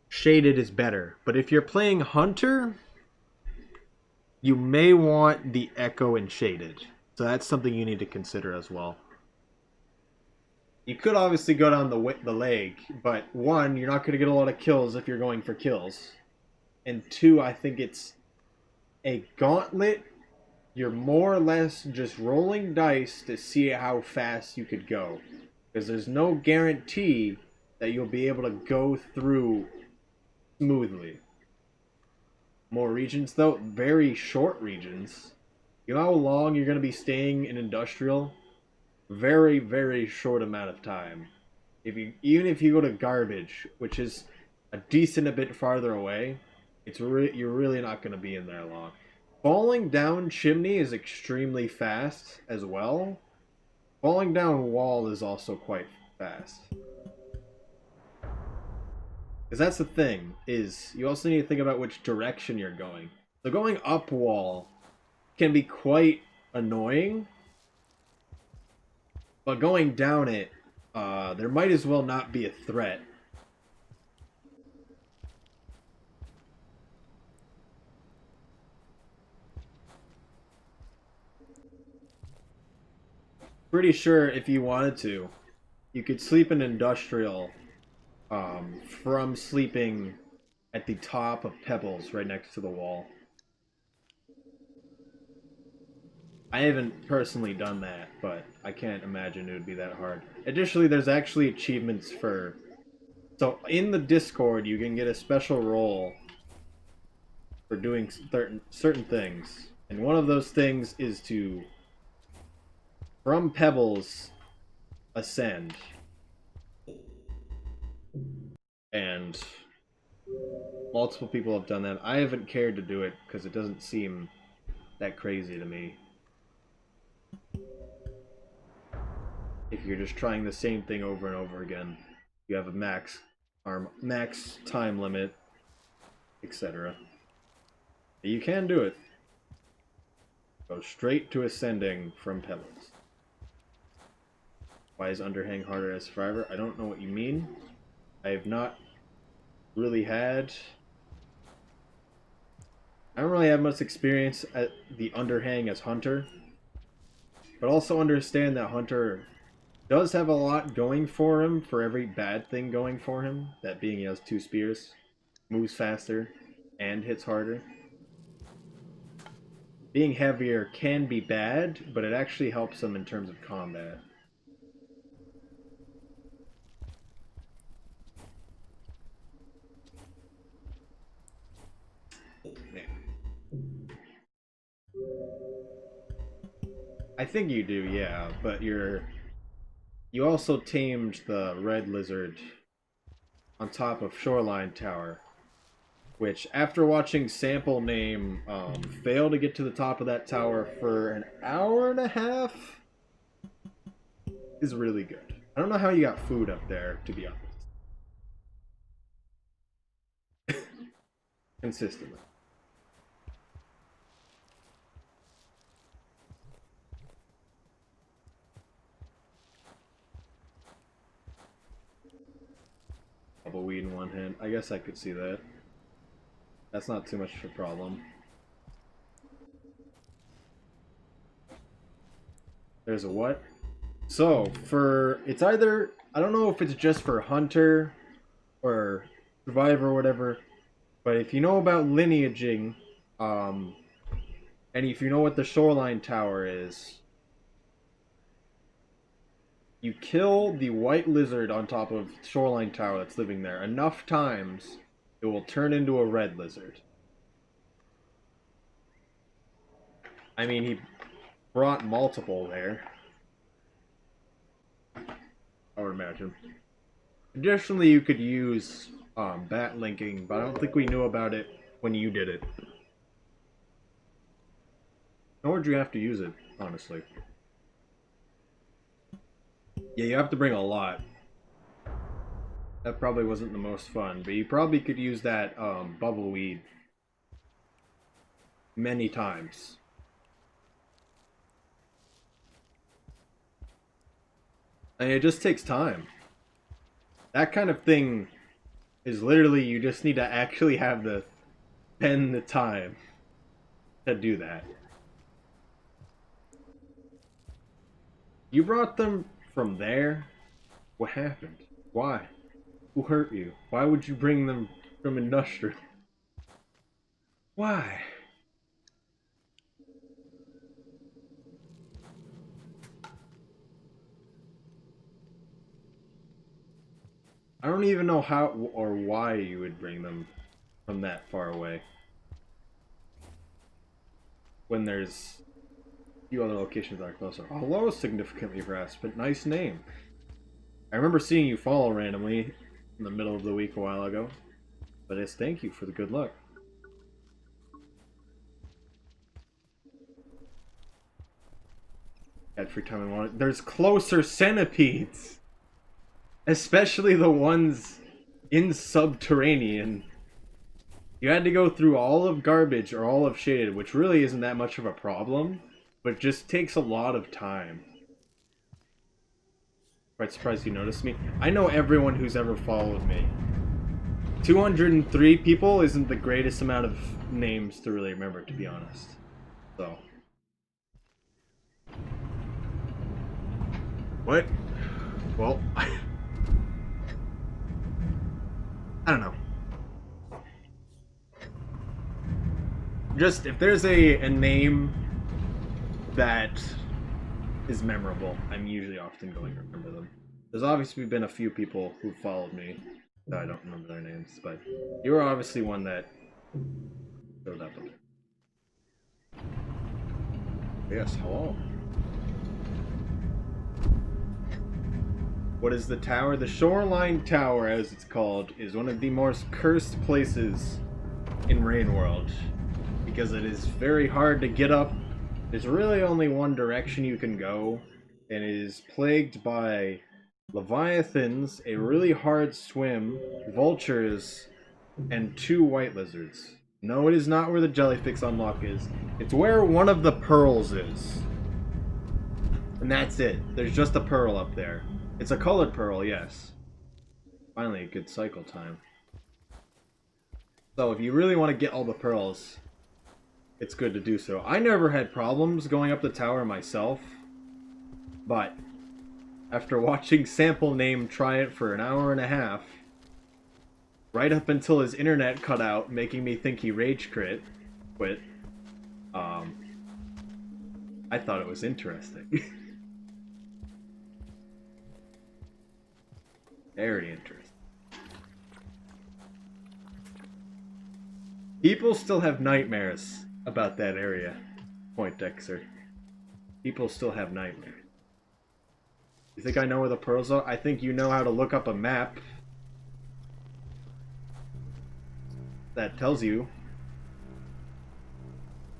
shaded is better. But if you're playing hunter, you may want the echo and shaded. So that's something you need to consider as well. You could obviously go down the leg, but one, you're not going to get a lot of kills if you're going for kills, and two, I think it's a gauntlet. You're more or less just rolling dice to see how fast you could go, because there's no guarantee that you'll be able to go through smoothly. More regions, though, very short regions. You know how long you're going to be staying in industrial? Very, very short amount of time. Even if you go to garbage, which is a decent a bit farther away, you're really not going to be in there long. Falling down chimney is extremely fast as well. Falling down wall is also quite fast. Because that's the thing, is you also need to think about which direction you're going. So going up wall can be quite annoying, but going down it, there might as well not be a threat. Pretty sure if you wanted to, you could sleep in industrial from sleeping at the top of pebbles right next to the wall. I haven't personally done that, but I can't imagine it would be that hard. Additionally, there's actually achievements for... So in the Discord, you can get a special role for doing certain things. And one of those things is to, from pebbles, ascend. And multiple people have done that. I haven't cared to do it because it doesn't seem that crazy to me. If you're just trying the same thing over and over again, you have a max time limit, etc. You can do it. Go straight to ascending from pebbles. Why is underhang harder as survivor? I don't know what you mean. I have not really had... I don't really have much experience at the underhang as hunter. But also understand that hunter does have a lot going for him for every bad thing going for him. That being he has 2 spears, moves faster, and hits harder. Being heavier can be bad, but it actually helps him in terms of combat. I think you do, yeah, but you also tamed the red lizard on top of Shoreline Tower, which, after watching Sample Name fail to get to the top of that tower for an hour and a half, is really good. I don't know how you got food up there, to be honest. Consistently. Weed in one hand. I guess I could see that. That's not too much of a problem. There's a what? So, it's either... I don't know if it's just for Hunter or Survivor or whatever, but if you know about lineaging, and if you know what the Shoreline Tower is, you kill the white lizard on top of Shoreline Tower that's living there enough times, it will turn into a red lizard. I mean, he brought multiple there, I would imagine. Additionally, you could use bat linking, but I don't think we knew about it when you did it. Nor would you have to use it, honestly. Yeah, you have to bring a lot. That probably wasn't the most fun, but you probably could use that bubbleweed many times. And it just takes time. That kind of thing is literally, you just need to actually have spend the time to do that. You brought them from there? What happened? Why? Who hurt you? Why would you bring them from industrial? Why? I don't even know how or why you would bring them from that far away. When there's a few other locations that are closer. Hello, significantly harassed, but nice name. I remember seeing you follow randomly in the middle of the week a while ago. But it's thank you for the good luck. Had free time I wanted. There's closer centipedes! Especially the ones in subterranean. You had to go through all of garbage or all of shaded, which really isn't that much of a problem, but just takes a lot of time. Quite surprised you noticed me. I know everyone who's ever followed me. 203 people isn't the greatest amount of names to really remember, to be honest. So. What? Well, I don't know. Just, if there's a name that is memorable, I'm usually often going to remember them. There's obviously been a few people who followed me that I don't remember their names, but you were obviously one that showed up. Yes, hello. What is the tower? The Shoreline Tower, as it's called, is one of the most cursed places in Rain World, because it is very hard to get up. There's really only one direction you can go, and it is plagued by leviathans, a really hard swim, vultures, and 2 white lizards. No, it is not where the jellyfish unlock is. It's where one of the pearls is. And that's it. There's just a pearl up there. It's a colored pearl, yes. Finally, a good cycle time. So if you really want to get all the pearls, it's good to do so. I never had problems going up the tower myself, but after watching Sample Name try it for an hour and a half, right up until his internet cut out, making me think he rage quit, I thought it was interesting. Very interesting. People still have nightmares about that area, Point Dexter. People still have nightmares. You think I know where the pearls are? I think you know how to look up a map that tells you,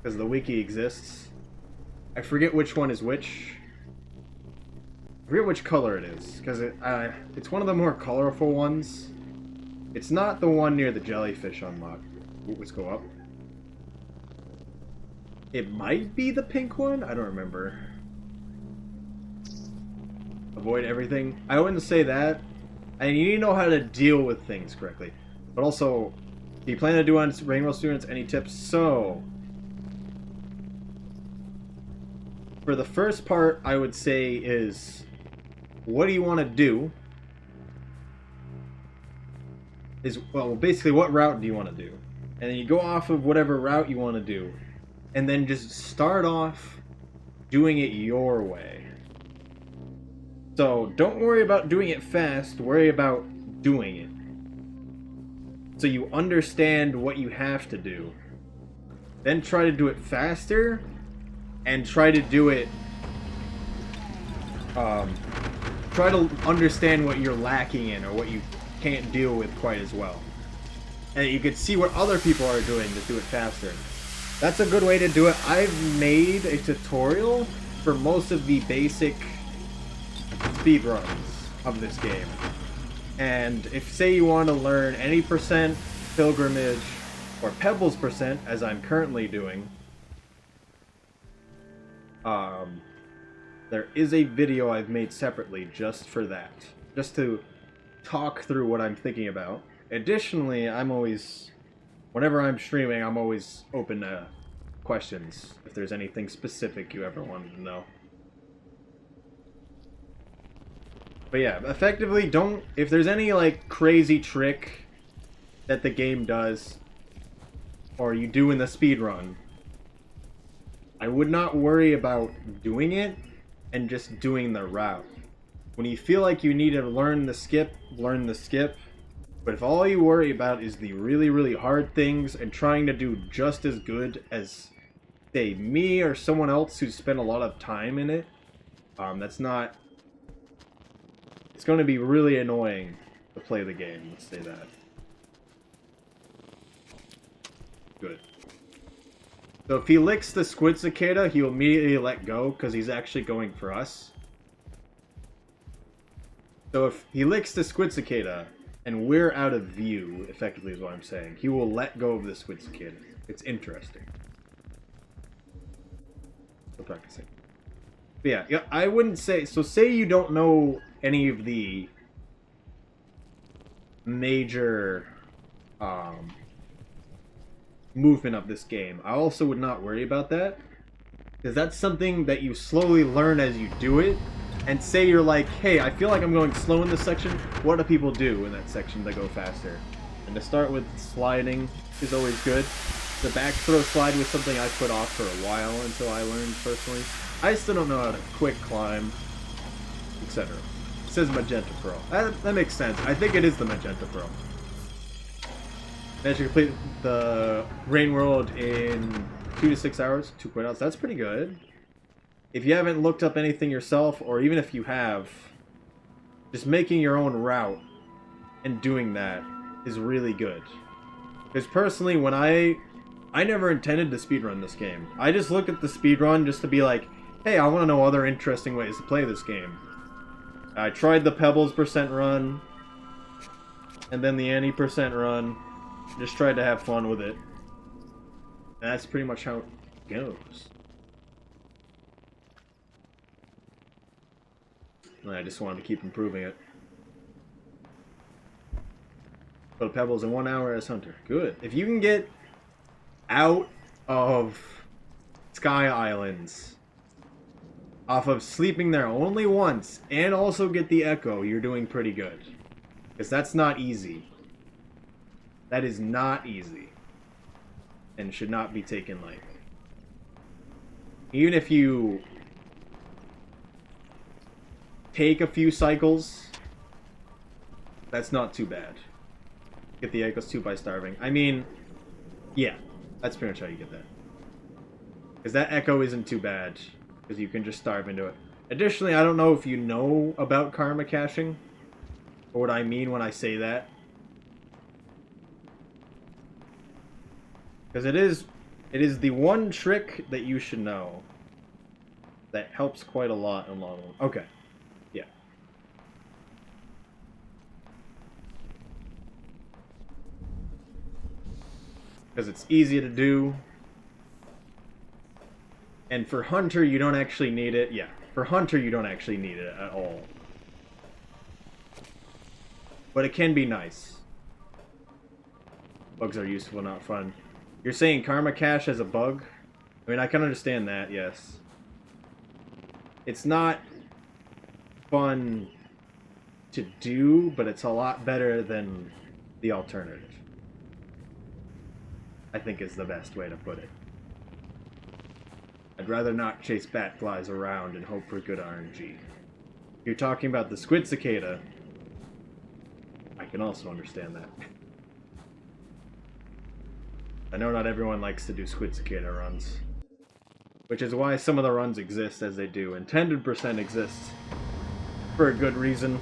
because the wiki exists. I forget which one is which. I forget which color it is, because it's one of the more colorful ones. It's not the one near the jellyfish unlock. Let's go up. It might be the pink one? I don't remember. Avoid everything. I wouldn't say that. And you need to know how to deal with things correctly. But also, do you plan to do on Rainbow Students any tips? So, for the first part, I would say is, what do you want to do? Well, basically, what route do you want to do? And then you go off of whatever route you want to do. And then just start off doing it your way. So, don't worry about doing it fast, worry about doing it. So you understand what you have to do. Then try to do it faster, and try to do it... try to understand what you're lacking in, or what you can't deal with quite as well. And you can see what other people are doing to do it faster. That's a good way to do it. I've made a tutorial for most of the basic speedruns of this game. And if, say, you want to learn any percent, pilgrimage, or pebbles percent, as I'm currently doing, there is a video I've made separately just for that. Just to talk through what I'm thinking about. Additionally, whenever I'm streaming, I'm always open to questions, if there's anything specific you ever wanted to know. But yeah, effectively, don't... If there's any, like, crazy trick that the game does, or you do in the speedrun, I would not worry about doing it and just doing the route. When you feel like you need to learn the skip, learn the skip. But if all you worry about is the really, really hard things and trying to do just as good as, say, me or someone else who's spent a lot of time in it, that's not... It's going to be really annoying to play the game, let's say that. Good. So if he licks the squid cicada, he'll immediately let go because he's actually going for us. So if he licks the squid cicada and we're out of view, effectively is what I'm saying, he will let go of the squid cicada. It's interesting. Still practicing. But yeah, I wouldn't say... So say you don't know any of the major movement of this game. I also would not worry about that, because that's something that you slowly learn as you do it. And say you're like, hey, I feel like I'm going slow in this section. What do people do in that section to go faster? And to start with, sliding is always good. The back throw slide was something I put off for a while until I learned personally. I still don't know how to quick climb, etc. It says Magenta Pro. That makes sense. I think it is the Magenta Pro. Managed to complete the Rain World in 2 to 6 hours, 2 hours. That's pretty good. If you haven't looked up anything yourself, or even if you have, just making your own route and doing that is really good. Because personally, when I never intended to speedrun this game. I just looked at the speedrun just to be like, hey, I want to know other interesting ways to play this game. I tried the Pebbles % run, and then the Annie % run. Just tried to have fun with it. And that's pretty much how it goes. And I just wanted to keep improving it. Put Pebbles in 1 hour as Hunter. Good. If you can get out of Sky Islands off of sleeping there only once and also get the Echo, you're doing pretty good. Because that's not easy. That is not easy. And should not be taken lightly. Even if you take a few cycles, that's not too bad. Get the Echoes too by starving. I mean, yeah, that's pretty much how you get that. Because that Echo isn't too bad, because you can just starve into it. Additionally, I don't know if you know about karma caching, or what I mean when I say that. Because it is the one trick that you should know that helps quite a lot in long run. Okay. Yeah. Because it's easy to do. And for Hunter, you don't actually need it. Yeah. For Hunter, you don't actually need it at all. But it can be nice. Bugs are useful, not fun. You're saying Karma Cache as a bug? I mean, I can understand that, yes. It's not fun to do, but it's a lot better than the alternative. I think is the best way to put it. I'd rather not chase bat flies around and hope for good RNG. If you're talking about the squid cicada, I can also understand that. I know not everyone likes to do squid cicada runs, which is why some of the runs exist as they do. Intended % exists for a good reason.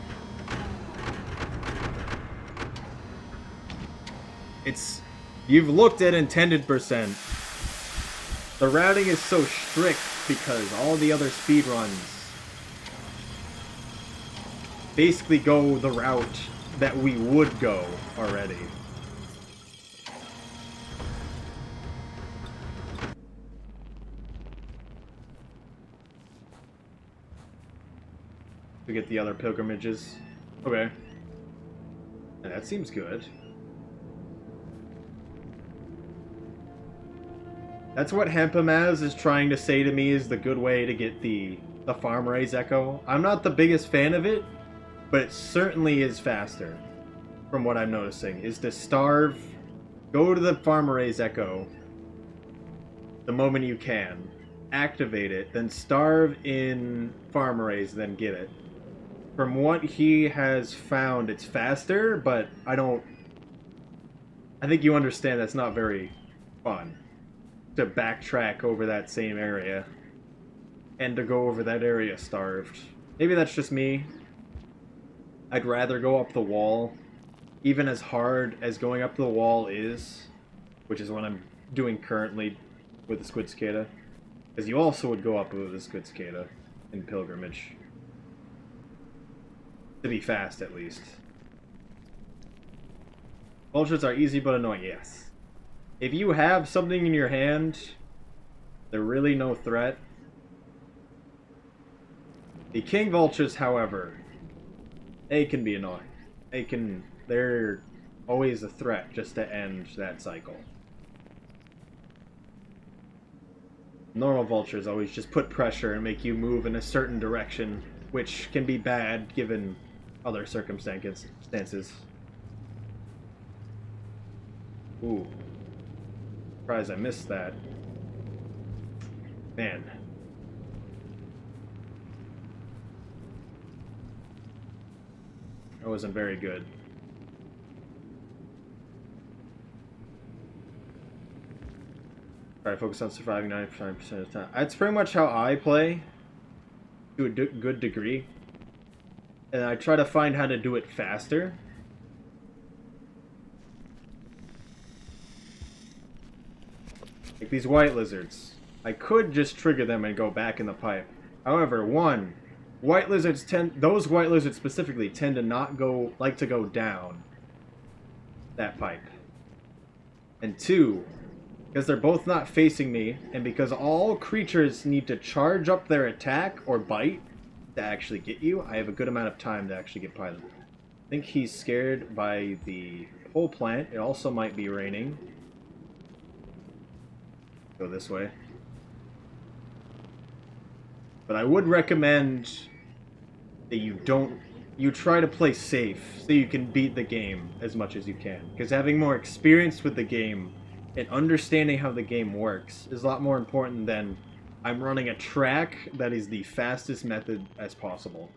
You've looked at intended %. The routing is so strict because all the other speedruns basically go the route that we would go already. To get the other pilgrimages. Okay. And that seems good. That's what Hempamaz is trying to say to me is the good way to get the farm raise echo. I'm not the biggest fan of it, but it certainly is faster, from what I'm noticing, is to starve, go to the Farm Array's Echo the moment you can, activate it, then starve in Farm Arrays, then get it. From what he has found, it's faster, but I think you understand that's not very fun to backtrack over that same area and to go over that area starved. Maybe that's just me. I'd rather go up the wall, even as hard as going up the wall is, which is what I'm doing currently with the Squid Cicada, because you also would go up with the Squid Cicada in Pilgrimage. To be fast, at least. Vultures are easy but annoying, yes. If you have something in your hand, they're really no threat. The king vultures, however, they can be annoying. They're always a threat just to end that cycle. Normal vultures always just put pressure and make you move in a certain direction, which can be bad given other circumstances. Ooh. Surprised I missed that. Man. That wasn't very good. Try to focus on surviving 95% of the time. That's pretty much how I play, to a good degree. And I try to find how to do it faster. Like these white lizards. I could just trigger them and go back in the pipe. However, one, those white lizards specifically tend to not like to go down that pipe. And two, because they're both not facing me, and because all creatures need to charge up their attack or bite to actually get you, I have a good amount of time to actually get by them. I think he's scared by the whole plant. It also might be raining. Go this way. But I would recommend that you try to play safe so you can beat the game as much as you can. Because having more experience with the game and understanding how the game works is a lot more important than I'm running a track that is the fastest method as possible.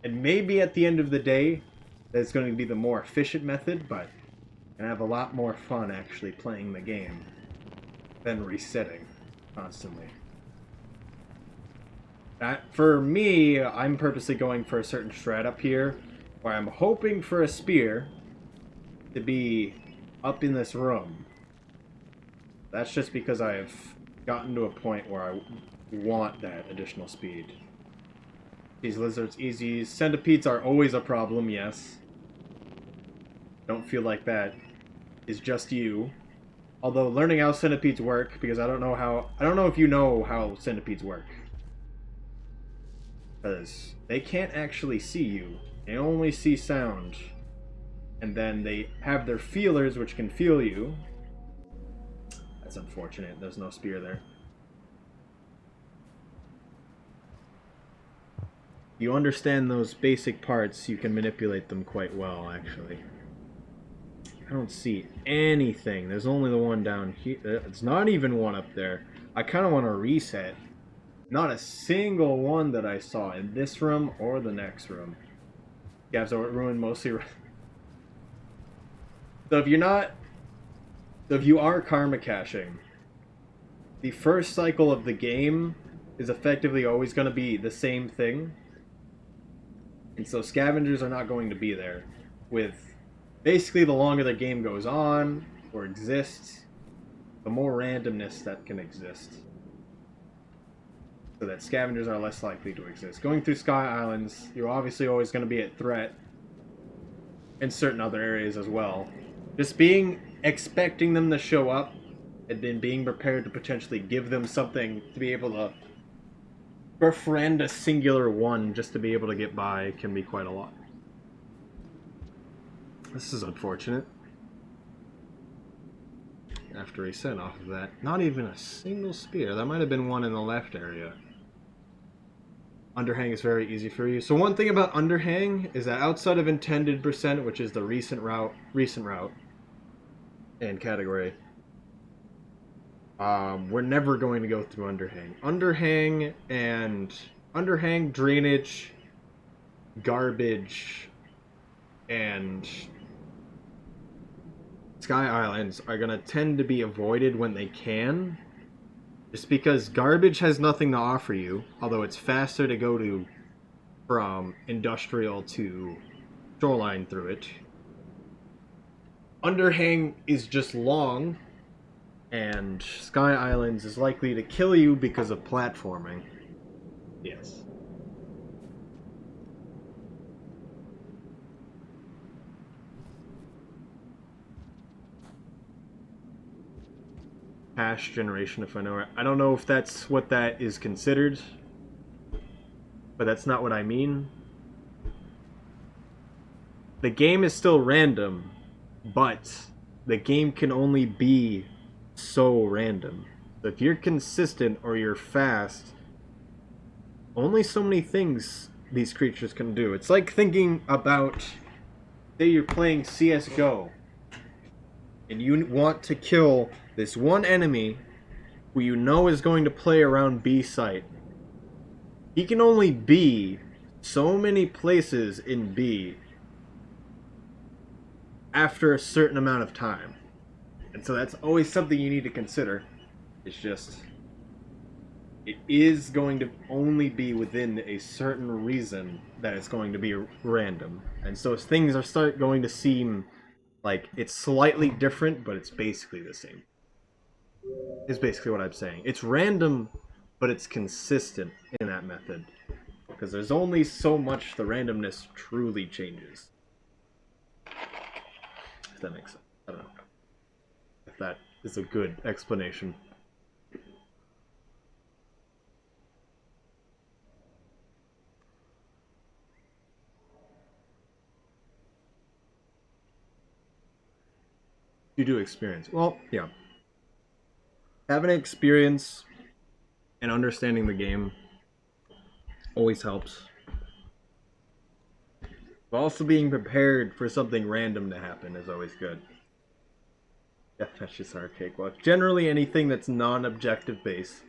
And maybe at the end of the day, that's going to be the more efficient method, but I have a lot more fun actually playing the game than resetting constantly. For me, I'm purposely going for a certain strat up here, where I'm hoping for a spear to be up in this room. That's just because I've gotten to a point where I want that additional speed. These lizards easy. Centipedes are always a problem, yes. Don't feel like that is just you. Although learning how centipedes work, because I don't know if you know how centipedes work. Because they can't actually see you. They only see sound. And then they have their feelers, which can feel you. That's unfortunate. There's no spear there. You understand those basic parts, you can manipulate them quite well, actually. I don't see anything. There's only the one down here. It's not even one up there. I kind of want to reset. Not a single one that I saw in this room or the next room. Gavs are ruined mostly. So if you are karma caching, the first cycle of the game is effectively always going to be the same thing. And so scavengers are not going to be there. With basically the longer the game goes on or exists, the more randomness that can exist. So that scavengers are less likely to exist. Going through Sky Islands, you're obviously always going to be at threat in certain other areas as well. Just expecting them to show up and then being prepared to potentially give them something to be able to befriend a singular one just to be able to get by can be quite a lot. This is unfortunate. After he set off of that, not even a single spear. That might have been one in the left area. Underhang is very easy for you. So one thing about underhang is that outside of intended percent, which is the recent route and category, we're never going to go through underhang. Underhang, drainage, garbage, and Sky Islands are going to tend to be avoided when they can. Just because garbage has nothing to offer you, although it's faster to go to from industrial to shoreline through it. Underhang is just long, and Sky Islands is likely to kill you because of platforming. Yes. Hash generation, if I know it. I don't know if that's what that is considered, but that's not what I mean. The game is still random, but the game can only be so random. So if you're consistent or you're fast, only so many things these creatures can do. It's like thinking about, say you're playing CSGO, and you want to kill this one enemy who you know is going to play around B site. He can only be so many places in B after a certain amount of time. And so that's always something you need to consider. It's just, it is going to only be within a certain reason that it's going to be random. And so things are going to seem like it's slightly different, but it's basically the same. Is basically what I'm saying. It's random, but it's consistent in that method. Because there's only so much the randomness truly changes. If that makes sense. I don't know if that is a good explanation. You do experience. Well, yeah. Having experience and understanding the game always helps. But also being prepared for something random to happen is always good. Death Touch is our cakewalk. Generally, anything that's non-objective based,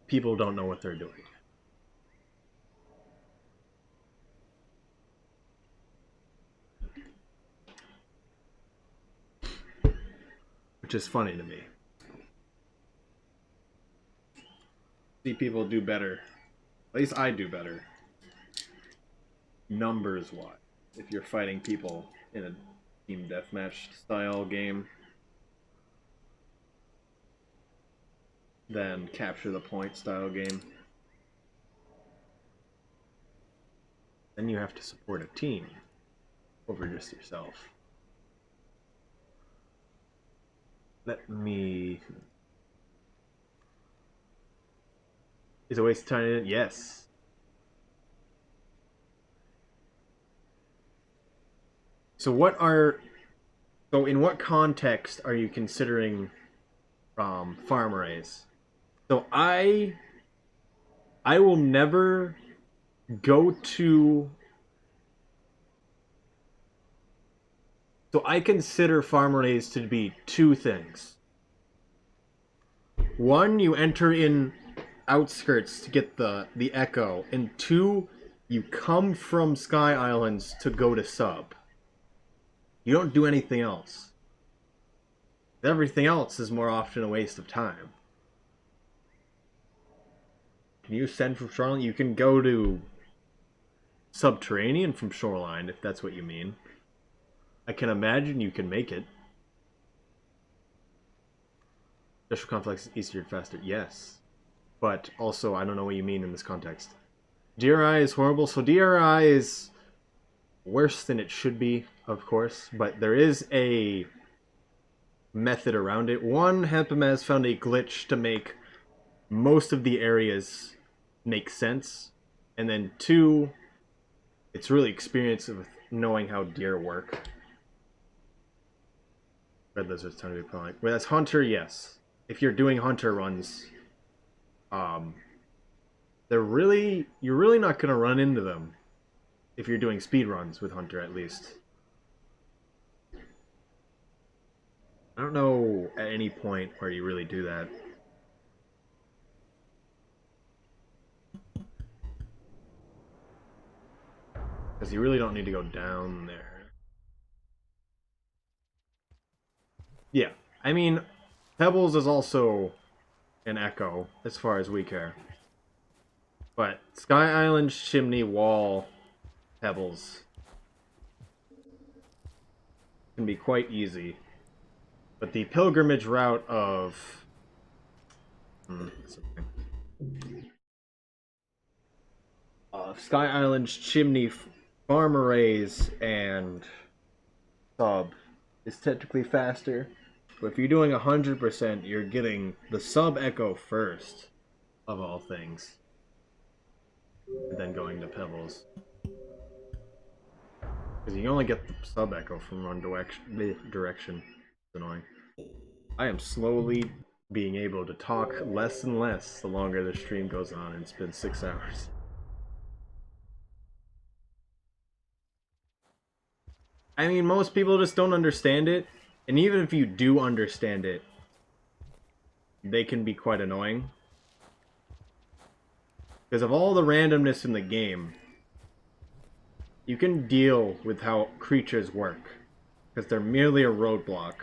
people don't know what they're doing. Which is funny to me. See people do better. At least I do better. Numbers wise. If you're fighting people in a team deathmatch style game, than capture the point style game. Then you have to support a team over just yourself. Let me... Is it a waste of time? Yes. So in what context are you considering farm arrays? So I will never go to... So I consider farm arrays to be two things. One, you enter in outskirts to get the echo, and two, you come from Sky Islands to go to sub. You don't do anything else. Everything else is more often a waste of time. Can you ascend from Shoreline? You can go to Subterranean from Shoreline, if that's what you mean. I can imagine you can make it. Special complex is easier and faster. Yes. But also, I don't know what you mean in this context. DRI is horrible. So DRI is worse than it should be, of course. But there is a method around it. One, Hempem has found a glitch to make most of the areas make sense. And then two, it's really experience with knowing how deer work. Red Lizard's time to be polite. Whereas Hunter, yes. If you're doing Hunter runs, you're really not gonna run into them if you're doing speed runs with Hunter, at least. I don't know at any point where you really do that. Because you really don't need to go down there. Yeah, I mean, Pebbles is also an echo, as far as we care. But Sky Island, Chimney, Wall, Pebbles can be quite easy. But the pilgrimage route of... Sky Island's Chimney, Farm Arrays, and Sub is technically faster. But if you're doing 100%, you're getting the Sub Echo first, of all things. And then going to Pebbles. Because you only get the Sub Echo from one direction. It's annoying. I am slowly being able to talk less and less the longer the stream goes on, and it's been 6 hours. I mean, most people just don't understand it, and even if you do understand it, they can be quite annoying. Because of all the randomness in the game, you can deal with how creatures work, because they're merely a roadblock.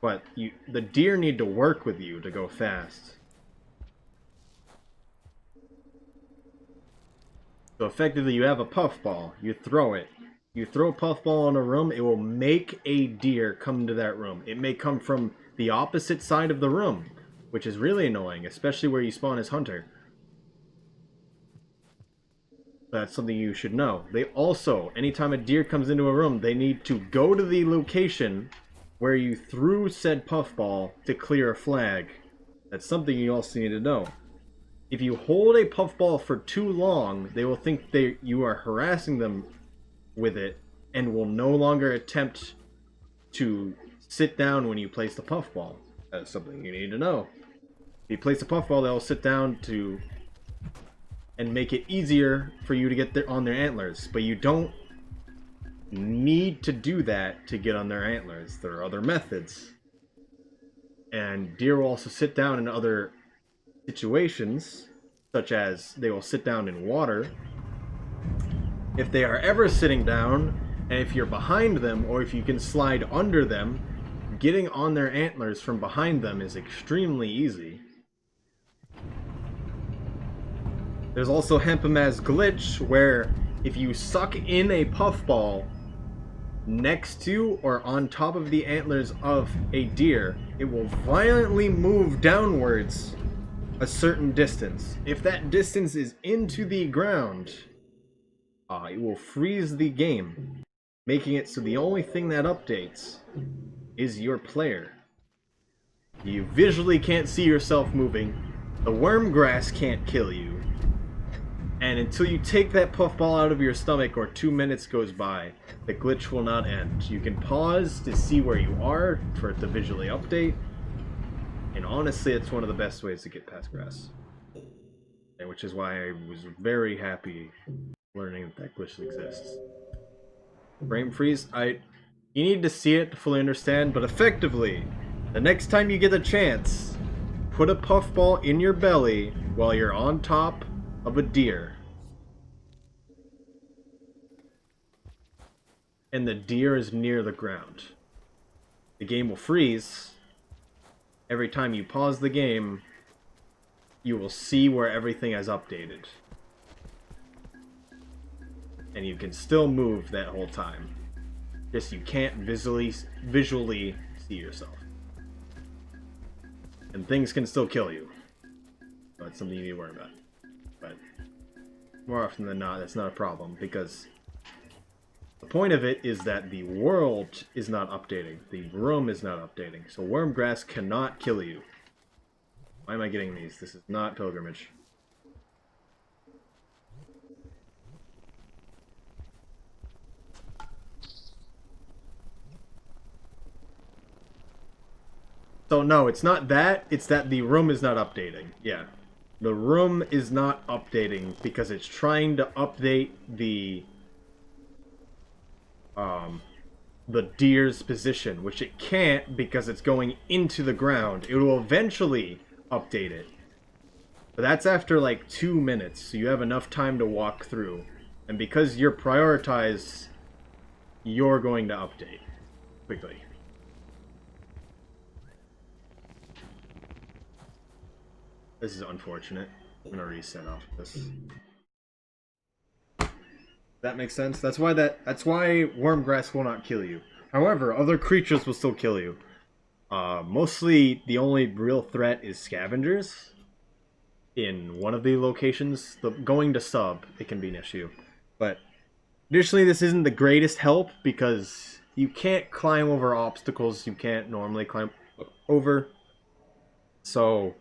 But the deer need to work with you to go fast. So effectively, you have a puffball, you throw it. You throw a puffball in a room, it will make a deer come into that room. It may come from the opposite side of the room, which is really annoying, especially where you spawn as Hunter. That's something you should know. They also, anytime a deer comes into a room, they need to go to the location where you threw said puffball to clear a flag. That's something you also need to know. If you hold a puffball for too long, they will think you are harassing them with it and will no longer attempt to sit down when you place the puffball. That's something you need to know. If you place the puffball, they'll sit down to and make it easier for you to get on their antlers. But you don't need to do that to get on their antlers. There are other methods. And deer will also sit down in other situations, such as they will sit down in water. If they are ever sitting down, and if you're behind them, or if you can slide under them, getting on their antlers from behind them is extremely easy. There's also Hempamaz glitch, where if you suck in a puffball next to or on top of the antlers of a deer, it will violently move downwards a certain distance. If that distance is into the ground, it will freeze the game, making it so the only thing that updates is your player. You visually can't see yourself moving, the worm grass can't kill you, and until you take that puffball out of your stomach or 2 minutes goes by, the glitch will not end. You can pause to see where you are for it to visually update, and honestly, it's one of the best ways to get past grass. And which is why I was very happy learning that glitch exists. Frame freeze, you need to see it to fully understand, but effectively, the next time you get a chance, put a puffball in your belly while you're on top of a deer. And the deer is near the ground. The game will freeze. Every time you pause the game, you will see where everything has updated. And you can still move that whole time. Just you can't visually see yourself. And things can still kill you. So that's something you need to worry about. But more often than not, that's not a problem, because the point of it is that the world is not updating. The room is not updating. So wormgrass cannot kill you. Why am I getting these? This is not pilgrimage. So no, it's not that. It's that the room is not updating. Yeah. The room is not updating because it's trying to update um, the deer's position, which it can't because it's going into the ground. It will eventually update it. But that's after like 2 minutes, so you have enough time to walk through. And because you're prioritized, you're going to update quickly. This is unfortunate. I'm gonna reset off this. That makes sense. That's why wormgrass will not kill you. However, other creatures will still kill you. Mostly the only real threat is scavengers. In one of the locations, going to sub, it can be an issue. But additionally, this isn't the greatest help because you can't climb over obstacles you can't normally climb over. So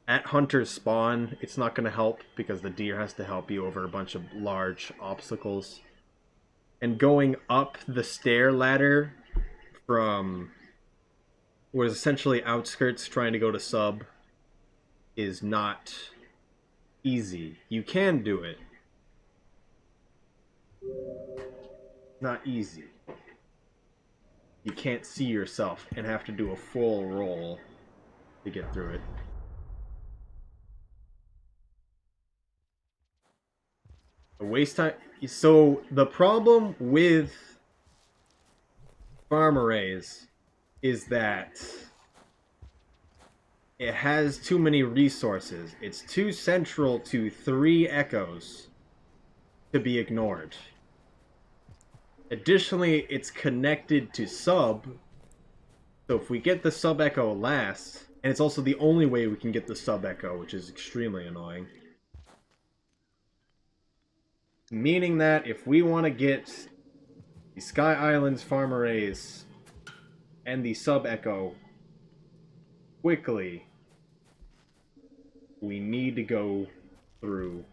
at Hunter's spawn, it's not going to help because the deer has to help you over a bunch of large obstacles. And going up the stair ladder from what is essentially outskirts trying to go to sub is not easy. You can do it. Not easy. You can't see yourself and have to do a full roll to get through it. A waste time. So the problem with farm arrays is that it has too many resources. It's too central to 3 echoes to be ignored. Additionally, it's connected to sub, so if we get the sub echo last, and it's also the only way we can get the sub echo, which is extremely annoying. Meaning that if we want to get the Sky Islands farm arrays and the sub echo quickly, we need to go through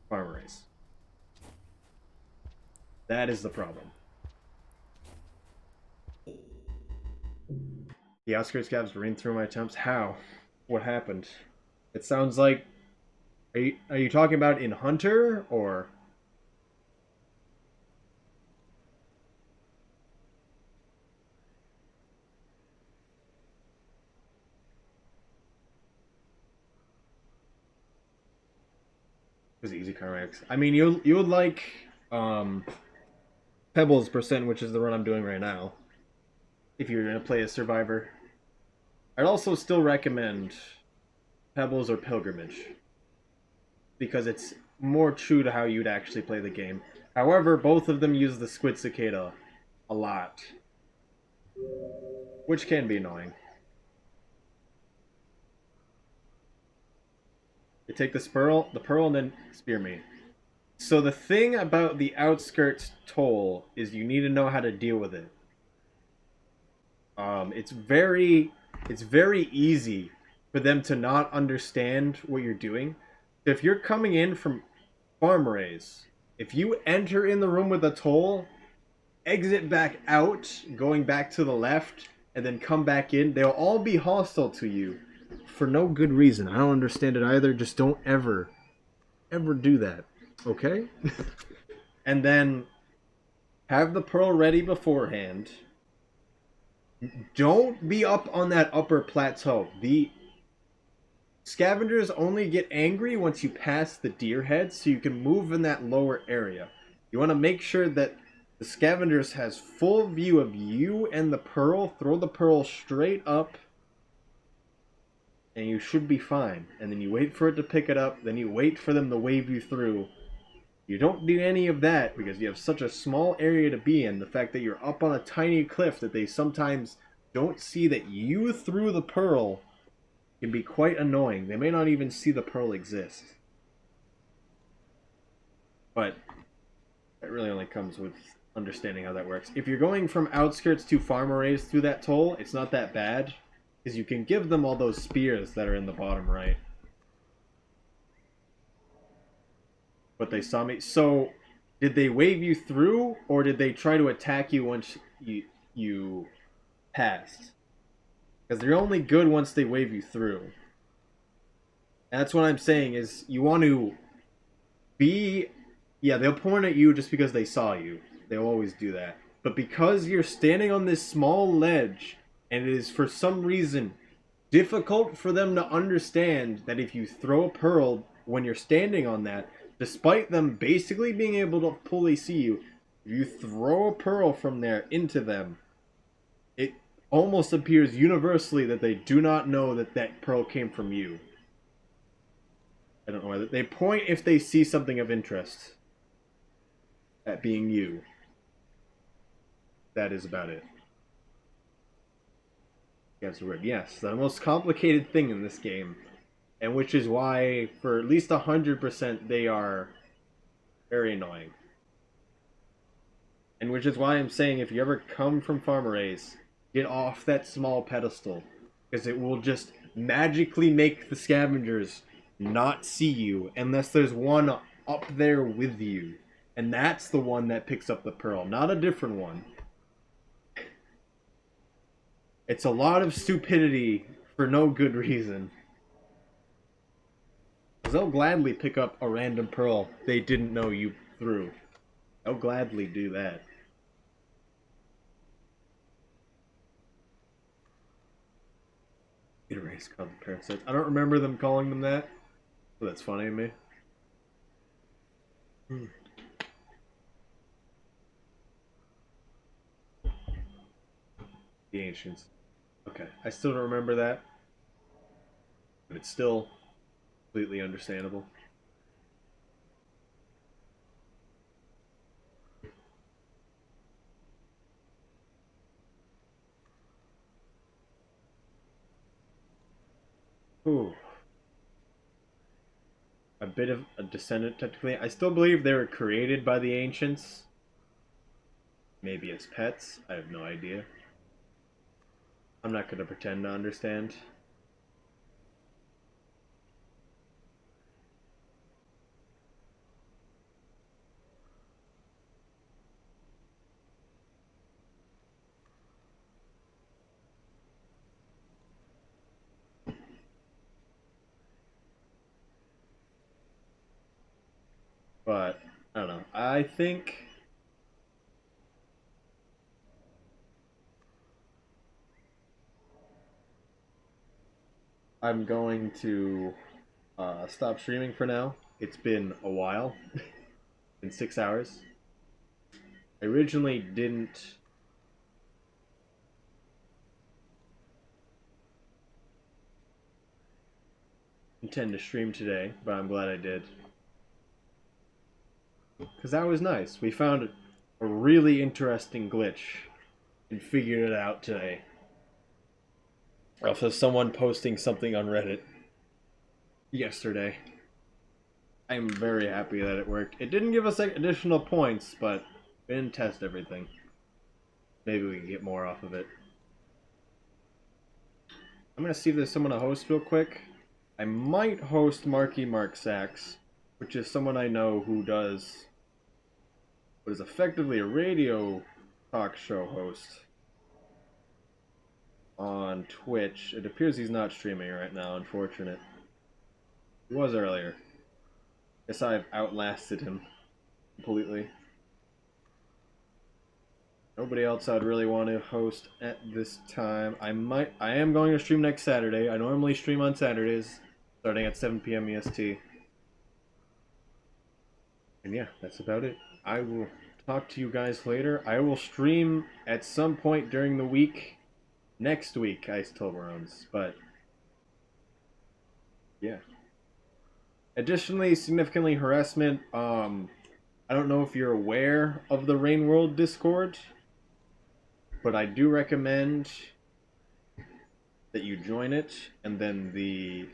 farm arrays. That is the problem. The outskirts scavs ran through my attempts. How? What happened? It sounds like... Are you talking about in Hunter, or... It was easy Carmax. I mean, you would like Pebbles percent, which is the run I'm doing right now. If you're gonna play a Survivor, I'd also still recommend Pebbles or Pilgrimage because it's more true to how you'd actually play the game. However, both of them use the Squid Cicada a lot, which can be annoying. You take the pearl, and then spear me. So the thing about the outskirts toll is you need to know how to deal with it. It's very easy for them to not understand what you're doing. If you're coming in from farm arrays, if you enter in the room with a toll, exit back out, going back to the left, and then come back in, they'll all be hostile to you for no good reason. I don't understand it either. Just don't ever do that. Okay? And then have the pearl ready beforehand. Don't be up on that upper plateau. The scavengers only get angry once you pass the deer head, so you can move in that lower area. You want to make sure that the scavengers has full view of you and the pearl. Throw the pearl straight up, and you should be fine. And then you wait for it to pick it up, then you wait for them to wave you through. You don't do any of that because you have such a small area to be in. The fact that you're up on a tiny cliff that they sometimes don't see that you threw the pearl can be quite annoying. They may not even see the pearl exist. But that really only comes with understanding how that works. If you're going from outskirts to farm arrays through that toll, it's not that bad, because you can give them all those spears that are in the bottom right. But they saw me. So, did they wave you through, or did they try to attack you once you passed? Because they're only good once they wave you through. And that's what I'm saying is you want to be, yeah, they'll point at you just because they saw you. They'll always do that. But because you're standing on this small ledge and it is for some reason difficult for them to understand that if you throw a pearl when you're standing on that, despite them basically being able to fully see you, if you throw a pearl from there into them, it almost appears universally that they do not know that that pearl came from you. I don't know whether they point if they see something of interest. That being you. That is about it. That's the word. Yes, the most complicated thing in this game. And which is why, for at least 100%, they are very annoying. And which is why I'm saying if you ever come from Farmer Ace, get off that small pedestal. Because it will just magically make the scavengers not see you unless there's one up there with you. And that's the one that picks up the pearl, not a different one. It's a lot of stupidity for no good reason. Because they'll gladly pick up a random pearl they didn't know you threw. They'll gladly do that. Erase called the parasites. I don't remember them calling them that. So that's funny to me. The ancients. Okay, I still don't remember that. But it's still completely understandable. Ooh. A bit of a descendant, technically. I still believe they were created by the ancients. Maybe as pets. I have no idea. I'm not going to pretend to understand. But, I don't know. I think I'm going to stop streaming for now. It's been a while. In 6 hours. I originally didn't intend to stream today, but I'm glad I did. Because that was nice. We found a really interesting glitch and figured it out today. Also, someone posting something on Reddit yesterday. I'm very happy that it worked. It didn't give us additional points, but we didn't test everything. Maybe we can get more off of it. I'm going to see if there's someone to host real quick. I might host Marky Mark Sachs, which is someone I know who does what is effectively a radio talk show host on Twitch. It appears he's not streaming right now, unfortunate. He was earlier. Guess I've outlasted him completely. Nobody else I'd really want to host at this time. I am going to stream next Saturday. I normally stream on Saturdays, starting at 7 p.m. EST. And yeah, that's about it. I will talk to you guys later. I will stream at some point during the week. Next week, Ice Toblerones. But yeah. Additionally, significantly harassment. I don't know if you're aware of the Rain World Discord, but I do recommend that you join it. And then the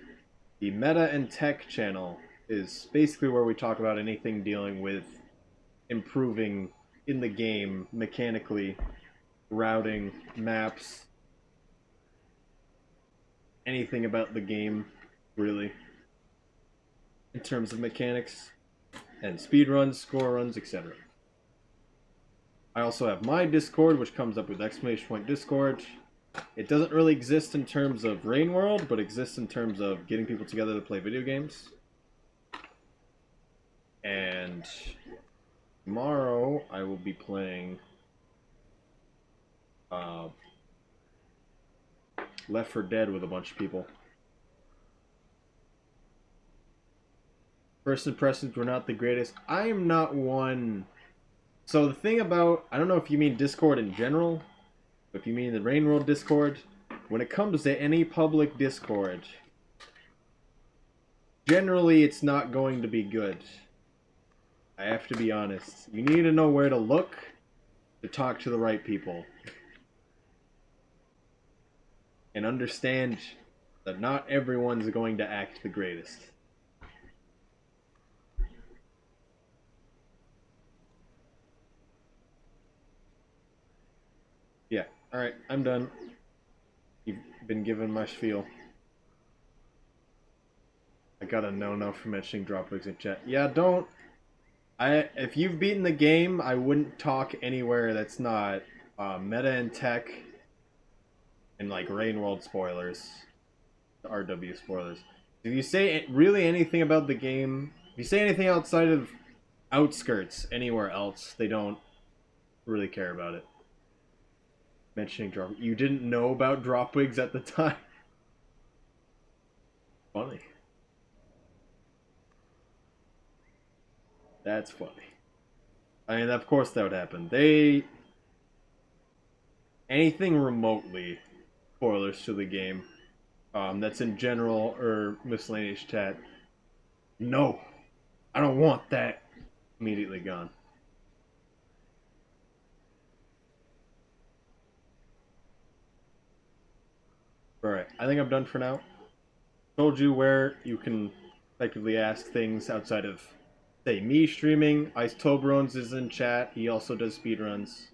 Meta and Tech channel is basically where we talk about anything dealing with improving in the game mechanically, routing, maps, anything about the game, really, in terms of mechanics, and speedruns, score runs, etc. I also have my Discord, which comes up with !Discord. It doesn't really exist in terms of Rain World, but exists in terms of getting people together to play video games. And tomorrow I will be playing Left 4 Dead with a bunch of people. First impressions were not the greatest. I am not one. So the thing about, I don't know if you mean Discord in general, if you mean the Rain World Discord, when it comes to any public Discord, generally it's not going to be good. I have to be honest. You need to know where to look to talk to the right people. And understand that not everyone's going to act the greatest. Yeah, alright, I'm done. You've been given my spiel. I got a no-no for mentioning dropwigs in chat. Yeah, don't... If you've beaten the game, I wouldn't talk anywhere that's not meta and tech and like Rain World spoilers. RW spoilers. If you say really anything about the game, if you say anything outside of outskirts anywhere else, they don't really care about it. Mentioning drop, you didn't know about dropwigs at the time. Funny. That's funny. I mean, of course that would happen. Anything remotely spoilers to the game, that's in general or miscellaneous chat. No, I don't want that. Immediately gone. Alright, I think I'm done for now. Told you where you can effectively ask things outside of, say, me streaming. Ice Tobrones is in chat. He also does speedruns.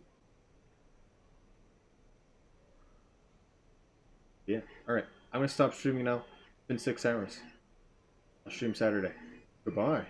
Yeah, alright. I'm gonna stop streaming now. It's been 6 hours. I'll stream Saturday. Goodbye.